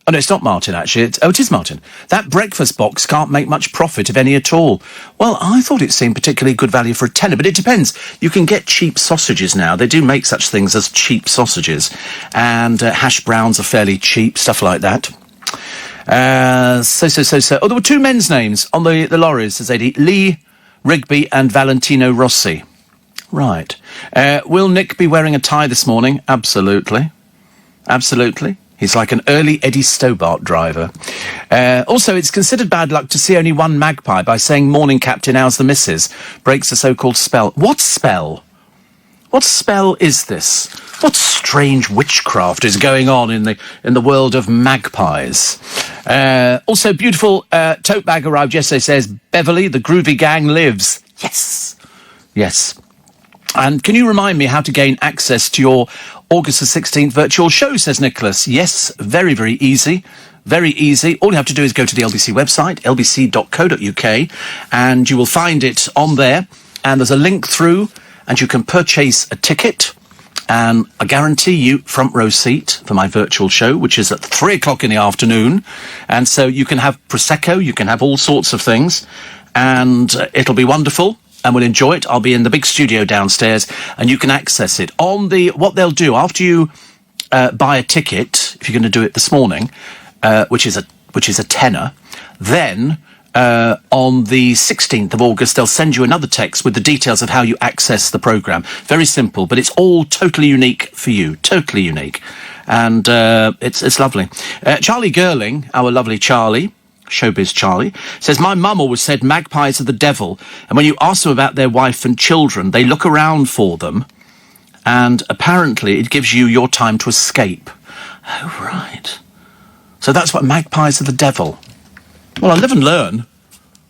Speaker 1: Oh, no, it's not Martin, actually. It is Martin. That breakfast box can't make much profit, if any at all. Well, I thought it seemed particularly good value for a tenner, but it depends. You can get cheap sausages now. They do make such things as cheap sausages. And hash browns are fairly cheap, stuff like that. Oh, there were two men's names on the lorries, says Eddie. Lee Rigby and Valentino Rossi. Right. Will Nick be wearing a tie this morning? Absolutely. Absolutely. He's like an early Eddie Stobart driver. Also, it's considered bad luck to see only one magpie by saying, "Morning, Captain, how's the missus?" Breaks a so-called spell. What spell? What spell is this? What strange witchcraft is going on in the world of magpies? Also, beautiful tote bag arrived yesterday, says, "Beverly, the groovy gang lives." Yes. Yes. And can you remind me how to gain access to your August the 16th virtual show, says Nicholas. Yes, very, very easy. Very easy. All you have to do is go to the LBC website, lbc.co.uk, and you will find it on there. And there's a link through, and you can purchase a ticket. And I guarantee you front row seat for my virtual show, which is at 3 o'clock in the afternoon. And so you can have Prosecco, you can have all sorts of things, and it'll be wonderful. And we'll enjoy it. I'll be in the big studio downstairs, and you can access it on what they'll do after you buy a ticket, if you're going to do it this morning, which is a tenner. Then on the 16th of August, they'll send you another text with the details of how you access the programme. Very simple, but it's all totally unique for you. Totally unique, and it's lovely. Charlie Girling, our lovely Charlie. Showbiz Charlie, says, "My mum always said magpies are the devil, and when you ask them about their wife and children, they look around for them, and apparently it gives you your time to escape." Oh, right. So that's what magpies are the devil. Well, I live and learn.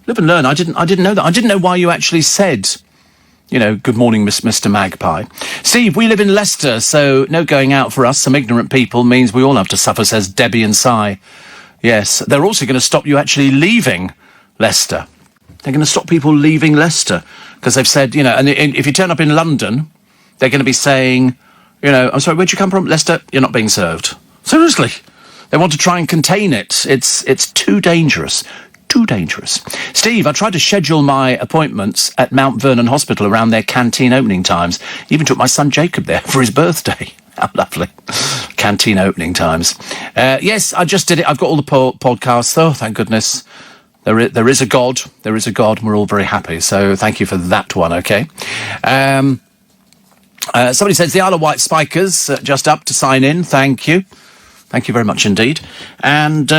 Speaker 1: Live and learn. I didn't know that. I didn't know why you actually said, good morning, Mr. Magpie. Steve, we live in Leicester, so no going out for us. Some ignorant people means we all have to suffer, says Debbie and Si. Yes, they're also going to stop you actually leaving Leicester. They're going to stop people leaving Leicester because they've said, and if you turn up in London, they're going to be saying, "I'm sorry, where'd you come from? Leicester, you're not being served." Seriously. They want to try and contain it. It's too dangerous. Too dangerous. Steve, I tried to schedule my appointments at Mount Vernon Hospital around their canteen opening times. Even took my son Jacob there for his birthday. How lovely. Canteen opening times. Yes, I just did it. I've got all the podcasts, though. Thank goodness. There is a God. There is a God, and we're all very happy. So thank you for that one, okay? Somebody says the Isle of Wight Spikers just up to sign in. Thank you. Thank you very much indeed. And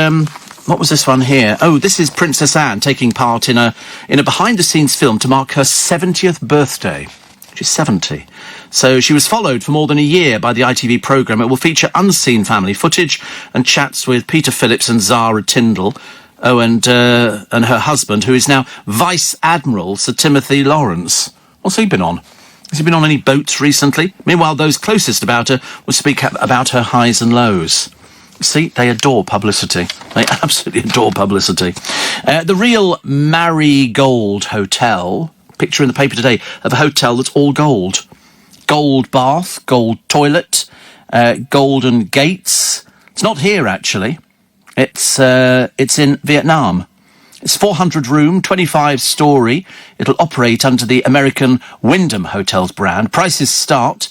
Speaker 1: what was this one here? Oh, this is Princess Anne taking part in a behind-the-scenes film to mark her 70th birthday. She's 70. So she was followed for more than a year by the ITV programme. It will feature unseen family footage and chats with Peter Phillips and Zara Tindall. Oh, and her husband, who is now Vice Admiral Sir Timothy Lawrence. What's he been on? Has he been on any boats recently? Meanwhile, those closest about her will speak about her highs and lows. See, they adore publicity. They absolutely adore publicity. The real Marigold Hotel... Picture in the paper today of a hotel that's all gold. Gold bath, gold toilet, golden gates. It's not here, actually. It's in Vietnam. It's 400-room, 25-storey. It'll operate under the American Wyndham Hotels brand. Prices start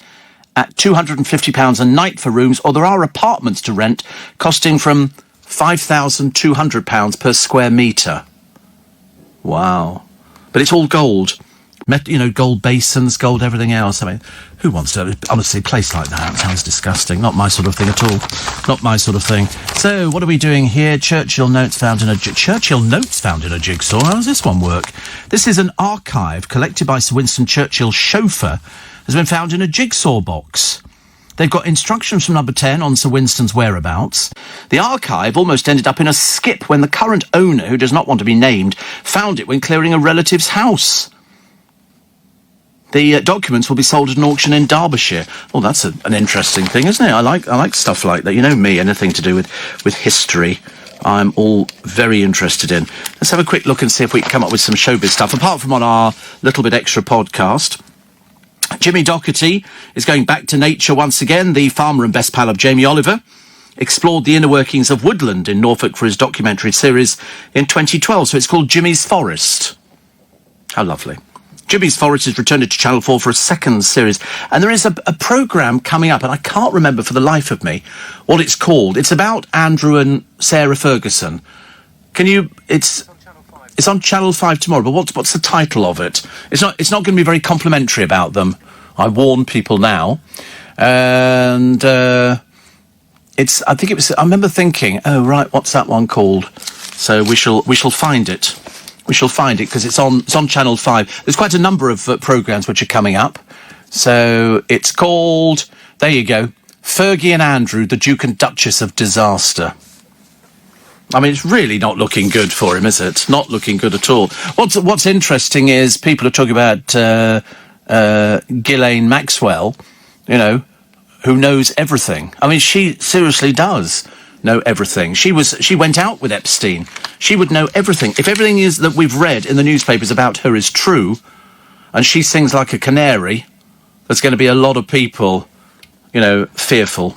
Speaker 1: at £250 a night for rooms, or there are apartments to rent costing from £5,200 per square metre. Wow. But it's all gold. Gold basins, gold everything else. I mean, who wants to... Honestly, a place like that sounds disgusting. Not my sort of thing at all. Not my sort of thing. So, what are we doing here? Churchill notes found in a jigsaw. How does this one work? This is an archive collected by Sir Winston Churchill's chauffeur, has been found in a jigsaw box. They've got instructions from number 10 on Sir Winston's whereabouts. The archive almost ended up in a skip when the current owner, who does not want to be named, found it when clearing a relative's house. The documents will be sold at an auction in Derbyshire. Well, that's an interesting thing, isn't it? I like stuff like that. You know me, anything to do with history, I'm all very interested in. Let's have a quick look and see if we can come up with some showbiz stuff, apart from on our Little Bit Extra podcast. Jimmy Doherty is going back to nature once again, the farmer and best pal of Jamie Oliver. explored the inner workings of woodland in Norfolk for his documentary series in 2012. So it's called Jimmy's Forest. How lovely. Jimmy's Forest is returning to Channel 4 for a second series. And there is a programme coming up, and I can't remember for the life of me what it's called. It's about Andrew and Sarah Ferguson. It's on Channel 5 tomorrow, but what's the title of it? It's not going to be very complimentary about them. I warn people now. And I remember thinking, oh, right, what's that one called? So we shall find it. We shall find it because it's on Channel 5. There's quite a number of programmes which are coming up. So it's called, there you go, Fergie and Andrew, the Duke and Duchess of Disaster. I mean, it's really not looking good for him, is it? Not looking good at all. What's interesting is people are talking about Ghislaine Maxwell, you know, who knows everything. I mean, she seriously does know everything. She went out with Epstein. She would know everything. If everything is that we've read in the newspapers about her is true, and she sings like a canary, there's going to be a lot of people, you know, fearful.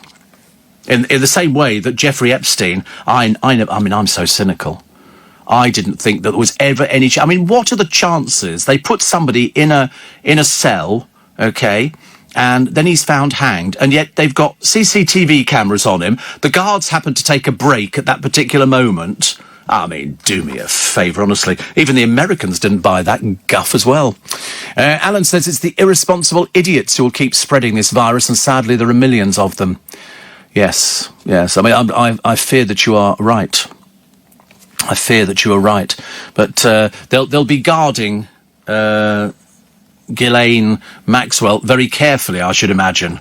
Speaker 1: In the same way that Jeffrey Epstein, I mean, I'm so cynical. I didn't think that there was ever any... I mean, what are the chances? They put somebody in a cell, okay, and then he's found hanged, and yet they've got CCTV cameras on him. The guards happen to take a break at that particular moment. I mean, do me a favour, honestly. Even the Americans didn't buy that guff as well. Alan says it's the irresponsible idiots who will keep spreading this virus, and sadly there are millions of them. Yes. I mean, I fear that you are right. I fear that you are right. But they'll be guarding Ghislaine Maxwell very carefully, I should imagine.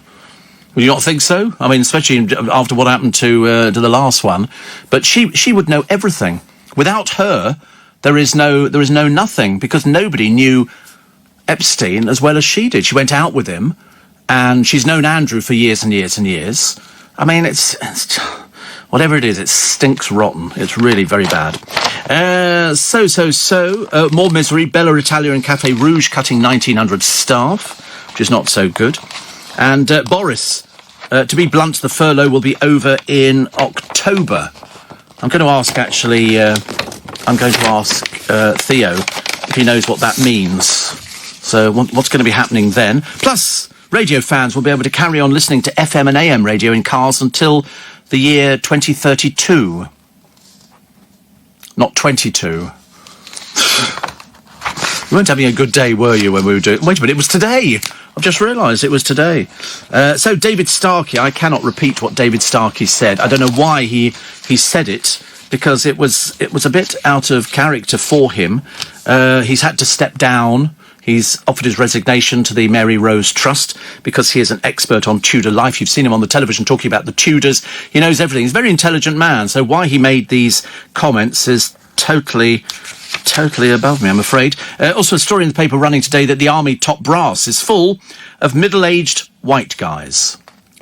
Speaker 1: Would you not think so? I mean, especially after what happened to the last one. But she would know everything. Without her, there is no nothing, because nobody knew Epstein as well as she did. She went out with him, and she's known Andrew for years and years and years. I mean, it's whatever it is, it stinks rotten. It's really very bad. More misery. Bella Italia and Cafe Rouge cutting 1,900 staff, which is not so good. And Boris, to be blunt, the furlough will be over in October. I'm going to ask, Theo if he knows what that means. So what's going to be happening then? Plus, radio fans will be able to carry on listening to FM and AM radio in cars until the year 2032. Not 22. You weren't having a good day, were you, when we were doing... Wait a minute, it was today. I've just realised it was today. So David Starkey, I cannot repeat what David Starkey said. I don't know why he said it, because it was a bit out of character for him. He's had to step down. He's offered his resignation to the Mary Rose Trust because he is an expert on Tudor life. You've seen him on the television talking about the Tudors. He knows everything. He's a very intelligent man. So why he made these comments is totally above me, I'm afraid. Also, a story in the paper running today that the Army top brass is full of middle-aged white guys.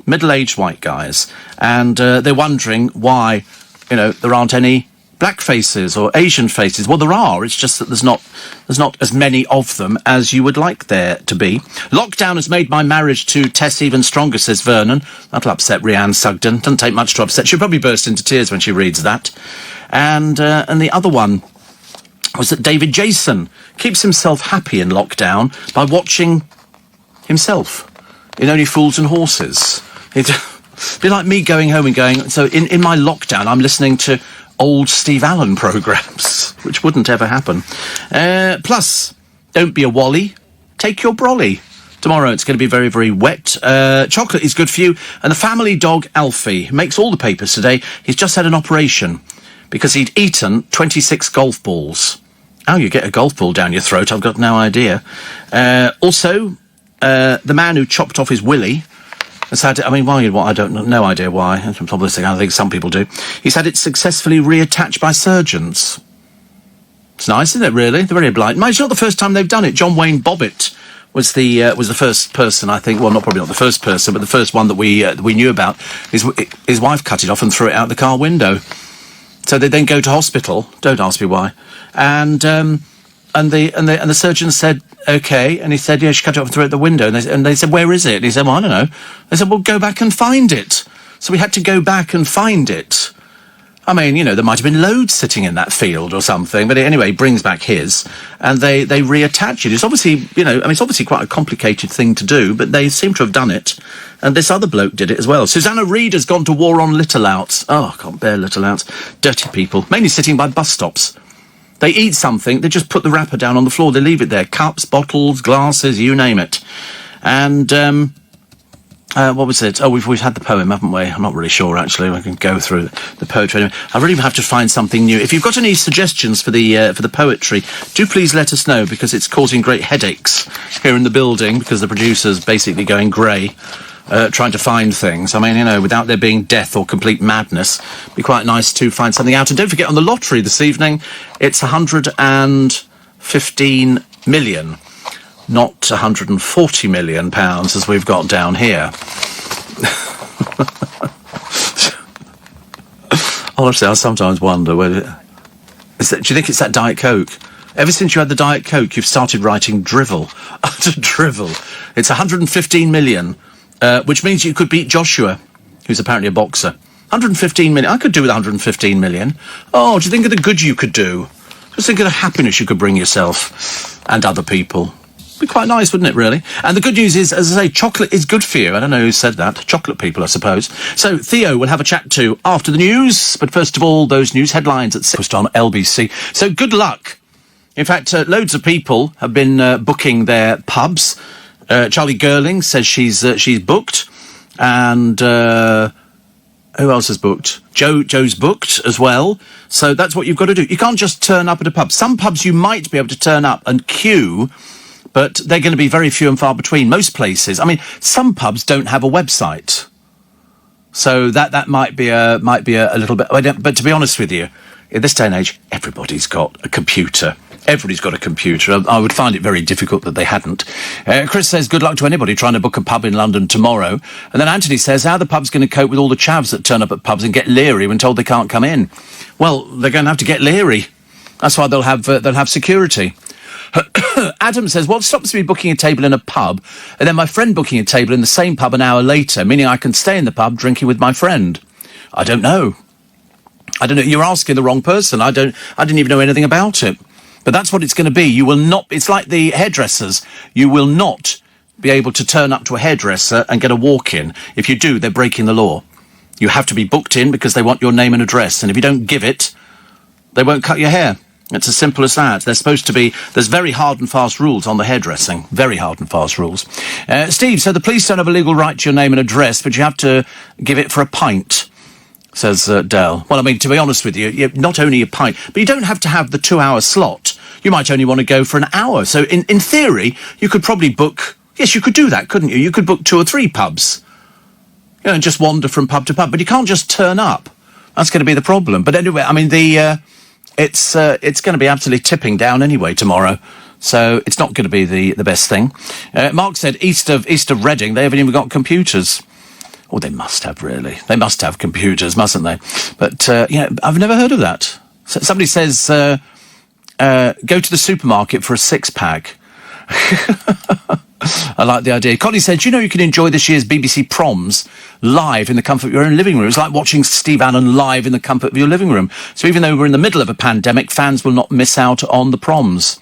Speaker 1: Middle-aged white guys. And they're wondering why, there aren't any black faces or Asian faces. Well, there are. It's just that there's not as many of them as you would like there to be. Lockdown has made my marriage to Tess even stronger, says Vernon. That'll upset Rhiannon Sugden. Doesn't take much to upset. She'll probably burst into tears when she reads that. And the other one was that David Jason keeps himself happy in lockdown by watching himself in Only Fools and Horses. It'd be like me going home and going, so in my lockdown, I'm listening to old Steve Allen programmes, which wouldn't ever happen. Plus, don't be a wally, take your brolly. Tomorrow it's going to be very, very wet. Chocolate is good for you. And the family dog Alfie makes all the papers today. He's just had an operation because he'd eaten 26 golf balls. How you get a golf ball down your throat, I've got no idea. Also, the man who chopped off his willy has had, why? I don't know, no idea why. I think some people do. He's had it successfully reattached by surgeons. It's nice, isn't it, really? They're very obliging. It's not the first time they've done it. John Wayne Bobbitt was the first person, I think. Well, probably not the first person, but the first one that we knew about. His wife cut it off and threw it out the car window. So they then go to hospital. Don't ask me why. And the surgeon said, OK, and he said, yeah, she cut it off and threw it out the window. And they said, where is it? And he said, well, I don't know. They said, well, go back and find it. So we had to go back and find it. I mean, there might have been loads sitting in that field or something, but anyway, he brings back his, and they reattach it. It's obviously, it's obviously quite a complicated thing to do, but they seem to have done it. And this other bloke did it as well. Susanna Reid has gone to war on little-outs. Oh, I can't bear little-outs. Dirty people, mainly sitting by bus stops. They eat something, they just put the wrapper down on the floor, they leave it there. Cups, bottles, glasses, you name it. And, what was it? Oh, we've had the poem, haven't we? I'm not really sure, actually. I can go through the poetry. Anyway, I really have to find something new. If you've got any suggestions for the poetry, do please let us know, because it's causing great headaches here in the building, because the producer's basically going grey, trying to find things. I mean, without there being death or complete madness, it'd be quite nice to find something out. And don't forget, on the lottery this evening, it's 115 million. Not £140 million, as we've got down here. Honestly, I sometimes wonder whether... do you think it's that Diet Coke? Ever since you had the Diet Coke, you've started writing drivel. Drivel. It's 115 million, which means you could beat Joshua, who's apparently a boxer. 115 million. I could do with 115 million. Oh, do you think of the good you could do? Just think of the happiness you could bring yourself and other people. Be quite nice, wouldn't it, really? And the good news is, as I say, chocolate is good for you. I don't know who said that. Chocolate people, I suppose. So, Theo will have a chat to after the news. But first of all, those news headlines at 6 on LBC. So, good luck. In fact, loads of people have been booking their pubs. Charlie Girling says she's booked. And who else has booked? Joe's booked as well. So, that's what you've got to do. You can't just turn up at a pub. Some pubs you might be able to turn up and queue, but they're going to be very few and far between. Most places, I mean, some pubs don't have a website, so that might be a little bit. But to be honest with you, in this day and age, everybody's got a computer. Everybody's got a computer. I would find it very difficult that they hadn't. Chris says, good luck to anybody trying to book a pub in London tomorrow. And then Anthony says, how are the pubs going to cope with all the chavs that turn up at pubs and get leery when told they can't come in? Well, they're going to have to get leery. That's why they'll have security. Adam says, what stops me booking a table in a pub and then my friend booking a table in the same pub an hour later, meaning I can stay in the pub drinking with my friend? I don't know. You're asking the wrong person. I didn't even know anything about it. But that's what it's going to be. You will not, it's like the hairdressers. You will not be able to turn up to a hairdresser and get a walk-in. If you do, they're breaking the law. You have to be booked in because they want your name and address. And if you don't give it, they won't cut your hair. It's as simple as that. There's very hard and fast rules on the hairdressing. Very hard and fast rules. Steve, so the police don't have a legal right to your name and address, but you have to give it for a pint, says Dell. Well, I mean, to be honest with you, not only a pint, but you don't have to have the 2-hour slot. You might only want to go for an hour. So in theory, you could probably book... Yes, you could do that, couldn't you? You could book 2 or 3 pubs. And just wander from pub to pub. But you can't just turn up. That's going to be the problem. But anyway, I mean, it's going to be absolutely tipping down anyway tomorrow, so it's not going to be the best thing. Mark said east of Reading, they haven't even got computers. Oh, they must have, really. They must have computers, mustn't they? But I've never heard of that. So somebody says go to the supermarket for a 6-pack. I like the idea. Connie said, you can enjoy this year's BBC Proms live in the comfort of your own living room. It's like watching Steve Allen live in the comfort of your living room. So even though we're in the middle of a pandemic, fans will not miss out on the Proms.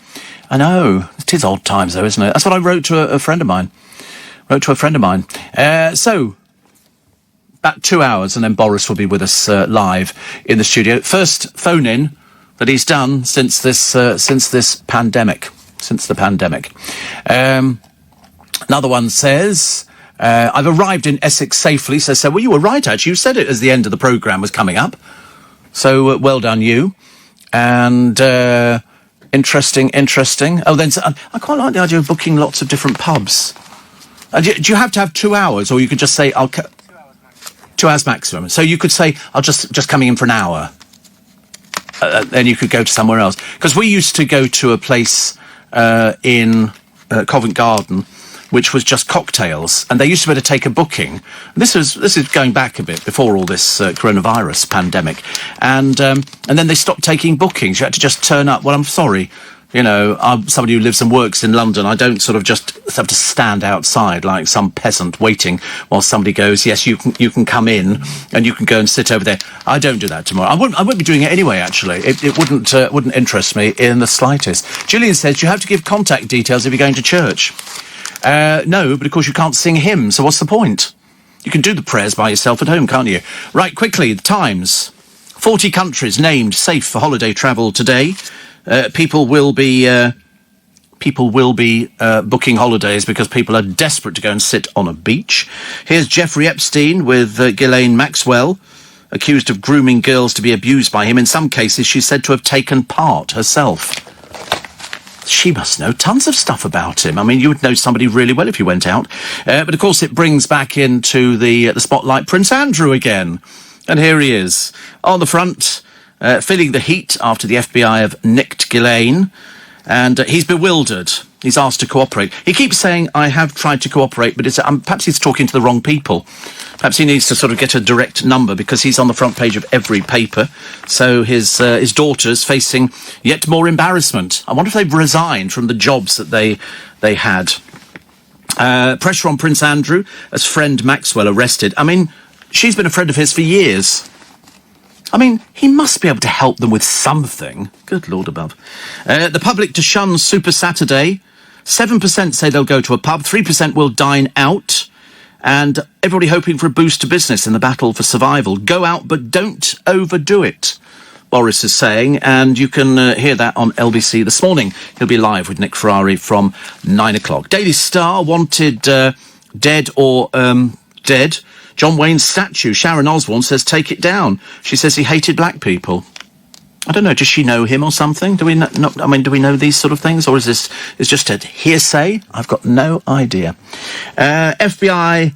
Speaker 1: I know. It is odd times, though, isn't it? That's what I wrote to a friend of mine. So, about 2 hours, and then Boris will be with us live in the studio. First phone-in that he's done since this pandemic. Since the pandemic. Another one says, I've arrived in Essex safely. So, well, you were right, actually. You said it as the end of the programme was coming up. So, well done, you. And interesting. Oh, then I quite like the idea of booking lots of different pubs. Do you have to have 2 hours, or you could just say, 2 hours maximum. 2 hours maximum. So you could say, I'll just coming in for an hour. Then you could go to somewhere else. Because we used to go to a place in Covent Garden, which was just cocktails, and they used to be able to take a booking. This is going back a bit before all this coronavirus pandemic, and then they stopped taking bookings. You had to just turn up. Well, I'm sorry, You know, I'm somebody who lives and works in London. I don't sort of just have to stand outside like some peasant waiting while somebody goes, yes, you can come in and you can go and sit over there. I don't do that tomorrow. I wouldn't be doing it anyway, actually. It wouldn't interest me in the slightest. Julian says you have to give contact details if you're going to church. No, but of course you can't sing hymns, so what's the point? You can do the prayers by yourself at home, can't you? Right, quickly, the Times. 40 countries named safe for holiday travel today. People will be booking holidays because people are desperate to go and sit on a beach. Here's Jeffrey Epstein with Ghislaine Maxwell, accused of grooming girls to be abused by him. In some cases, she's said to have taken part herself. She must know tons of stuff about him. I mean, you would know somebody really well if you went out. But, of course, it brings back into the spotlight Prince Andrew again. And here he is, on the front, feeling the heat after the FBI have nicked Ghislaine. And he's bewildered. He's asked to cooperate. He keeps saying, I have tried to cooperate, but perhaps he's talking to the wrong people. Perhaps he needs to sort of get a direct number because he's on the front page of every paper. So his daughter's facing yet more embarrassment. I wonder if they've resigned from the jobs that they had. Pressure on Prince Andrew as friend Maxwell arrested. I mean, she's been a friend of his for years. I mean, he must be able to help them with something. Good Lord above. The public to shun Super Saturday. 7% say they'll go to a pub. 3% will dine out. And everybody hoping for a boost to business in the battle for survival. Go out, but don't overdo it, Boris is saying. And you can hear that on LBC this morning. He'll be live with Nick Ferrari from 9 o'clock. Daily Star wanted dead or dead. John Wayne's statue. Sharon Osbourne says take it down. She says he hated black people. I don't know, does she know him or something? Do we know these sort of things? Or is this just a hearsay? I've got no idea. FBI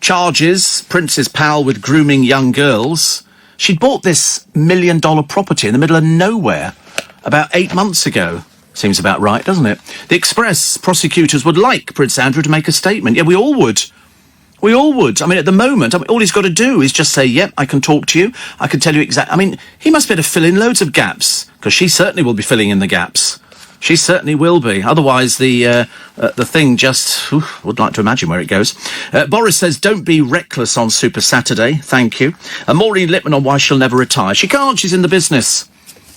Speaker 1: charges Prince's pal with grooming young girls. She'd bought this $1 million property in the middle of nowhere about 8 months ago. Seems about right, doesn't it? The Express prosecutors would like Prince Andrew to make a statement. Yeah, we all would. We all would. I mean, at the moment, all he's got to do is just say, yep, I can talk to you. I can tell you exactly. I mean, he must be able to fill in loads of gaps, because she certainly will be filling in the gaps. She certainly will be. Otherwise, the thing just... would like to imagine where it goes. Boris says, don't be reckless on Super Saturday. Thank you. And Maureen Lipman on why she'll never retire. She can't. She's in the business.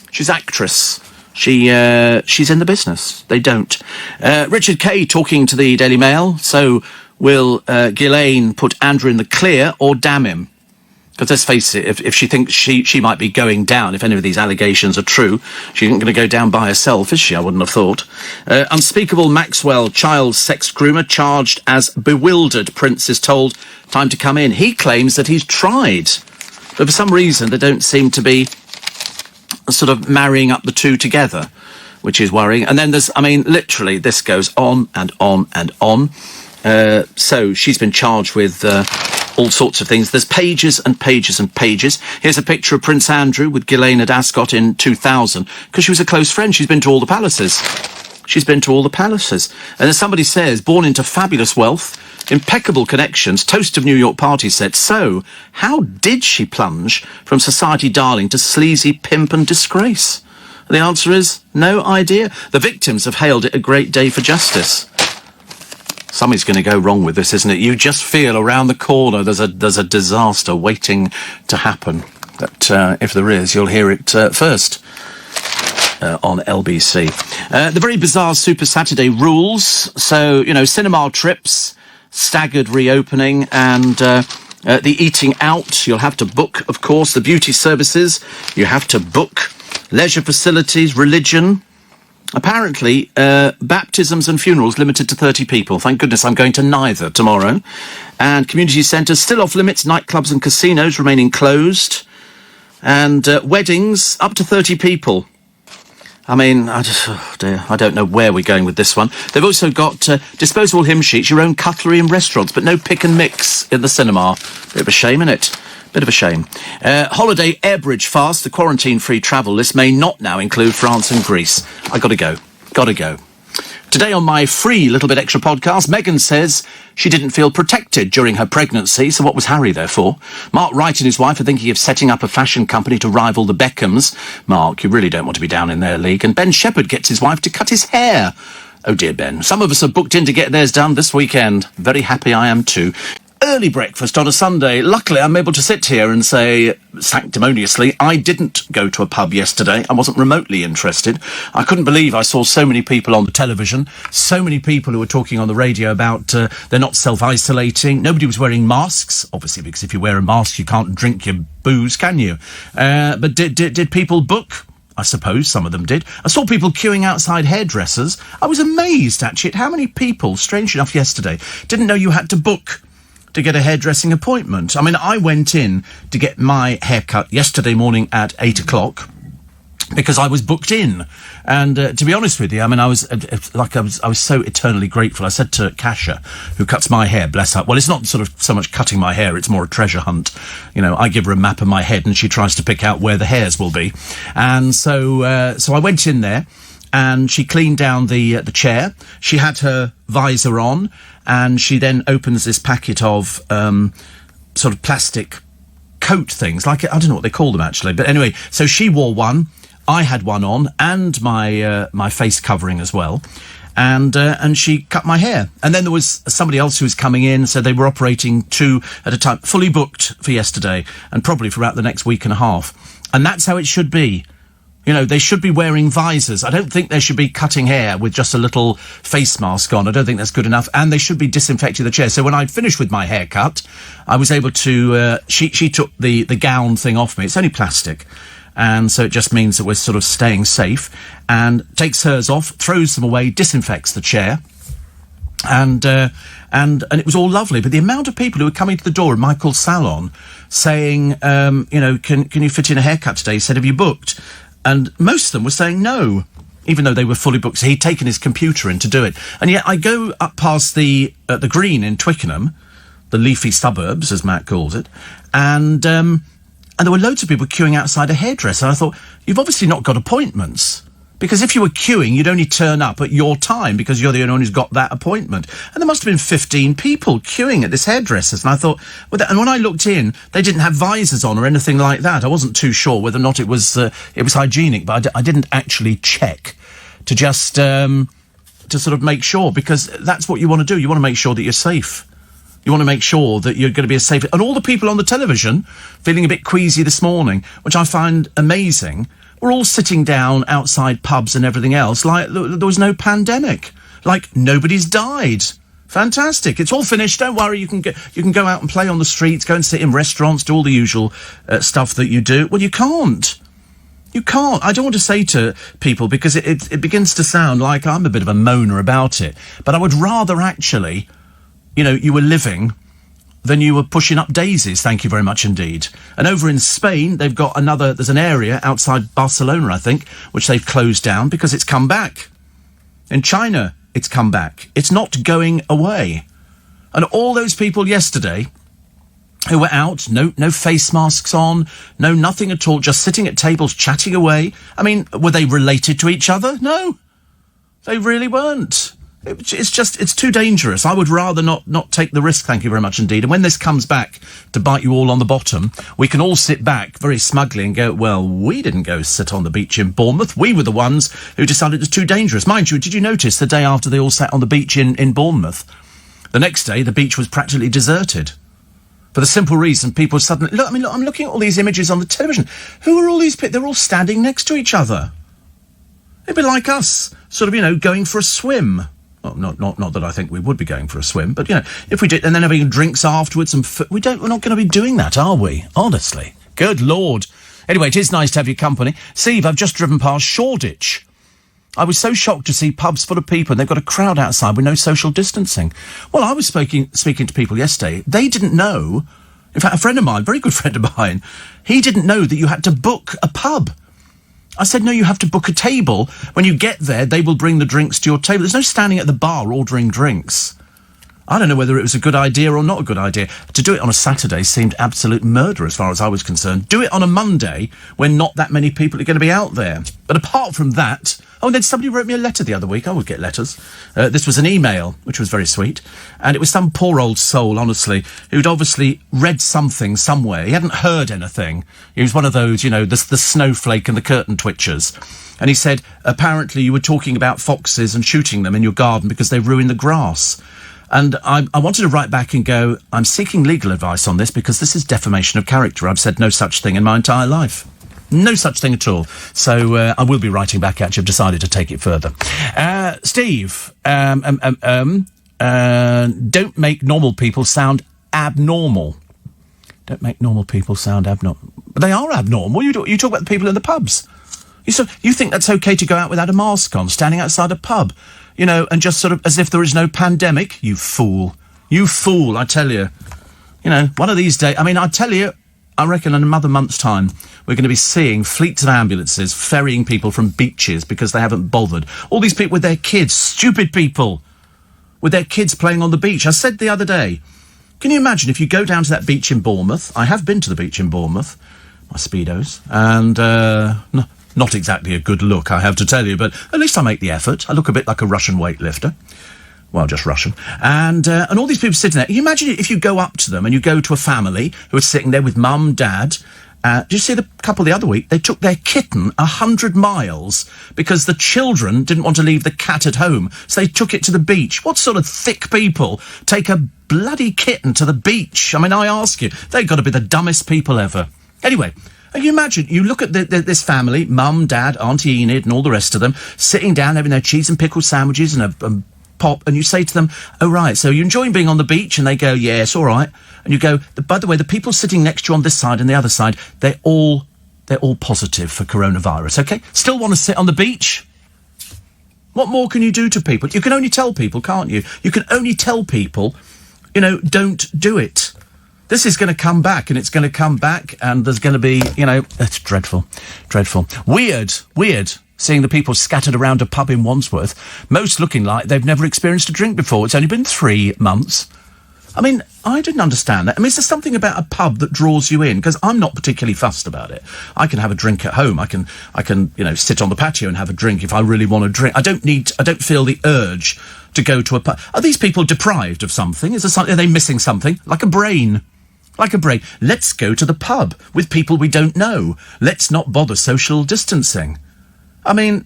Speaker 1: She's actress. She's in the business. They don't. Richard Kay talking to the Daily Mail. So... will Ghislaine put Andrew in the clear or damn him? Because let's face it, if she thinks she might be going down, if any of these allegations are true, she isn't going to go down by herself, is she? I wouldn't have thought. Unspeakable Maxwell, child sex groomer, charged as bewildered. Prince is told time to come in. He claims that he's tried, but for some reason they don't seem to be sort of marrying up the two together, which is worrying. And then literally this goes on and on and on. So she's been charged with all sorts of things. There's pages and pages and pages. Here's a picture of Prince Andrew with Ghislaine at Ascot in 2000, because she was a close friend. She's been to all the palaces. And as somebody says, born into fabulous wealth, impeccable connections, toast of New York party set. So, how did she plunge from society darling to sleazy pimp and disgrace? The answer is no idea. The victims have hailed it a great day for justice. Something's going to go wrong with this, isn't it? You just feel around the corner there's a disaster waiting to happen. But if there is, you'll hear it first on LBC. The very bizarre Super Saturday rules. So, cinema trips, staggered reopening, and the eating out. You'll have to book, of course. The beauty services, you have to book. Leisure facilities, religion. Apparently, baptisms and funerals limited to 30 people. Thank goodness I'm going to neither tomorrow. And community centres still off limits. Nightclubs and casinos remaining closed. And weddings up to 30 people. I mean, I don't know where we're going with this one. They've also got disposable hymn sheets, your own cutlery in restaurants, but no pick and mix in the cinema. Bit of a shame, innit? Bit of a shame. Holiday airbridge fast. The quarantine-free travel list may not now include France and Greece. I gotta go. Today on my free Little Bit Extra podcast, Meghan says she didn't feel protected during her pregnancy, so what was Harry there for? Mark Wright and his wife are thinking of setting up a fashion company to rival the Beckhams. Mark, you really don't want to be down in their league. And Ben Shepherd gets his wife to cut his hair. Oh dear, Ben. Some of us are booked in to get theirs done this weekend. Very happy I am too. Early breakfast on a Sunday. Luckily, I'm able to sit here and say, sanctimoniously, I didn't go to a pub yesterday. I wasn't remotely interested. I couldn't believe I saw so many people on the television, so many people who were talking on the radio about they're not self-isolating. Nobody was wearing masks, obviously, because if you wear a mask, you can't drink your booze, can you? But did people book? I suppose some of them did. I saw people queuing outside hairdressers. I was amazed, actually, at how many people, strange enough yesterday, didn't know you had to book to get a hairdressing appointment. I mean, I went in to get my haircut yesterday morning at 8 o'clock because I was booked in. And to be honest with you, I mean, I was so eternally grateful. I said to Kasia, who cuts my hair, bless her, well, it's not sort of so much cutting my hair, it's more a treasure hunt. You know, I give her a map of my head and she tries to pick out where the hairs will be. And so I went in there and she cleaned down the chair. She had her visor on, and she then opens this packet of sort of plastic coat things, like, I don't know what they call them actually, but anyway, so she wore one, I had one on, and my face covering as well, and she cut my hair. And then there was somebody else who was coming in, so they were operating 2 at a time, fully booked for yesterday, and probably for about the next week and a half. And that's how it should be. You know, they should be wearing visors. I don't think they should be cutting hair with just a little face mask on. I don't think that's good enough. And they should be disinfecting the chair. So when I'd finished with my haircut, I was able to... She took the gown thing off me. It's only plastic. And so it just means that we're sort of staying safe. And takes hers off, throws them away, disinfects the chair. And it was all lovely. But the amount of people who were coming to the door at Michael's salon saying, can you fit in a haircut today? He said, have you booked? And most of them were saying no, even though they were fully booked. So he'd taken his computer in to do it. And yet I go up past the green in Twickenham, the leafy suburbs, as Matt calls it, and there were loads of people queuing outside a hairdresser. And I thought, you've obviously not got appointments. Because if you were queuing, you'd only turn up at your time because you're the only one who's got that appointment. And there must have been 15 people queuing at this hairdresser's. And I thought, and when I looked in, they didn't have visors on or anything like that. I wasn't too sure whether or not it was hygienic, but I didn't actually check to just to sort of make sure, because that's what you want to do. You want to make sure that you're safe. You want to make sure that you're going to be as safe. And all the people on the television feeling a bit queasy this morning, which I find amazing, we're all sitting down outside pubs and everything else like there was no pandemic, like nobody's died. Fantastic. It's all finished. Don't worry. You can go out and play on the streets, go and sit in restaurants, do all the usual stuff that you do. Well, you can't. You can't. I don't want to say to people, because it begins to sound like I'm a bit of a moaner about it, but I would rather actually, you were living than you were pushing up daisies. Thank you very much indeed. And over in Spain, they've got there's an area outside Barcelona, I think, which they've closed down because it's come back. In China, it's come back. It's not going away. And all those people yesterday who were out, no face masks on, no nothing at all, just sitting at tables chatting away. I mean, were they related to each other? No, they really weren't. It's too dangerous. I would rather not take the risk, thank you very much indeed. And when this comes back to bite you all on the bottom, we can all sit back very smugly and go, well, we didn't go sit on the beach in Bournemouth. We were the ones who decided it was too dangerous. Mind you, did you notice the day after they all sat on the beach in Bournemouth, the next day the beach was practically deserted? For the simple reason people suddenly... Look, I'm looking at all these images on the television. Who are all these people? They're all standing next to each other. It'd be like us, sort of, going for a swim. Well, not that I think we would be going for a swim, but, if we did, and then having drinks afterwards, we're not going to be doing that, are we? Honestly. Good Lord. Anyway, it is nice to have your company. Steve, I've just driven past Shoreditch. I was so shocked to see pubs full of people and they've got a crowd outside with no social distancing. Well, I was speaking to people yesterday. They didn't know. In fact, a friend of mine, very good friend of mine, he didn't know that you had to book a pub. I said, no, you have to book a table. When you get there, they will bring the drinks to your table. There's no standing at the bar ordering drinks. I don't know whether it was a good idea or not a good idea. To do it on a Saturday seemed absolute murder as far as I was concerned. Do it on a Monday when not that many people are going to be out there. But apart from that... Oh, and then somebody wrote me a letter the other week. I would get letters. This was an email, which was very sweet. And it was some poor old soul, honestly, who'd obviously read something somewhere. He hadn't heard anything. He was one of those, the snowflake and the curtain twitchers. And he said, apparently you were talking about foxes and shooting them in your garden because they ruin the grass. And I wanted to write back and go, I'm seeking legal advice on this because this is defamation of character. I've said no such thing in my entire life. No such thing at all. So I will be writing back at you. I've decided to take it further. Steve, don't make normal people sound abnormal. Don't make normal people sound abnormal. But they are abnormal. You talk about the people in the pubs. You think that's okay to go out without a mask on, standing outside a pub, and just sort of as if there is no pandemic? You fool. You fool, I tell you. One of these days... I tell you, I reckon in another month's time, we're going to be seeing fleets of ambulances ferrying people from beaches because they haven't bothered. All these people with their kids, stupid people, with their kids playing on the beach. I said the other day, can you imagine if you go down to that beach in Bournemouth? I have been to the beach in Bournemouth, my Speedos, and not exactly a good look, I have to tell you, but at least I make the effort. I look a bit like a Russian weightlifter. Well, just Russian. And all these people sitting there. Can you imagine if you go up to them and you go to a family who are sitting there with mum, dad. Did you see the couple the other week? They took their kitten 100 miles because the children didn't want to leave the cat at home. So they took it to the beach. What sort of thick people take a bloody kitten to the beach? I ask you, they've got to be the dumbest people ever. Anyway, can you imagine, you look at this family, mum, dad, Auntie Enid and all the rest of them, sitting down having their cheese and pickle sandwiches and a pop, and you say to them, oh, right, so you're enjoying being on the beach? And they go, yes, all right. And you go, by the way, the people sitting next to you on this side and the other side, they're all positive for coronavirus, OK? Still want to sit on the beach? What more can you do to people? You can only tell people, can't you? You can only tell people, don't do it. This is going to come back, and it's going to come back, and there's going to be, it's dreadful. Dreadful. Weird. Seeing the people scattered around a pub in Wandsworth, most looking like they've never experienced a drink before. It's only been 3 months. I didn't understand that. Is there something about a pub that draws you in? Because I'm not particularly fussed about it. I can have a drink at home. I can, sit on the patio and have a drink if I really want to drink. I don't feel the urge to go to a pub. Are these people deprived of something? Are they missing something? Like a brain. Let's go to the pub with people we don't know. Let's not bother social distancing. When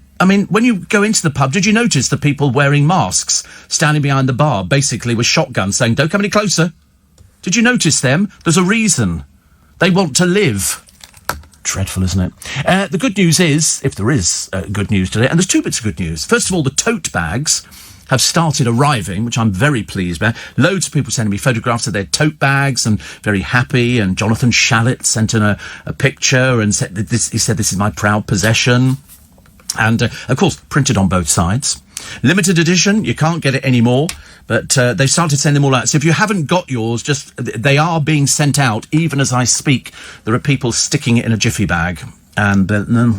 Speaker 1: you go into the pub, did you notice the people wearing masks, standing behind the bar, basically with shotguns saying, don't come any closer? Did you notice them? There's a reason. They want to live. Dreadful, isn't it? The good news is, if there is good news today, and there's 2 bits of good news. First of all, the tote bags have started arriving, which I'm very pleased about. Loads of people sending me photographs of their tote bags and very happy. And Jonathan Shallett sent in a picture and said this is my proud possession. And, of course, printed on both sides. Limited edition, you can't get it anymore, but they've started sending them all out. So if you haven't got yours, they are being sent out, even as I speak. There are people sticking it in a jiffy bag and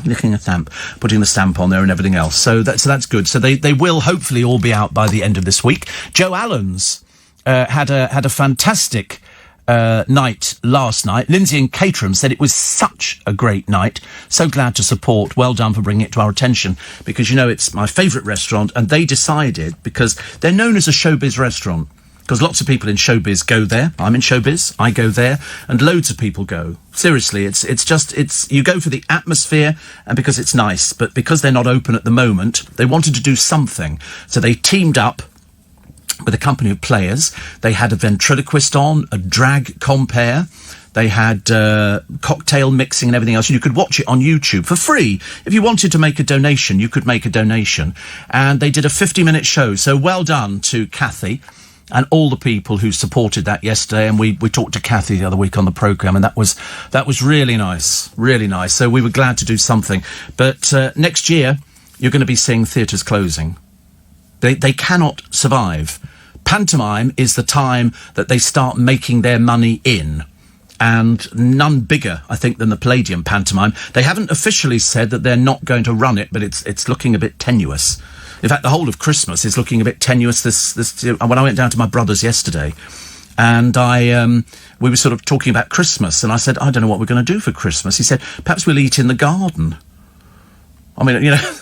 Speaker 1: licking a stamp, putting the stamp on there and everything else. So that's good. So they will hopefully all be out by the end of this week. Joe Allen's had a fantastic night last night. Lindsay and Caterham said it was such a great night. So glad to support. Well done for bringing it to our attention, because it's my favourite restaurant, and they decided, because they're known as a showbiz restaurant, because lots of people in showbiz go there. I'm in showbiz, I go there, and loads of people go. Seriously, it's you go for the atmosphere and because it's nice, but because they're not open at the moment, they wanted to do something. So they teamed up with a company of players. They had a ventriloquist on, a drag compere. They had cocktail mixing and everything else. And you could watch it on YouTube for free. If you wanted to make a donation, you could make a donation. And they did a 50-minute show. So well done to Kathy and all the people who supported that yesterday. And we talked to Kathy the other week on the programme, and that was really nice. Really nice. So we were glad to do something. But next year, you're going to be seeing theatres closing. They cannot survive. Pantomime is the time that they start making their money in. And none bigger, I think, than the Palladium pantomime. They haven't officially said that they're not going to run it, but it's looking a bit tenuous. In fact, the whole of Christmas is looking a bit tenuous. When I went down to my brother's yesterday, and we were sort of talking about Christmas, and I said, I don't know what we're going to do for Christmas. He said, perhaps we'll eat in the garden. I mean, you know,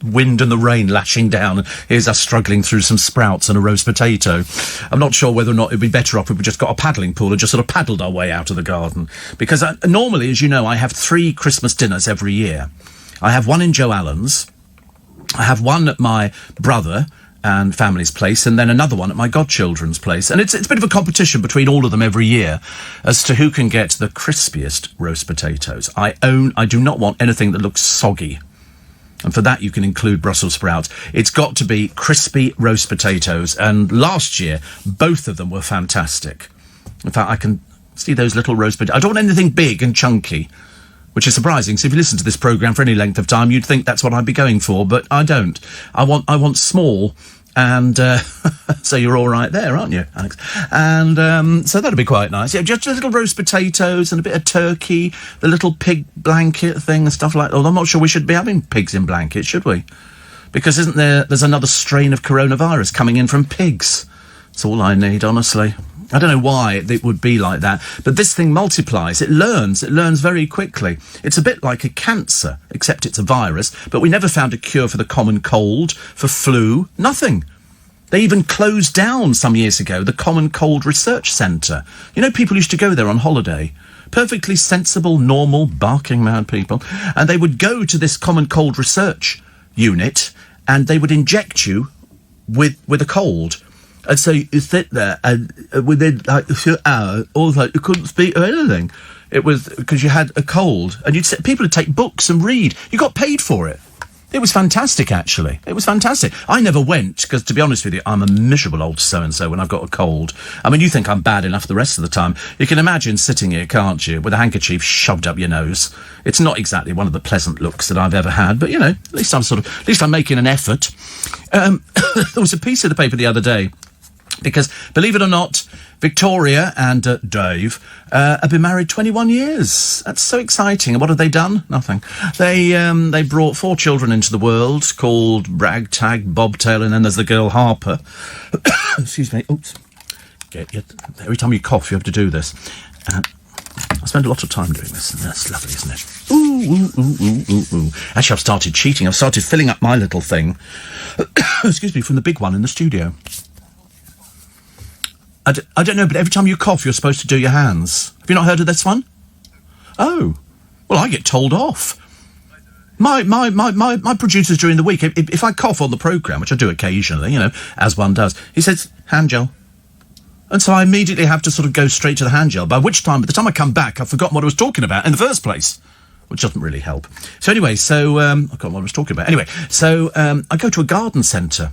Speaker 1: wind and the rain lashing down, and here's us struggling through some sprouts and a roast potato. I'm not sure whether or not it'd be better off if we just got a paddling pool and just sort of paddled our way out of the garden. Because normally, as you know, I have 3 Christmas dinners every year. I have one in Joe Allen's, I have one at my brother and family's place, and then another one at my godchildren's place. And it's a bit of a competition between all of them every year as to who can get the crispiest roast potatoes. I do not want anything that looks soggy. And for that, you can include Brussels sprouts. It's got to be crispy roast potatoes. And last year, both of them were fantastic. In fact, I can see those little roast potatoes. I don't want anything big and chunky, which is surprising. So if you listen to this programme for any length of time, you'd think that's what I'd be going for, but I don't. I want small, and so you're all right there, aren't you, Alex? And so that'd be quite nice. Yeah, just little roast potatoes and a bit of turkey, the little pig blanket thing and stuff like that. Although I'm not sure we should be having pigs in blankets, should we? Because there's another strain of coronavirus coming in from pigs. That's all I need, honestly. I don't know why it would be like that, but this thing multiplies. It learns very quickly. It's a bit like a cancer, except it's a virus, but we never found a cure for the common cold, for flu, nothing. They even closed down some years ago the Common Cold Research Centre. You know, people used to go there on holiday. Perfectly sensible, normal, barking mad people. And they would go to this Common Cold Research unit and they would inject you with a cold. And so you sit there, and within like a few hours, also you couldn't speak or anything. It was because you had a cold, and people would take books and read. You got paid for it. It was fantastic, actually. It was fantastic. I never went because, to be honest with you, I'm a miserable old so-and-so when I've got a cold. I mean, you think I'm bad enough the rest of the time. You can imagine sitting here, can't you, with a handkerchief shoved up your nose. It's not exactly one of the pleasant looks that I've ever had, but, you know, at least I'm making an effort. There was a piece of the paper the other day, because, believe it or not, Victoria and Dave have been married 21 years. That's so exciting. And what have they done? Nothing. They brought 4 children into the world called Ragtag, Bobtail, and then there's the girl Harper. Excuse me. Oops. Every time you cough, you have to do this. I spend a lot of time doing this, and that's lovely, isn't it? Ooh. Actually, I've started cheating. I've started filling up my little thing, excuse me, from the big one in the studio. I don't know, but every time you cough, you're supposed to do your hands. Have you not heard of this one? Oh. Well, I get told off. My producers during the week, if I cough on the programme, which I do occasionally, you know, as one does, he says, hand gel. And so I immediately have to sort of go straight to the hand gel, by by the time I come back, I've forgotten what I was talking about in the first place, which doesn't really help. So anyway, I forgot what I was talking about. Anyway, so I go to a garden centre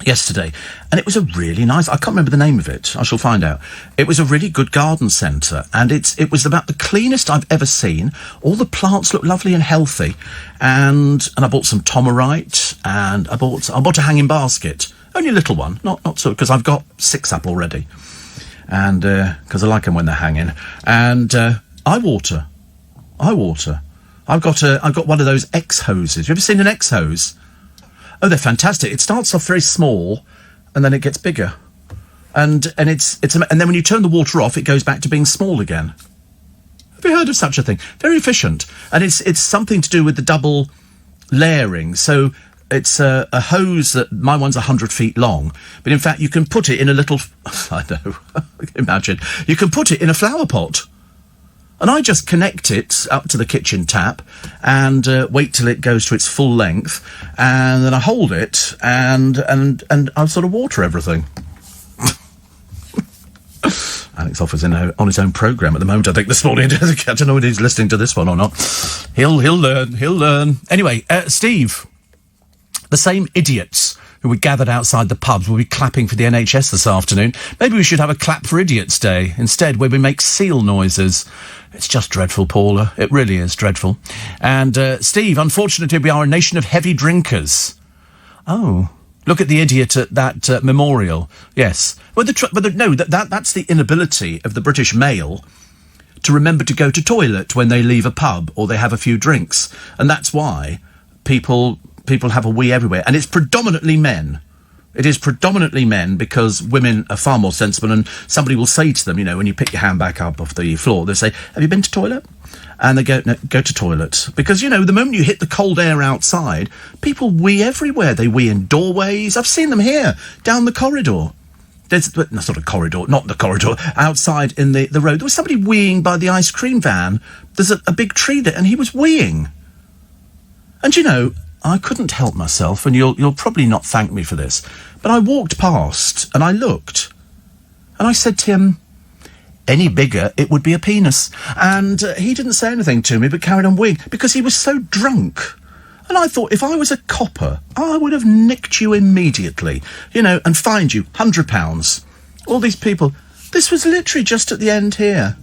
Speaker 1: yesterday, and it was a really nice, I can't remember the name of it, I shall find out. It was a really good garden centre, and it was about the cleanest I've ever seen. All the plants look lovely and healthy, and I bought some Tomerite, and I bought a hanging basket, only a little one, not so, because I've got 6 up already, and because I like them when they're hanging, and I water. I've got one of those X hoses. You ever seen an X hose? Oh, they're fantastic. It starts off very small, and then it gets bigger, and then when you turn the water off, it goes back to being small again. Have you heard of such a thing? Very efficient, and it's something to do with the double layering. So it's a hose that my one's 100 feet long, but in fact you can put it in a little. I know. Imagine you can put it in a flower pot. And I just connect it up to the kitchen tap and wait till it goes to its full length, and then I hold it and I sort of water everything. Alex offers on his own programme at the moment, I think, this morning. I don't know whether he's listening to this one or not. He'll learn. Anyway, Steve, the same idiots who were gathered outside the pubs will be clapping for the NHS this afternoon. Maybe we should have a Clap for Idiots Day instead, where we make seal noises. It's just dreadful, Paula. It really is dreadful. And, Steve, unfortunately, we are a nation of heavy drinkers. Oh, look at the idiot at that memorial. Yes. Well, that's the inability of the British male to remember to go to toilet when they leave a pub or they have a few drinks. And that's why people people have a wee everywhere, and it's predominantly men. It is predominantly men, because women are far more sensible, and somebody will say to them, you know, when you pick your hand back up off the floor, they'll say, have you been to toilet? And they go, no, go to toilet. Because, you know, the moment you hit the cold air outside, people wee everywhere. They wee in doorways. I've seen them here, down the corridor. There's, no, sort of corridor, not the corridor, outside in the road. There was somebody weeing by the ice cream van. There's a big tree there, and he was weeing. And, you know, I couldn't help myself, and you'll probably not thank me for this, but I walked past, and I looked, and I said to him, any bigger, it would be a penis. And he didn't say anything to me, but carried on weeing, because he was so drunk. And I thought, if I was a copper, I would have nicked you immediately, you know, and fined you £100. All these people. This was literally just at the end here.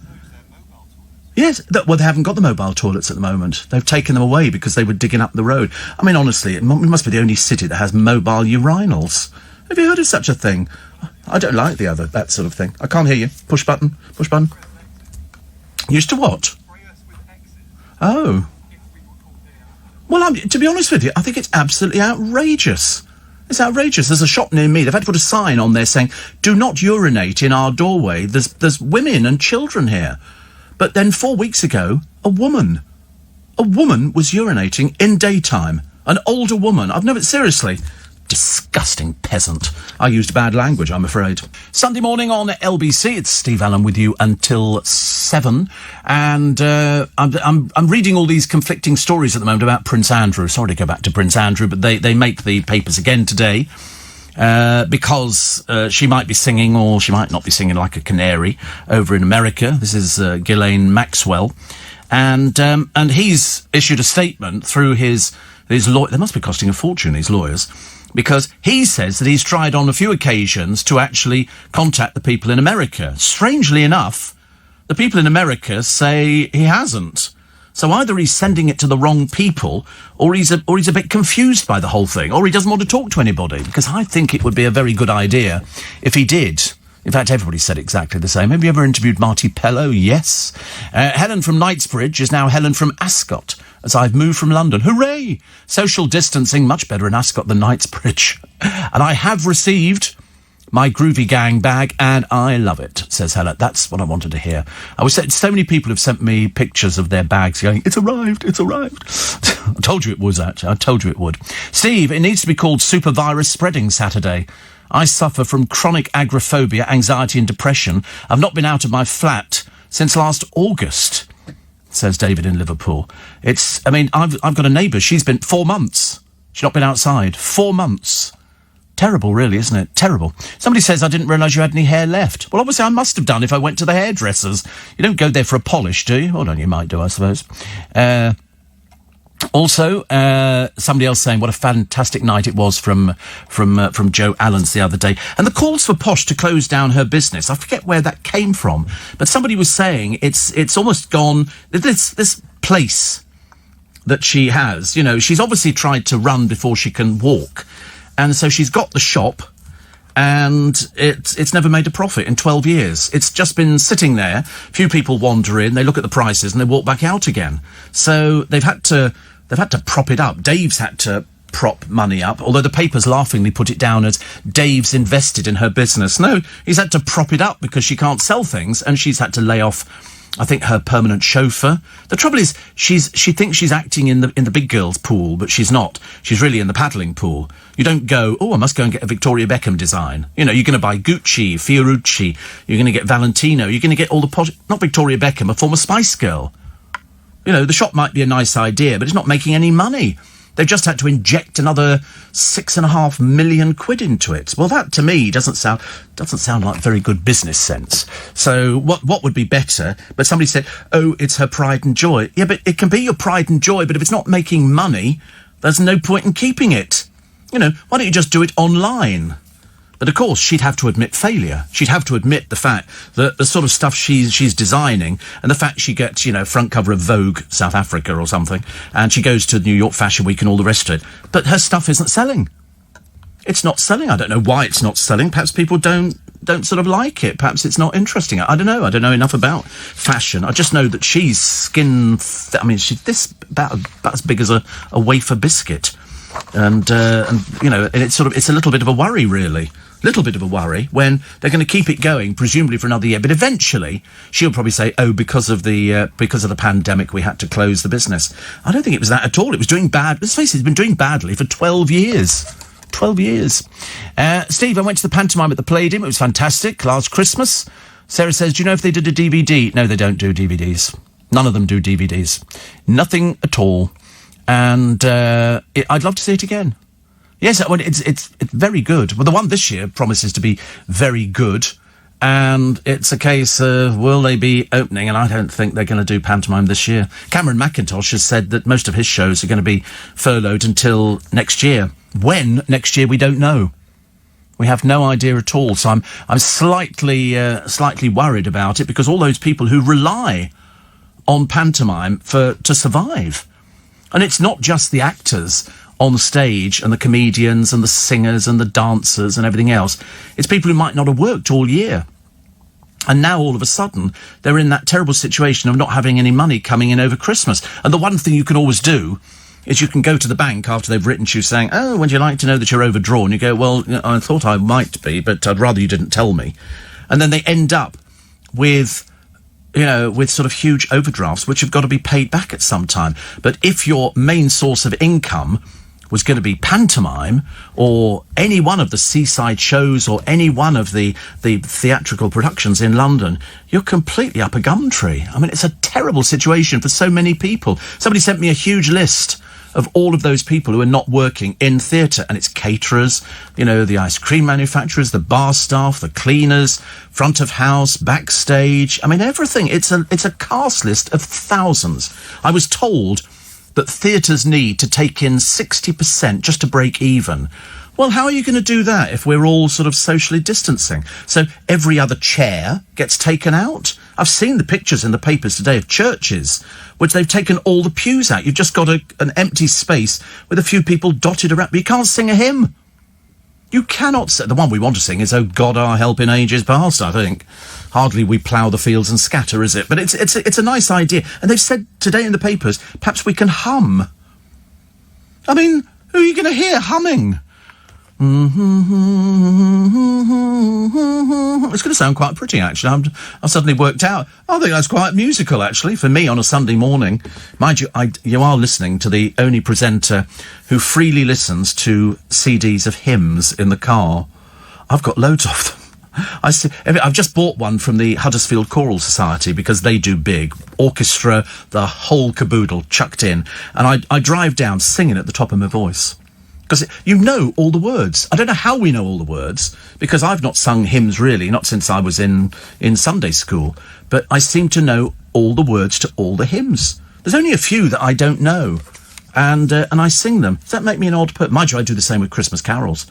Speaker 1: Yes, well, they haven't got the mobile toilets at the moment. They've taken them away because they were digging up the road. I mean, honestly, it must be the only city that has mobile urinals. Have you heard of such a thing? I don't like that sort of thing. I can't hear you. Push button. Push button. Used to what? Oh. Well, to be honest with you, I think it's absolutely outrageous. It's outrageous. There's a shop near me. They've had to put a sign on there saying, do not urinate in our doorway. There's women and children here. But then 4 weeks ago, a woman was urinating in daytime. An older woman. Seriously. Disgusting peasant. I used bad language, I'm afraid. Sunday morning on LBC, it's Steve Allen with you until 7. And I'm reading all these conflicting stories at the moment about Prince Andrew. Sorry to go back to Prince Andrew, but they make the papers again today. Because she might be singing, or she might not be singing, like a canary over in America. This is Ghislaine Maxwell, and he's issued a statement through his lawyer. They must be costing a fortune, these lawyers, because he says that he's tried on a few occasions to actually contact the people in America. Strangely enough, the people in America say he hasn't. So either he's sending it to the wrong people, or he's a bit confused by the whole thing, or he doesn't want to talk to anybody, because I think it would be a very good idea if he did. In fact, everybody said exactly the same. Have you ever interviewed Marty Pellow? Yes. Helen from Knightsbridge is now Helen from Ascot, as I've moved from London. Hooray! Social distancing, much better in Ascot than Knightsbridge. And I have received my Groovy Gang bag, and I love it, says Helen. That's what I wanted to hear. So many people have sent me pictures of their bags going, it's arrived, it's arrived. I told you it was, actually. I told you it would. Steve, it needs to be called Super Virus Spreading Saturday. I suffer from chronic agoraphobia, anxiety and depression. I've not been out of my flat since last August, says David in Liverpool. I've got a neighbour. She's been 4 months. She's not been outside. 4 months. Terrible, really, isn't it? Terrible. Somebody says, I didn't realise you had any hair left. Well, obviously I must have done if I went to the hairdressers. You don't go there for a polish, do you? Hold on, you might do, I suppose. Also, somebody else saying what a fantastic night it was from Jo Allens the other day. And the calls for Posh to close down her business, I forget where that came from, but somebody was saying it's almost gone, this place that she has, you know, she's obviously tried to run before she can walk. And so she's got the shop, and it's never made a profit in 12 years. It's just been sitting there. Few people wander in, they look at the prices, and they walk back out again. So they've had to prop it up. Dave's had to prop money up, although the papers laughingly put it down as Dave's invested in her business. No, he's had to prop it up because she can't sell things, and she's had to lay off, I think, her permanent chauffeur. The trouble is, she thinks she's acting in the big girls' pool, but she's not. She's really in the paddling pool. You don't go, I must go and get a Victoria Beckham design. You know, you're going to buy Gucci, Fiorucci, you're going to get Valentino, you're going to get all the not Victoria Beckham, a former Spice Girl. You know, the shop might be a nice idea, but it's not making any money. They've just had to inject another £6.5 million into it. Well, that to me doesn't sound like very good business sense. So what would be better? But somebody said, it's her pride and joy. Yeah, but it can be your pride and joy, but if it's not making money, there's no point in keeping it. You know, why don't you just do it online? But of course, she'd have to admit failure. She'd have to admit the fact that the sort of stuff she's designing, and the fact she gets, you know, front cover of Vogue South Africa or something, and she goes to New York Fashion Week and all the rest of it. But her stuff isn't selling. It's not selling. I don't know why it's not selling. Perhaps people don't sort of like it. Perhaps it's not interesting. I don't know. I don't know enough about fashion. I just know that she's she's about as big as a wafer biscuit. And you know, and it's a little bit of a worry, really. Little bit of a worry when they're going to keep it going, presumably for another year. But eventually, she'll probably say, "Oh, because of the pandemic, we had to close the business." I don't think it was that at all. It was doing bad. Let's face it, it's been doing badly for 12 years. 12 years. Steve, I went to the pantomime at the Palladium. It was fantastic. Last Christmas. Sarah says, "Do you know if they did a DVD?" No, they don't do DVDs. None of them do DVDs. Nothing at all. And I'd love to see it again. Yes, well, it's very good. Well, the one this year promises to be very good, and it's a case of will they be opening, and I don't think they're going to do pantomime this year. Cameron McIntosh has said that most of his shows are going to be furloughed until next year. When next year, we don't know. We have no idea at all, so I'm slightly worried about it, because all those people who rely on pantomime to survive, and it's not just the actors on stage and the comedians and the singers and the dancers and everything else. It's people who might not have worked all year. And now all of a sudden they're in that terrible situation of not having any money coming in over Christmas. And the one thing you can always do is you can go to the bank after they've written to you saying, "Oh, would you like to know that you're overdrawn?" You go, "Well, I thought I might be, but I'd rather you didn't tell me." And then they end up with sort of huge overdrafts, which have got to be paid back at some time. But if your main source of income was going to be pantomime, or any one of the seaside shows, or any one of the theatrical productions in London, you're completely up a gum tree. I mean, it's a terrible situation for so many people. Somebody sent me a huge list of all of those people who are not working in theatre, and it's caterers, the ice cream manufacturers, the bar staff, the cleaners, front of house, backstage. I mean, everything. It's a cast list of thousands. I was told that theatres need to take in 60% just to break even. Well, how are you going to do that if we're all sort of socially distancing? So every other chair gets taken out. I've seen the pictures in the papers today of churches which they've taken all the pews out. You've just got an empty space with a few people dotted around, but you can't sing a hymn. You cannot say. The one we want to sing is "Oh God, our help in ages past," I think. Hardly we plough the fields and scatter, is it? But it's a nice idea. And they've said today in the papers, perhaps we can hum. I mean, who are you going to hear humming? It's going to sound quite pretty, actually. I've suddenly worked out. I think that's quite musical, actually, for me on a Sunday morning. Mind you, you are listening to the only presenter who freely listens to CDs of hymns in the car. I've got loads of them. I've just bought one from the Huddersfield Choral Society, because they do big orchestra, the whole caboodle chucked in, and I drive down singing at the top of my voice. Because you know all the words. I don't know how we know all the words, because I've not sung hymns really, not since I was in Sunday school. But I seem to know all the words to all the hymns. There's only a few that I don't know, and I sing them. Does that make me an odd person? Mind you, I do the same with Christmas carols.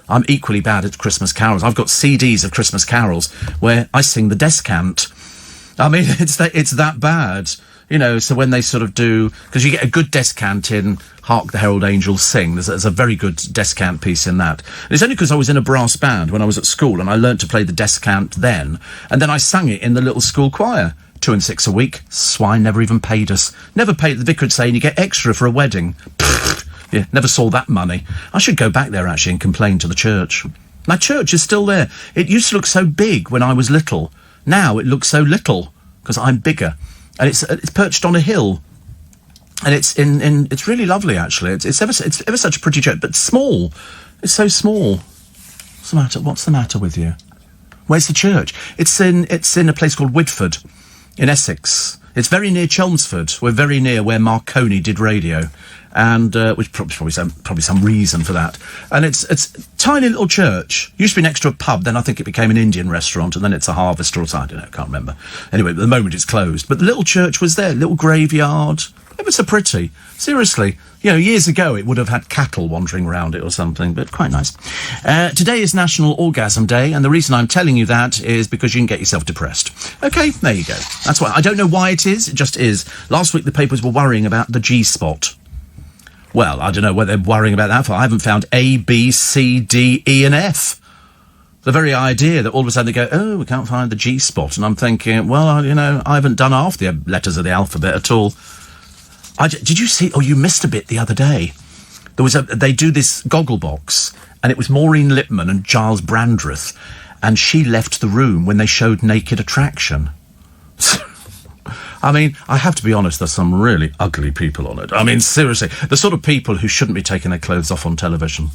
Speaker 1: I'm equally bad at Christmas carols. I've got CDs of Christmas carols where I sing the descant. I mean, it's that bad. So when they sort of do, because you get a good descant in Hark the Herald Angels Sing, there's a very good descant piece in that. And it's only because I was in a brass band when I was at school, and I learnt to play the descant then, and then I sang it in the little school choir. 2 and 6 a week. Swine never even paid us. Never paid. The vicar would say, "You get extra for a wedding." Yeah, never saw that money. I should go back there, actually, and complain to the church. My church is still there. It used to look so big when I was little. Now it looks so little, because I'm bigger. And it's perched on a hill, and it's really lovely, actually. It's ever such a pretty church, but small. It's so small. What's the matter with you? Where's the church? It's in a place called Whitford, in Essex. It's very near Chelmsford. We're very near where Marconi did radio, and which probably some reason for that. And it's a tiny little church. Used to be next to a pub, then I think it became an Indian restaurant, and then it's a Harvester or something. I don't know, can't remember. Anyway, at the moment it's closed. But the little church was there, little graveyard. It was so pretty. Seriously. Years ago it would have had cattle wandering around it or something, but quite nice. Today is National Orgasm Day, and the reason I'm telling you that is because you can get yourself depressed. Okay, there you go. That's why. I don't know why it is, it just is. Last week the papers were worrying about the G-spot. Well, I don't know what they're worrying about that for. I haven't found A, B, C, D, E and F. The very idea that all of a sudden they go, "Oh, we can't find the G-spot," and I'm thinking, well, I haven't done half the letters of the alphabet at all. Did you see? Oh, you missed a bit the other day. They do this goggle box, and it was Maureen Lipman and Giles Brandreth, and she left the room when they showed Naked Attraction. I mean, I have to be honest, there's some really ugly people on it. I mean, seriously, the sort of people who shouldn't be taking their clothes off on television.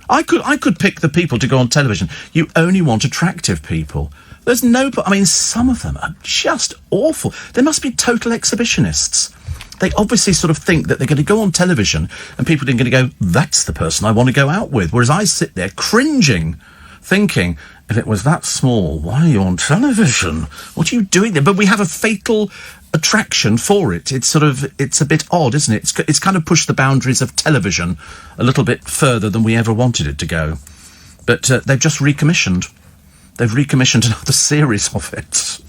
Speaker 1: I could pick the people to go on television. You only want attractive people. There's no... I mean, some of them are just awful. They must be total exhibitionists. They obviously sort of think that they're going to go on television and people are going to go, that's the person I want to go out with. Whereas I sit there cringing, thinking, if it was that small, why are you on television? What are you doing there? But we have a fatal attraction for it. It's a bit odd, isn't it? It's kind of pushed the boundaries of television a little bit further than we ever wanted it to go. But they've just recommissioned. They've recommissioned another series of it.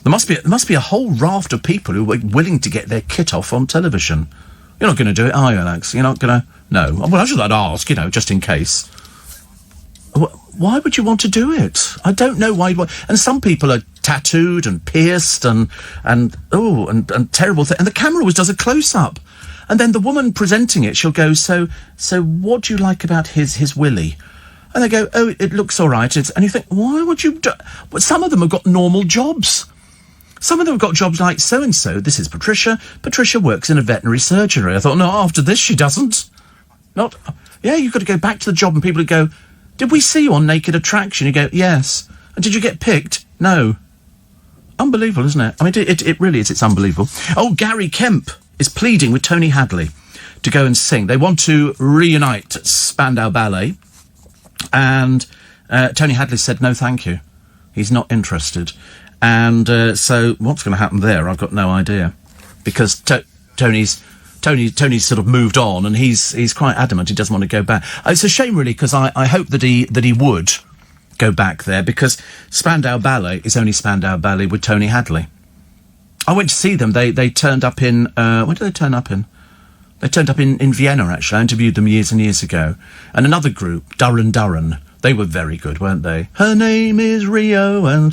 Speaker 1: There must be a whole raft of people who are willing to get their kit off on television. You're not going to do it, are you, Alex? You're not going to... No. Well, I should ask, just in case. Why would you want to do it? I don't know why. And some people are tattooed and pierced and terrible things. And the camera always does a close-up. And then the woman presenting it, she'll go, so what do you like about his willy? And they go, oh, it looks all right. And you think, why would you do... But some of them have got normal jobs. Some of them have got jobs like so-and-so. This is Patricia. Patricia works in a veterinary surgery. I thought, no, after this she doesn't. Not... Yeah, you've got to go back to the job and people would go, did we see you on Naked Attraction? You go, yes. And did you get picked? No. Unbelievable, isn't it? I mean, it really is. It's unbelievable. Oh, Gary Kemp is pleading with Tony Hadley to go and sing. They want to reunite Spandau Ballet. And Tony Hadley said, no, thank you. He's not interested. And so what's going to happen there? I've got no idea. Because Tony's sort of moved on, and he's quite adamant he doesn't want to go back. It's a shame, really, because I hope that he would go back there, because Spandau Ballet is only Spandau Ballet with Tony Hadley. I went to see them. They turned up in... where did they turn up in? They turned up in Vienna, actually. I interviewed them years and years ago. And another group, Duran. They were very good, weren't they? Her name is Rio, and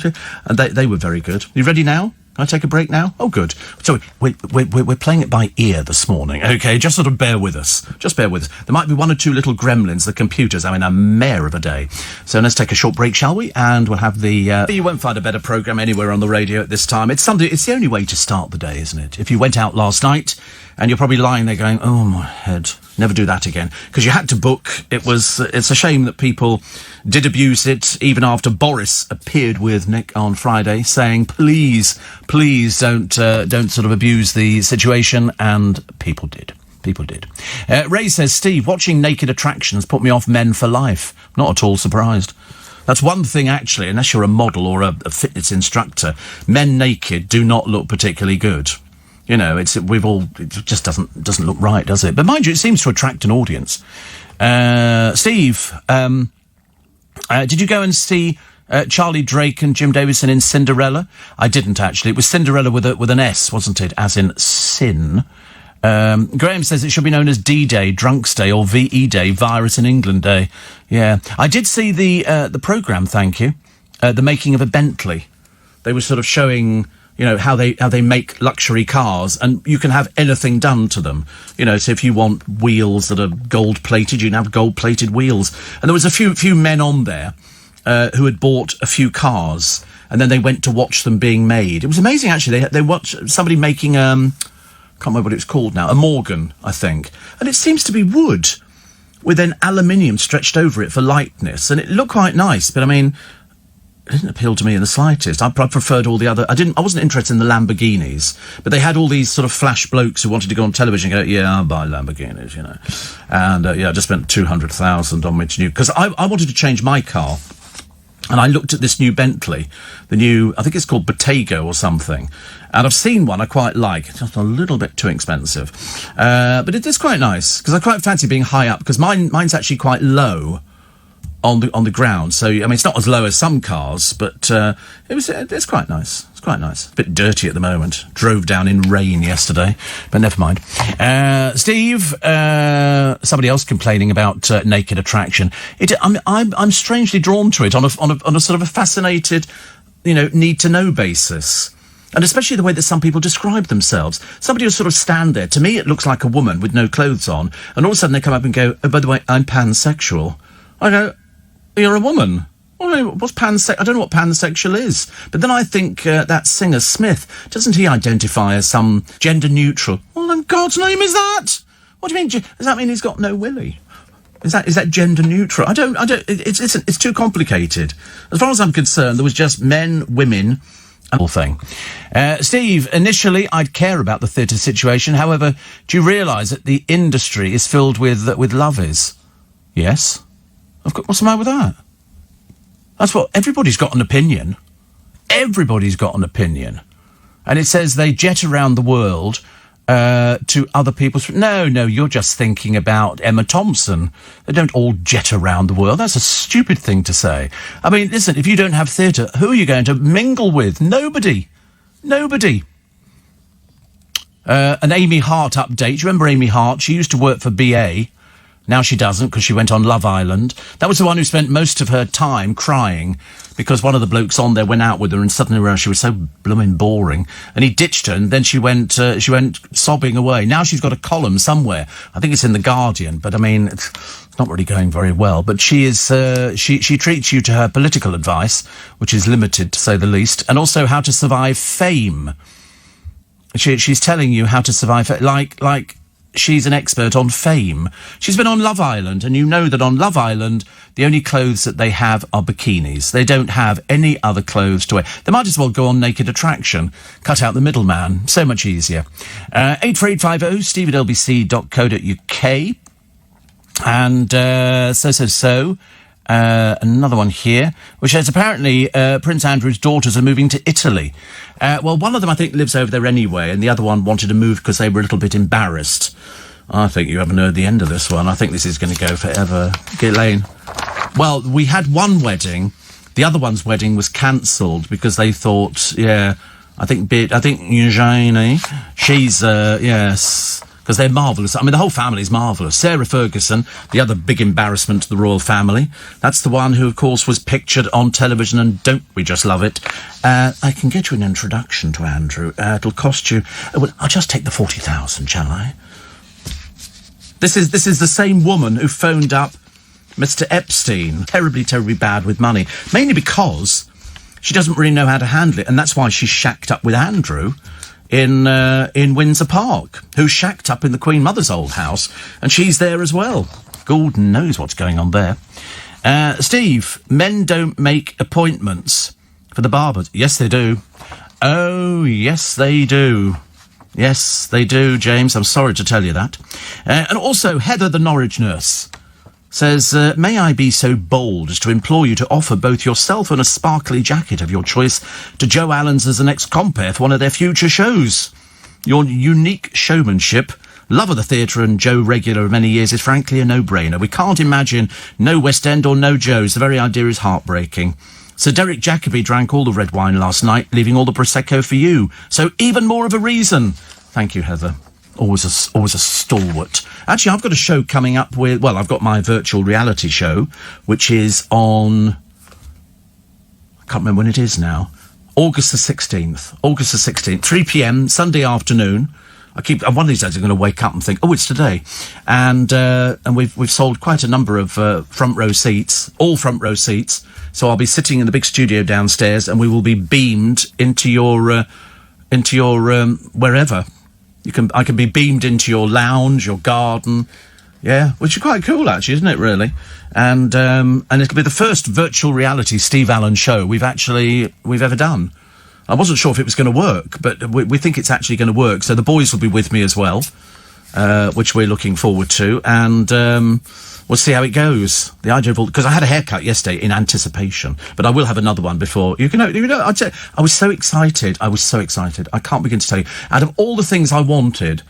Speaker 1: they were very good. You ready now? Can I take a break now? Oh, good. So we're playing it by ear this morning, OK? Just sort of bear with us. Just bear with us. There might be one or two little gremlins, the computers, having a mare of a day. So let's take a short break, shall we? And we'll have the... You won't find a better programme anywhere on the radio at this time. It's the only way to start the day, isn't it? If you went out last night, and you're probably lying there going, oh, my head, never do that again. Because you had to book. It's a shame that people did abuse it, even after Boris appeared with Nick on Friday, saying, please don't sort of abuse the situation, and people did. People did. Ray says, Steve, watching Naked Attractions put me off Men for Life. Not at all surprised. That's one thing, actually, unless you're a model or a fitness instructor, men naked do not look particularly good. You know, it just doesn't look right, does it? But mind you, it seems to attract an audience. Steve, did you go and see Charlie Drake and Jim Davidson in Cinderella? I didn't, actually. It was Cinderella with an S, wasn't it? As in sin. Graham says it should be known as D-Day, Drunks Day, or VE Day, Virus in England Day. Yeah. I did see the programme, thank you. The making of a Bentley. They were sort of showing... You know, how they make luxury cars, and you can have anything done to them. You know, so if you want wheels that are gold-plated, you can have gold-plated wheels. And there was a few men on there who had bought a few cars, and then they went to watch them being made. It was amazing, actually. They watched somebody making, can't remember what it's called now, a Morgan, I think. And it seems to be wood, with then aluminium stretched over it for lightness, and it looked quite nice, but I mean... It didn't appeal to me in the slightest. I preferred all the other... I wasn't interested in the Lamborghinis, but they had all these sort of flash blokes who wanted to go on television and go, yeah, I'll buy Lamborghinis, you know. And, I just spent 200,000 on which new... Because I wanted to change my car, and I looked at this new Bentley, the new... I think it's called Bottego or something. And I've seen one I quite like. It's just a little bit too expensive. But it is quite nice, because I quite fancy being high up, because mine's actually quite low on the ground, so I mean it's not as low as some cars, but it's quite nice. It's quite nice. A bit dirty at the moment. Drove down in rain yesterday, but never mind. Steve, somebody else complaining about Naked Attraction. I'm strangely drawn to it on a sort of a fascinated, need to know basis. And especially the way that some people describe themselves. Somebody will sort of stand there. To me, it looks like a woman with no clothes on. And all of a sudden they come up and go, oh, by the way, I'm pansexual. I go, you're a woman. What's pansexual? I don't know what pansexual is. But then I think that singer Smith, doesn't he identify as some gender neutral? Well, in God's name is that? What do you mean? Does that mean he's got no willy? Is that gender neutral? I don't. It's too complicated. As far as I'm concerned, there was just men, women, and whole thing. Steve, initially, I'd care about the theatre situation. However, do you realise that the industry is filled with lovers? Yes. What's the matter with that? That's what everybody's got an opinion. Everybody's got an opinion, and it says they jet around the world. To other people's... No, you're just thinking about Emma Thompson. They don't all jet around the world. That's a stupid thing to say. I mean, listen, if you don't have theatre, who are you going to mingle with? Nobody. An Amy Hart update. Do you remember Amy Hart? She used to work for BA. Now she doesn't, because she went on Love Island. That was the one who spent most of her time crying because one of the blokes on there went out with her and suddenly realised she was so blooming boring. And he ditched her and then she went sobbing away. Now she's got a column somewhere. I think it's in The Guardian, but I mean, it's not really going very well. But she is, she treats you to her political advice, which is limited to say the least, and also how to survive fame. She's telling you how to survive, like, she's an expert on fame. She's been on Love Island, and you know that on Love Island, the only clothes that they have are bikinis. They don't have any other clothes to wear. They might as well go on Naked Attraction. Cut out the middleman. So much easier. 84850 steve@lbc.co.uk. And another one here, which says apparently Prince Andrew's daughters are moving to Italy. Well, one of them I think lives over there anyway, and the other one wanted to move because they were a little bit embarrassed. I think you haven't heard the end of this one. I think this is going to go forever. Ghislaine. Well, we had one wedding. The other one's wedding was cancelled because they thought, I think Eugenie, she's, yes... because they're marvellous. I mean, the whole family's marvellous. Sarah Ferguson, the other big embarrassment to the royal family. That's the one who, of course, was pictured on television, and don't we just love it? I can get you an introduction to Andrew. It'll cost you... well, I'll just take the 40,000, shall I? This is the same woman who phoned up Mr. Epstein. Terribly, terribly bad with money. Mainly because she doesn't really know how to handle it, and that's why she's shacked up with Andrew in Windsor Park, who's shacked up in the Queen Mother's old house, and she's there as well. God knows what's going on there. Steve, men don't make appointments for the barbers. Yes, they do. Oh, yes, they do. Yes, they do, James. I'm sorry to tell you that. And also, Heather, the Norwich nurse, says, may I be so bold as to implore you to offer both yourself and a sparkly jacket of your choice to Joe Allen's as the next compere for one of their future shows. Your unique showmanship, love of the theatre and Joe regular of many years is frankly a no-brainer. We can't imagine no West End or no Joes. The very idea is heartbreaking. Sir Derek Jacobi drank all the red wine last night, leaving all the Prosecco for you. So even more of a reason. Thank you, Heather. Always a stalwart. Actually, I've got a show coming up with... well, I've got my virtual reality show, which is on... I can't remember when it is now. August the 16th. 3pm, Sunday afternoon. One of these days I'm going to wake up and think, oh, it's today. And we've sold quite a number of front row seats, all front row seats. So I'll be sitting in the big studio downstairs, and we will be beamed into your wherever. I can be beamed into your lounge, your garden, which is quite cool, actually, isn't it? Really, and it'll be the first virtual reality Steve Allen show we've ever done. I wasn't sure if it was going to work, but we think it's actually going to work. So the boys will be with me as well, which we're looking forward to, and we'll see how it goes. The idea of because I had a haircut yesterday in anticipation, but I will have another one before. You know, I'd say I was so excited. I can't begin to tell you. Out of all the things I wanted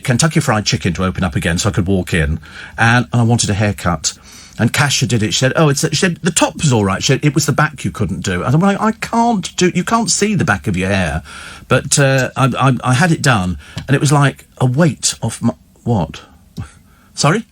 Speaker 1: Kentucky Fried Chicken to open up again so I could walk in, and I wanted a haircut. And Kasia did it. She said, she said, the top was all right. She said, it was the back you couldn't do. I said, well, you can't see the back of your hair. But I had it done, and it was like a weight off my... What? Sorry?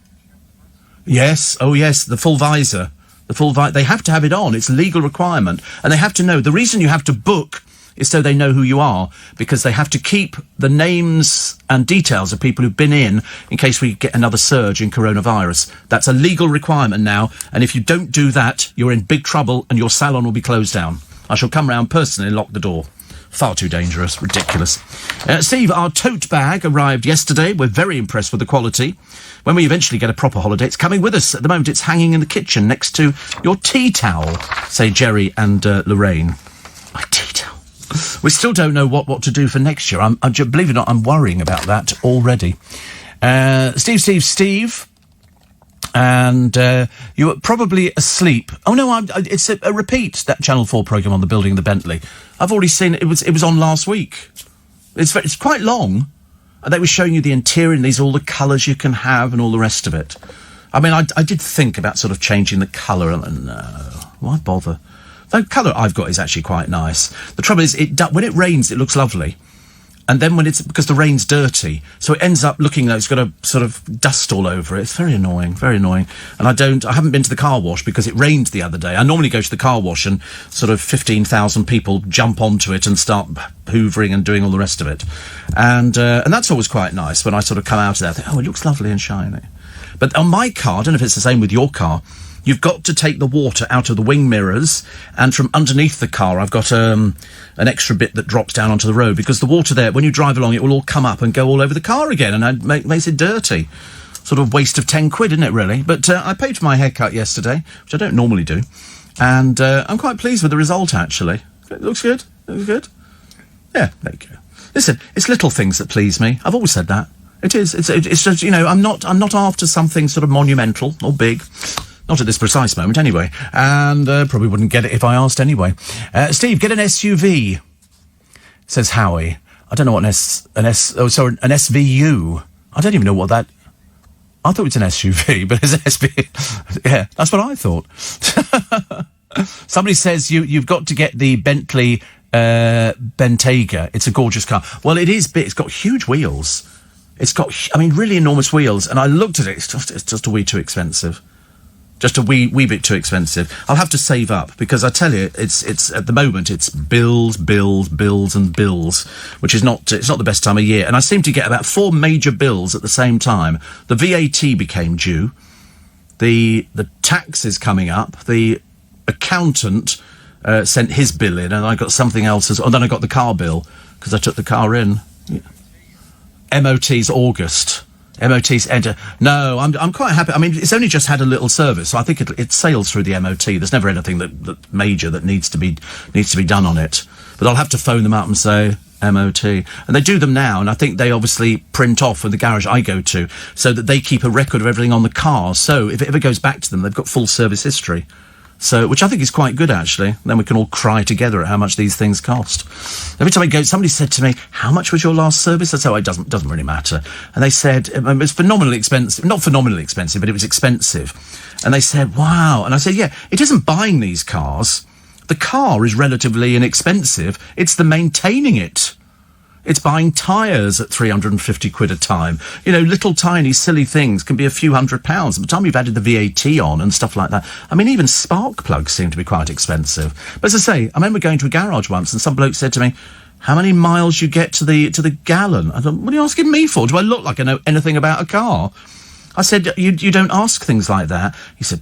Speaker 1: Yes. Oh, yes, the full visor. They have to have it on. It's a legal requirement. And they have to know. The reason you have to book is so they know who you are, because they have to keep the names and details of people who've been in case we get another surge in coronavirus. That's a legal requirement now, and if you don't do that, you're in big trouble and your salon will be closed down. I shall come round personally and lock the door. Far too dangerous. Ridiculous. Steve, our tote bag arrived yesterday. We're very impressed with the quality. When we eventually get a proper holiday, it's coming with us. At the moment, it's hanging in the kitchen next to your tea towel, say Jerry and Lorraine. My tea towel. We still don't know what to do for next year. Believe it or not, I'm worrying about that already. Steve. And you were probably asleep. Oh, no, it's a repeat, that Channel 4 programme on the building of the Bentley. I've already seen it. It was on last week. It's quite long. And they were showing you the interior and all the colours you can have and all the rest of it. I mean, I did think about sort of changing the colour. And why bother? The colour I've got is actually quite nice. The trouble is, when it rains, it looks lovely. And then because the rain's dirty, so it ends up looking like it's got a sort of dust all over it. It's very annoying, very annoying. And I haven't been to the car wash because it rained the other day. I normally go to the car wash and sort of 15,000 people jump onto it and start hoovering and doing all the rest of it. And that's always quite nice when I sort of come out of there. I think, oh, it looks lovely and shiny. But on my car, I don't know if it's the same with your car, you've got to take the water out of the wing mirrors, and from underneath the car I've got an extra bit that drops down onto the road, because the water there, when you drive along, it will all come up and go all over the car again, and it makes it dirty. Sort of waste of 10 quid, isn't it, really? But I paid for my haircut yesterday, which I don't normally do, and I'm quite pleased with the result, actually. It looks good. Yeah, there you go. Listen, it's little things that please me. I've always said that. It is. It's just, I'm not after something sort of monumental or big. Not at this precise moment, anyway. And probably wouldn't get it if I asked anyway. Steve, get an SUV, says Howie. I don't know what an SVU. I don't even know what that... I thought it was an SUV, but it's an SV. Yeah, that's what I thought. Somebody says you've got to get the Bentley Bentayga. It's a gorgeous car. Well, it is big. It's got huge wheels. It's got, really enormous wheels. And I looked at it. It's just a wee too expensive. Just a wee bit too expensive. I'll have to save up, because I tell you, it's at the moment it's bills, and bills, which is it's not the best time of year. And I seem to get about 4 major bills at the same time. The VAT became due. The tax is coming up. The accountant sent his bill in, and I got something else. And then I got the car bill because I took the car in. Yeah. MOT's August. MOT's enter. No, I'm quite happy. It's only just had a little service, so I think it sails through the MOT. There's never anything that major that needs to be done on it. But I'll have to phone them up and say MOT, and they do them now. And I think they obviously print off in the garage I go to, so that they keep a record of everything on the car. So if it ever goes back to them, they've got full service history. So, which I think is quite good, actually. Then we can all cry together at how much these things cost. Every time I go, somebody said to me, how much was your last service? I said, it doesn't really matter. And they said, it's phenomenally expensive. Not phenomenally expensive, but it was expensive. And they said, wow. And I said, yeah, it isn't buying these cars. The car is relatively inexpensive. It's the maintaining it. It's buying tyres at 350 quid a time. Little tiny silly things can be a few £100. By the time you've added the VAT on and stuff like that. Even spark plugs seem to be quite expensive. But as I say, I remember going to a garage once and some bloke said to me, how many miles you get to the gallon? I thought, what are you asking me for? Do I look like I know anything about a car? I said, you don't ask things like that. He said,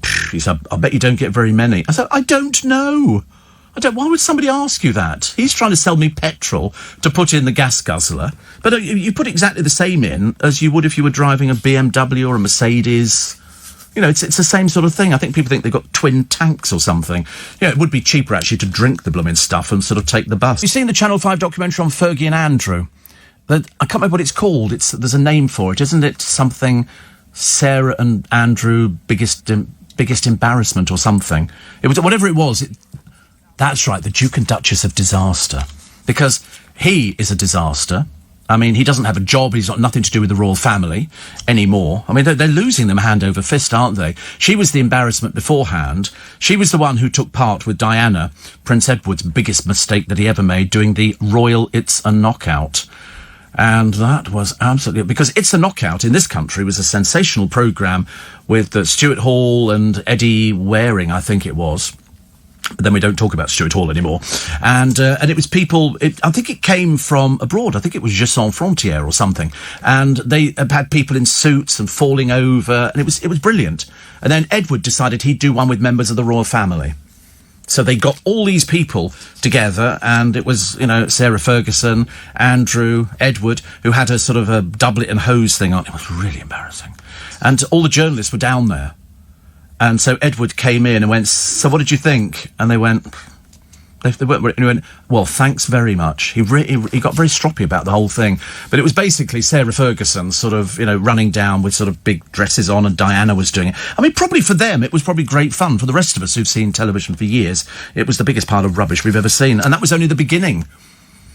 Speaker 1: I bet you don't get very many. I said, I don't know. Why would somebody ask you that? He's trying to sell me petrol to put in the gas guzzler. But you put exactly the same in as you would if you were driving a BMW or a Mercedes. It's the same sort of thing. I think people think they've got twin tanks or something. It would be cheaper, actually, to drink the blooming stuff and sort of take the bus. You've seen the Channel 5 documentary on Fergie and Andrew? I can't remember what it's called. There's a name for it, isn't it? Something Sarah and Andrew, biggest embarrassment or something. It was, whatever it was... That's right, the Duke and Duchess of Disaster. Because he is a disaster. He doesn't have a job, he's got nothing to do with the royal family anymore. They're losing them hand over fist, aren't they? She was the embarrassment beforehand. She was the one who took part with Diana, Prince Edward's biggest mistake that he ever made, doing the Royal It's a Knockout. And that was absolutely... Because It's a Knockout in this country was a sensational programme with Stuart Hall and Eddie Waring, I think it was. Then we don't talk about Stuart Hall anymore. And it was people, I think it came from abroad. I think it was Jeux Sans Frontières or something. And they had people in suits and falling over, and it was brilliant. And then Edward decided he'd do one with members of the royal family. So they got all these people together, and it was, Sarah Ferguson, Andrew, Edward, who had a sort of a doublet and hose thing on. It was really embarrassing. And all the journalists were down there. And so Edward came in and went, so what did you think? And they went, and he went, well, thanks very much. He got very stroppy about the whole thing. But it was basically Sarah Ferguson sort of, running down with sort of big dresses on, and Diana was doing it. I mean, probably for them, it was probably great fun. For the rest of us who've seen television for years, it was the biggest pile of rubbish we've ever seen. And that was only the beginning.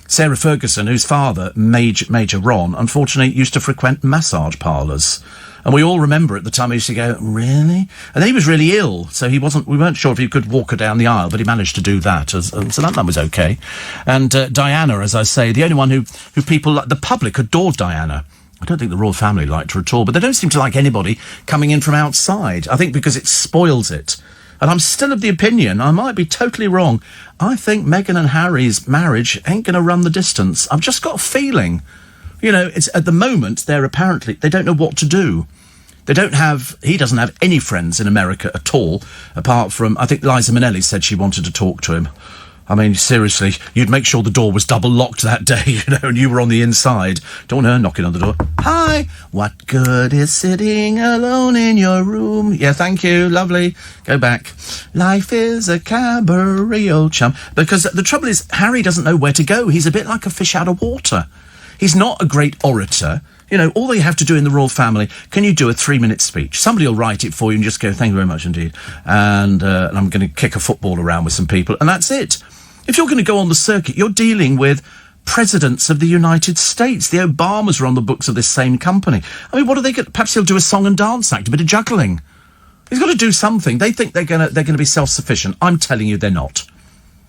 Speaker 1: Sarah Ferguson, whose father, Major Ron, unfortunately used to frequent massage parlours. And we all remember at the time he used to go, really? And then he was really ill, so we weren't sure if he could walk her down the aisle, but he managed to do that, so that was okay. And Diana, as I say, the only one who people, the public adored Diana. I don't think the royal family liked her at all, but they don't seem to like anybody coming in from outside. I think because it spoils it. And I'm still of the opinion, I might be totally wrong, I think Meghan and Harry's marriage ain't going to run the distance. I've just got a feeling. It's at the moment, they don't know what to do. He doesn't have any friends in America at all, apart from, I think Liza Minnelli said she wanted to talk to him. I mean, seriously, you'd make sure the door was double locked that day, and you were on the inside. Don't want her knocking on the door. Hi, what good is sitting alone in your room? Yeah, thank you, lovely. Go back. Life is a cabaret, old chum. Because the trouble is, Harry doesn't know where to go. He's a bit like a fish out of water. He's not a great orator. All they have to do in the royal family, can you do a 3-minute speech? Somebody will write it for you and just go, thank you very much indeed. And I'm going to kick a football around with some people, and that's it. If you're going to go on the circuit, you're dealing with presidents of the United States. The Obamas are on the books of this same company. I mean, what are they going to... Perhaps he'll do a song and dance act, a bit of juggling. He's got to do something. They think they're going to be self-sufficient. I'm telling you, they're not.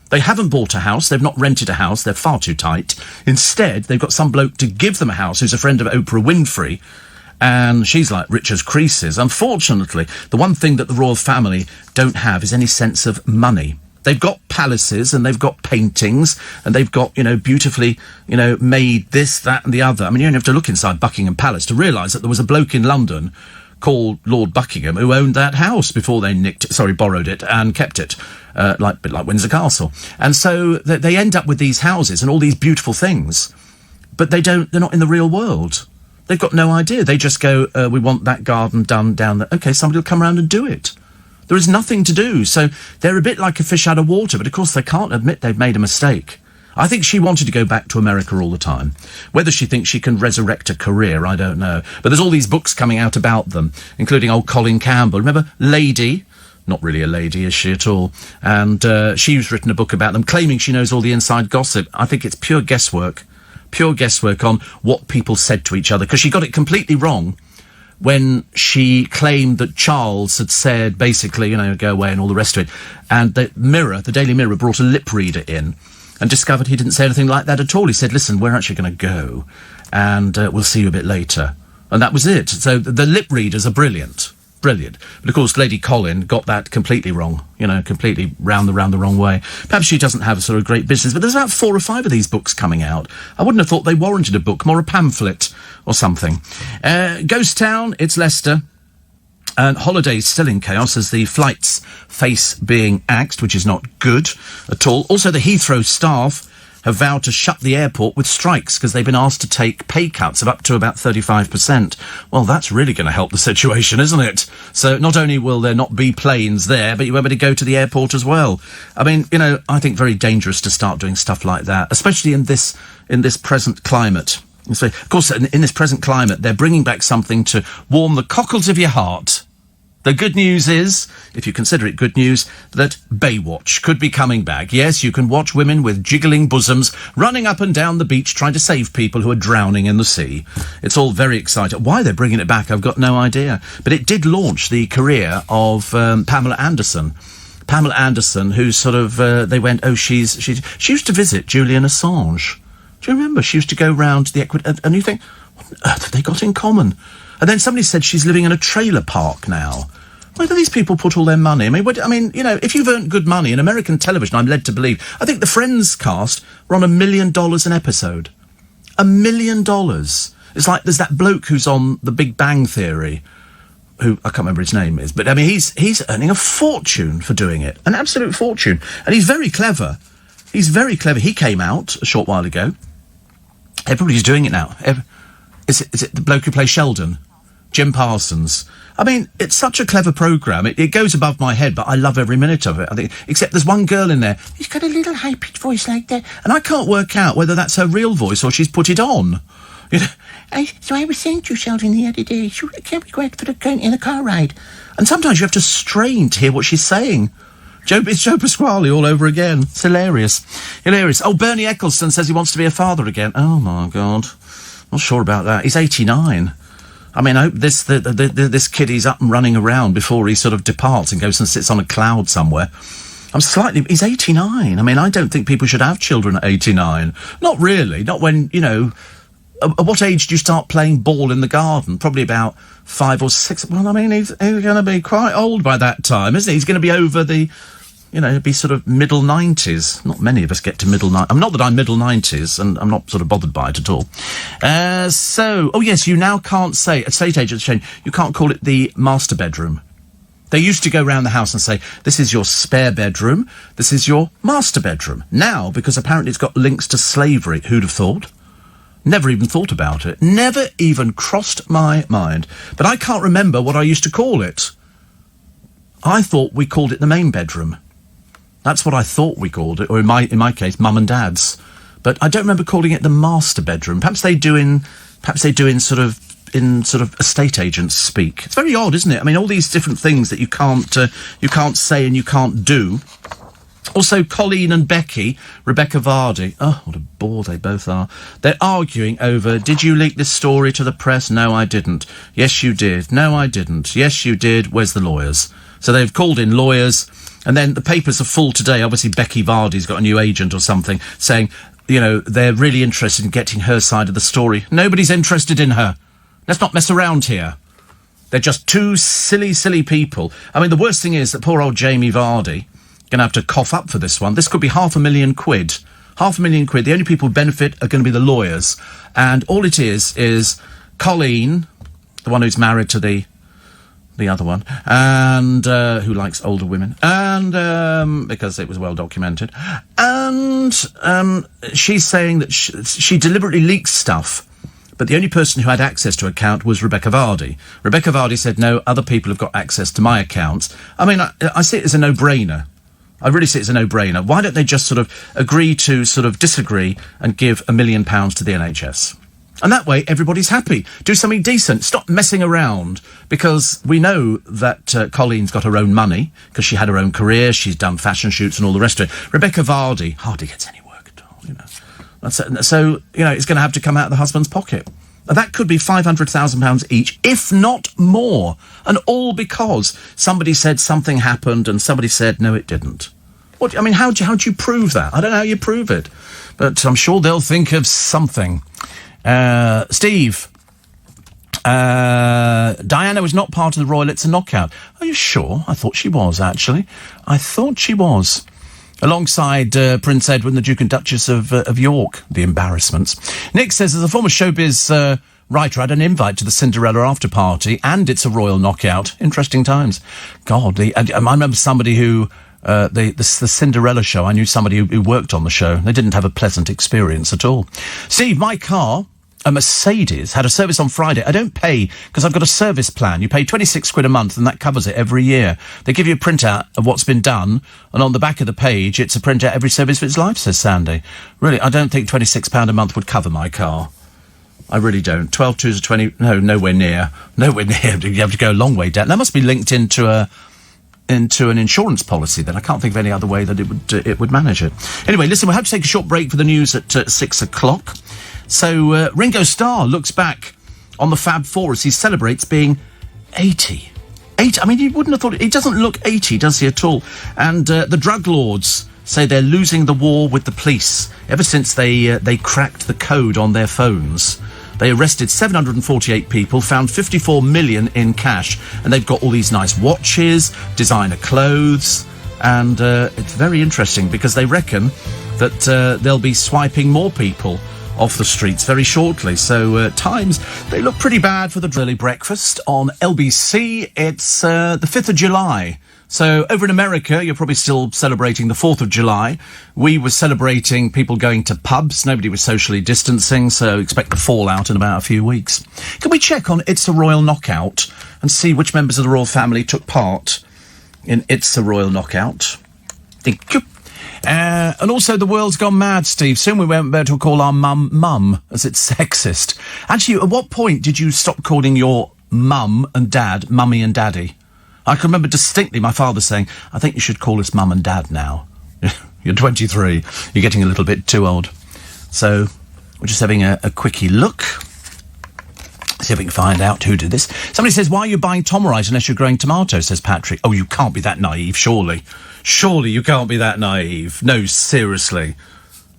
Speaker 1: They haven't bought a house, they've not rented a house, they're far too tight. Instead, they've got some bloke to give them a house who's a friend of Oprah Winfrey, and she's like rich as creases. Unfortunately, the one thing that the royal family don't have is any sense of money. They've got palaces, and they've got paintings, and they've got, beautifully, made this, that, and the other. I mean, you don't have to look inside Buckingham Palace to realise that there was a bloke in London called Lord Buckingham who owned that house before they borrowed it and kept it, a bit like Windsor Castle. And so they end up with these houses and all these beautiful things, but they're not in the real world. They've got no idea. They just go, we want that garden done down there. Okay, somebody will come around and do it. There is nothing to do. So they're a bit like a fish out of water, but of course they can't admit they've made a mistake. I think she wanted to go back to America all the time. Whether she thinks she can resurrect a career, I don't know. But there's all these books coming out about them, including old Colin Campbell. Remember Lady? Not really a lady, is she, at all? And she's written a book about them, claiming she knows all the inside gossip. I think it's pure guesswork on what people said to each other, because she got it completely wrong when she claimed that Charles had said, basically, go away and all the rest of it. And the Daily Mirror brought a lip reader in, and discovered he didn't say anything like that at all. He said, listen, we're actually going to go, and we'll see you a bit later. And that was it. So the lip readers are brilliant. But of course, Lady Colin got that completely wrong, completely round the wrong way. Perhaps she doesn't have a sort of great business, but there's about 4 or 5 of these books coming out. I wouldn't have thought they warranted a book, more a pamphlet or something. Ghost Town, it's Leicester. And holidays still in chaos as the flights face being axed, which is not good at all. Also, the Heathrow staff have vowed to shut the airport with strikes because they've been asked to take pay cuts of up to about 35%. Well, that's really going to help the situation, isn't it? So not only will there not be planes there, but you won't be able to go to the airport as well. I mean, I think very dangerous to start doing stuff like that, especially in this present climate. So, of course, in this present climate, they're bringing back something to warm the cockles of your heart. The good news is, if you consider it good news, that Baywatch could be coming back. Yes, you can watch women with jiggling bosoms running up and down the beach trying to save people who are drowning in the sea. It's all very exciting. Why they're bringing it back, I've got no idea. But it did launch the career of Pamela Anderson. Pamela Anderson, who sort of, they went, she used to visit Julian Assange. Do you remember? She used to go round to the Ecuador, and you think, what on earth have they got in common? And then somebody said she's living in a trailer park now. Where do these people put all their money? I mean, you know, if you've earned good money in American television, I'm led to believe, I think the Friends cast were on $1 million an episode. $1 million. It's like there's that bloke who's on The Big Bang Theory, who I can't remember his name is, but I mean, he's earning a fortune for doing it, an absolute fortune, and he's very clever. He's very clever. He came out a short while ago. Everybody's doing it now. Is it the bloke who plays Sheldon? Jim Parsons. I mean, it's such a clever programme. It goes above my head, but I love every minute of it. I think, except there's one girl in there. She's got a little high-pitched voice like that, and I can't work out whether that's her real voice or she's put it on. You know? So I was saying to you, Sheldon, the other day, can't we go out for in a car ride? And sometimes you have to strain to hear what she's saying. It's Joe Pasquale all over again. It's hilarious. Hilarious. Oh, Bernie Ecclestone says he wants to be a father again. Oh, my God. Not sure about that. He's 89. I mean, I hope this kiddie's up and running around before he sort of departs and goes and sits on a cloud somewhere. He's 89. I mean, I don't think people should have children at 89. Not really. Not when, you know, at what age do you start playing ball in the garden? Probably about 5 or 6. Well, I mean, he's going to be quite old by that time, isn't he? He's going to be over the, you know, be sort of middle 90s. Not many of us get to middle 90s. I'm not that I'm middle 90s, and I'm not sort of bothered by it at all. Oh yes, you now can't say, estate agents change, you can't call it the master bedroom. They used to go around the house and say, this is your spare bedroom, this is your master bedroom. Now, because apparently it's got links to slavery, who'd have thought? Never even thought about it. Never even crossed my mind. But I can't remember what I used to call it. I thought we called it the main bedroom. That's what I thought we called it, or in my case, mum and dad's. But I don't remember calling it the master bedroom. Perhaps they do in sort of estate agents speak. It's very odd, isn't it? I mean, all these different things that you can't say and you can't do. Also, Colleen and Rebecca Vardy. Oh, what a bore they both are. They're arguing over, did you leak this story to the press? No, I didn't. Yes, you did. No, I didn't. Yes, you did. Where's the lawyers? So they've called in lawyers, and then the papers are full today. Obviously, Becky Vardy's got a new agent or something, saying, you know, they're really interested in getting her side of the story. Nobody's interested in her. Let's not mess around here. They're just two silly, silly people. I mean, the worst thing is that poor old Jamie Vardy going to have to cough up for this one. This could be £500,000. £500,000. The only people who benefit are going to be the lawyers. And all it is Colleen, the one who's married to the other one, and who likes older women, and because it was well documented, and she's saying that she deliberately leaked stuff, but the only person who had access to her account was Rebecca Vardy. Rebecca Vardy said, no, other people have got access to my accounts. I mean, I see it as a no-brainer. I really see it as a no-brainer. Why don't they just sort of agree to sort of disagree and give £1 million to the NHS? And that way, everybody's happy. Do something decent. Stop messing around. Because we know that Colleen's got her own money, because she had her own career, she's done fashion shoots and all the rest of it. Rebecca Vardy hardly gets any work at all, you know. So, you know, it's going to have to come out of the husband's pocket. And that could be £500,000 each, if not more. And all because somebody said something happened and somebody said, no, it didn't. What? I mean, how do you prove that? I don't know how you prove it. But I'm sure they'll think of something. Steve, Diana was not part of the Royal It's a Knockout. Are you sure? I thought she was, actually. I thought she was. Alongside Prince Edward and the Duke and Duchess of York. The embarrassments. Nick says, as a former showbiz writer, I had an invite to the Cinderella after party, and it's a royal knockout. Interesting times. God, I remember somebody who... the Cinderella show, I knew somebody who worked on the show. They didn't have a pleasant experience at all. Steve, my car, a Mercedes, had a service on Friday. I don't pay because I've got a service plan. You pay £26 a month and that covers it every year. They give you a printout of what's been done, and on the back of the page it's a printout every service of its life, says Sandy. Really, I don't think £26 a month would cover my car. I really don't. 12 twos are 20... No, nowhere near. Nowhere near. You have to go a long way down. That must be linked into an insurance policy, then. I can't think of any other way that it would manage it. Anyway, listen, we'll have to take a short break for the news at 6 o'clock. So Ringo Starr looks back on the Fab Four as he celebrates being 80. 80, I mean, you wouldn't have thought... He doesn't look 80, does he, at all? And the drug lords say they're losing the war with the police ever since they cracked the code on their phones. They arrested 748 people, found 54 million in cash, and they've got all these nice watches, designer clothes, and it's very interesting because they reckon that they'll be swiping more people off the streets very shortly. So times, they look pretty bad for the early breakfast on LBC. It's the 5th of July. So over in America, you're probably still celebrating the 4th of July. We were celebrating people going to pubs. Nobody was socially distancing, so expect the fallout in about a few weeks. Can we check on It's a Royal Knockout and see which members of the royal family took part in It's a Royal Knockout? Thank you. And also, the world's gone mad, Steve. Soon we won't be able to call our mum, as it's sexist. Actually, at what point did you stop calling your mum and dad mummy and daddy? I can remember distinctly my father saying, I think you should call us mum and dad now. You're 23. You're getting a little bit too old. So, we're just having a quickie look. See if we can find out who did this. Somebody says, why are you buying Tomorite unless you're growing tomatoes, says Patrick. Oh, you can't be that naive, surely. Surely you can't be that naive. No, seriously.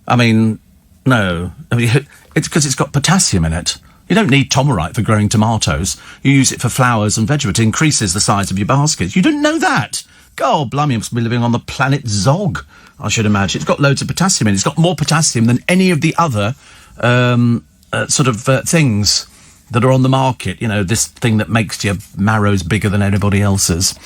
Speaker 1: I mean, no. I mean, it's because it's got potassium in it. You don't need Tomorite for growing tomatoes. You use it for flowers and vegetables. It increases the size of your baskets. You didn't know that? God, blimey, you must be living on the planet Zog, I should imagine. It's got loads of potassium in it. It's got more potassium than any of the other things that are on the market, you know, this thing that makes your marrows bigger than anybody else's.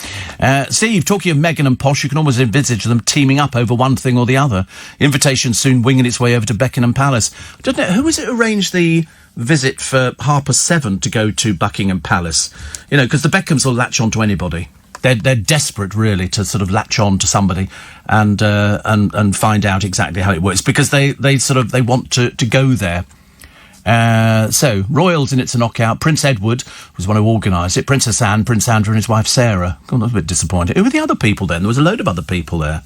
Speaker 1: Steve, talking of Meghan and Posh, you can almost envisage them teaming up over one thing or the other. Invitation soon winging its way over to Buckingham Palace. Don't know, who was it arranged the visit for Harper7 to go to Buckingham Palace? You know, because the Beckhams will latch on to anybody. They're desperate, really, to sort of latch on to somebody and find out exactly how it works, because they want to go there. So, royals in It's a Knockout. Prince Edward was one who organised it. Princess Anne, Prince Andrew and his wife Sarah. God, that was a bit disappointing. Who were the other people then? There was a load of other people there.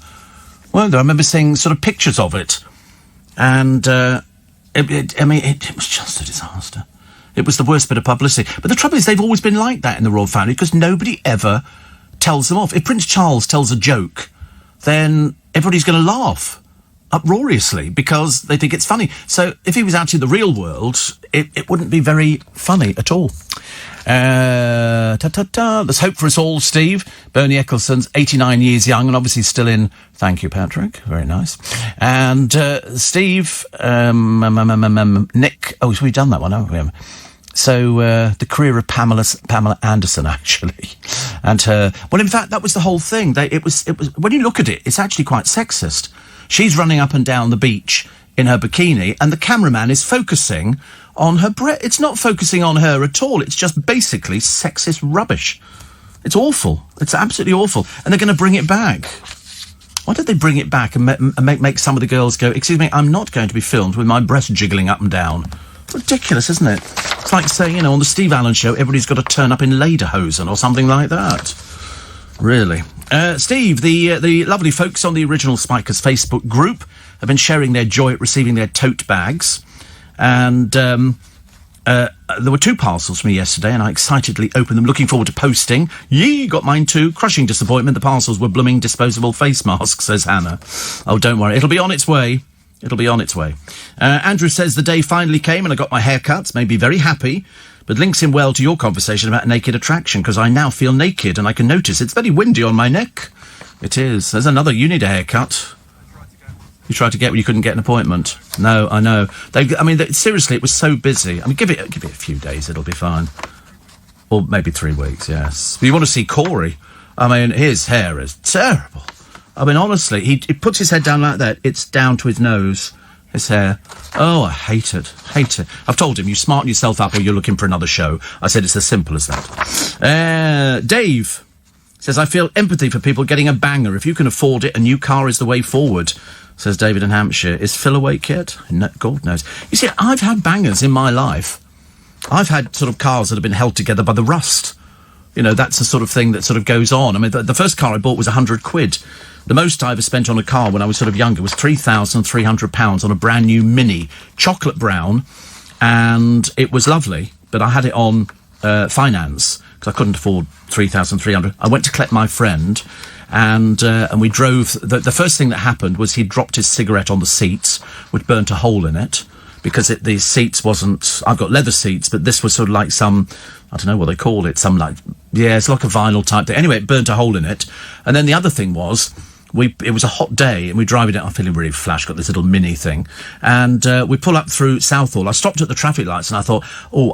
Speaker 1: Well, I remember seeing sort of pictures of it. And, it was just a disaster. It was the worst bit of publicity. But the trouble is, they've always been like that in the royal family, because nobody ever tells them off. If Prince Charles tells a joke, then everybody's going to laugh uproariously because they think it's funny. So if he was out in the real world, it wouldn't be very funny at all. There's hope for us all, Steve. Bernie Eccleston's 89 years young and obviously still in. Thank you, Patrick. Very nice. And Steve, Nick. Oh, so we've done that one, haven't we? So the career of Pamela Anderson, actually, and her. Well, in fact, that was the whole thing. It was. When you look at it, it's actually quite sexist. She's running up and down the beach in her bikini, and the cameraman is focusing on her breast. It's not focusing on her at all. It's just basically sexist rubbish. It's awful. It's absolutely awful. And they're going to bring it back. Why don't they bring it back and make some of the girls go, excuse me, I'm not going to be filmed with my breast jiggling up and down. Ridiculous, isn't it? It's like saying, you know, on the Steve Allen show, everybody's got to turn up in lederhosen or something like that. Really. Steve, the lovely folks on the original Spikers Facebook group have been sharing their joy at receiving their tote bags. And there were 2 parcels from me yesterday, and I excitedly opened them, looking forward to posting. Yee, got mine too. Crushing disappointment, the parcels were blooming disposable face masks, says Hannah. Oh, don't worry, it'll be on its way. It'll be on its way. Andrew says the day finally came and I got my haircuts, made me very happy, but links in well to your conversation about naked attraction, because I now feel naked and I can notice it's very windy on my neck. It is. There's another. You need a haircut. You tried to get, you couldn't get an appointment. No, I know. Seriously, it was so busy. I mean, give it a few days, it'll be fine. Or maybe 3 weeks, yes. But you want to see Corey? I mean, his hair is terrible. I mean, honestly, he puts his head down like that. It's down to his nose, his hair. Oh, I hate it. Hate it. I've told him, you smarten yourself up or you're looking for another show. I said it's as simple as that. Dave says, I feel empathy for people getting a banger. If you can afford it, a new car is the way forward, says David in Hampshire. Is Phil awake yet? No, God knows. You see, I've had bangers in my life. I've had sort of cars that have been held together by the rust. You know, that's the sort of thing that sort of goes on. I mean, the first car I bought was £100. The most I ever spent on a car when I was sort of younger was £3,300 on a brand new Mini, chocolate brown, and it was lovely, but I had it on finance, because I couldn't afford £3,300. I went to collect my friend, and we drove. The first thing that happened was he dropped his cigarette on the seats, which burnt a hole in it. because the seats wasn't... I've got leather seats, but this was sort of like some... I don't know what they call it. It's like a vinyl type thing. Anyway, it burnt a hole in it. And then the other thing was... It was a hot day, and we're driving it. I'm feeling really flash, got this little mini thing. And we pull up through Southall. I stopped at the traffic lights, and I thought,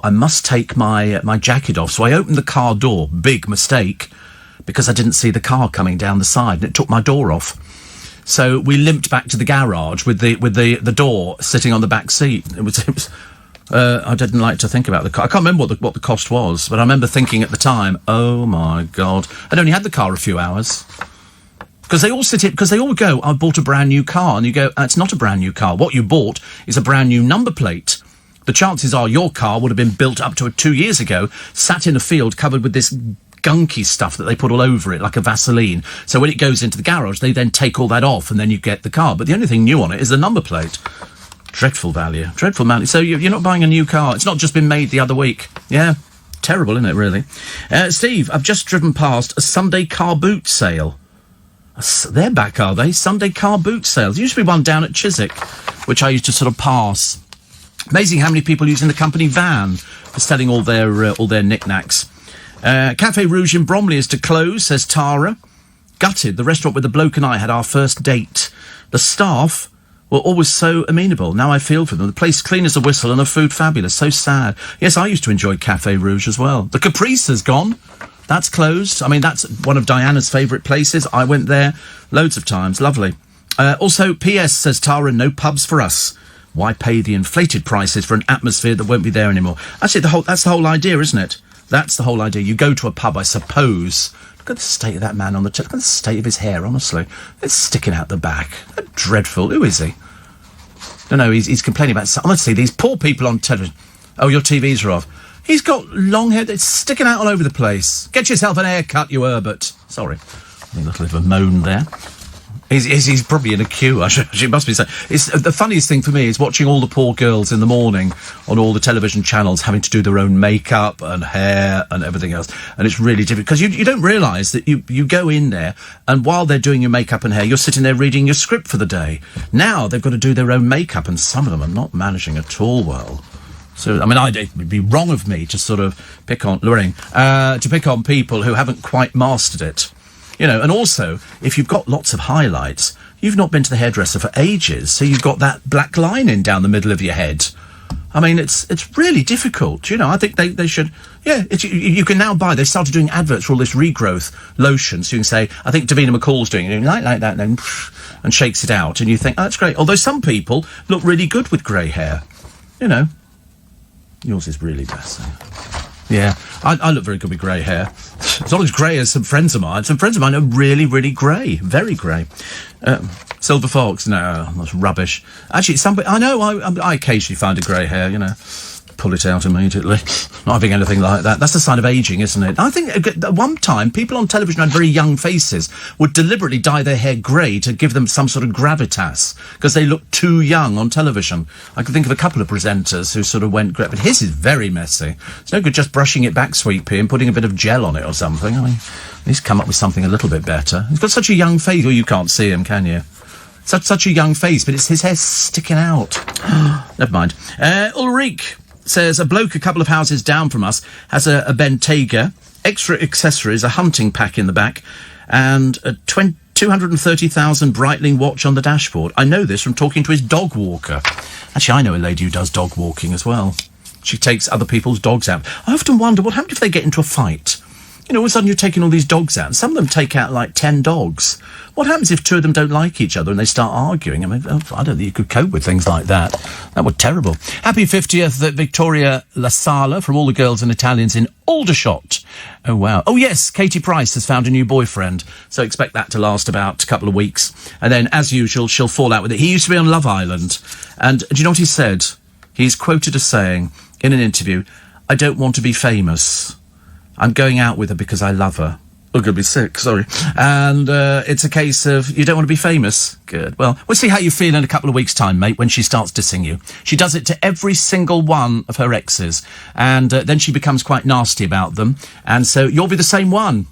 Speaker 1: I must take my jacket off. So I opened the car door. Big mistake, because I didn't see the car coming down the side, and it took my door off. So we limped back to the garage with the door sitting on the back seat. It was I didn't like to think about the car. I can't remember what the cost was, but I remember thinking at the time, oh my God. I'd only had the car a few hours. Because they all go, I bought a brand new car. And you go, it's not a brand new car. What you bought is a brand new number plate. The chances are your car would have been built up to 2 years ago, sat in a field covered with this gunky stuff that they put all over it, like a Vaseline. So when it goes into the garage, they then take all that off and then you get the car. But the only thing new on it is the number plate. Dreadful value. So you're not buying a new car. It's not just been made the other week. Yeah. Terrible, isn't it, really? Steve, I've just driven past a Sunday car boot sale. They're back, are they? Sunday car boot sales. There used to be one down at Chiswick, which I used to sort of pass. Amazing how many people using the company van for selling all their knickknacks. Cafe Rouge in Bromley is to close, says Tara. Gutted. The restaurant where the bloke and I had our first date. The staff were always so amenable. Now I feel for them. The place clean as a whistle and the food fabulous. So sad. Yes, I used to enjoy Cafe Rouge as well. The Caprice has gone. That's closed. I mean, that's one of Diana's favourite places. I went there loads of times. Lovely. Also, P.S. says Tara, no pubs for us. Why pay the inflated prices for an atmosphere that won't be there anymore? Actually, that's the whole idea, isn't it? That's the whole idea. You go to a pub, I suppose. Look at the state of that man on the... Look at the state of his hair, honestly. It's sticking out the back. Dreadful. Who is he? No, he's complaining about... Honestly, these poor people on television... Oh, your TVs are off. He's got long hair that's sticking out all over the place. Get yourself an haircut, you Herbert. Sorry. A little bit of a moan there. He's probably in a queue, she must be saying. The funniest thing for me is watching all the poor girls in the morning on all the television channels having to do their own makeup and hair and everything else. And it's really difficult, because you don't realise that you go in there, and while they're doing your makeup and hair, you're sitting there reading your script for the day. Now they've got to do their own makeup, and some of them are not managing at all well. So, I mean, it would be wrong of me to sort of pick on people who haven't quite mastered it. You know, and also, if you've got lots of highlights, you've not been to the hairdresser for ages, so you've got that black line in down the middle of your head. I mean, it's really difficult. You know, I think they should... Yeah, you can now buy... They started doing adverts for all this regrowth lotion, so you can say, I think Davina McCall's doing it, like that, and shakes it out, and you think, oh, that's great. Although some people look really good with grey hair. You know. Yours is really best. Yeah, I look very good with grey hair. It's not as grey as some friends of mine. Some friends of mine are really, really grey. Very grey. Silver Fox, no, that's rubbish. Actually, I know, I occasionally find a grey hair, you know. Pull it out immediately. Not having anything like that. That's a sign of ageing, isn't it? I think at one time, people on television had very young faces, would deliberately dye their hair grey to give them some sort of gravitas, because they looked too young on television. I can think of a couple of presenters who sort of went grey, but his is very messy. It's no good just brushing it back, Sweet Pea, and putting a bit of gel on it or something. I mean, at least come up with something a little bit better. He's got such a young face. Well, you can't see him, can you? Such a young face, but his hair's sticking out. Never mind. Ulrich says a bloke a couple of houses down from us has a Bentayga, extra accessories, a hunting pack in the back, and a 230,000 Breitling watch on the dashboard. I know this from talking to his dog walker. Actually, I know a lady who does dog walking as well. She takes other people's dogs out. I often wonder what happens if they get into a fight. You know, all of a sudden you're taking all these dogs out, and some of them take out like 10 dogs. What happens if two of them don't like each other and they start arguing? I mean, I don't think you could cope with things like that. That would be terrible. Happy 50th, Victoria La Sala, from all the girls and Italians in Aldershot. Oh, wow. Oh, yes, Katie Price has found a new boyfriend, so expect that to last about a couple of weeks. And then, as usual, she'll fall out with it. He used to be on Love Island, and do you know what he said? He's quoted as saying, in an interview, I don't want to be famous. I'm going out with her because I love her. I'm going to be sick, sorry. And it's a case of, you don't want to be famous? Good. Well, we'll see how you feel in a couple of weeks' time, mate, when she starts dissing you. She does it to every single one of her exes. And then she becomes quite nasty about them. And so you'll be the same one.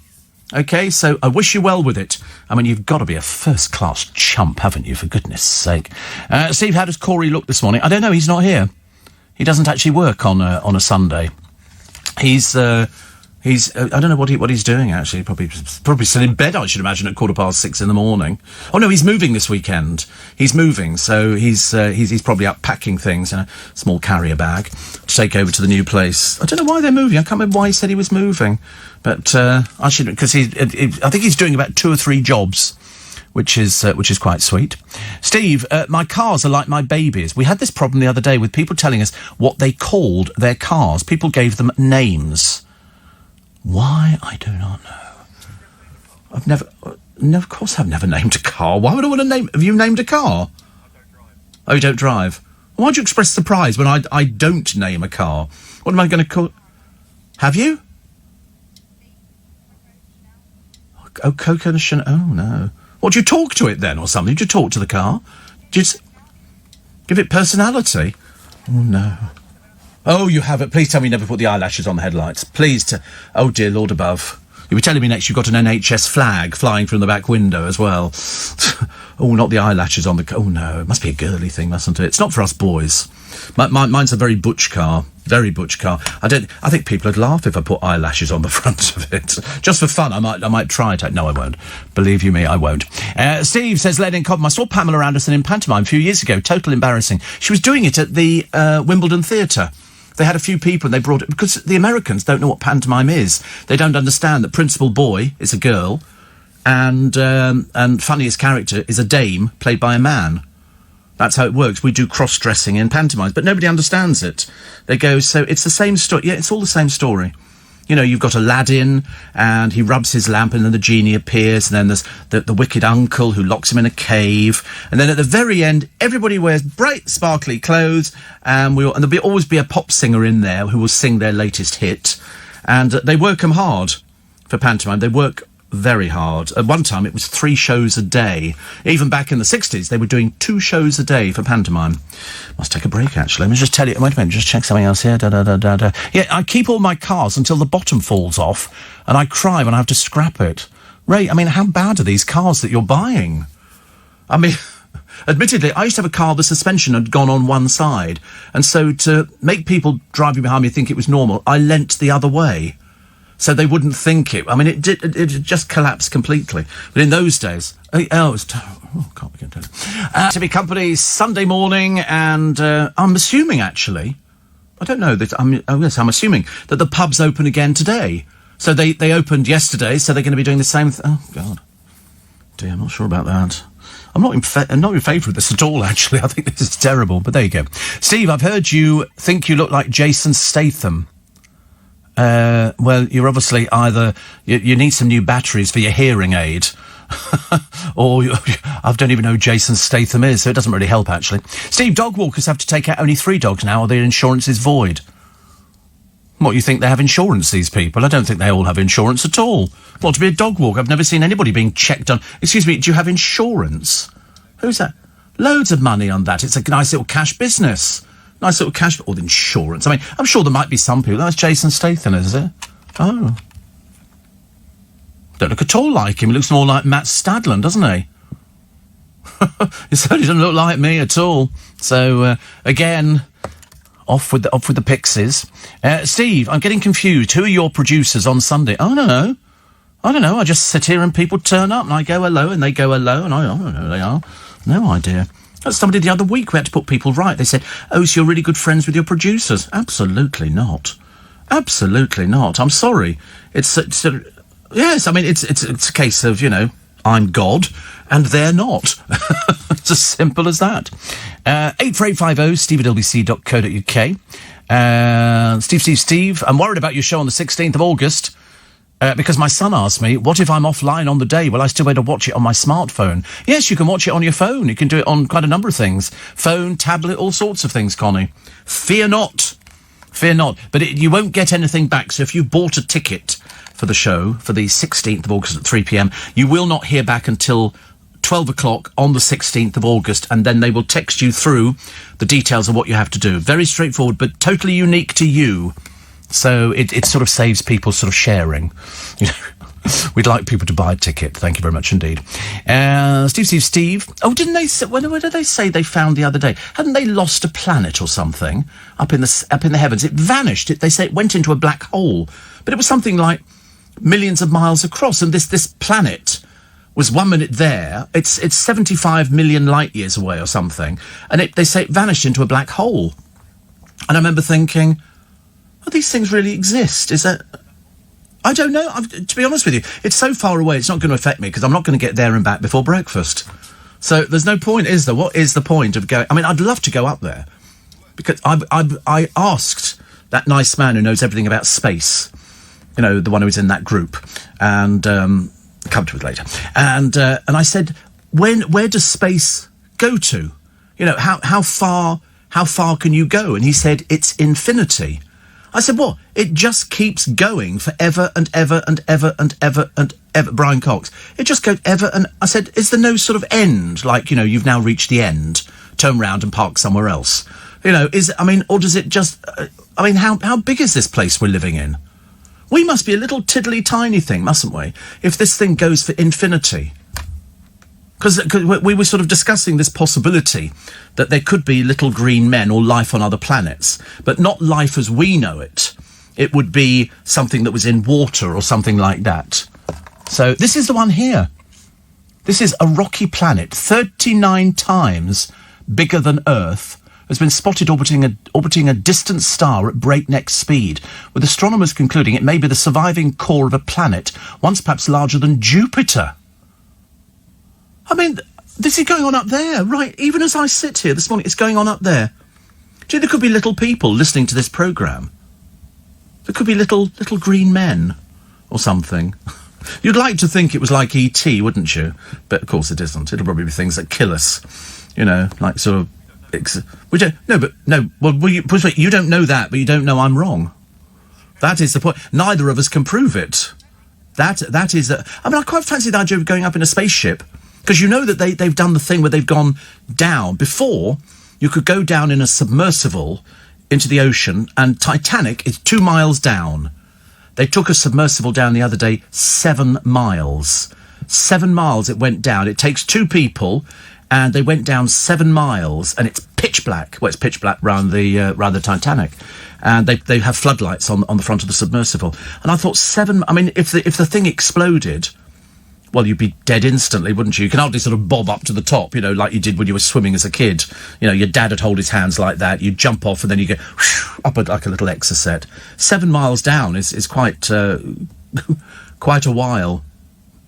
Speaker 1: OK, so I wish you well with it. I mean, you've got to be a first-class chump, haven't you, for goodness sake. Steve, how does Corey look this morning? I don't know, he's not here. He doesn't actually work on a Sunday. He's I don't know what he's doing, actually. Probably still in bed, I should imagine, at 6:15 in the morning. Oh, no, he's moving this weekend. He's moving, so he's probably up packing things in a small carrier bag to take over to the new place. I don't know why they're moving. I can't remember why he said he was moving. But I should, because I think he's doing about 2 or 3 jobs, which is quite sweet. Steve, my cars are like my babies. We had this problem the other day with people telling us what they called their cars. People gave them names. Why? I do not know. No, of course I've never named a car. Why would I want to name... Have you named a car? I don't drive. Oh, you don't drive? Why'd you express surprise when I don't name a car? What am I going to call... Have you? Oh, Coco Chanel. Oh, no. What, do you talk to it then or something? Do you talk to the car? Do you give it personality? Oh, no. Oh, you haven't. Please tell me you never put the eyelashes on the headlights. Please. Oh, dear Lord above. You were telling me next you've got an NHS flag flying from the back window as well. Oh, not the eyelashes on the... Oh, no. It must be a girly thing, mustn't it? It's not for us boys. Mine's a very butch car. Very butch car. I think people would laugh if I put eyelashes on the front of it. Just for fun, I might try it. No, I won't. Believe you me, I won't. Steve says, Len in Cobham, I saw Pamela Anderson in pantomime a few years ago. Total embarrassing. She was doing it at the Wimbledon Theatre. They had a few people and they brought it... Because the Americans don't know what pantomime is. They don't understand that Principal Boy is a girl and funniest character is a dame played by a man. That's how it works. We do cross-dressing in pantomimes, but nobody understands it. They go, so it's the same story. Yeah, it's all the same story. You know, you've got Aladdin, and he rubs his lamp, and then the genie appears, and then there's the wicked uncle who locks him in a cave, and then at the very end, everybody wears bright, sparkly clothes, and there'll always be a pop singer in there who will sing their latest hit, and they work them hard for pantomime. They work very hard. At one time, it was 3 shows a day. Even back in the 60s, they were doing 2 shows a day for pantomime. Must take a break, actually. Let me just tell you... Wait a minute, just check something else here. Yeah, I keep all my cars until the bottom falls off, and I cry when I have to scrap it. Ray, I mean, how bad are these cars that you're buying? I mean... Admittedly, I used to have a car, the suspension had gone on one side, and so to make people driving behind me think it was normal, I leant the other way. So they wouldn't think it. I mean, it just collapsed completely. But in those days, it was terrible. Oh, can't begin to. TV Company Sunday morning, and I'm assuming actually, I don't know that. I'm assuming that the pubs open again today. So they opened yesterday, so they're going to be doing the same. Oh God, dear, I'm not sure about that. I'm not in favour of this at all. Actually, I think this is terrible. But there you go, Steve. I've heard you think you look like Jason Statham. Well, you're obviously either... You need some new batteries for your hearing aid, or I don't even know who Jason Statham is, so it doesn't really help, actually. Steve, dog walkers have to take out only 3 dogs now, or their insurance is void. What, you think they have insurance, these people? I don't think they all have insurance at all. Well, to be a dog walker, I've never seen anybody being checked on... Excuse me, do you have insurance? Who's that? Loads of money on that. It's a nice little cash business. Nice little cash... Or insurance. I mean, I'm sure there might be some people... That's Jason Statham, is it? Oh. Don't look at all like him. He looks more like Matt Stadland, doesn't he? He certainly doesn't look like me at all. So, again... Off with the pixies. Steve, I'm getting confused. Who are your producers on Sunday? I don't know. I just sit here and people turn up and I go hello and they go hello and I don't know who they are. No idea. That's somebody the other week we had to put people right. They said, oh, so you're really good friends with your producers? Absolutely not. Absolutely not. I'm sorry. It's yes, I mean, it's a case of, you know, I'm God and they're not. It's as simple as that. 84850 steve@lbc.co.uk. Steve, I'm worried about your show on the 16th of August because my son asked me, what if I'm offline on the day? Will I still be able to watch it on my smartphone? Yes, you can watch it on your phone. You can do it on quite a number of things. Phone, tablet, all sorts of things, Connie. Fear not. Fear not. But you won't get anything back. So if you bought a ticket for the show for the 16th of August at 3 p.m, you will not hear back until 12 o'clock on the 16th of August, and then they will text you through the details of what you have to do. Very straightforward, but totally unique to you. So it sort of saves people sort of sharing. You know, We'd like people to buy a ticket. Thank you very much indeed. Steve. Oh, didn't they say, what did they say they found the other day? Hadn't they lost a planet or something up in the heavens? It vanished. They say it went into a black hole, but it was something like millions of miles across. And this planet was 1 minute there. It's 75 million light years away or something. And they say it vanished into a black hole. And I remember thinking, oh, these things really exist. Is that... I don't know. To be honest with you, it's so far away, it's not going to affect me because I'm not going to get there and back before breakfast. So there's no point, is there? What is the point of going... I mean, I'd love to go up there because I asked that nice man who knows everything about space, you know, the one who was in that group, and come to it later. And I said, where does space go to? You know, how far can you go? And he said, it's infinity. I said, what? It just keeps going forever and ever and ever and ever and ever. Brian Cox. It just goes ever and... I said, is there no sort of end? Like, you know, you've now reached the end. Turn round and park somewhere else. You know, or does it just... how big is this place we're living in? We must be a little tiddly tiny thing, mustn't we? If this thing goes for infinity. Because we were sort of discussing this possibility that there could be little green men or life on other planets, but not life as we know it. It would be something that was in water or something like that. So this is the one here. This is a rocky planet, 39 times bigger than Earth, has been spotted orbiting a distant star at breakneck speed, with astronomers concluding it may be the surviving core of a planet, once perhaps larger than Jupiter. I mean, this is going on up there, right? Even as I sit here this morning, it's going on up there. Do you think there could be little people listening to this programme? There could be little green men or something. You'd like to think it was like E.T., wouldn't you? But, of course, it isn't. It'll probably be things that kill us. You know, like sort of... you don't know that, but you don't know I'm wrong. That is the point. Neither of us can prove it. That is... I quite fancy the idea of going up in a spaceship... Because you know that they've done the thing where they've gone down. Before, you could go down in a submersible into the ocean, and Titanic is 2 miles down. They took a submersible down the other day, 7 miles. 7 miles it went down. It takes 2 people, and they went down 7 miles, and it's pitch black. Well, it's pitch black round the Titanic. And they have floodlights on the front of the submersible. And I thought if the thing exploded... Well, you'd be dead instantly, wouldn't you? You can hardly sort of bob up to the top, you know, like you did when you were swimming as a kid. You know, your dad would hold his hands like that. You jump off and then you go up like a little exocet. 7 miles down is quite quite a while.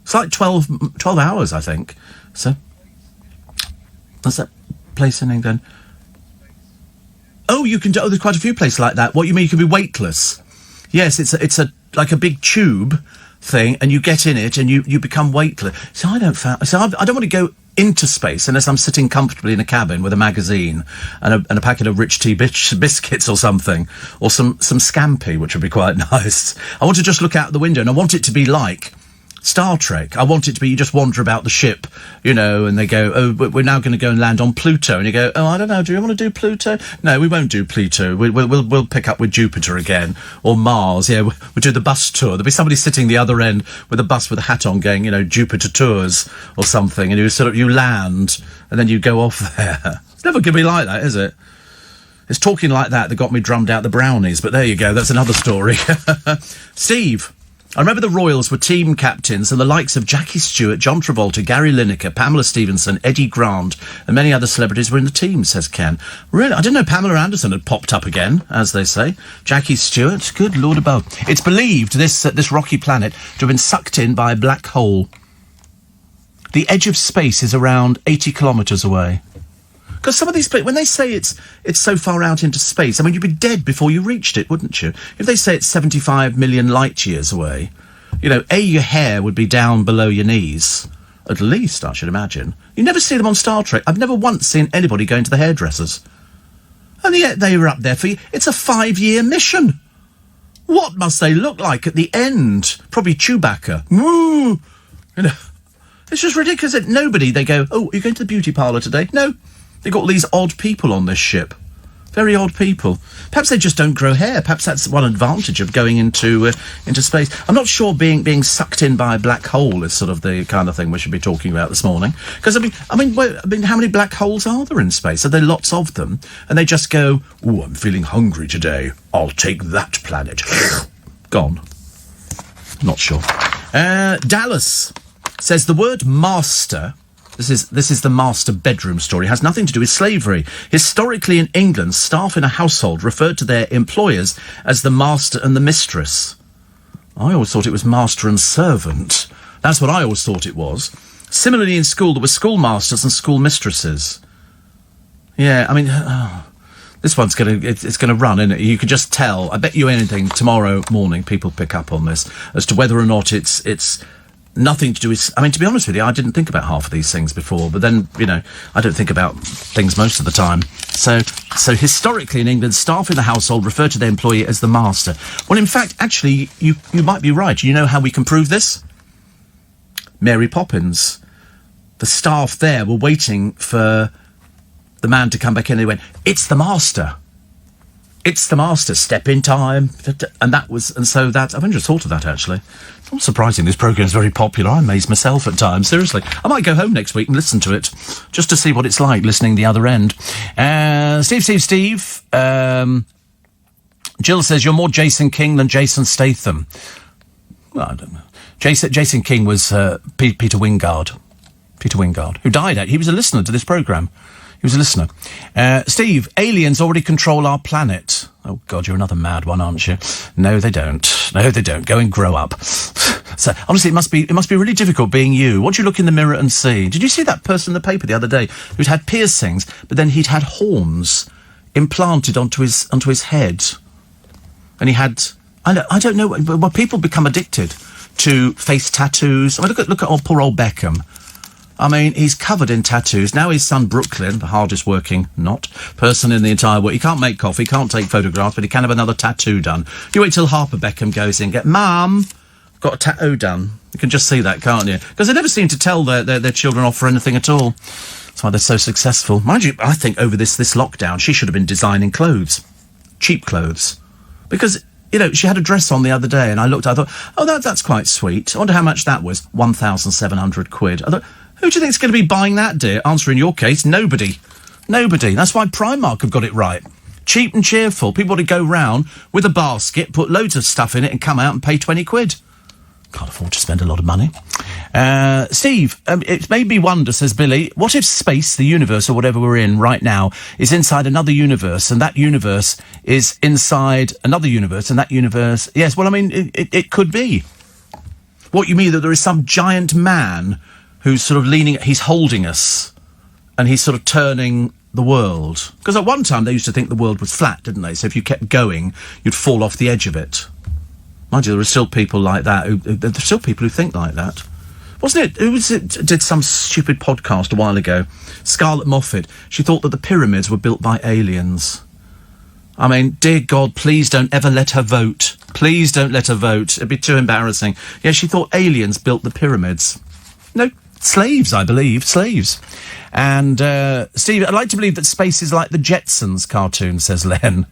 Speaker 1: It's like 12 hours, I think. So, what's that place in England? Oh, you can do... Oh, there's quite a few places like that. What you mean, you can be weightless? Yes, it's like a big tube... thing, and you get in it and you become weightless. So I don't want to go into space unless I'm sitting comfortably in a cabin with a magazine and a packet of Rich Tea biscuits or something, or some scampi, which would be quite nice. I want to just look out the window, and I want it to be like Star Trek. I want it to be, you just wander about the ship, you know, and they go, oh, we're now going to go and land on Pluto. And you go, oh, I don't know, do you want to do Pluto? No, we won't do Pluto. We'll pick up with Jupiter again, or Mars. Yeah, we'll do the bus tour. There'll be somebody sitting the other end with a bus with a hat on going, you know, Jupiter Tours or something. And you land, and then you go off there. It's never going to be like that, is it? It's talking like that got me drummed out the brownies, but there you go, that's another story. Steve. I remember the Royals were team captains, and the likes of Jackie Stewart, John Travolta, Gary Lineker, Pamela Stephenson, Eddie Grant, and many other celebrities were in the team, says Ken. Really? I didn't know Pamela Anderson had popped up again, as they say. Jackie Stewart, good Lord above. It's believed this rocky planet to have been sucked in by a black hole. The edge of space is around 80 kilometres away. Because some of these places, when they say it's so far out into space, I mean, you'd be dead before you reached it, wouldn't you? If they say it's 75 million light years away, you know, your hair would be down below your knees. At least, I should imagine. You never see them on Star Trek. I've never once seen anybody going to the hairdressers. And yet they were up there for... It's a 5-year mission. What must they look like at the end? Probably Chewbacca. Woo! You know, it's just ridiculous. Nobody, they go, oh, are you going to the beauty parlour today? No. They've got all these odd people on this ship. Very odd people. Perhaps they just don't grow hair. Perhaps that's one advantage of going into space. I'm not sure being sucked in by a black hole is sort of the kind of thing we should be talking about this morning. Because I mean, how many black holes are there in space? Are there lots of them? And they just go, "Ooh, I'm feeling hungry today. I'll take that planet." Gone. Not sure. Dallas says the word master. This is the master bedroom story. It has nothing to do with slavery. Historically in England, staff in a household referred to their employers as the master and the mistress. I always thought it was master and servant. That's what I always thought it was. Similarly in school, there were schoolmasters and schoolmistresses. Yeah, I mean, this one's it's gonna run, isn't it? You could just tell. I bet you anything tomorrow morning people pick up on this as to whether or not it's nothing to do with... I mean, to be honest with you, I didn't think about half of these things before, but then, I don't think about things most of the time. So historically in England, staff in the household refer to their employee as the master. Well, in fact, actually, you might be right. You know how we can prove this? Mary Poppins. The staff there were waiting for the man to come back in. They went, "It's the master. It's the master. Step in time." And so I've just thought of that, actually. It's not surprising this programme's very popular. I amaze myself at times, seriously. I might go home next week and listen to it, just to see what it's like listening the other end. Steve. Jill says, "You're more Jason King than Jason Statham." Well, I don't know. Jason King was Peter Wingard. Peter Wingard, who died. He was a listener to this programme. He was a listener. Steve, aliens already control our planet. Oh, God, you're another mad one, aren't you? No, they don't. No, they don't. Go and grow up. So, honestly, it must be really difficult being you. What do you look in the mirror and see? Did you see that person in the paper the other day who'd had piercings, but then he'd had horns implanted onto his head? And he had... I don't know... Well, people become addicted to face tattoos. I mean, look at poor old Beckham. I mean, he's covered in tattoos. Now his son Brooklyn, the hardest working person in the entire world, he can't make coffee, can't take photographs, but he can have another tattoo done. You wait till Harper Beckham goes in, Mum, got a tattoo done. You can just see that, can't you? Because they never seem to tell their children off for anything at all. That's why they're so successful. Mind you, I think over this lockdown, she should have been designing clothes. Cheap clothes. Because... she had a dress on the other day, and I thought, oh, that's quite sweet. I wonder how much that was. 1,700 quid. I thought, who do you think's going to be buying that, dear? Answer in your case, nobody. Nobody. That's why Primark have got it right. Cheap and cheerful. People want to go round with a basket, put loads of stuff in it, and come out and pay 20 quid. Can't afford to spend a lot of money. Steve, it made me wonder, says Billy, what if space, the universe, or whatever we're in right now, is inside another universe, and that universe is inside another universe, and that universe... Yes, well, I mean, it could be. What, you mean that there is some giant man who's sort of he's holding us, and he's sort of turning the world? Because at one time they used to think the world was flat, didn't they? So if you kept going, you'd fall off the edge of it. Mind you, there are still people like that. There are still people who think like that. Wasn't it? Who was it? Did some stupid podcast a while ago? Scarlett Moffat. She thought that the pyramids were built by aliens. I mean, dear God, please don't ever let her vote. Please don't let her vote. It'd be too embarrassing. Yeah, she thought aliens built the pyramids. No, slaves, I believe. Slaves. And, Steve, I'd like to believe that space is like the Jetsons cartoon, says Len.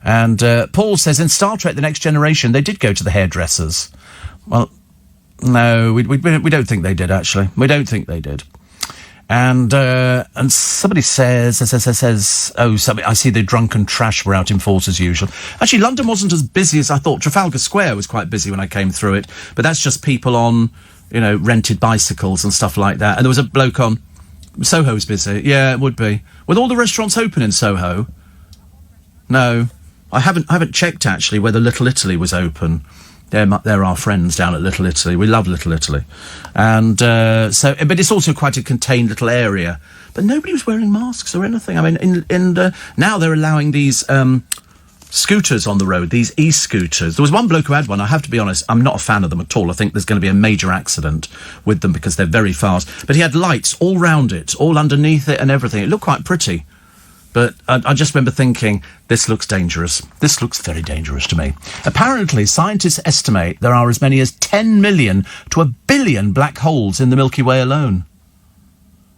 Speaker 1: And Paul says, in Star Trek The Next Generation, they did go to the hairdressers. Well, no, we don't think they did, actually. We don't think they did. And somebody says, I see the drunken trash were out in force as usual. Actually, London wasn't as busy as I thought. Trafalgar Square was quite busy when I came through it, but that's just people on, rented bicycles and stuff like that. And there was a bloke on... Soho's busy. Yeah, it would be. With all the restaurants open in Soho? No. I haven't checked, actually, whether Little Italy was open. They're our friends down at Little Italy. We love Little Italy. And but it's also quite a contained little area. But nobody was wearing masks or anything. I mean, now they're allowing these scooters on the road, these e-scooters. There was one bloke who had one. I have to be honest, I'm not a fan of them at all. I think there's going to be a major accident with them because they're very fast. But he had lights all round it, all underneath it and everything. It looked quite pretty. But I just remember thinking, this looks dangerous. This looks very dangerous to me. Apparently, scientists estimate there are as many as 10 million to 1 billion black holes in the Milky Way alone.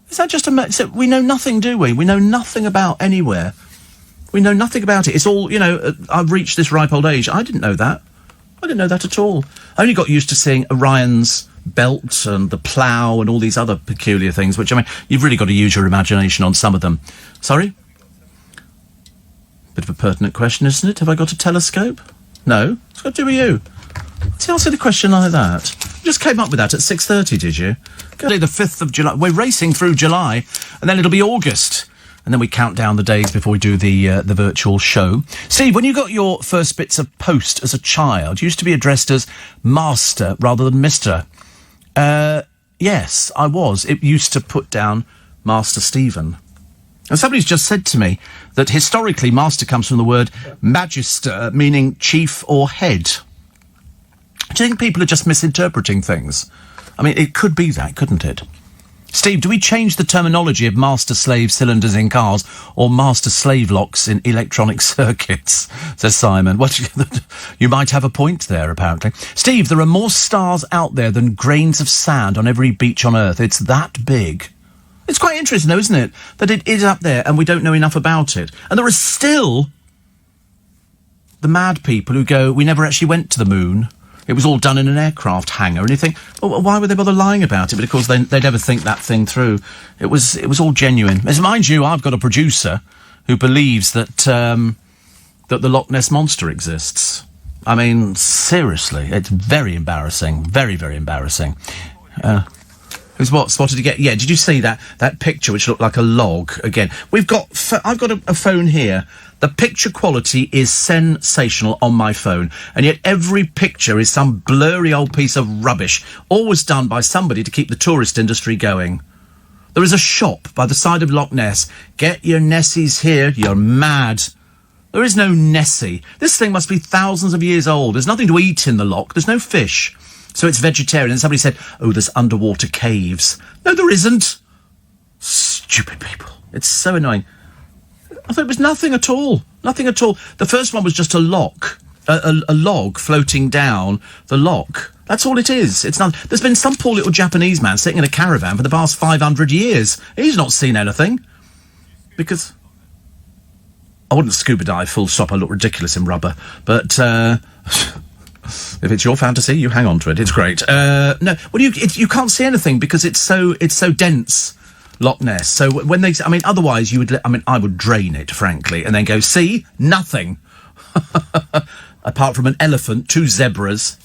Speaker 1: Is that just so we know nothing, do we? We know nothing about anywhere. We know nothing about it. It's all, I've reached this ripe old age. I didn't know that. I didn't know that at all. I only got used to seeing Orion's belt and the plough and all these other peculiar things, which, you've really got to use your imagination on some of them. Sorry? Bit of a pertinent question, isn't it? Have I got a telescope? No. It's got to do with you. See, answer the question like that. You just came up with that at 6:30, did you? Go the 5th of July. We're racing through July, and then it'll be August. And then we count down the days before we do the virtual show. Steve, when you got your first bits of post as a child, you used to be addressed as Master rather than Mr. Yes, I was. It used to put down Master Stephen. And somebody's just said to me that historically Master comes from the word magister, meaning chief or head. Do you think people are just misinterpreting things? It could be that, couldn't it? Steve, do we change the terminology of master-slave cylinders in cars or master-slave locks in electronic circuits? Says Simon. You might have a point there, apparently. Steve, there are more stars out there than grains of sand on every beach on Earth. It's that big. It's quite interesting, though, isn't it? That it is up there and we don't know enough about it. And there are still the mad people who go, we never actually went to the moon. It was all done in an aircraft hangar, and you think, well, why would they bother lying about it? But of course, they never think that thing through. It was all genuine. As mind you, I've got a producer who believes that that the Loch Ness Monster exists. Seriously, it's very embarrassing, very, very embarrassing. Who's what? Spotted again? Yeah. Did you see that picture which looked like a log again? I've got a phone here. The picture quality is sensational on my phone, and yet every picture is some blurry old piece of rubbish, always done by somebody to keep the tourist industry going. There is a shop by the side of Loch Ness. Get your Nessies here, you're mad. There is no Nessie. This thing must be thousands of years old. There's nothing to eat in the loch. There's no fish. So it's vegetarian. And somebody said, oh, there's underwater caves. No, there isn't. Stupid people. It's so annoying. I thought it was nothing at all. Nothing at all. The first one was just a lock, a log floating down the lock. That's all it is. It's not. There's been some poor little Japanese man sitting in a caravan for the past 500 years. He's not seen anything. Because I wouldn't scuba dive full stop. I look ridiculous in rubber. But if it's your fantasy, you hang on to it. It's great. No, well, you can't see anything because it's so dense. Loch Ness. So when they, otherwise you would, I would drain it, frankly, and then go, see, nothing. Apart from an elephant, 2 zebras.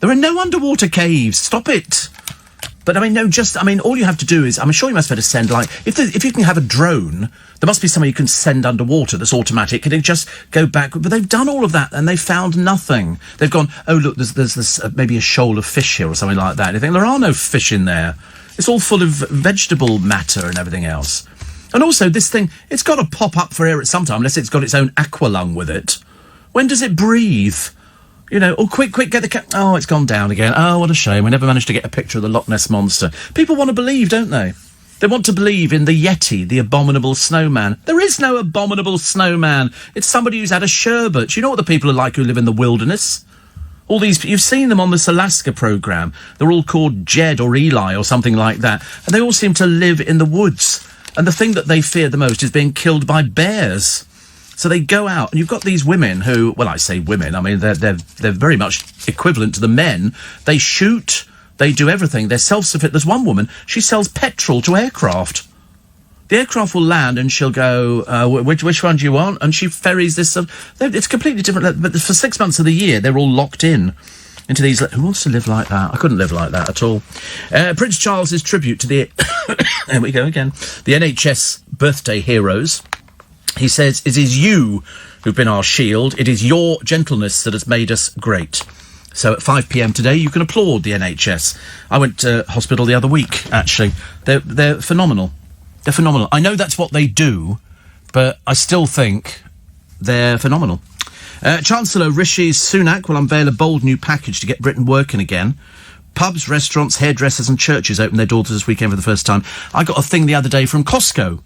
Speaker 1: There are no underwater caves. Stop it. But, all you have to do is, I'm sure you must be able to send, if you can have a drone, there must be something you can send underwater that's automatic. Can it just go back? But they've done all of that, and they've found nothing. They've gone, oh, look, there's this, maybe a shoal of fish here or something like that. And you think, there are no fish in there. It's all full of vegetable matter and everything else. And also, this thing, it's got to pop up for air at some time, unless it's got its own aqualung with it. When does it breathe? Quick, get the oh, it's gone down again. Oh, what a shame. We never managed to get a picture of the Loch Ness Monster. People want to believe, don't they? They want to believe in the Yeti, the abominable snowman. There is no abominable snowman. It's somebody who's had a sherbet. You know what the people are like who live in the wilderness? All these, you've seen them on this Alaska programme. They're all called Jed or Eli or something like that. And they all seem to live in the woods. And the thing that they fear the most is being killed by bears. So they go out, and you've got these women who, well, I say women, they're very much equivalent to the men. They shoot, they do everything. They're self-sufficient. There's one woman, she sells petrol to aircraft. The aircraft will land and she'll go, which one do you want? And she ferries this. It's completely different. But for 6 months of the year, they're all locked in into these. Who wants to live like that? I couldn't live like that at all. Prince Charles's tribute to the... there we go again. The NHS birthday heroes. He says, it is you who've been our shield. It is your gentleness that has made us great. So at 5 p.m. today, you can applaud the NHS. I went to hospital the other week, actually. They're phenomenal. They're phenomenal. I know that's what they do, but I still think they're phenomenal. Chancellor Rishi Sunak will unveil a bold new package to get Britain working again. Pubs, restaurants, hairdressers and churches open their doors this weekend for the first time. I got a thing the other day from Costco,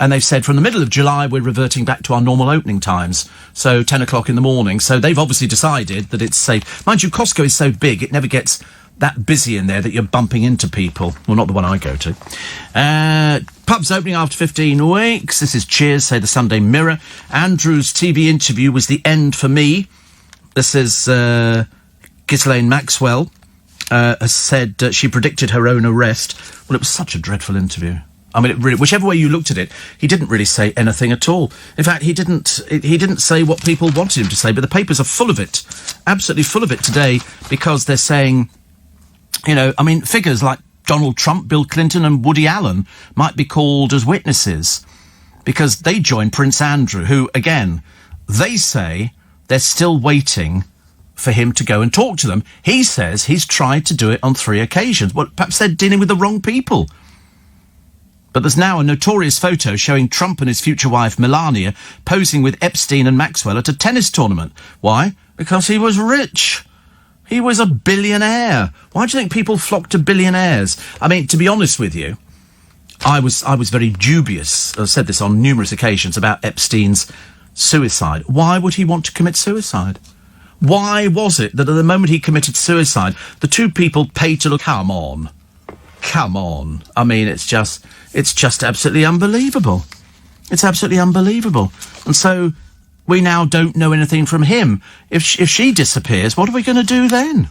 Speaker 1: and they've said from the middle of July we're reverting back to our normal opening times, so 10 o'clock in the morning. So they've obviously decided that it's safe. Mind you, Costco is so big, it never gets that busy in there that you're bumping into people. Well, not the one I go to. Pubs opening after 15 weeks. This is Cheers, say the Sunday Mirror. Andrew's TV interview was the end for me. This is Ghislaine Maxwell has said she predicted her own arrest. Well, it was such a dreadful interview. I mean, it really, whichever way you looked at it, he didn't really say anything at all. In fact, he didn't say what people wanted him to say, but the papers are full of it, absolutely full of it today, because they're saying, you know, I mean, figures like Donald Trump, Bill Clinton and Woody Allen might be called as witnesses because they joined Prince Andrew, who, again, they say they're still waiting for him to go and talk to them. He says he's tried to do it on 3 occasions. Well, perhaps they're dealing with the wrong people. But there's now a notorious photo showing Trump and his future wife, Melania, posing with Epstein and Maxwell at a tennis tournament. Why? Because he was rich. He was a billionaire. Why do you think people flock to billionaires? I mean, to be honest with you, I was very dubious. I've said this on numerous occasions about Epstein's suicide. Why would he want to commit suicide? Why was it that at the moment he committed suicide, the two people paid to look? Come on. I mean, it's just absolutely unbelievable. It's absolutely unbelievable. And so we now don't know anything from him. If she disappears, what are we going to do then?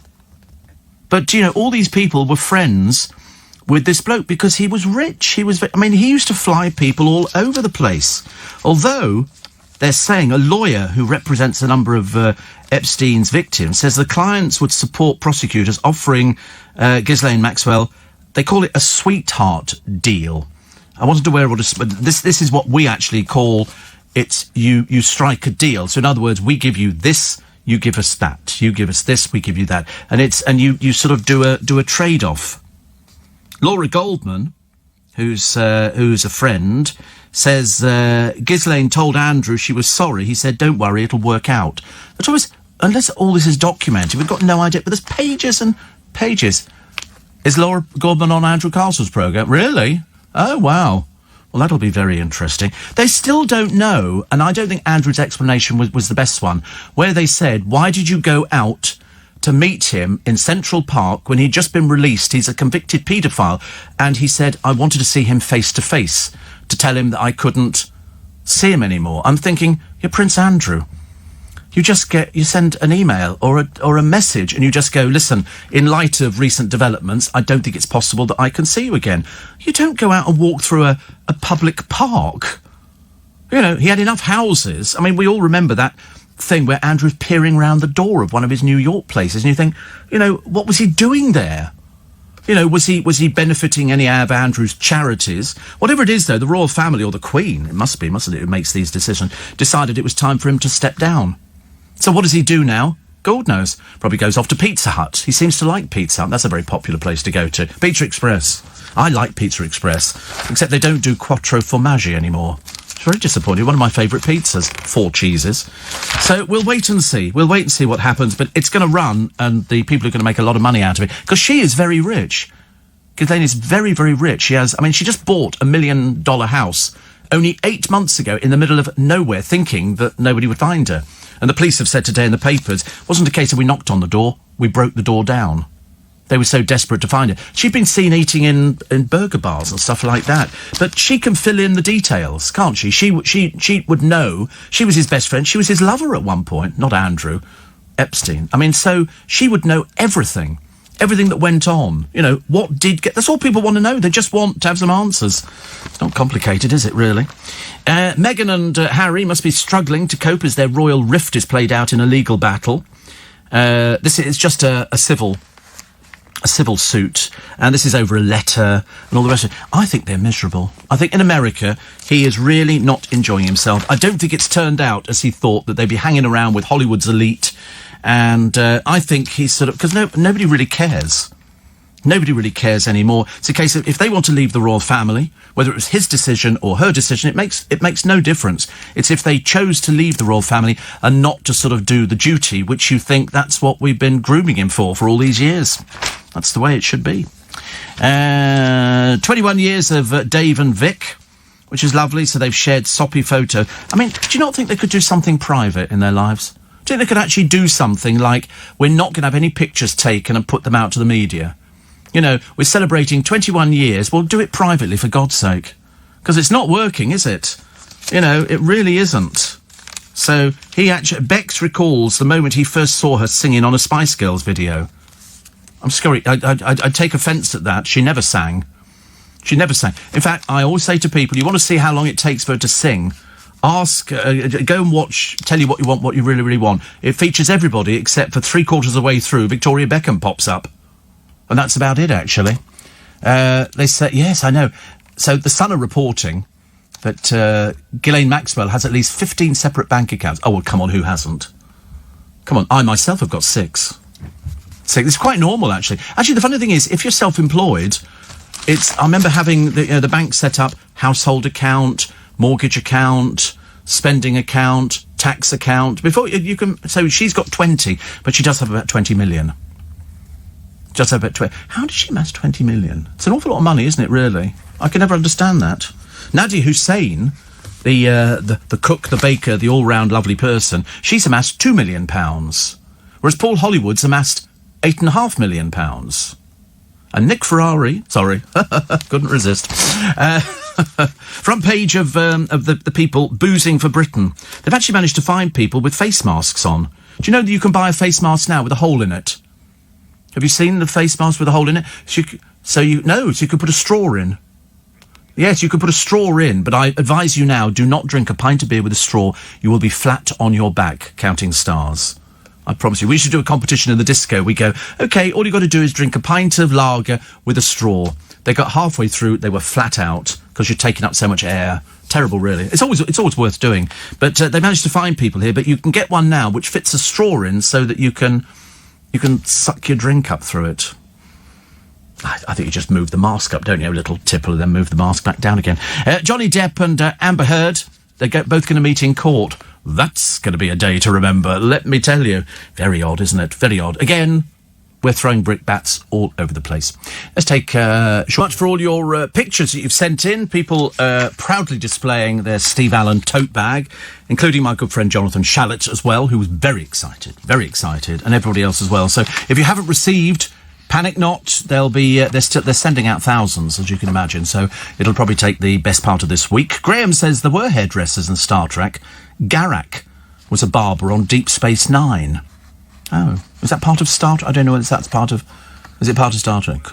Speaker 1: But, you know, all these people were friends with this bloke because he was rich. He used to fly people all over the place. Although they're saying a lawyer who represents a number of Epstein's victims says the clients would support prosecutors offering Ghislaine Maxwell, they call it a sweetheart deal. I wasn't aware of this is what we actually call it. You strike a deal. So in other words, we give you this, you give us that. You give us this, we give you that. And you sort of do a trade-off. Laura Goldman, who's a friend, says Ghislaine told Andrew she was sorry. He said, "Don't worry, it'll work out." The trouble is, unless all this is documented, we've got no idea. But there's pages and pages. Is Laura Goldman on Andrew Castle's programme? Really? Oh, wow. Well, that'll be very interesting. They still don't know, and I don't think Andrew's explanation was the best one, where they said, why did you go out to meet him in Central Park when he'd just been released? He's a convicted paedophile. And he said, I wanted to see him face to face, to tell him that I couldn't see him anymore. I'm thinking, you're Prince Andrew. You send an email or a message and you just go, listen, in light of recent developments, I don't think it's possible that I can see you again. You don't go out and walk through a public park. You know, he had enough houses. I mean, we all remember that thing where Andrew's peering round the door of one of his New York places and you think, you know, what was he doing there? You know, was he benefiting any of Andrew's charities? Whatever it is, though, the royal family or the Queen, it must be, mustn't it, who makes these decisions, decided it was time for him to step down. So what does he do now? God knows. Probably goes off to Pizza Hut. He seems to like Pizza Hut. That's a very popular place to go to. Pizza Express. I like Pizza Express, except they don't do Quattro Formaggi anymore. It's very disappointing. One of my favourite pizzas. 4 cheeses. So we'll wait and see. We'll wait and see what happens, but it's going to run, and the people are going to make a lot of money out of it, because she is very rich. Ghislaine is very, very rich. She just bought $1 million house only 8 months ago in the middle of nowhere, thinking that nobody would find her. And the police have said today in the papers, it wasn't a case of we knocked on the door, we broke the door down. They were so desperate to find her. She'd been seen eating in burger bars and stuff like that. But she can fill in the details, can't she? She would know. She was his best friend. She was his lover at one point, not Andrew, Epstein. I mean, so she would know everything that went on. You know, that's all people want to know. They just want to have some answers. It's not complicated, is it, really? Meghan and Harry must be struggling to cope as their royal rift is played out in a legal battle. This is just a civil suit, and this is over a letter and all the rest of it. I think they're miserable. I think in America, he is really not enjoying himself. I don't think it's turned out as he thought, that they'd be hanging around with Hollywood's elite. And I think he's sort of... Because nobody really cares. Nobody really cares anymore. It's a case of, if they want to leave the royal family, whether it was his decision or her decision, it makes no difference. It's if they chose to leave the royal family and not to sort of do the duty, which you think that's what we've been grooming him for all these years. That's the way it should be. 21 years of Dave and Vic, which is lovely. So they've shared soppy photo. I mean, do you not think they could do something private in their lives? Do you think they could actually do something like, we're not going to have any pictures taken and put them out to the media? You know, we're celebrating 21 years. Well, do it privately, for God's sake. Because it's not working, is it? You know, it really isn't. So Bex recalls the moment he first saw her singing on a Spice Girls video. I'm sorry, I take offence at that. She never sang. She never sang. In fact, I always say to people, you want to see how long it takes for her to sing, ask, go and watch, tell you what you want, what you really, really want. It features everybody except for 3/4 of the way through, Victoria Beckham pops up. And that's about it, actually. They say, yes, I know. So the Sun are reporting that Ghislaine Maxwell has at least 15 separate bank accounts. Oh, well, come on, who hasn't? Come on, I myself have got 6. It's quite normal, actually. Actually, the funny thing is, if you're self-employed, I remember having the bank set up, household account, mortgage account, spending account, tax account. Before you can, so she's got 20, but she does have about 20 million. Just over 20. How does she amass 20 million? It's an awful lot of money, isn't it, really? I can never understand that. Nadia Hussein, the cook, the baker, the all-round lovely person, she's amassed £2 million. Whereas Paul Hollywood's amassed £8.5 million. And Nick Ferrari, sorry, couldn't resist. Front page of the People boozing for Britain. They've actually managed to find people with face masks on. Do you know that you can buy a face mask now with a hole in it? Have you seen the face mask with a hole in it? So you could put a straw in. Yes, you could put a straw in, but I advise you now, do not drink a pint of beer with a straw. You will be flat on your back, counting stars. I promise you. We should do a competition in the disco. We go, OK, all you got to do is drink a pint of lager with a straw. They got halfway through, they were flat out, because you're taking up so much air. Terrible, really. It's always worth doing. But they managed to find people here, but you can get one now which fits a straw in so that you can suck your drink up through it. I think you just move the mask up, don't you? A little tipple and then move the mask back down again. Johnny Depp and Amber Heard, they're both going to meet in court. That's going to be a day to remember, let me tell you. Very odd, isn't it? Very odd. Again, we're throwing brickbats all over the place. Let's take much for all your pictures that you've sent in. People proudly displaying their Steve Allen tote bag, including my good friend Jonathan Shallett as well, who was very excited, and everybody else as well. So if you haven't received, panic not. They'll be they're sending out thousands, as you can imagine. So it'll probably take the best part of this week. Graham says there were hairdressers in Star Trek. Garak was a barber on Deep Space Nine. Oh, is that part of Star Trek? I don't know whether that's part of... Is it part of Star Trek?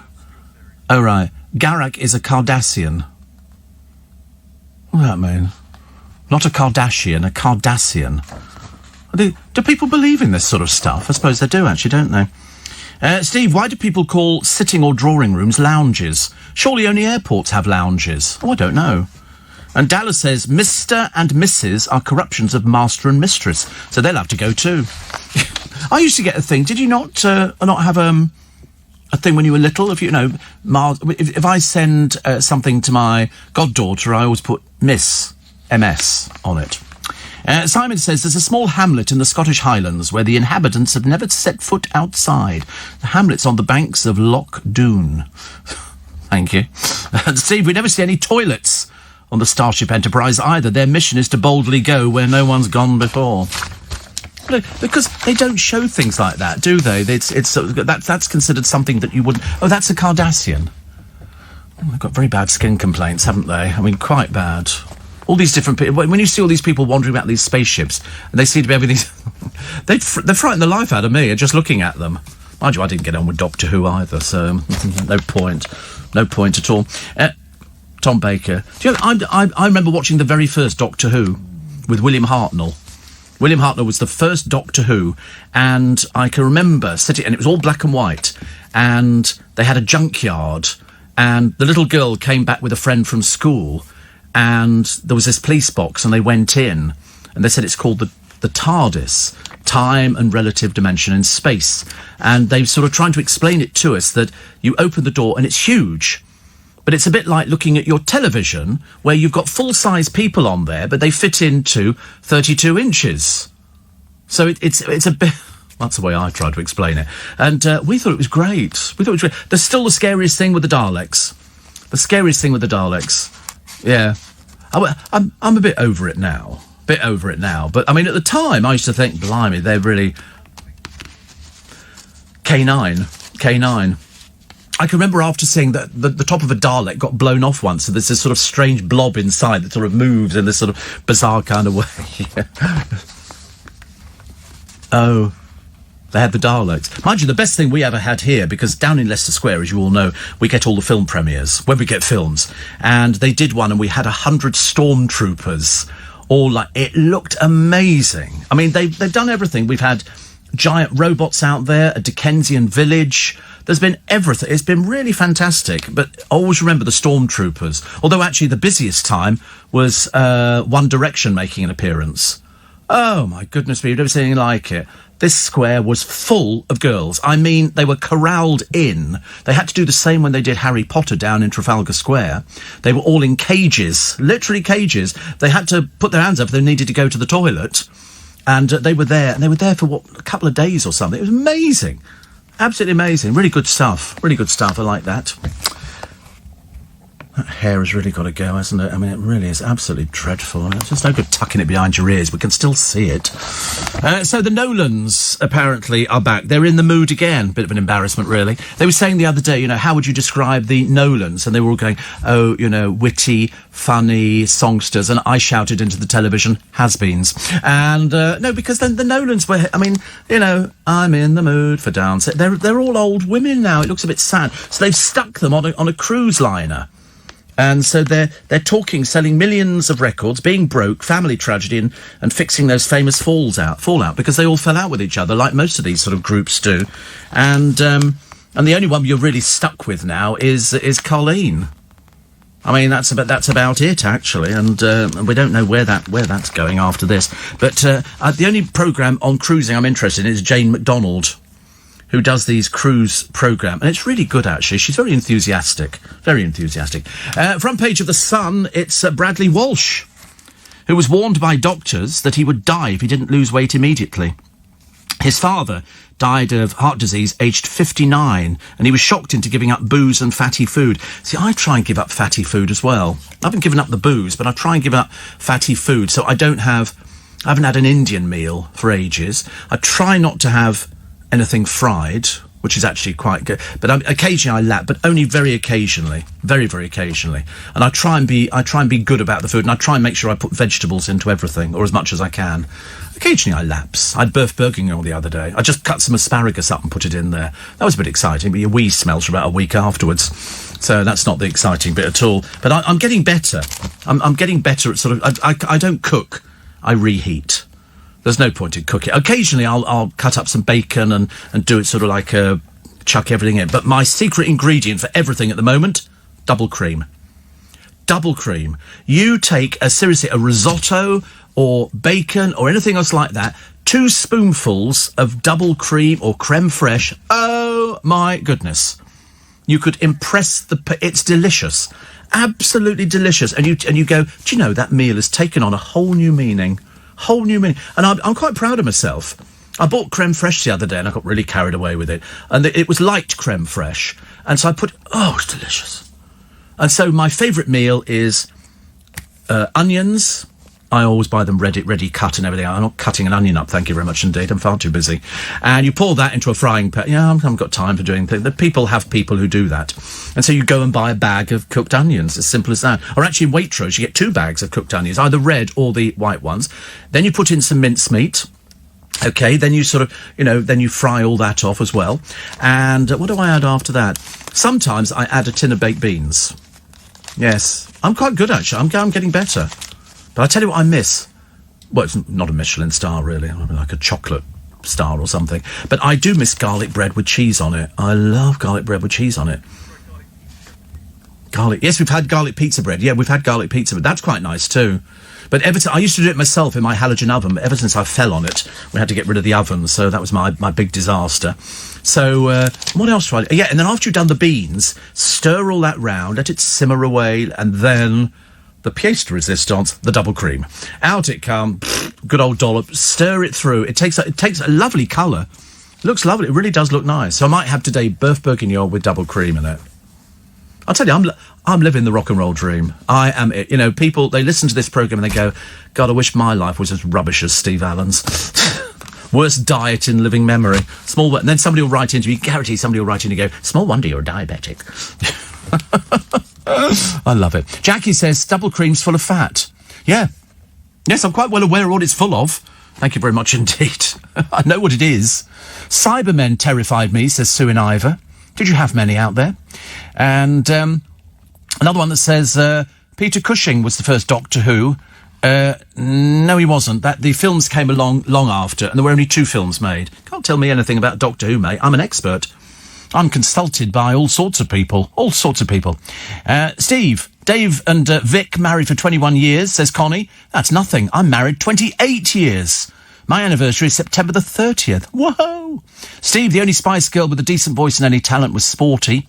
Speaker 1: Oh, right. Garak is a Cardassian. What does that mean? Not a Kardashian, a Cardassian. Do people believe in this sort of stuff? I suppose they do, actually, don't they? Steve, why do people call sitting or drawing rooms lounges? Surely only airports have lounges. Oh, I don't know. And Dallas says, Mr. and Mrs. are corruptions of master and mistress, so they'll have to go too. I used to get a thing. Did you not have a thing when you were little? If I send something to my goddaughter, I always put Miss, MS, on it. Simon says, there's a small hamlet in the Scottish Highlands where the inhabitants have never set foot outside. The hamlet's on the banks of Loch Doon. Thank you. Steve, we never see any toilets on the Starship Enterprise either. Their mission is to boldly go where no one's gone before. Because they don't show things like that, do they? That's considered something that you wouldn't... Oh, that's a Cardassian. Oh, they've got very bad skin complaints, haven't they? I mean, quite bad. All these different people... When you see all these people wandering about these spaceships, and they seem to be having these... they frighten the life out of me just looking at them. Mind you, I didn't get on with Doctor Who either, so no point. No point at all. Tom Baker. Do you know, I remember watching the very first Doctor Who with William Hartnell. William Hartnell was the first Doctor Who, and I can remember sitting, and it was all black and white, and they had a junkyard, and the little girl came back with a friend from school, and there was this police box, and they went in, and they said it's called the TARDIS, Time and Relative Dimension in Space, and they sort of trying to explain it to us that you open the door, and it's huge. But it's a bit like looking at your television, where you've got full-size people on there, but they fit into 32 inches. So it's a bit... That's the way I tried to explain it. And we thought it was great. There's still the scariest thing with the Daleks. The scariest thing with the Daleks. Yeah. I'm a bit over it now. But, I mean, at the time, I used to think, blimey, they're really... K9. I can remember after seeing that the top of a Dalek got blown off once, so there's this sort of strange blob inside that sort of moves in this sort of bizarre kind of way. Oh, they had the Daleks. Mind you, the best thing we ever had here, because down in Leicester Square, as you all know, we get all the film premieres, when we get films, and they did one and we had 100 stormtroopers, all like, it looked amazing. I mean, they've done everything. We've had giant robots out there, a Dickensian village. There's been everything. It's been really fantastic. But always remember the stormtroopers. Although actually the busiest time was One Direction making an appearance. Oh my goodness me, you've never seen anything like it. This square was full of girls. I mean, they were corralled in. They had to do the same when they did Harry Potter down in Trafalgar Square. They were all in cages, literally cages. They had to put their hands up if they needed to go to the toilet. And they were there, for, a couple of days or something. It was amazing. Absolutely amazing. Really good stuff. Really good stuff. I like that. That hair has really got to go, hasn't it? I mean, it really is absolutely dreadful. It's just no good tucking it behind your ears. We can still see it. So the Nolans, apparently, are back. They're in the mood again. Bit of an embarrassment, really. They were saying the other day, how would you describe the Nolans? And they were all going, witty, funny songsters. And I shouted into the television, has-beens. And, no, because then the Nolans were, I'm in the mood for dance. They're all old women now. It looks a bit sad. So they've stuck them on a cruise liner. And so they're talking, selling millions of records, being broke, family tragedy, and fixing those famous fallout, because they all fell out with each other, like most of these sort of groups do. And the only one you're really stuck with now is Colleen. I mean, that's about it, actually, and we don't know where that's going after this. But the only programme on cruising I'm interested in is Jane McDonald, who does these cruise programme. And it's really good, actually. She's very enthusiastic. Very enthusiastic. Front page of The Sun, it's Bradley Walsh, who was warned by doctors that he would die if he didn't lose weight immediately. His father died of heart disease aged 59, and he was shocked into giving up booze and fatty food. See, I try and give up fatty food as well. I haven't given up the booze, but I try and give up fatty food, so I haven't had an Indian meal for ages. I try not to have anything fried, which is actually quite good. But occasionally I lap, but only very occasionally. Very, very occasionally. And I try and be good about the food, and I try and make sure I put vegetables into everything, or as much as I can. Occasionally I lapse. I had Birth Bourguignon the other day. I just cut some asparagus up and put it in there. That was a bit exciting, but your wee smells for about a week afterwards. So that's not the exciting bit at all. But I'm getting better. I'm getting better at sort of... I don't cook. I reheat. There's no point in cooking. Occasionally I'll cut up some bacon and do it sort of like chuck everything in. But my secret ingredient for everything at the moment, double cream. Double cream. You take seriously a risotto or bacon or anything else like that, 2 spoonfuls of double cream or creme fraiche. Oh my goodness. You could impress it's delicious. Absolutely delicious. And you go, do you know, that meal has taken on a whole new meaning. Whole new meaning. And I'm quite proud of myself. I bought creme fraiche the other day and I got really carried away with it. And it was light creme fraiche. And so I it's delicious. And so my favourite meal is onions. I always buy them ready cut and everything. I'm not cutting an onion up, thank you very much indeed. I'm far too busy. And you pour that into a frying pan. I haven't got time for doing things. The people have people who do that. And so you go and buy a bag of cooked onions, as simple as that. Or actually in Waitrose, you get 2 bags of cooked onions, either red or the white ones. Then you put in some mincemeat. Okay, then you sort of, then you fry all that off as well. And what do I add after that? Sometimes I add a tin of baked beans. Yes, I'm quite good, actually. I'm getting better. But I tell you what I miss. Well, it's not a Michelin star, really. I mean, like a chocolate star or something. But I do miss garlic bread with cheese on it. I love garlic bread with cheese on it. Garlic. Yes, we've had garlic pizza bread. Yeah, we've had garlic pizza bread. That's quite nice, too. But I used to do it myself in my halogen oven, but ever since I fell on it, we had to get rid of the oven, so that was my big disaster. So, what else do I do? Yeah, and then after you've done the beans, stir all that round, let it simmer away, and then... the pièce de résistance, the double cream. Out it comes, good old dollop, stir it through. It takes a lovely colour. It looks lovely, it really does look nice. So I might have today Birth Bourguignon with double cream in it. I'll tell you, I'm living the rock and roll dream. I am it. People, they listen to this programme and they go, God, I wish my life was as rubbish as Steve Allen's. Worst diet in living memory. And then somebody will write into you, guarantee somebody will write in and go, small wonder you're a diabetic. I love it. Jackie says, double cream's full of fat. Yeah. Yes, I'm quite well aware of what it's full of. Thank you very much indeed. I know what it is. Cybermen terrified me, says Sue in Ivor. Did you have many out there? And another one that says, Peter Cushing was the first Doctor Who. No, he wasn't. The films came along long after, and there were only 2 films made. Can't tell me anything about Doctor Who, mate. I'm an expert. I'm consulted by all sorts of people. All sorts of people. Steve, Dave and Vic married for 21 years, says Connie. That's nothing. I'm married 28 years. My anniversary is September the 30th. Whoa! Steve, the only Spice Girl with a decent voice and any talent was Sporty.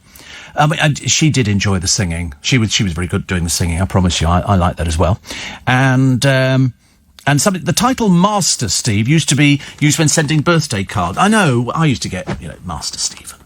Speaker 1: And she did enjoy the singing. She was very good doing the singing. I promise you, I like that as well. And something, the title Master Steve used to be used when sending birthday cards. I know, I used to get, Master Stephen.